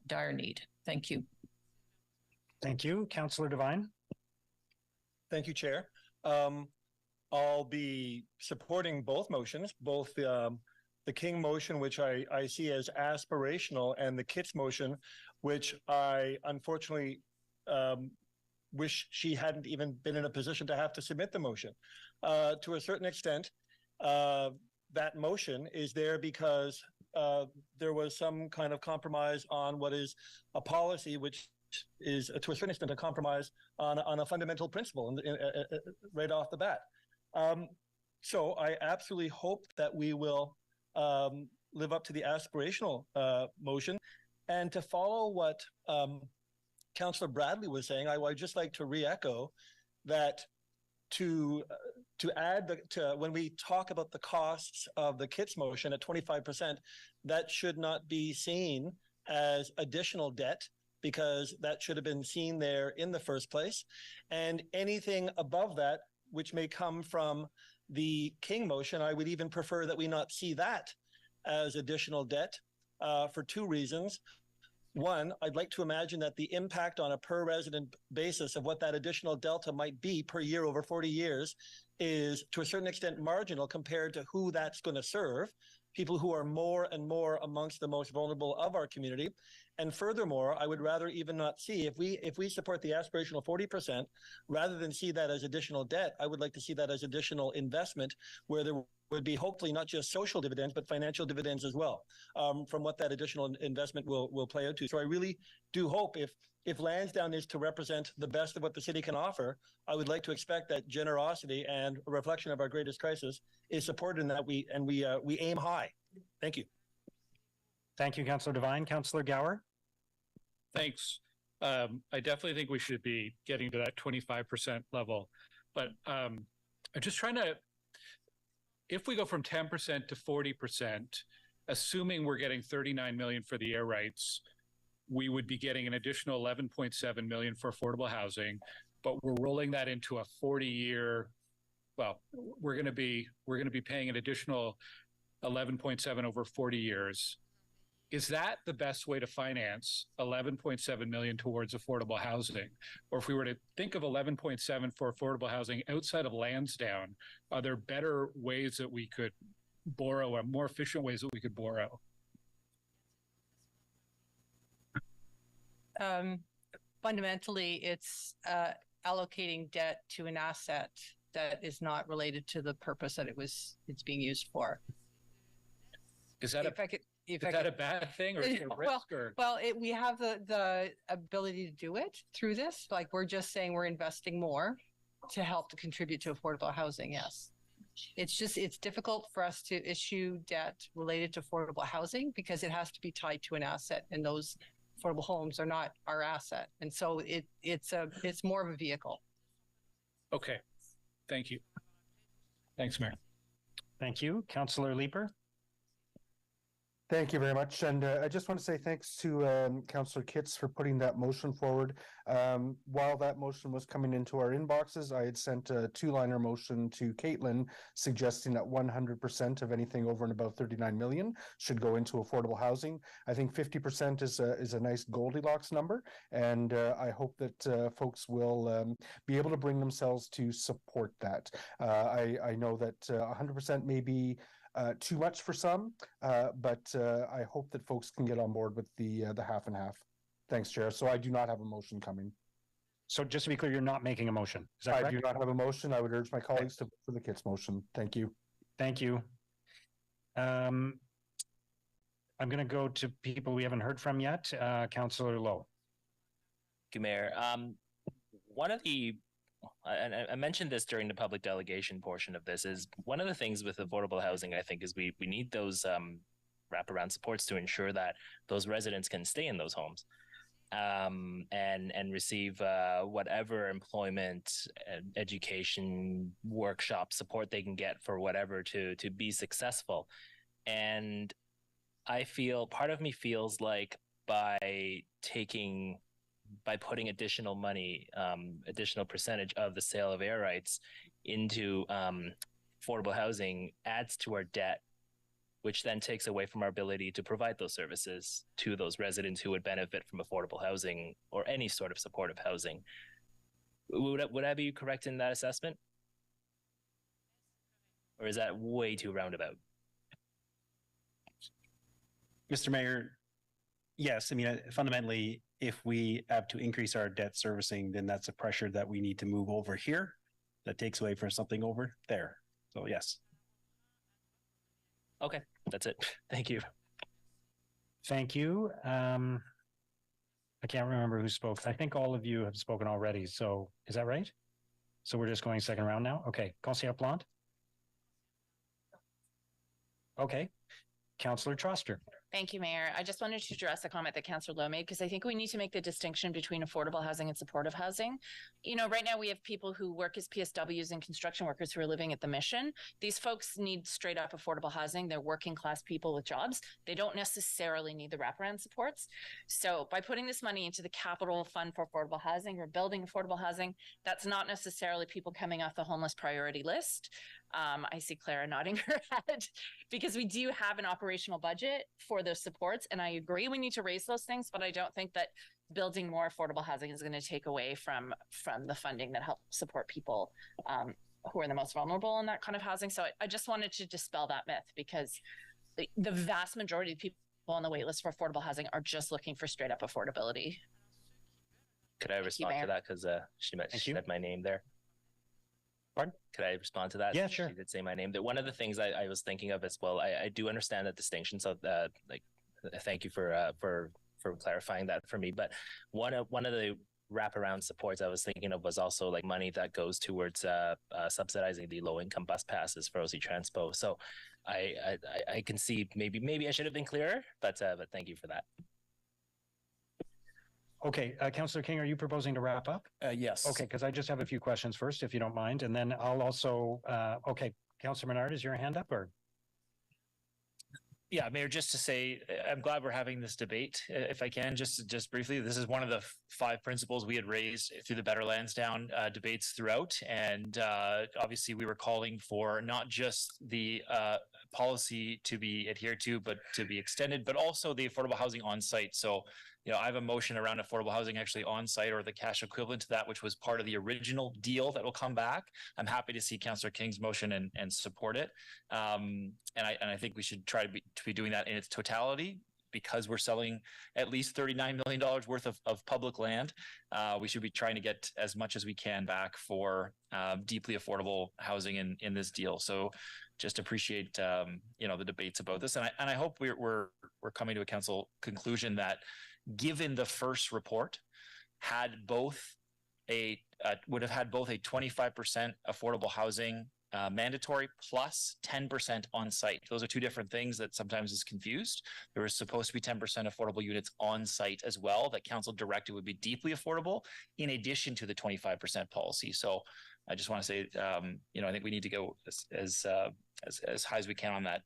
dire need. Thank you. Thank you. Councillor Devine. Thank you, Chair. I'll be supporting both motions, both the King motion, which I see as aspirational, and the Kitts motion, which I unfortunately wish she hadn't even been in a position to have to submit the motion. To a certain extent, that motion is there because there was some kind of compromise on what is a policy, which is to a certain extent a compromise on a fundamental principle right off the bat. So I absolutely hope that we will live up to the aspirational motion. And to follow what Councillor Bradley was saying, I would just like to re-echo that to add when we talk about the costs of the Kitts motion at 25%, that should not be seen as additional debt, because that should have been seen there in the first place. And anything above that, which may come from the King motion, I would even prefer that we not see that as additional debt for two reasons. One, I'd like to imagine that the impact on a per resident basis of what that additional delta might be per year over 40 years is to a certain extent marginal compared to who that's going to serve, people who are more and more amongst the most vulnerable of our community. And furthermore, I would rather even not see, if we support the aspirational 40%, rather than see that as additional debt, I would like to see that as additional investment, where there would be hopefully not just social dividends, but financial dividends as well, from what that additional investment will play out to. So I really do hope if Lansdowne is to represent the best of what the city can offer, I would like to expect that generosity and a reflection of our greatest crisis is supported in that we aim high. Thank you. Thank you, Councillor Devine. Councillor Gower. Thanks. I definitely think we should be getting to that 25% level, but I'm just trying to, if we go from 10% to 40%, assuming we're getting 39 million for the air rights, we would be getting an additional 11.7 million for affordable housing, but we're rolling that into a 40-year. Well, we're going to be paying an additional 11.7 over 40 years. Is that the best way to finance 11.7 million towards affordable housing? Or if we were to think of 11.7 for affordable housing outside of Lansdowne, are there better ways that we could borrow, or more efficient ways that we could borrow? Fundamentally, it's allocating debt to an asset that is not related to the purpose that it's being used for. Is that a bad thing, or is it a risk? We have the ability to do it through this. Like, we're just saying we're investing more to help to contribute to affordable housing. Yes. It's difficult for us to issue debt related to affordable housing because it has to be tied to an asset, and those affordable homes are not our asset. And so it's more of a vehicle. Okay. Thank you. Thanks, Mayor. Thank you. Councillor Leeper. Thank you very much. And I just want to say thanks to Councillor Kitts for putting that motion forward. While that motion was coming into our inboxes, I had sent a two-liner motion to Caitlin suggesting that 100% of anything over and above 39 million should go into affordable housing. I think 50% is a nice Goldilocks number, and I hope that folks will be able to bring themselves to support that. I know that 100% may be too much for some, but I hope that folks can get on board with the half and half. Thanks, Chair. So I do not have a motion coming. So just to be clear, you're not making a motion. Is that correct? I do not have a motion. I would urge my colleagues to vote for the Kitts motion. Thank you. Thank you. I'm going to go to people we haven't heard from yet. Councillor Lowe. Thank you, Mayor. One I mentioned this during the public delegation portion of this, is one of the things with affordable housing, I think, is we need those wraparound supports to ensure that those residents can stay in those homes and receive whatever employment, education, workshop support they can get for whatever to be successful. And I feel, part of me feels like by putting additional money, additional percentage of the sale of air rights into affordable housing adds to our debt, which then takes away from our ability to provide those services to those residents who would benefit from affordable housing or any sort of supportive housing. Would I be correct in that assessment? Or is that way too roundabout? Mr. Mayor, yes. I mean, fundamentally, if we have to increase our debt servicing, then that's a pressure that we need to move over here. That takes away from something over there. So yes. Okay, that's it. Thank you. Thank you. I can't remember who spoke. I think all of you have spoken already. So is that right? So we're just going second round now? Okay. Conseillère Plante? Okay. Councillor Troster. Thank you, Mayor. I just wanted to address a comment that Councillor Lowe made, because I think we need to make the distinction between affordable housing and supportive housing. You know, right now we have people who work as PSWs and construction workers who are living at the Mission. These folks need straight up affordable housing. They're working class people with jobs. They don't necessarily need the wraparound supports. So by putting this money into the capital fund for affordable housing, we're building affordable housing. That's not necessarily people coming off the homeless priority list. I see Clara nodding her head, because we do have an operational budget for those supports. And I agree we need to raise those things, but I don't think that building more affordable housing is going to take away from the funding that helps support people who are the most vulnerable in that kind of housing. So I just wanted to dispel that myth, because the vast majority of people on the wait list for affordable housing are just looking for straight up affordability. Could I respond to that? Because she said my name there. Pardon? Could I respond to that? Yeah, sure. She did say my name. That one of the things I was thinking of as well. I do understand that distinction. So, thank you for clarifying that for me. But one of the wraparound supports I was thinking of was also like money that goes towards subsidizing the low income bus passes for OC Transpo. So, I can see maybe I should have been clearer. But thank you for that. Okay, Councillor King, are you proposing to wrap up? Yes. Okay, because I just have a few questions first, if you don't mind, and then I'll also, okay, Councillor Menard, is your hand up or? Yeah, Mayor, just to say, I'm glad we're having this debate. If I can, just briefly, this is one of the 5 principles we had raised through the Better Lansdowne debates throughout. And obviously we were calling for not just the policy to be adhered to, but to be extended, but also the affordable housing on site. So, you know, I have a motion around affordable housing actually on site, or the cash equivalent to that, which was part of the original deal that will come back. I'm happy to see Councillor King's motion and support it. And I think we should try to be doing that in its totality, because we're selling at least $39 million worth of public land. We should be trying to get as much as we can back for deeply affordable housing in this deal. So just appreciate you know, the debates about this, and I hope we're coming to a council conclusion that, given the first report, would have had both a 25% affordable housing mandatory plus 10% on site. Those are two different things that sometimes is confused. There was supposed to be 10% affordable units on site as well that council directed would be deeply affordable, in addition to the 25% policy. So I just want to say, you know, I think we need to go as high as we can on that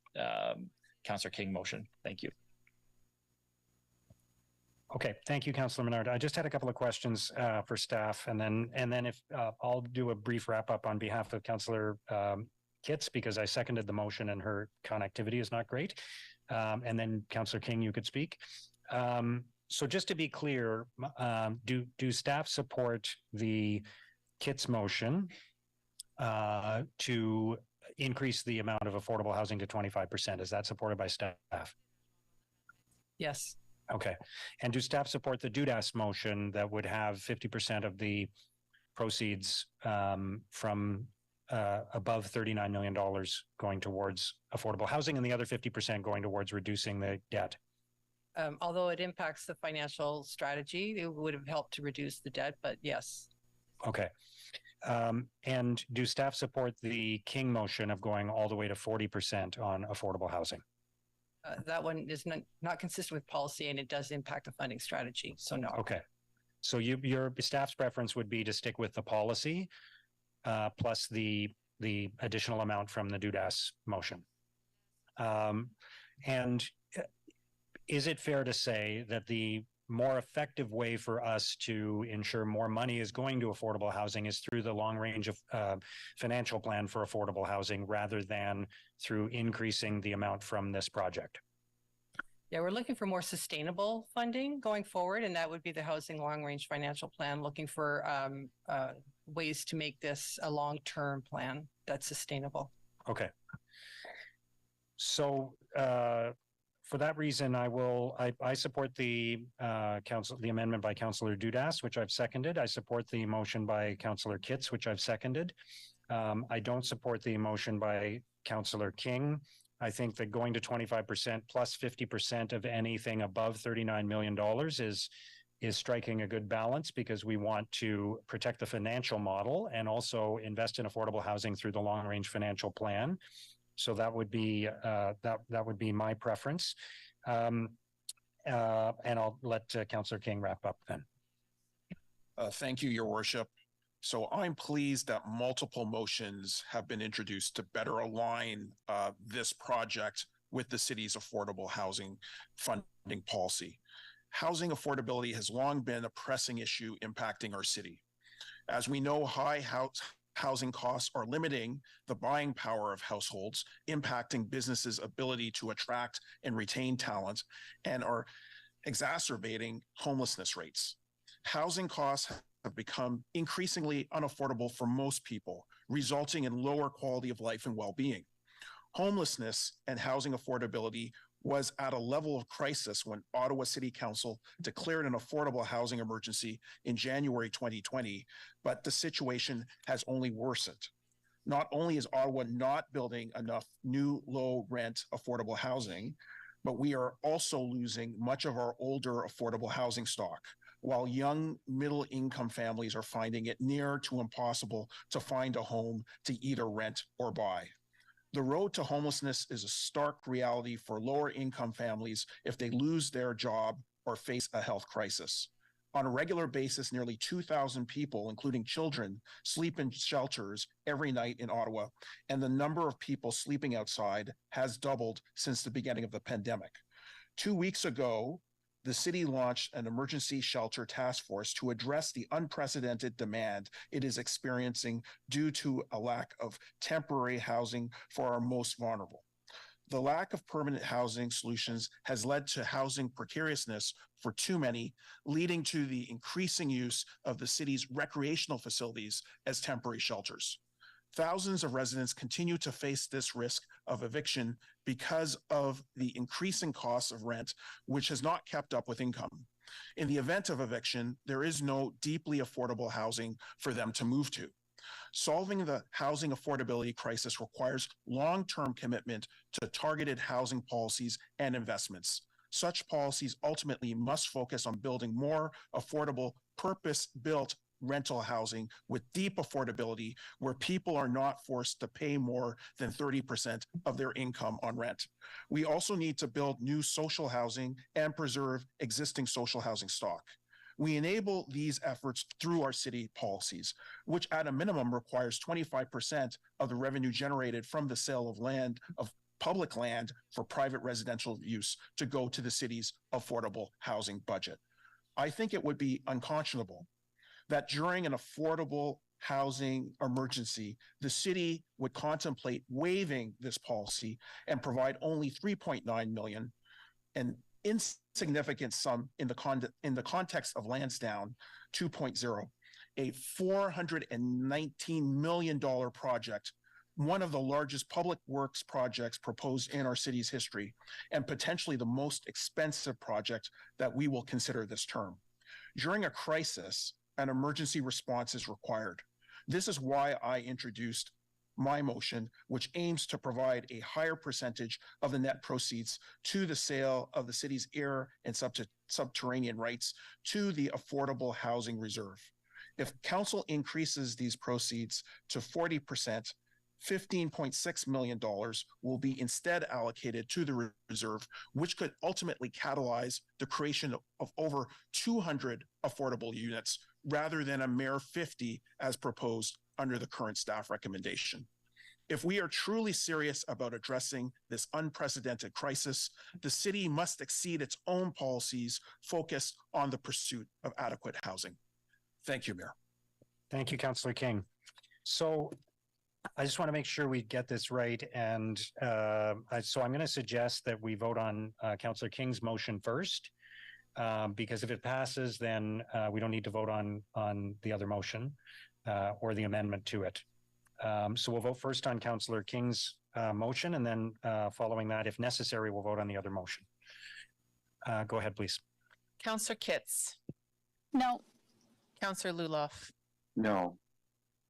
Councillor King motion. Thank you. Okay, thank you, Councillor Menard. I just had a couple of questions for staff, and then if I'll do a brief wrap up on behalf of Councillor Kitts, because I seconded the motion and her connectivity is not great. And then Councillor King, you could speak. So just to be clear, do staff support the Kitts motion to increase the amount of affordable housing to 25%? Is that supported by staff? Yes. Okay. And do staff support the Dudas motion that would have 50% of the proceeds from above $39 million going towards affordable housing, and the other 50% going towards reducing the debt? Although it impacts the financial strategy, it would have helped to reduce the debt, but yes. Okay. And do staff support the King motion of going all the way to 40% on affordable housing? That one is not consistent with policy and it does impact the funding strategy. So no. Okay. So your staff's preference would be to stick with the policy plus the additional amount from the Dudas motion. And is it fair to say that the more effective way for us to ensure more money is going to affordable housing is through the long range of financial plan for affordable housing rather than through increasing the amount from this project? Yeah, we're looking for more sustainable funding going forward, and that would be the Housing Long Range Financial Plan, looking for ways to make this a long-term plan that's sustainable. Okay. So for that reason, I support the amendment by Councillor Dudas, which I've seconded. I support the motion by Councillor Kitts, which I've seconded. I don't support the motion by Councillor King. I think that going to 25% plus 50% of anything above $39 million is striking a good balance because we want to protect the financial model and also invest in affordable housing through the long range financial plan. So that would be that would be my preference. And I'll let Councillor King wrap up then. Thank you, Your Worship. So I'm pleased that multiple motions have been introduced to better align this project with the city's affordable housing funding policy. Housing affordability has long been a pressing issue impacting our city. As we know, high housing costs are limiting the buying power of households, impacting businesses' ability to attract and retain talent, and are exacerbating homelessness rates. Housing costs have become increasingly unaffordable for most people, resulting in lower quality of life and well-being. Homelessness and housing affordability was at a level of crisis when Ottawa City Council declared an affordable housing emergency in January 2020, but the situation has only worsened. Not only is Ottawa not building enough new low-rent affordable housing, but we are also losing much of our older affordable housing stock, while young middle-income families are finding it near to impossible to find a home to either rent or buy. The road to homelessness is a stark reality for lower-income families if they lose their job or face a health crisis. On a regular basis, nearly 2,000 people, including children, sleep in shelters every night in Ottawa, and the number of people sleeping outside has doubled since the beginning of the pandemic. 2 weeks ago, the city launched an emergency shelter task force to address the unprecedented demand it is experiencing due to a lack of temporary housing for our most vulnerable. The lack of permanent housing solutions has led to housing precariousness for too many, leading to the increasing use of the city's recreational facilities as temporary shelters. Thousands of residents continue to face this risk of eviction because of the increasing costs of rent, which has not kept up with income. In the event of eviction, there is no deeply affordable housing for them to move to. Solving the housing affordability crisis requires long-term commitment to targeted housing policies and investments. Such policies ultimately must focus on building more affordable, purpose-built rental housing with deep affordability where people are not forced to pay more than 30% of their income on rent. We also need to build new social housing and preserve existing social housing stock. We enable these efforts through our city policies, which at a minimum requires 25% of the revenue generated from the sale of land, of public land for private residential use to go to the city's affordable housing budget. I think it would be unconscionable that during an affordable housing emergency, the city would contemplate waiving this policy and provide only $3.9 million, an insignificant sum in the context of Lansdowne 2.0, a $419 million project, one of the largest public works projects proposed in our city's history, and potentially the most expensive project that we will consider this term. During a crisis, an emergency response is required. This is why I introduced my motion, which aims to provide a higher percentage of the net proceeds to the sale of the city's air and subterranean rights to the Affordable Housing Reserve. If council increases these proceeds to 40%, $15.6 million will be instead allocated to the reserve, which could ultimately catalyze the creation of over 200 affordable units rather than a mere 50 as proposed under the current staff recommendation. If we are truly serious about addressing this unprecedented crisis, the city must exceed its own policies focused on the pursuit of adequate housing. Thank you, Mayor. Thank you, Councillor King. So I just want to make sure we get this right. And so I'm going to suggest that we vote on Councillor King's motion first, because if it passes, then we don't need to vote on the other motion or the amendment to it. So we'll vote first on Councillor King's motion, and then following that, if necessary, we'll vote on the other motion. Go ahead, please. Councillor Kitts. No. Councillor Luloff. No.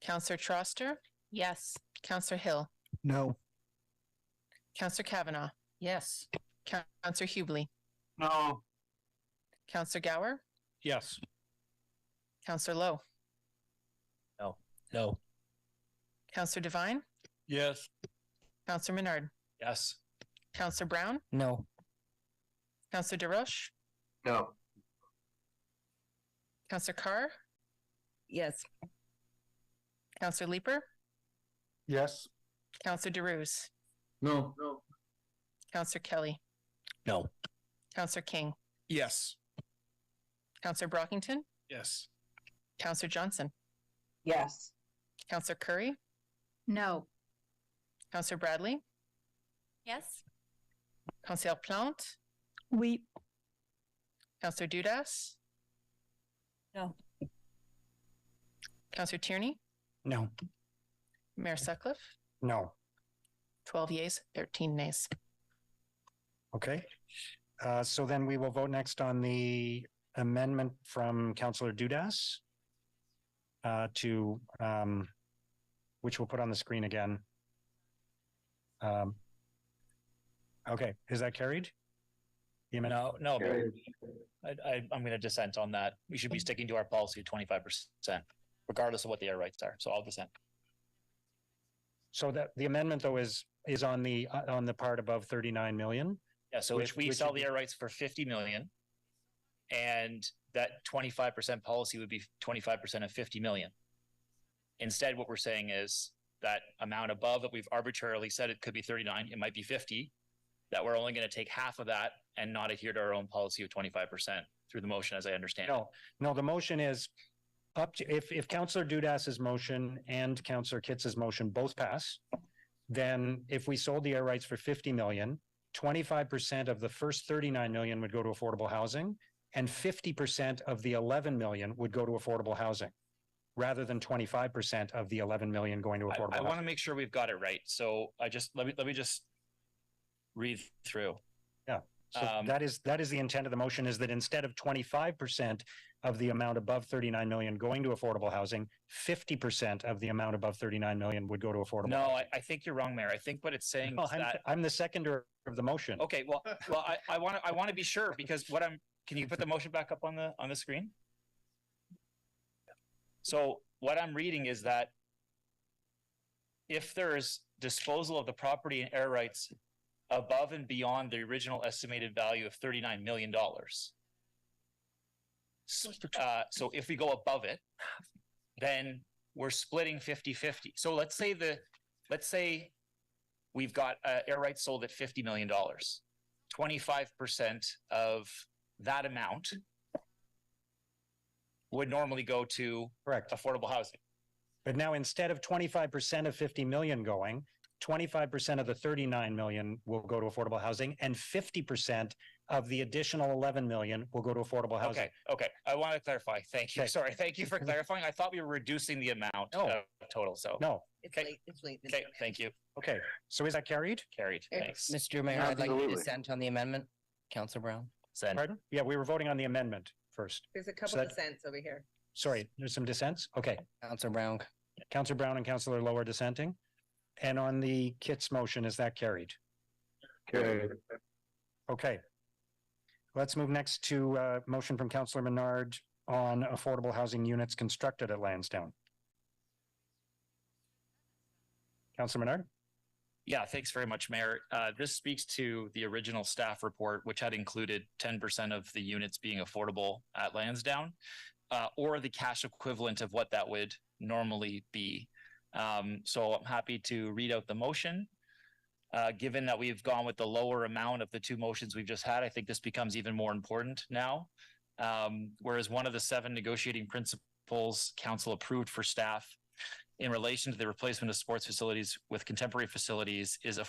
Councillor Troster. Yes. Councillor Hill. No. Councillor Kavanaugh. Yes. Councillor Hubley. No. Councillor Gower. Yes. Councillor Lowe. No. No. Councillor Devine. Yes. Councillor Menard. Yes. Councillor Brown. No. Councillor DeRoche. No. Councillor Carr. Yes. Councillor Leeper. Yes. Councillor DeRuse. No. No. Councillor Kelly. No. Councillor King. Yes. Councillor Brockington. Yes. Councillor Johnson. Yes. Councillor Curry. No. Councillor Bradley. Yes. Councillor Plante. Oui. Councillor Dudas. No. Councillor Tierney. No. Mayor Sutcliffe. No. 12 yeas, 13 nays. Okay. So then we will vote next on the amendment from Councillor Dudas to which we'll put on the screen again. Okay, is that carried? No, I'm going to dissent on that. We should be sticking to our policy of 25%, regardless of what the air rights are. So I'll dissent. So that the amendment though is on the part above 39 million. Yeah. So if we sell the air rights for 50 million, and that 25% policy would be 25% of 50 million. Instead, what we're saying is that amount above that we've arbitrarily said it could be 39, it might be 50, that we're only going to take half of that and not adhere to our own policy of 25% through the motion, as I understand it. No, the motion is up to, if Councillor Dudas's motion and Councillor Kitts's motion both pass, then if we sold the air rights for 50 million, 25% of the first 39 million would go to affordable housing, and 50% of the 11 million would go to affordable housing, rather than 25% of the 11 million going to affordable housing. I want to make sure we've got it right. So let me just read through. Yeah. So that is the intent of the motion, is that instead of 25% of the amount above 39 million going to affordable housing, 50% of the amount above 39 million would go to affordable housing. No, I think you're wrong, Mayor. I think what it's saying is that I'm the seconder of the motion. Okay, well, I want to be sure, because can you put the motion back up on the screen? So what I'm reading is that if there's disposal of the property and air rights above and beyond the original estimated value of $39 million. So if we go above it, then we're splitting 50-50. So let's say we've got air rights sold at $50 million. 25% of that amount would normally go to affordable housing. But now instead of 25% of 50 million going, 25% of the 39 million will go to affordable housing, and 50% of the additional 11 million will go to affordable housing. Okay. I want to clarify. Thank you. Sorry. Thank you for clarifying. I thought we were reducing the amount total. So no. It's late. Okay. Thank you. Okay. So is that carried? Carried. Thanks. Mr. Mayor, I'd like to dissent on the amendment. Councillor Brown. Pardon? Yeah, we were voting on the amendment first. There's a couple of dissents over here. Sorry, there's some dissents? Okay. Councillor Brown. Councillor Brown and Councillor Lowe are dissenting. And on the Kitts motion, is that carried? Carried. Okay. Let's move next to motion from Councillor Menard on affordable housing units constructed at Lansdowne? Councillor Menard? Yeah, thanks very much, Mayor. This speaks to the original staff report, which had included 10% of the units being affordable at Lansdowne, or the cash equivalent of what that would normally be. So I'm happy to read out the motion. Given that we've gone with the lower amount of the two motions we've just had, I think this becomes even more important now. Whereas one of the 7 negotiating principles council approved for staff in relation to the replacement of sports facilities with contemporary facilities is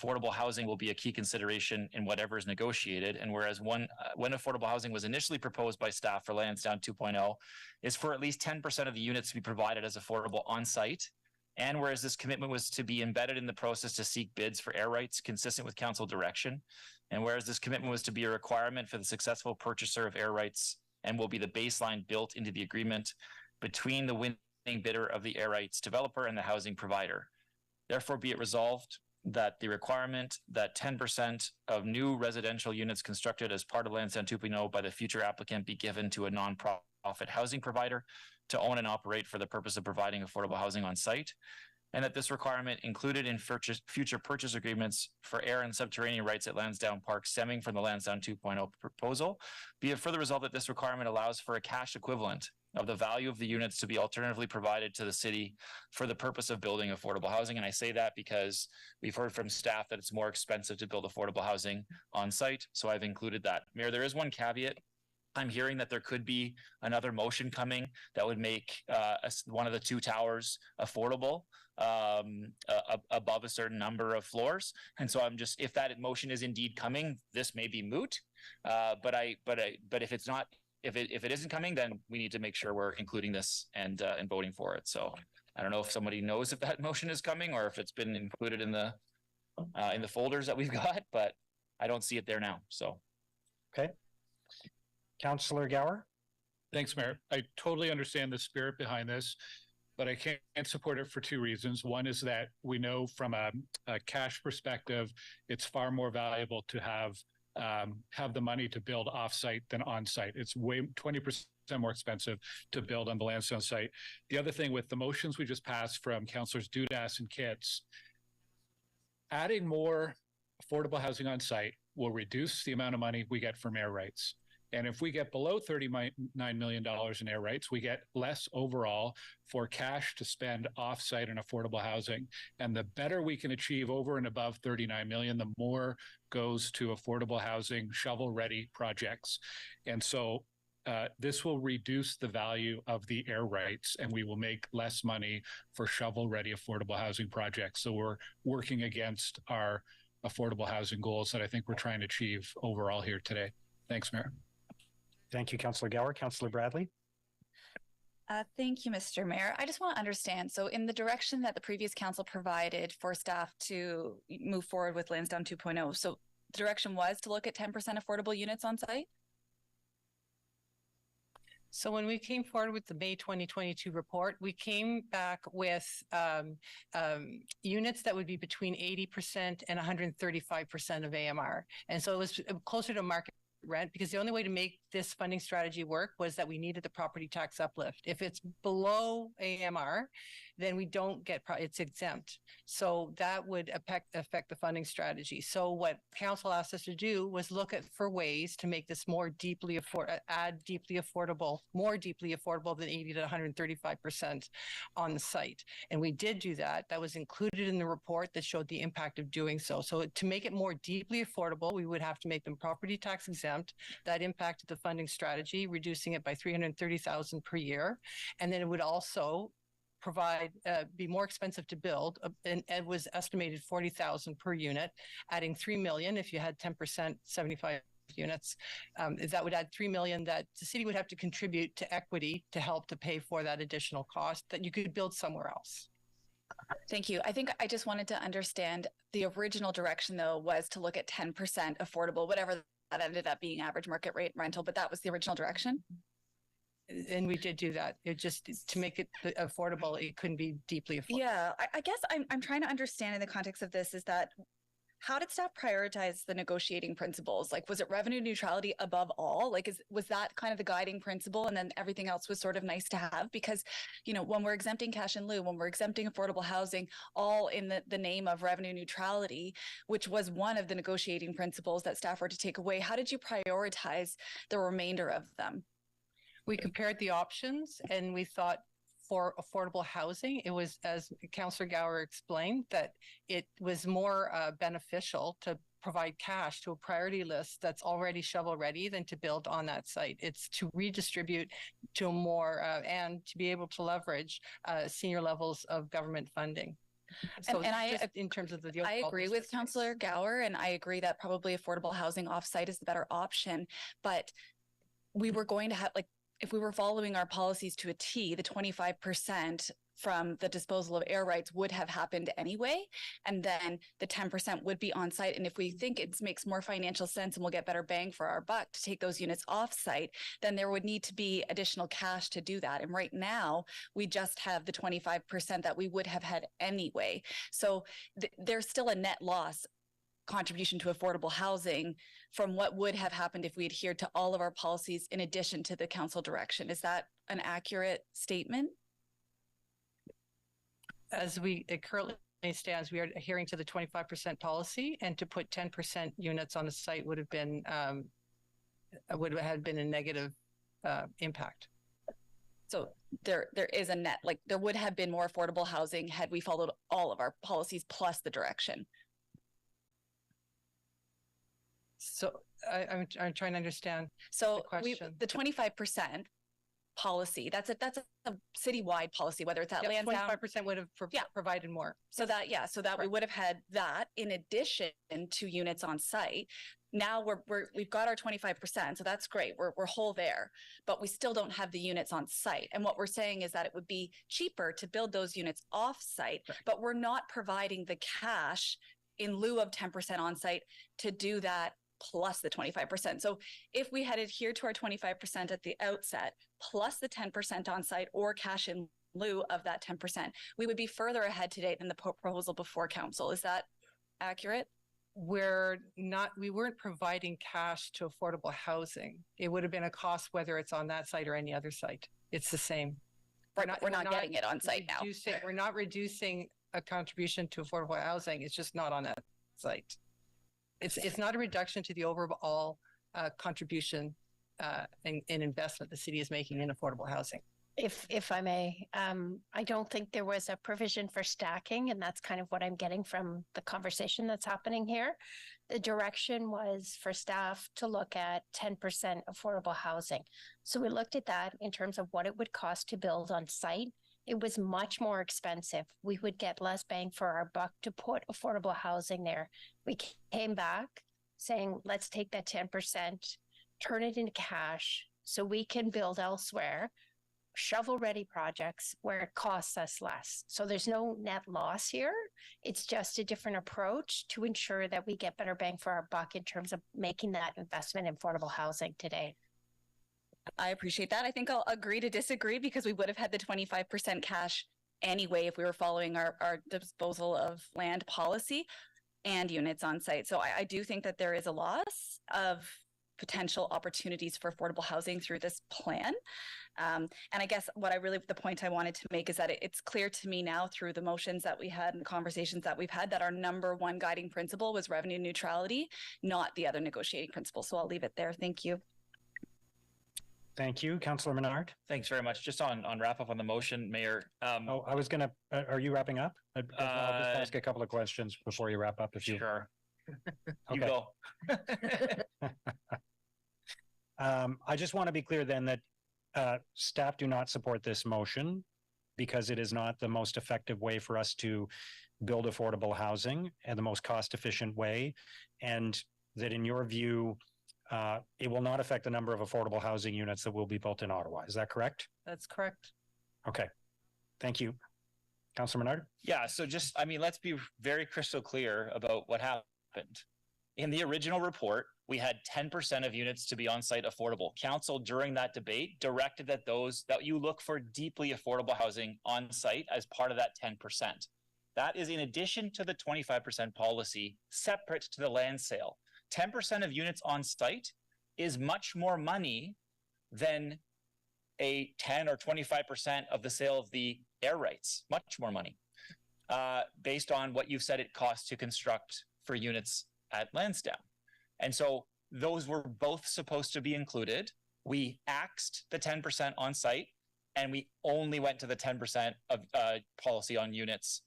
affordable housing will be a key consideration in whatever is negotiated. And whereas when affordable housing was initially proposed by staff for Lansdowne 2.0 is for at least 10% of the units to be provided as affordable on site. And whereas this commitment was to be embedded in the process to seek bids for air rights consistent with council direction. And whereas this commitment was to be a requirement for the successful purchaser of air rights and will be the baseline built into the agreement between the winning bidder of the air rights developer and the housing provider. Therefore, be it resolved that the requirement that 10% of new residential units constructed as part of Lansdowne 2.0 by the future applicant be given to a non-profit housing provider to own and operate for the purpose of providing affordable housing on site, and that this requirement included in future purchase agreements for air and subterranean rights at Lansdowne Park stemming from the Lansdowne 2.0 proposal, be it further resolved that this requirement allows for a cash equivalent of the value of the units to be alternatively provided to the city for the purpose of building affordable housing. And I say that because we've heard from staff that it's more expensive to build affordable housing on site. So I've included that. Mayor, there is one caveat. I'm hearing that there could be another motion coming that would make one of the 2 towers affordable above a certain number of floors. And so I'm just, if that motion is indeed coming, this may be moot. But if it's not, if it isn't coming, then we need to make sure we're including this and voting for it. So I don't know if somebody knows if that motion is coming or if it's been included in the folders that we've got, but I don't see it there now. So, okay. Councillor Gower? Thanks, Mayor. I totally understand the spirit behind this, but I can't support it for 2 reasons. One is that we know from a cash perspective, it's far more valuable to have the money to build off-site than on-site. It's way 20% more expensive to build on the Lansdowne site. The other thing with the motions we just passed from Councillors Dudas and Kitts, adding more affordable housing on site will reduce the amount of money we get from air rights. And if we get below $39 million in air rights, we get less overall for cash to spend off-site and affordable housing. And the better we can achieve over and above 39 million, the more goes to affordable housing, shovel-ready projects. And so this will reduce the value of the air rights and we will make less money for shovel-ready affordable housing projects. So we're working against our affordable housing goals that I think we're trying to achieve overall here today. Thanks, Mayor. Thank you, Councillor Gower. Councillor Bradley? Thank you, Mr. Mayor. I just want to understand. So in the direction that the previous council provided for staff to move forward with Lansdowne 2.0, so the direction was to look at 10% affordable units on site? So when we came forward with the May 2022 report, we came back with units that would be between 80% and 135% of AMR. And so it was closer to market rent because the only way to make this funding strategy work was that we needed the property tax uplift. If it's below AMR, then we don't get, it's exempt. So that would affect the funding strategy. So what council asked us to do was look at for ways to make this more deeply more deeply affordable than 80 to 135% on the site. And we did do that. That was included in the report that showed the impact of doing so. So to make it more deeply affordable, we would have to make them property tax exempt. That impacted the funding strategy, reducing it by $330,000 per year. And then it would also be more expensive to build, and it was estimated $40,000 per unit, adding $3 million if you had 10%, 75 units. That would add $3 million that the city would have to contribute to equity to help to pay for that additional cost that you could build somewhere else. Thank you. I think I just wanted to understand the original direction, though, was to look at 10% affordable, whatever that ended up being average market rate rental, but that was the original direction. And we did do that. It just, to make it affordable, it couldn't be deeply affordable. Yeah, I guess I'm trying to understand in the context of this is that how did staff prioritize the negotiating principles? Like, was it revenue neutrality above all? Like, was that kind of the guiding principle, and then everything else was sort of nice to have? Because, you know, when we're exempting cash in lieu, when we're exempting affordable housing, all in the name of revenue neutrality, which was one of the negotiating principles that staff were to take away, how did you prioritize the remainder of them? We compared the options, and we thought for affordable housing, it was, as Councillor Gower explained, that it was more beneficial to provide cash to a priority list that's already shovel ready than to build on that site. It's to redistribute to a more and to be able to leverage senior levels of government funding. So and I, in terms of the I agree with Councillor Gower, and I agree that probably affordable housing offsite is the better option. But we were going to have, like, if we were following our policies to a T, the 25% from the disposal of air rights would have happened anyway. And then the 10% would be on site. And if we think it makes more financial sense and we'll get better bang for our buck to take those units off site, then there would need to be additional cash to do that. And right now we just have the 25% that we would have had anyway. So there's still a net loss contribution to affordable housing from what would have happened if we adhered to all of our policies in addition to the council direction. Is that an accurate statement? As it currently stands, we are adhering to the 25% policy, and to put 10% units on the site would have been a negative impact. So there is a net, like there would have been more affordable housing had we followed all of our policies plus the direction. So I'm trying to understand. So the 25% policy, that's a citywide policy, whether it's at Lansdowne. 25% would have provided more. So that we would have had that in addition to units on site. Now we've got our 25%, so that's great. We're whole there, but we still don't have the units on site. And what we're saying is that it would be cheaper to build those units off site, but we're not providing the cash in lieu of 10% on site to do that plus the 25%. So if we had adhered to our 25% at the outset, plus the 10% on site or cash in lieu of that 10%, we would be further ahead today than the proposal before council. Is that accurate? We weren't providing cash to affordable housing. It would have been a cost whether it's on that site or any other site. It's the same. We're not getting it on site now. We're not reducing a contribution to affordable housing. It's just not on that site. It's not a reduction to the overall contribution and investment the city is making in affordable housing. If I may, I don't think there was a provision for stacking, and that's kind of what I'm getting from the conversation that's happening here. The direction was for staff to look at 10% affordable housing. So we looked at that in terms of what it would cost to build on site. It was much more expensive. We would get less bang for our buck to put affordable housing there. We came back saying, let's take that 10%, turn it into cash so we can build elsewhere, shovel-ready projects where it costs us less. So there's no net loss here. It's just a different approach to ensure that we get better bang for our buck in terms of making that investment in affordable housing today. I appreciate that. I think I'll agree to disagree because we would have had the 25% cash anyway if we were following our disposal of land policy and units on site. So I do think that there is a loss of potential opportunities for affordable housing through this plan. And I guess the point I wanted to make is that it's clear to me now through the motions that we had and the conversations that we've had that our number one guiding principle was revenue neutrality, not the other negotiating principle. So I'll leave it there. Thank you. Thank you. Councillor Menard. Thanks very much. Just on wrap up on the motion, Mayor. I was going to, are you wrapping up? I'll just ask a couple of questions before you wrap up. If you Sure. Okay. You go. I just want to be clear then that staff do not support this motion because it is not the most effective way for us to build affordable housing and the most cost efficient way. And that in your view, it will not affect the number of affordable housing units that will be built in Ottawa. Is that correct? That's correct. Okay. Thank you. Councillor Menard? Yeah, so let's be very crystal clear about what happened. In the original report, we had 10% of units to be on-site affordable. Council, during that debate, directed that you look for deeply affordable housing on-site as part of that 10%. That is in addition to the 25% policy separate to the land sale. 10% of units on site is much more money than a 10 or 25% of the sale of the air rights, much more money, based on what you've said it costs to construct for units at Lansdowne. And so those were both supposed to be included. We axed the 10% on site, and we only went to the 10% of policy on units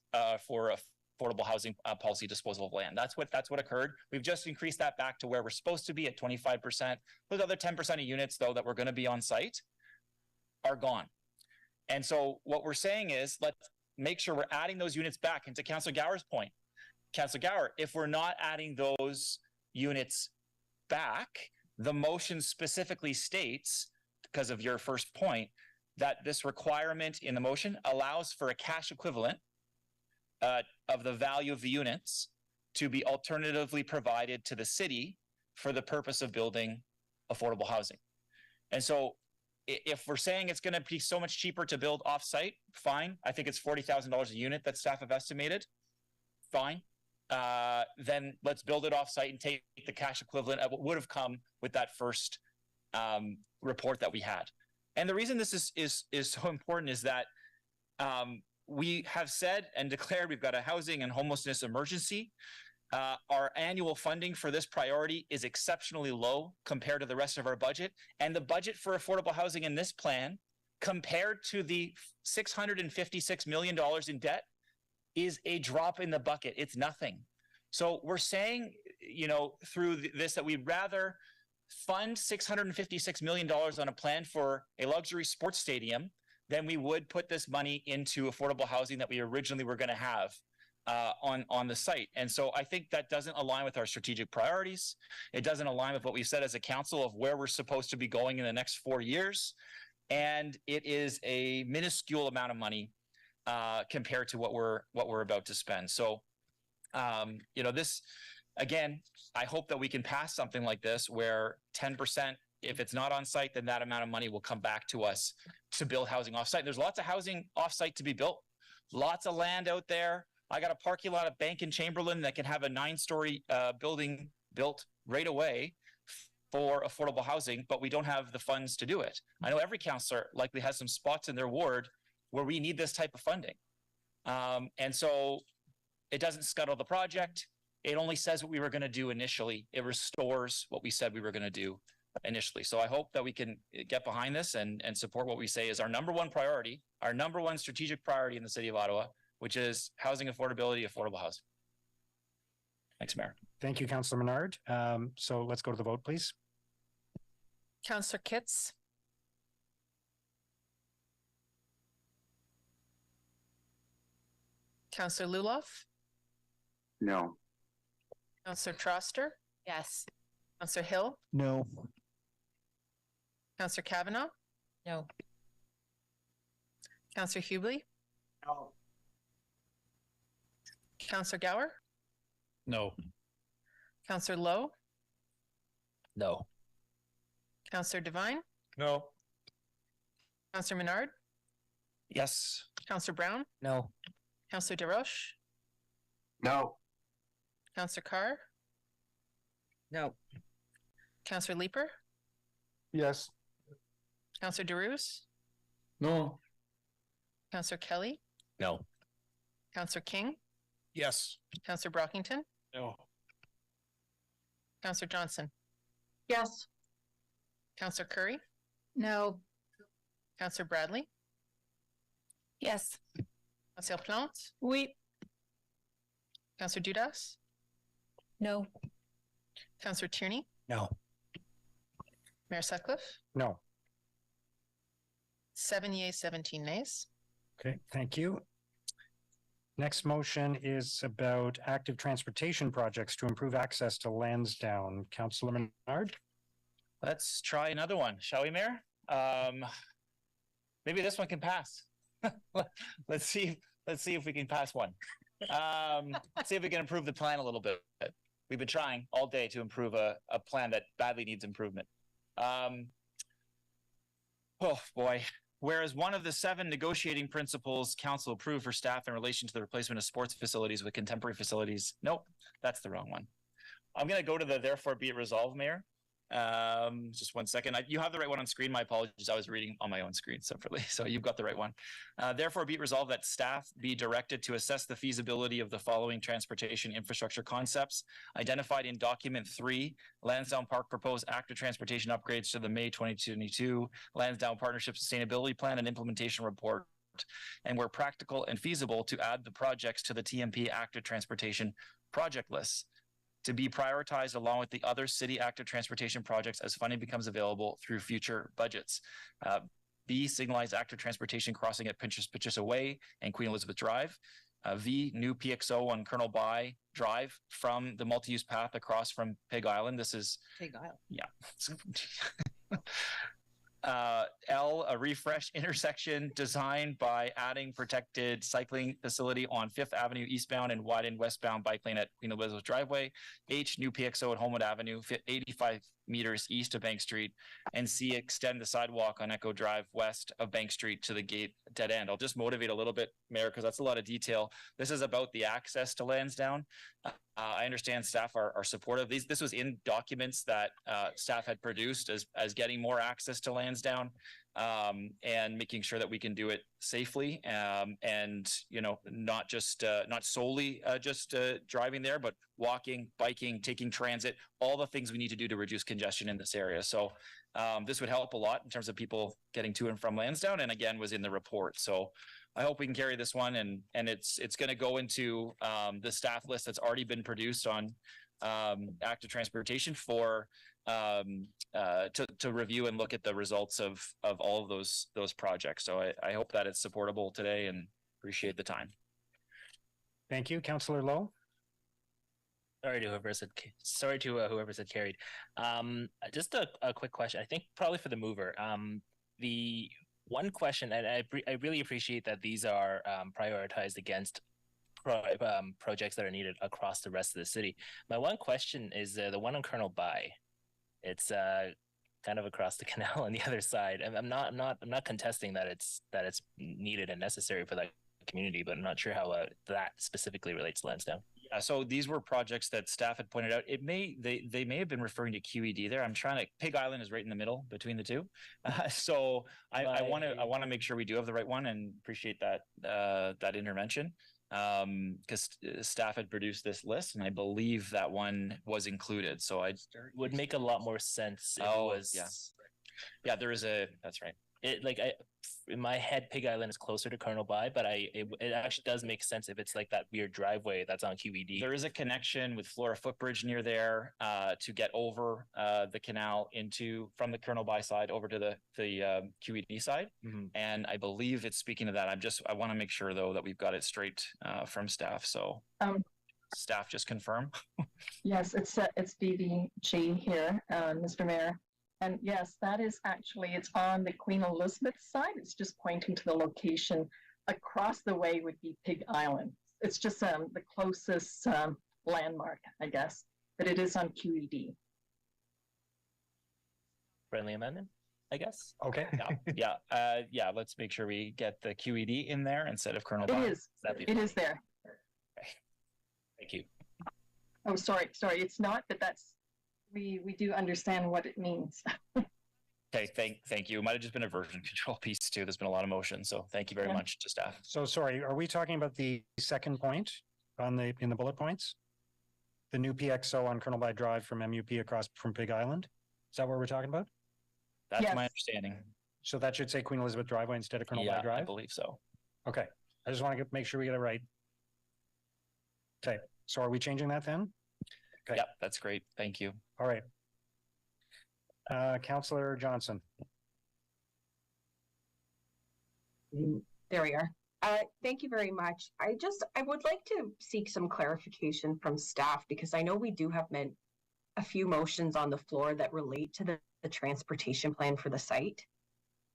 for affordable housing policy disposal of land. That's what occurred. We've just increased that back to where we're supposed to be at 25%. Those other 10% of units, though, that were going to be on site are gone. And so what we're saying is, let's make sure we're adding those units back. And to Councillor Gower's point, Councillor Gower, if we're not adding those units back, the motion specifically states, because of your first point, that this requirement in the motion allows for a cash equivalent of the value of the units to be alternatively provided to the city for the purpose of building affordable housing. And so if we're saying it's going to be so much cheaper to build off-site, fine. I think it's $40,000 a unit that staff have estimated. Fine. Then let's build it off-site and take the cash equivalent of what would have come with that first report that we had. And the reason this is so important is that we have said and declared we've got a housing and homelessness emergency. Our annual funding for this priority is exceptionally low compared to the rest of our budget. And the budget for affordable housing in this plan, compared to the $656 million in debt, is a drop in the bucket. It's nothing. So we're saying, through this, that we'd rather fund $656 million on a plan for a luxury sports stadium than we would put this money into affordable housing that we originally were going to have on the site. And so I think that doesn't align with our strategic priorities. It doesn't align with what we've said as a council of where we're supposed to be going in the next 4 years. And it is a minuscule amount of money compared to what we're about to spend. So, this, again, I hope that we can pass something like this where 10%, if it's not on site, then that amount of money will come back to us to build housing off site. There's lots of housing off site to be built, lots of land out there. I got a parking lot at Bank in Chamberlain that can have a 9-story building built right away for affordable housing, but we don't have the funds to do it. I know every councillor likely has some spots in their ward where we need this type of funding. And so it doesn't scuttle the project. It only says what we were going to do initially. It restores what we said we were going to do initially. So I hope that we can get behind this and support what we say is our number one priority, our number one strategic priority in the city of Ottawa, which is housing affordability, affordable housing. Thanks, Mayor. Thank you, Councillor Menard. So let's go to the vote, please. Councillor Kitts. Councillor Luloff. No. Councillor Troster. Yes. Councillor Hill. No. Councillor Kavanaugh. No. Councillor Hubley. No. Councillor Gower. No. Councillor Lowe. No. Councillor Devine. No. Councillor Menard. Yes. Councillor Brown. No. Councillor DeRoche. No. Councillor Carr. No. Councillor Leeper. Yes. Councillor DeRuse. No. Councillor Kelly. No. Councillor King. Yes. Councillor Brockington. No. Councillor Johnson. Yes. Councillor Curry. No. Councillor Bradley. Yes. Councillor Plante. Oui. Councillor Dudas. No. Councillor Tierney. No. Mayor Sutcliffe. No. 7 yeas, 17 nays. Okay, thank you. Next motion is about active transportation projects to improve access to Lansdowne. Councillor Menard. Let's try another one, shall we, Mayor? Maybe this one can pass. Let's see if we can pass one. Let's see if we can improve the plan a little bit. We've been trying all day to improve a plan that badly needs improvement. Oh boy, Whereas one of the 7 negotiating principles council approved for staff in relation to the replacement of sports facilities with contemporary facilities. Nope, that's the wrong one. I'm going to go to the therefore be it resolved, Mayor. Just one second. You have the right one on screen. My apologies. I was reading on my own screen separately. So you've got the right one. Therefore be it resolved that staff be directed to assess the feasibility of the following transportation infrastructure concepts identified in document 3, Lansdowne Park proposed active transportation upgrades to the May 2022 Lansdowne Partnership Sustainability Plan and Implementation Report, and where practical and feasible to add the projects to the TMP active transportation project list, to be prioritized along with the other city active transportation projects as funding becomes available through future budgets. B, signalized active transportation crossing at Pinchus Way and Queen Elizabeth Drive. V, new PXO on Colonel By Drive from the multi-use path across from Pig Island. This is Pig Island. Yeah. L, a refresh intersection designed by adding protected cycling facility on 5th Avenue eastbound and widened westbound bike lane at Queen Elizabeth Driveway. H, new PXO at Homewood Avenue, 85 meters east of Bank Street. And C, extend the sidewalk on Echo Drive west of Bank Street to the gate dead end. I'll just motivate a little bit, Mayor, because that's a lot of detail. This is about the access to Lansdowne. I understand staff are supportive. This was in documents that staff had produced as getting more access to Lansdowne and making sure that we can do it safely and not solely just driving there, but walking, biking, taking transit, all the things we need to do to reduce congestion in this area. So this would help a lot in terms of people getting to and from Lansdowne, and again was in the report. So I hope we can carry this one, and it's going to go into the staff list that's already been produced on active transportation for to review and look at the results of all of those projects. So I hope that it's supportable today, and appreciate the time. Thank you, Councillor Lowe. Sorry to whoever said carried. Just a quick question. I think probably for the mover. The one question, and I really appreciate that these are prioritized against projects that are needed across the rest of the city. My one question is the one on Colonel By. It's kind of across the canal on the other side. I'm not contesting that it's needed and necessary for that community, but I'm not sure how that specifically relates to Lansdowne. Yeah, so these were projects that staff had pointed out. They may have been referring to QED there. I'm trying to. Pig Island is right in the middle between the two, so I want to make sure we do have the right one, and appreciate that intervention because staff had produced this list, and I believe that one was included. So I would make a lot more sense. If it was, yeah. There is that's right. In my head, Pig Island is closer to Colonel By, but it actually does make sense if it's like that weird driveway that's on QED. There is a connection with Flora Footbridge near there to get over the canal from the Colonel By side over to the QED side. Mm-hmm. And I believe it's speaking to that. I want to make sure though that we've got it straight from staff. So staff just confirm. Yes, it's DDG here, Mr. Mayor. And yes, that is actually, it's on the Queen Elizabeth side. It's just pointing to the location. Across the way would be Pig Island. It's just the closest landmark, I guess, but it is on QED. Friendly amendment, I guess. Okay. Yeah. Let's make sure we get the QED in there instead of Colonel By. It is there. Okay. Thank you. Oh, sorry. It's not, but that's, we do understand what it means. Okay, thank you. It might have just been a version control piece too. There's been a lot of motion, so thank you very much to staff. So sorry, are we talking about the second point in the bullet points? The new PXO on Colonel By Drive from MUP across from Pig Island? Is that what we're talking about? That's my understanding. So that should say Queen Elizabeth Driveway instead of Colonel By Drive? I believe so. Okay, I just want to make sure we get it right. Okay, so are we changing that then? Okay. Yeah, that's great. Thank you. All right. Councillor Johnson. There we are. Thank you very much. I would like to seek some clarification from staff because I know we do have a few motions on the floor that relate to the transportation plan for the site.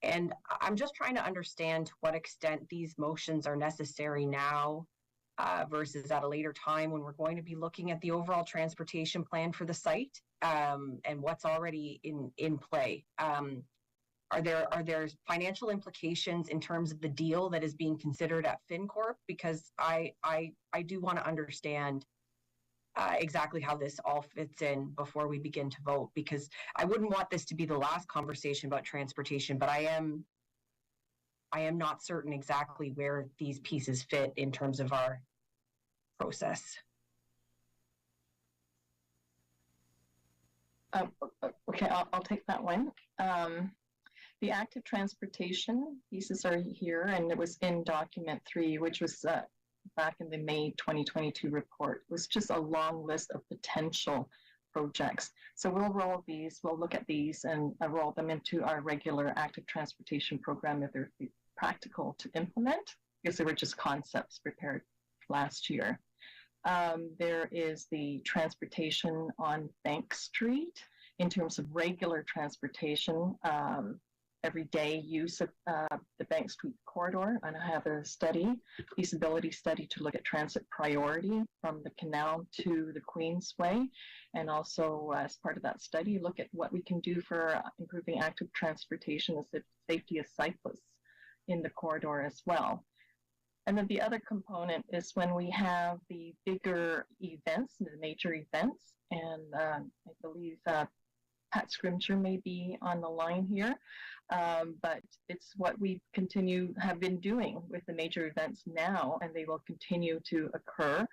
And I'm just trying to understand to what extent these motions are necessary now versus at a later time when we're going to be looking at the overall transportation plan for the site and what's already in play. Are there financial implications in terms of the deal that is being considered at FinCorp? Because I do want to understand exactly how this all fits in before we begin to vote, because I wouldn't want this to be the last conversation about transportation, but I am not certain exactly where these pieces fit in terms of our process. Okay, I'll take that one. The active transportation pieces are here, and it was in document 3, which was back in the May 2022 report. It was just a long list of potential projects. So we'll look at these and roll them into our regular active transportation program if they're practical to implement, because they were just concepts prepared last year. There is the transportation on Bank Street in terms of regular transportation, everyday use of the Bank Street corridor. And I have a feasibility study to look at transit priority from the canal to the Queensway. And also as part of that study, look at what we can do for improving active transportation and the safety of cyclists in the corridor as well. And then the other component is when we have the bigger events, the major events, and I believe Pat Scrimger may be on the line here, but it's what we have been doing with the major events now, and they will continue to occur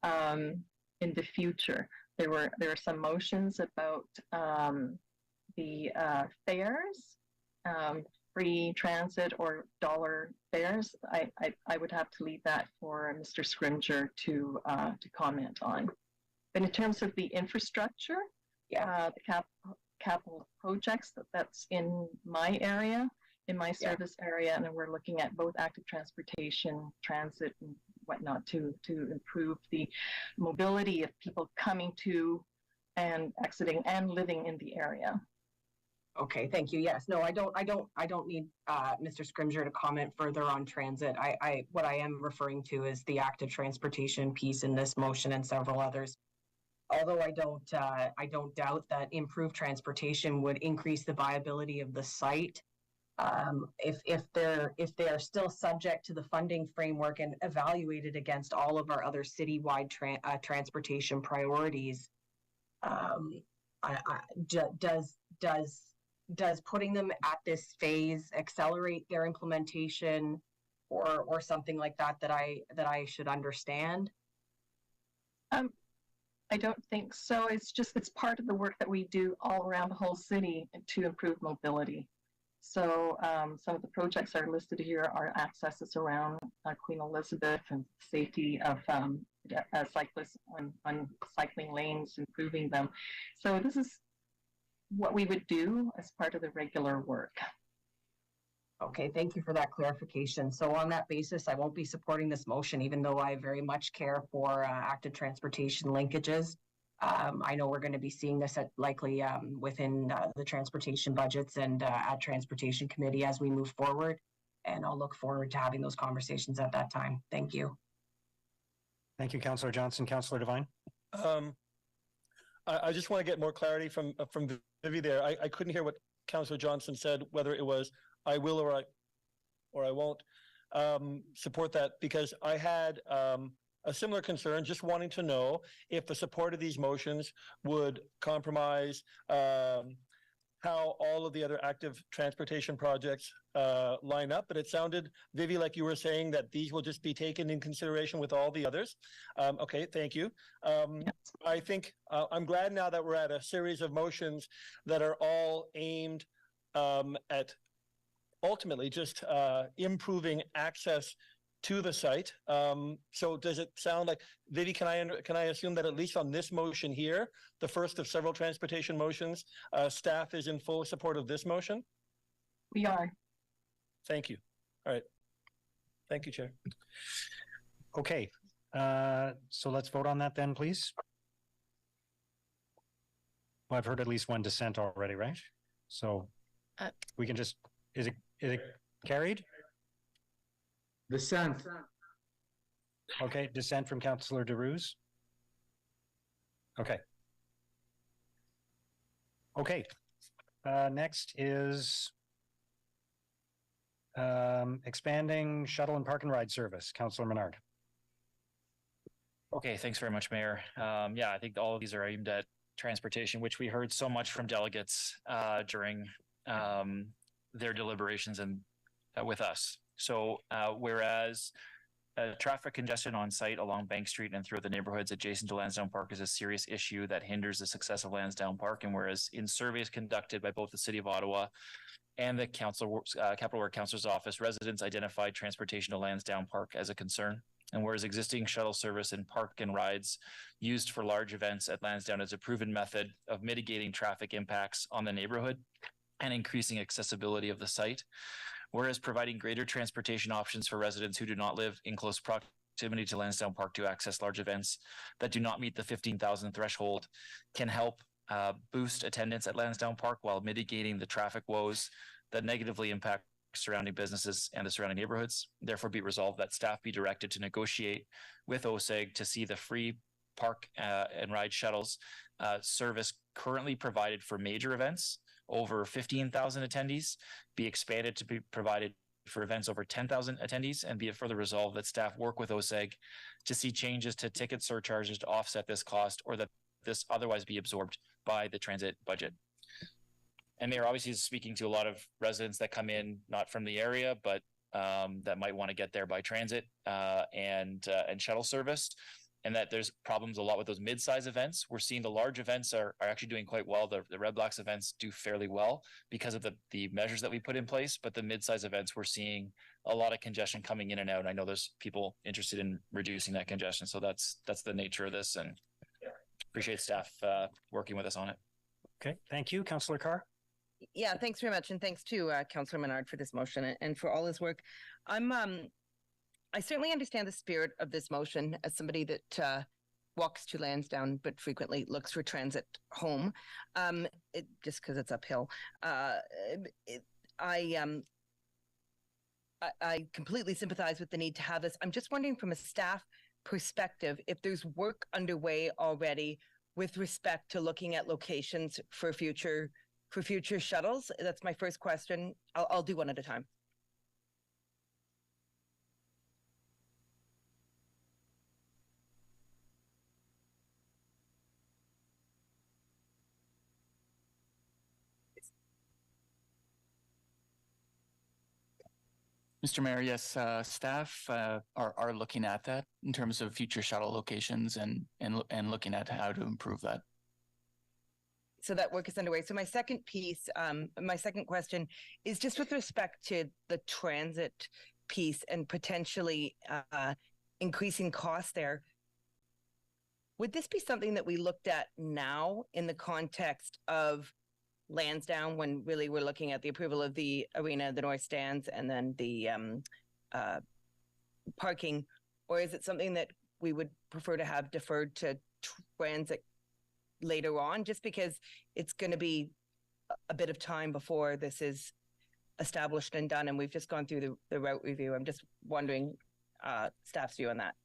in the future. There are some motions about the fares, free transit or dollar fares. I would have to leave that for Mr. Scrimger to comment on. But in terms of the infrastructure, the capital projects, that's in my area, in my service area, and then we're looking at both active transportation, transit, and whatnot to improve the mobility of people coming to and exiting and living in the area. Okay, thank you. Yes, no, I don't need Mr. Scrimger to comment further on transit. What I am referring to is the active transportation piece in this motion and several others. Although I don't doubt that improved transportation would increase the viability of the site. If they are still subject to the funding framework and evaluated against all of our other citywide transportation priorities, does putting them at this phase accelerate their implementation or something like that I should understand? I don't think so. It's part of the work that we do all around the whole city to improve mobility. So some of the projects that are listed here are accesses around Queen Elizabeth and safety of cyclists on cycling lanes, improving them. So this is what we would do as part of the regular work. Okay, thank you for that clarification. So on that basis, I won't be supporting this motion, even though I very much care for active transportation linkages. I know we're going to be seeing this likely within the transportation budgets and at Transportation Committee as we move forward. And I'll look forward to having those conversations at that time. Thank you. Thank you, Councillor Johnson. Councillor Devine. I just want to get more clarity from Vivi there. I couldn't hear what Councillor Johnson said, whether it was I will or I won't support that, because I had a similar concern, just wanting to know if the support of these motions would compromise how all of the other active transportation projects line up. But it sounded, Vivi, like you were saying that these will just be taken in consideration with all the others. Okay, thank you. I think I'm glad now that we're at a series of motions that are all aimed at ultimately just improving access to the site. So does it sound like, Vivi, can I assume that at least on this motion here, the first of several transportation motions, staff is in full support of this motion? We are. Thank you. All right. Thank you, Chair. Okay, so let's vote on that then, please. Well, I've heard at least one dissent already, right? So we can just, is it carried? Dissent. Okay, dissent from Councillor DeRuse. Okay. Okay. Next is Expanding shuttle and park and ride service, Councillor Menard. Okay, thanks very much, Mayor. Yeah, I think all of these are aimed at transportation, which we heard so much from delegates during their deliberations and with us. So whereas traffic congestion on site along Bank Street and throughout the neighborhoods adjacent to Lansdowne Park is a serious issue that hinders the success of Lansdowne Park, and whereas in surveys conducted by both the City of Ottawa and the Capital Work Councilor's Office, residents identified transportation to Lansdowne Park as a concern. And whereas existing shuttle service and park and rides used for large events at Lansdowne is a proven method of mitigating traffic impacts on the neighborhood and increasing accessibility of the site, whereas providing greater transportation options for residents who do not live in close proximity to Lansdowne Park to access large events that do not meet the 15,000 threshold can help boost attendance at Lansdowne Park while mitigating the traffic woes that negatively impact surrounding businesses and the surrounding neighborhoods. Therefore, be resolved that staff be directed to negotiate with OSEG to see the free park and ride shuttles service currently provided for major events over 15,000 attendees be expanded to be provided for events over 10,000 attendees, and be it further resolved that staff work with OSEG to see changes to ticket surcharges to offset this cost, or that this otherwise be absorbed by the transit budget. And Mayor obviously is speaking to a lot of residents that come in not from the area, but that might want to get there by transit and shuttle service, and that there's problems a lot with those mid-size events. We're seeing the large events are actually doing quite well. The Red Blacks events do fairly well because of the measures that we put in place, but the mid-size events, we're seeing a lot of congestion coming in and out. I know there's people interested in reducing that congestion, so that's the nature of this, and appreciate staff working with us on it. Okay, thank you. Councillor Carr. Yeah, thanks very much. And thanks to Councillor Menard for this motion and for all his work. I certainly understand the spirit of this motion as somebody that walks to Lansdowne, but frequently looks for transit home, just because it's uphill. I completely sympathize with the need to have this. I'm just wondering from a staff perspective, if there's work underway already with respect to looking at locations for future shuttles. That's my first question. I'll do one at a time. Mr. Mayor, yes, staff are looking at that in terms of future shuttle locations and looking at how to improve that. So that work is underway. So my second piece, my second question is just with respect to the transit piece and potentially increasing costs there. Would this be something that we looked at now in the context of Lansdowne, when really we're looking at the approval of the arena, the North Stands, and then the parking? Or is it something that we would prefer to have deferred to transit later on, just because it's going to be a bit of time before this is established and done, and we've just gone through the route review? I'm just wondering staff's view on that.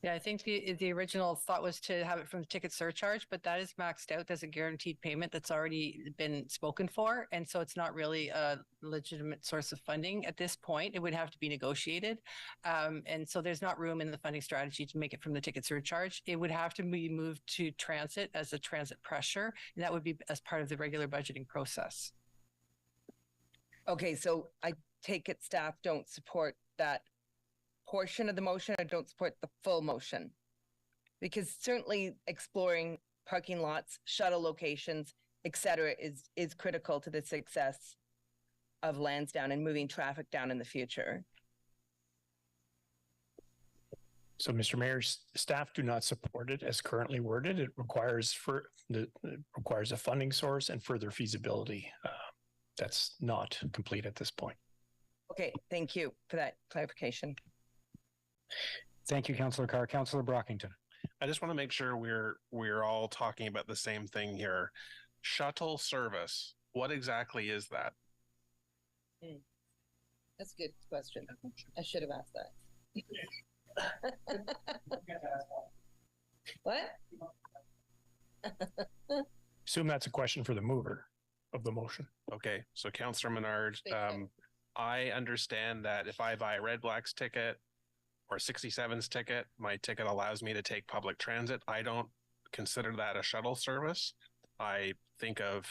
Yeah, I think the original thought was to have it from the ticket surcharge, but that is maxed out as a guaranteed payment that's already been spoken for. And so it's not really a legitimate source of funding at this point. It would have to be negotiated. And so there's not room in the funding strategy to make it from the ticket surcharge. It would have to be moved to transit as a transit pressure, and that would be as part of the regular budgeting process. Okay, so I take it staff don't support that portion of the motion, or don't support the full motion? Because certainly exploring parking lots, shuttle locations, etc., is critical to the success of Lansdowne and moving traffic down in the future. So, Mr. Mayor, staff do not support it as currently worded. It requires a funding source and further feasibility. That's not complete at this point. Okay, thank you for that clarification. Thank you, Councillor Carr. Councillor Brockington. I just want to make sure we're all talking about the same thing here. Shuttle service. What exactly is that? That's a good question. I should have asked that. What? Assume that's a question for the mover of the motion. Okay, so Councillor Menard, I understand that if I buy a Red Black's ticket or 67's ticket, my ticket allows me to take public transit. I don't consider that a shuttle service. I think of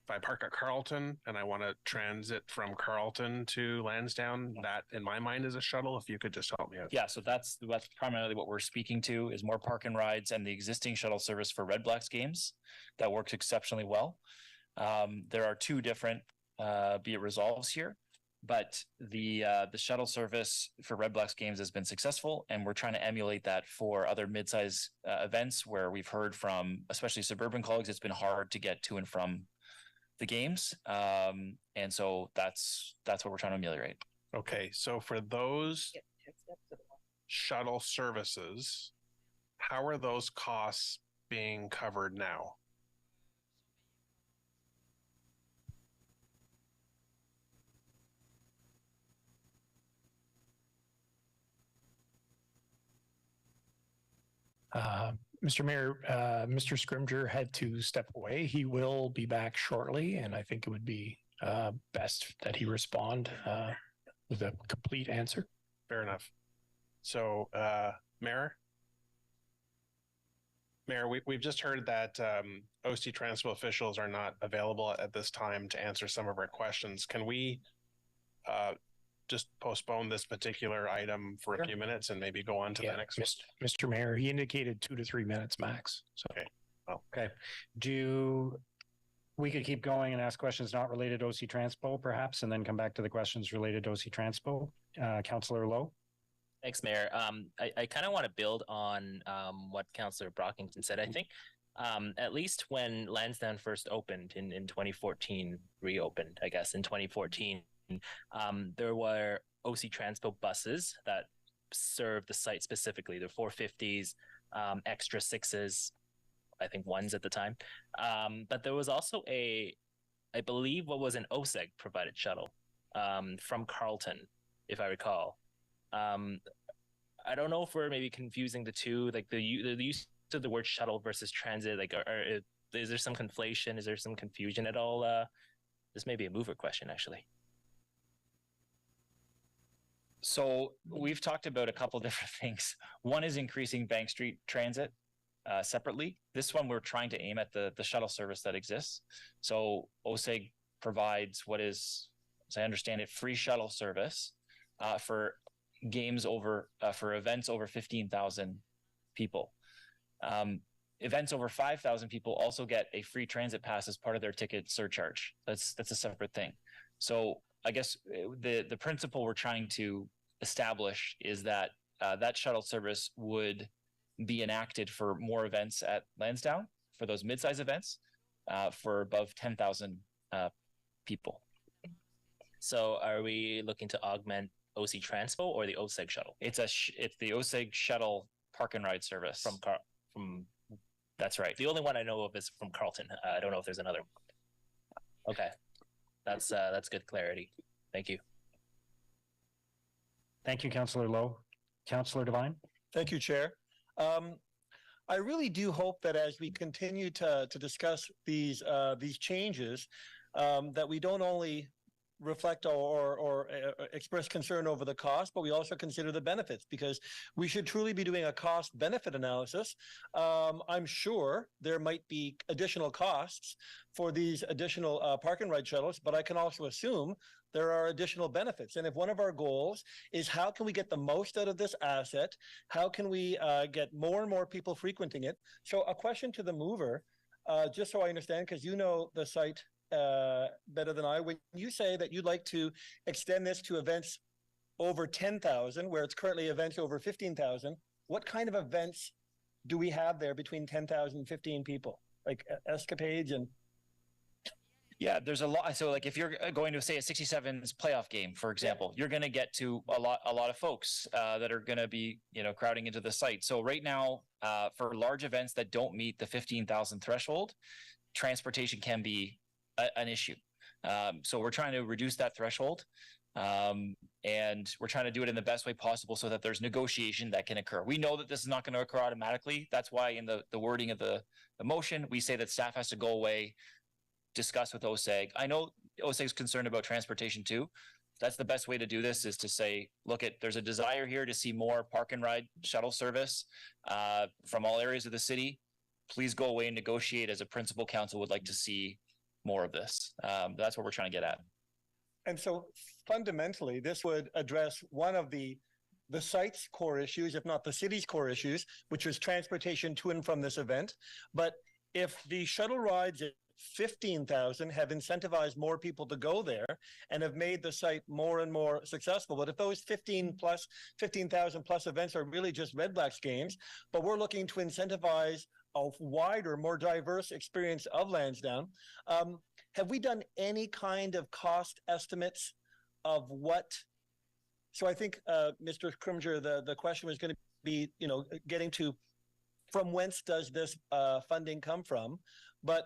if I park at Carlton and I want to transit from Carlton to Lansdowne, that in my mind is a shuttle. If you could just help me out. Yeah, so that's primarily what we're speaking to is more park and rides and the existing shuttle service for Red Blacks games that works exceptionally well. There are two different be it resolves here, but the shuttle service for Red Blacks games has been successful, and we're trying to emulate that for other mid-size events where we've heard from, especially suburban colleagues, it's been hard to get to and from the games, and so that's what we're trying to ameliorate. Okay, so for those shuttle services, how are those costs being covered now? Mr. Mayor, Mr. Scrimger had to step away. He will be back shortly, and I think it would be best that he respond with a complete answer. Fair enough. So, Mayor, we've just heard that OC Transpo officials are not available at this time to answer some of our questions. Can we just postpone this particular item for a few minutes and maybe go on to the next one? Mr. Mayor, he indicated 2 to 3 minutes max. So. Okay. Oh. Okay. We could keep going and ask questions not related to OC Transpo, perhaps, and then come back to the questions related to OC Transpo. Councillor Lowe. Thanks, Mayor. I kind of want to build on what Councillor Brockington said. I think at least when Lansdowne first opened in 2014, reopened, I guess, in 2014, there were OC Transpo buses that served the site specifically. They're 450s, extra 6s, I think 1s at the time. But there was also I believe what was an OSEG provided shuttle from Carlton, if I recall. I don't know if we're maybe confusing the two, like the use of the word shuttle versus transit. Like, is there some conflation? Is there some confusion at all? This may be a mover question, actually. So we've talked about a couple different things. One is increasing Bank Street Transit separately. This one we're trying to aim at the shuttle service that exists. So OSEG provides what is, as I understand it, free shuttle service for games for events over 15,000 people. Events over 5,000 people also get a free transit pass as part of their ticket surcharge. That's a separate thing. So I guess the principle we're trying to establish is that that shuttle service would be enacted for more events at Lansdowne, for those mid-size events, for above 10,000 people. So are we looking to augment OC Transpo or the OSEG shuttle? It's the OSEG shuttle park and ride service from that's right. The only one I know of is from Carlton. I don't know if there's another one. Okay. That's good clarity. Thank you. Thank you, Councillor Lowe. Councillor Devine. Thank you, Chair. I really do hope that as we continue to discuss these changes, that we don't only reflect or express concern over the cost, but we also consider the benefits, because we should truly be doing a cost benefit analysis. I'm sure there might be additional costs for these additional park and ride shuttles, but I can also assume there are additional benefits. And if one of our goals is how can we get the most out of this asset, how can we get more and more people frequenting it? So a question to the mover, just so I understand, because you know the site better than I. When you say that you'd like to extend this to events over 10,000, where it's currently events over 15,000, what kind of events do we have there between 10,000 and 15 people? Like escapades and... Yeah, there's a lot. So like if you're going to say a 67's playoff game, for example, you're going to get to a lot of folks that are going to be, crowding into the site. So right now, for large events that don't meet the 15,000 threshold, transportation can be an issue. So we're trying to reduce that threshold, and we're trying to do it in the best way possible so that there's negotiation that can occur. We know that this is not going to occur automatically. That's why in the wording of the motion, we say that staff has to go away, discuss with OSEG. I know OSEG is concerned about transportation too. that's the best way to do this, is to say, look, there's a desire here to see more park and ride shuttle service from all areas of the city. Please go away and negotiate as a principal council would like to see more of this. That's what we're trying to get at. And so fundamentally, this would address one of the site's core issues, if not the city's core issues, which was transportation to and from this event. But if the shuttle rides at 15,000 have incentivized more people to go there and have made the site more and more successful, but if those 15,000 plus events are really just Red Blacks games, but we're looking to incentivize a wider, more diverse experience of Lansdowne, have we done any kind of cost estimates of what? So I think, Mr. Crimger, the question was going to be, getting to from whence does this funding come from? But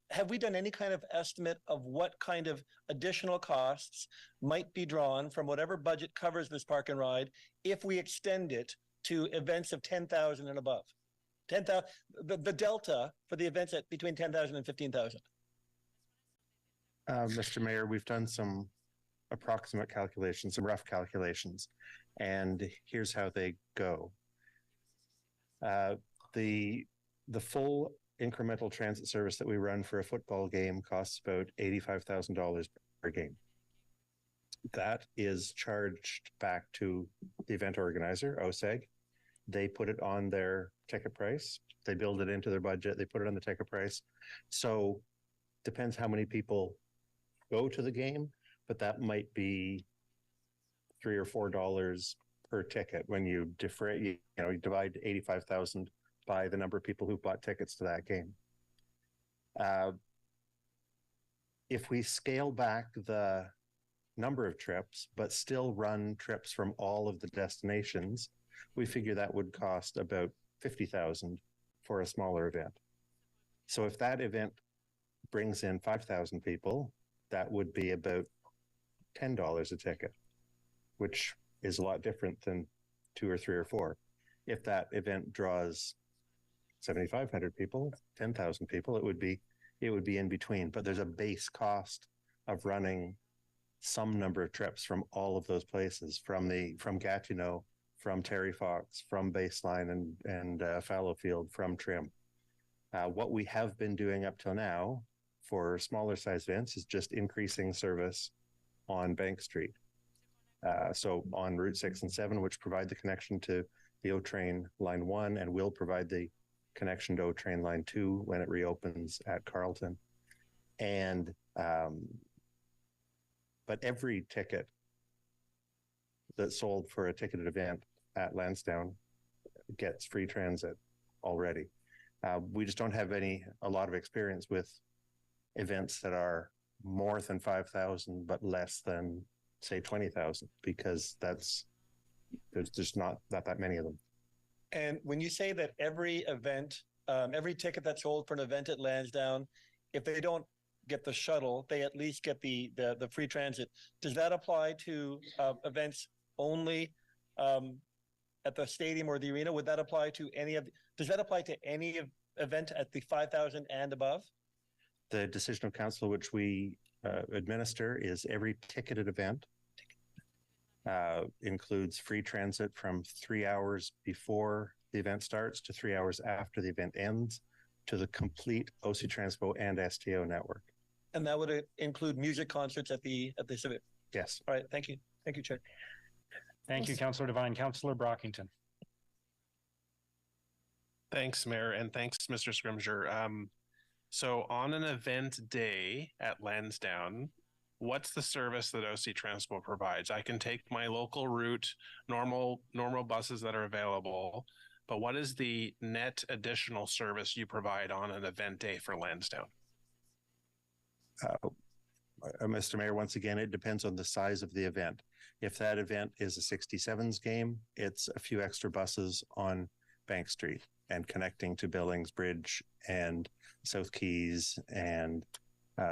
have we done any kind of estimate of what kind of additional costs might be drawn from whatever budget covers this park and ride if we extend it to events of 10,000 and above? 10,000, the delta for the events at between 10,000 and 15,000. Mr. Mayor, we've done some approximate calculations, some rough calculations, and here's how they go. The full incremental transit service that we run for a football game costs about $85,000 per game. That is charged back to the event organizer, OSEG. They put it on their ticket price. They build it into their budget. They put it on the ticket price. So depends how many people go to the game, but that might be $3 or $4 per ticket when you divide 85,000 by the number of people who bought tickets to that game. If we scale back the number of trips, but still run trips from all of the destinations, we figure that would cost about $50,000 for a smaller event. So if that event brings in 5,000 people, that would be about $10 a ticket, which is a lot different than 2 or 3 or 4. If that event draws 7,500 people, 10,000 people, it would be in between. But there's a base cost of running some number of trips from all of those places, from Gatineau, from Terry Fox, from Baseline and Fallowfield, from Trim. What we have been doing up till now for smaller size events is just increasing service on Bank Street. So on Route 6 and 7, which provide the connection to the O Train Line 1 and will provide the connection to O Train Line 2 when it reopens at Carleton. And but every ticket that's sold for a ticketed event at Lansdowne gets free transit already. We just don't have a lot of experience with events that are more than 5,000 but less than, say, 20,000, because there's just not that many of them. And when you say that every event, every ticket that's sold for an event at Lansdowne, if they don't get the shuttle, they at least get the free transit. Does that apply to events only at the stadium or the arena? Would that apply to does that apply to any event at the 5,000 and above? The decision of council which we administer is every ticketed event includes free transit from 3 hours before the event starts to 3 hours after the event ends to the complete OC Transpo and STO network. And that would include music concerts at this event? Yes. All right. Thank you. Thank you, Chair. Thank you, Councillor Devine. Councillor Brockington. Thanks, Mayor, and thanks, Mr. Scrimger. So on an event day at Lansdowne, what's the service that OC Transpo provides? I can take my local route, normal buses that are available, but what is the net additional service you provide on an event day for Lansdowne? Mr. Mayor, once again, it depends on the size of the event. If that event is a 67s game, it's a few extra buses on Bank Street and connecting to Billings Bridge and South Keys and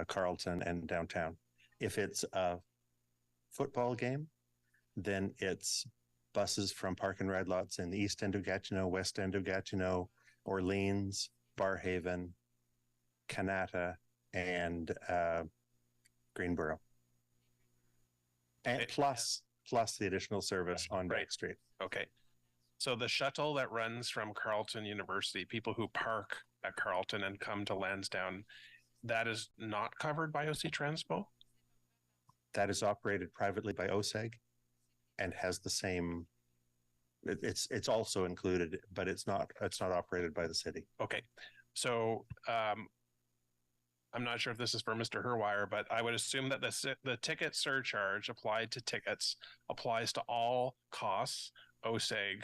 Carleton and downtown. If it's a football game, then it's buses from park and ride lots in the east end of Gatineau, west end of Gatineau, Orleans, Barrhaven, Kanata, and Greenboro. And plus the additional service on Dyke Street. Okay. So the shuttle that runs from Carleton University, people who park at Carleton and come to Lansdowne, that is not covered by OC Transpo? That is operated privately by OSEG and has the same, it's also included, but it's not operated by the city. Okay. So I'm not sure if this is for Mr. Herwire, but I would assume that the ticket surcharge applied to tickets applies to all costs OSEG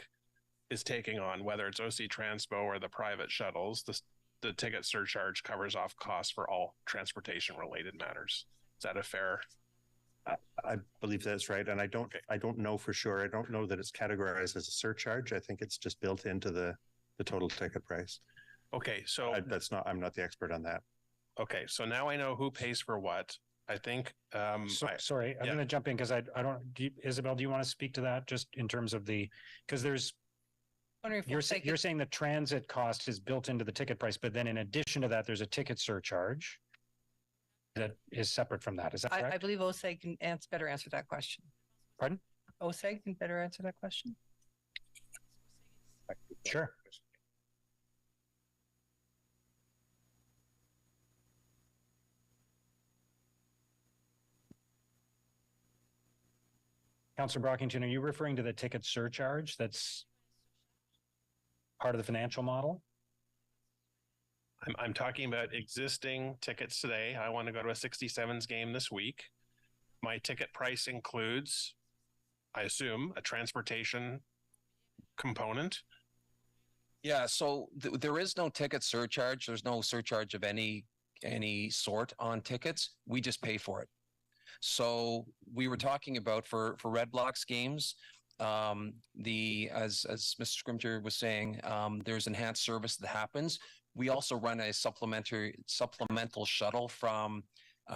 is taking on, whether it's OC Transpo or the private shuttles. The ticket surcharge covers off costs for all transportation related matters. Is that a fair? I believe that's right. And I don't know for sure. I don't know that it's categorized as a surcharge. I think it's just built into the total ticket price. Okay. So I'm not the expert on that. Okay, so now I know who pays for what. I think. Sorry, I'm going to jump in because I don't. Isabel, do you want to speak to that just in terms of because there's. You're saying the transit cost is built into the ticket price, but then in addition to that, there's a ticket surcharge that is separate from that. Is that correct? I believe OSEG can better answer that question. Pardon? OSEG can better answer that question. Sure. Councillor Brockington, are you referring to the ticket surcharge that's part of the financial model? I'm talking about existing tickets today. I want to go to a 67s game this week. My ticket price includes, I assume, a transportation component. Yeah, so there is no ticket surcharge. There's no surcharge of any sort on tickets. We just pay for it. So we were talking about for Red Blacks games, as Mr. Scrimter was saying, there's enhanced service that happens. We also run a supplemental shuttle from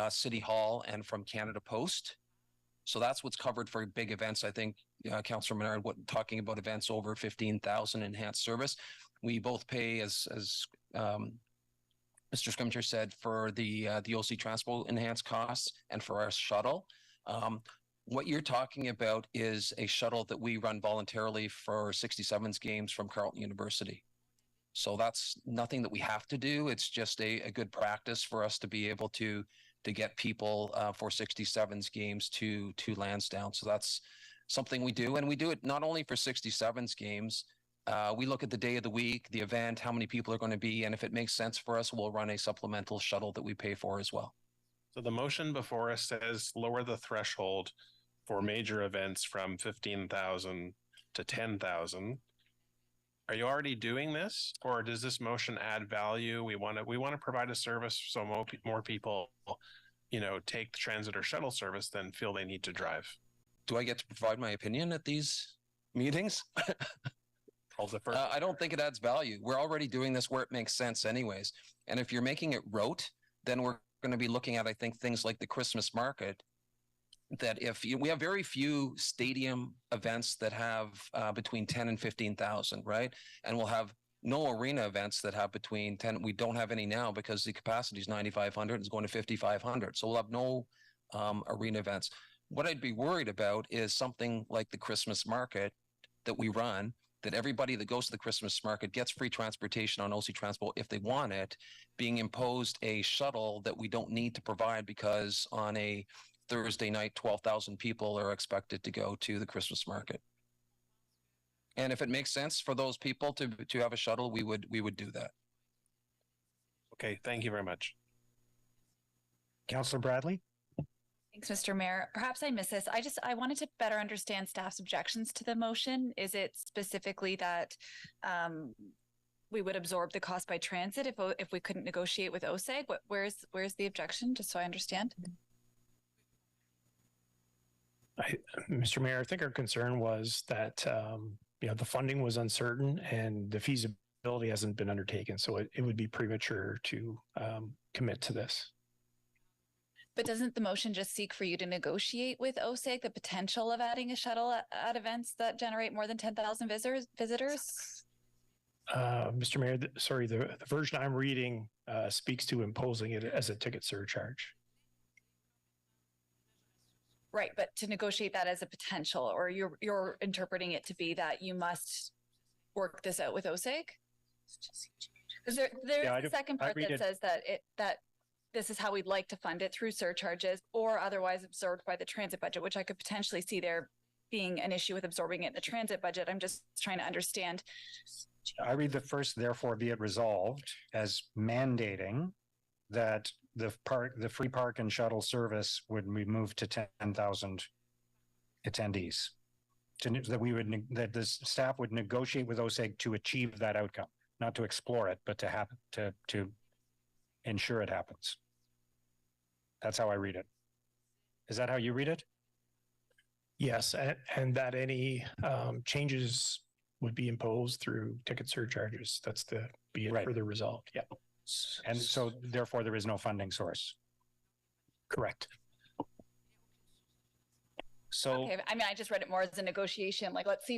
City Hall and from Canada Post. So that's what's covered for big events. I think Councillor Menard talking about events over 15,000 enhanced service. We both pay as Mr. Scrimter said, for the OC Transpo enhanced costs and for our shuttle. What you're talking about is a shuttle that we run voluntarily for 67s games from Carleton University. So that's nothing that we have to do. It's just a good practice for us to be able to get people for 67s games to Lansdowne. So that's something we do. And we do it not only for 67s games. We look at the day of the week, the event, how many people are going to be, and if it makes sense for us, we'll run a supplemental shuttle that we pay for as well. So the motion before us says lower the threshold for major events from 15,000 to 10,000. Are you already doing this, or does this motion add value? We want to provide a service so more people, take the transit or shuttle service than feel they need to drive. Do I get to provide my opinion at these meetings? I don't think it adds value. We're already doing this where it makes sense anyways. And if you're making it rote, then we're going to be looking at, I think, things like the Christmas market, that we have very few stadium events that have between 10 and 15,000, right? And we'll have no arena events that have between 10. We don't have any now because the capacity is 9,500 and it's going to 5,500. So we'll have no arena events. What I'd be worried about is something like the Christmas market that we run, that everybody that goes to the Christmas market gets free transportation on OC Transport if they want it, being imposed a shuttle that we don't need to provide because on a Thursday night, 12,000 people are expected to go to the Christmas market. And if it makes sense for those people to have a shuttle, we would do that. Okay, thank you very much. Councillor Bradley? Thanks, Mr. Mayor. Perhaps I missed this. I wanted to better understand staff's objections to the motion. Is it specifically that we would absorb the cost by transit if we couldn't negotiate with OSEG? Where's the objection, just so I understand? Mr. Mayor, I think our concern was that the funding was uncertain and the feasibility hasn't been undertaken, so it would be premature to commit to this. But doesn't the motion just seek for you to negotiate with OSEG the potential of adding a shuttle at events that generate more than 10,000 visitors? Mr. Mayor, the version I'm reading speaks to imposing it as a ticket surcharge. Right, but to negotiate that as a potential, or you're interpreting it to be that you must work this out with OSEG? There's a second part that says that this is how we'd like to fund it, through surcharges or otherwise absorbed by the transit budget, which I could potentially see there being an issue with absorbing it in the transit budget. I'm just trying to understand. I read the first, therefore be it resolved, as mandating that the free park and shuttle service would be moved to 10,000 attendees. That the staff would negotiate with OSEG to achieve that outcome, not to explore it, but to happen, to ensure it happens. That's how I read it. Is that how you read it? Yes, and that any changes would be imposed through ticket surcharges. That's the be it further resolved. Yeah. And so therefore there is no funding source. Correct. So okay, I mean, I just read it more as a negotiation. Like, let's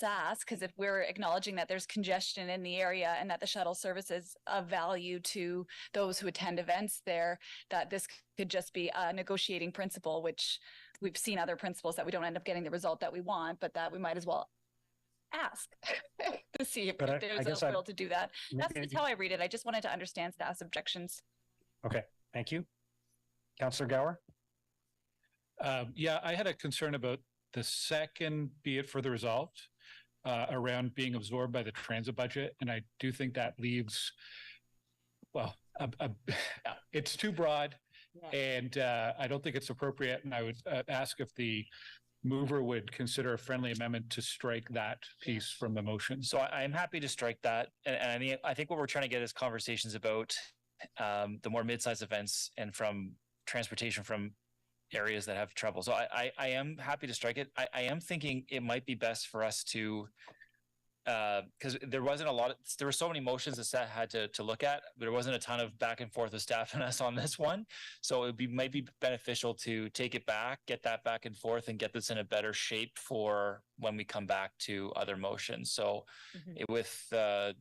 ask, because if we're acknowledging that there's congestion in the area and that the shuttle service is of value to those who attend events there, that this could just be a negotiating principle, which we've seen other principles that we don't end up getting the result that we want, but that we might as well ask to see if there's a will to do that. That's how I read it. I just wanted to understand staff's objections. Okay, thank you. Councillor Gower? Yeah, I had a concern about the second, be it further resolved, around being absorbed by the transit budget. And I do think that leaves, well, it's too broad, and I don't think it's appropriate. And I would ask if the mover would consider a friendly amendment to strike that piece from the motion. So I'm happy to strike that. And I think what we're trying to get is conversations about the more mid-sized events and from transportation from areas that have trouble. So I am happy to strike it. I am thinking it might be best for us to, because there were so many motions that staff had to look at. There wasn't a ton of back and forth with staff and us on this one. So might be beneficial to take it back, get that back and forth, and get this in a better shape for when we come back to other motions. So with the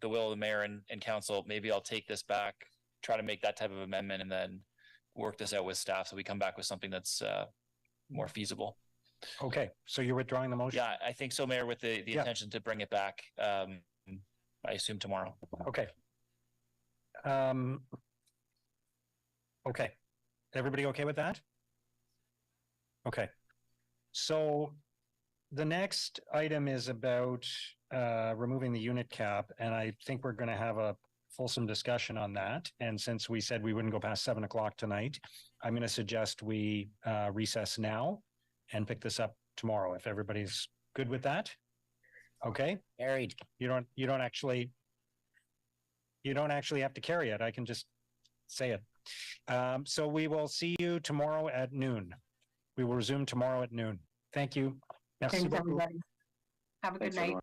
will of the mayor and council, maybe I'll take this back, try to make that type of amendment, and then work this out with staff so we come back with something that's more feasible. Okay, so you're withdrawing the motion? Yeah, I think so, Mayor, with the intention to bring it back, I assume tomorrow. Okay. Okay. Everybody okay with that? Okay. So the next item is about removing the unit cap, and I think we're going to have a fulsome discussion on that. And since we said we wouldn't go past 7 o'clock tonight, I'm going to suggest we recess now and pick this up tomorrow, if everybody's good with that. Okay. Carried. You don't actually have to carry it. I can just say it. So we will see you tomorrow at noon. We will resume tomorrow at noon. Thank you. Thanks, everybody. Have a good night.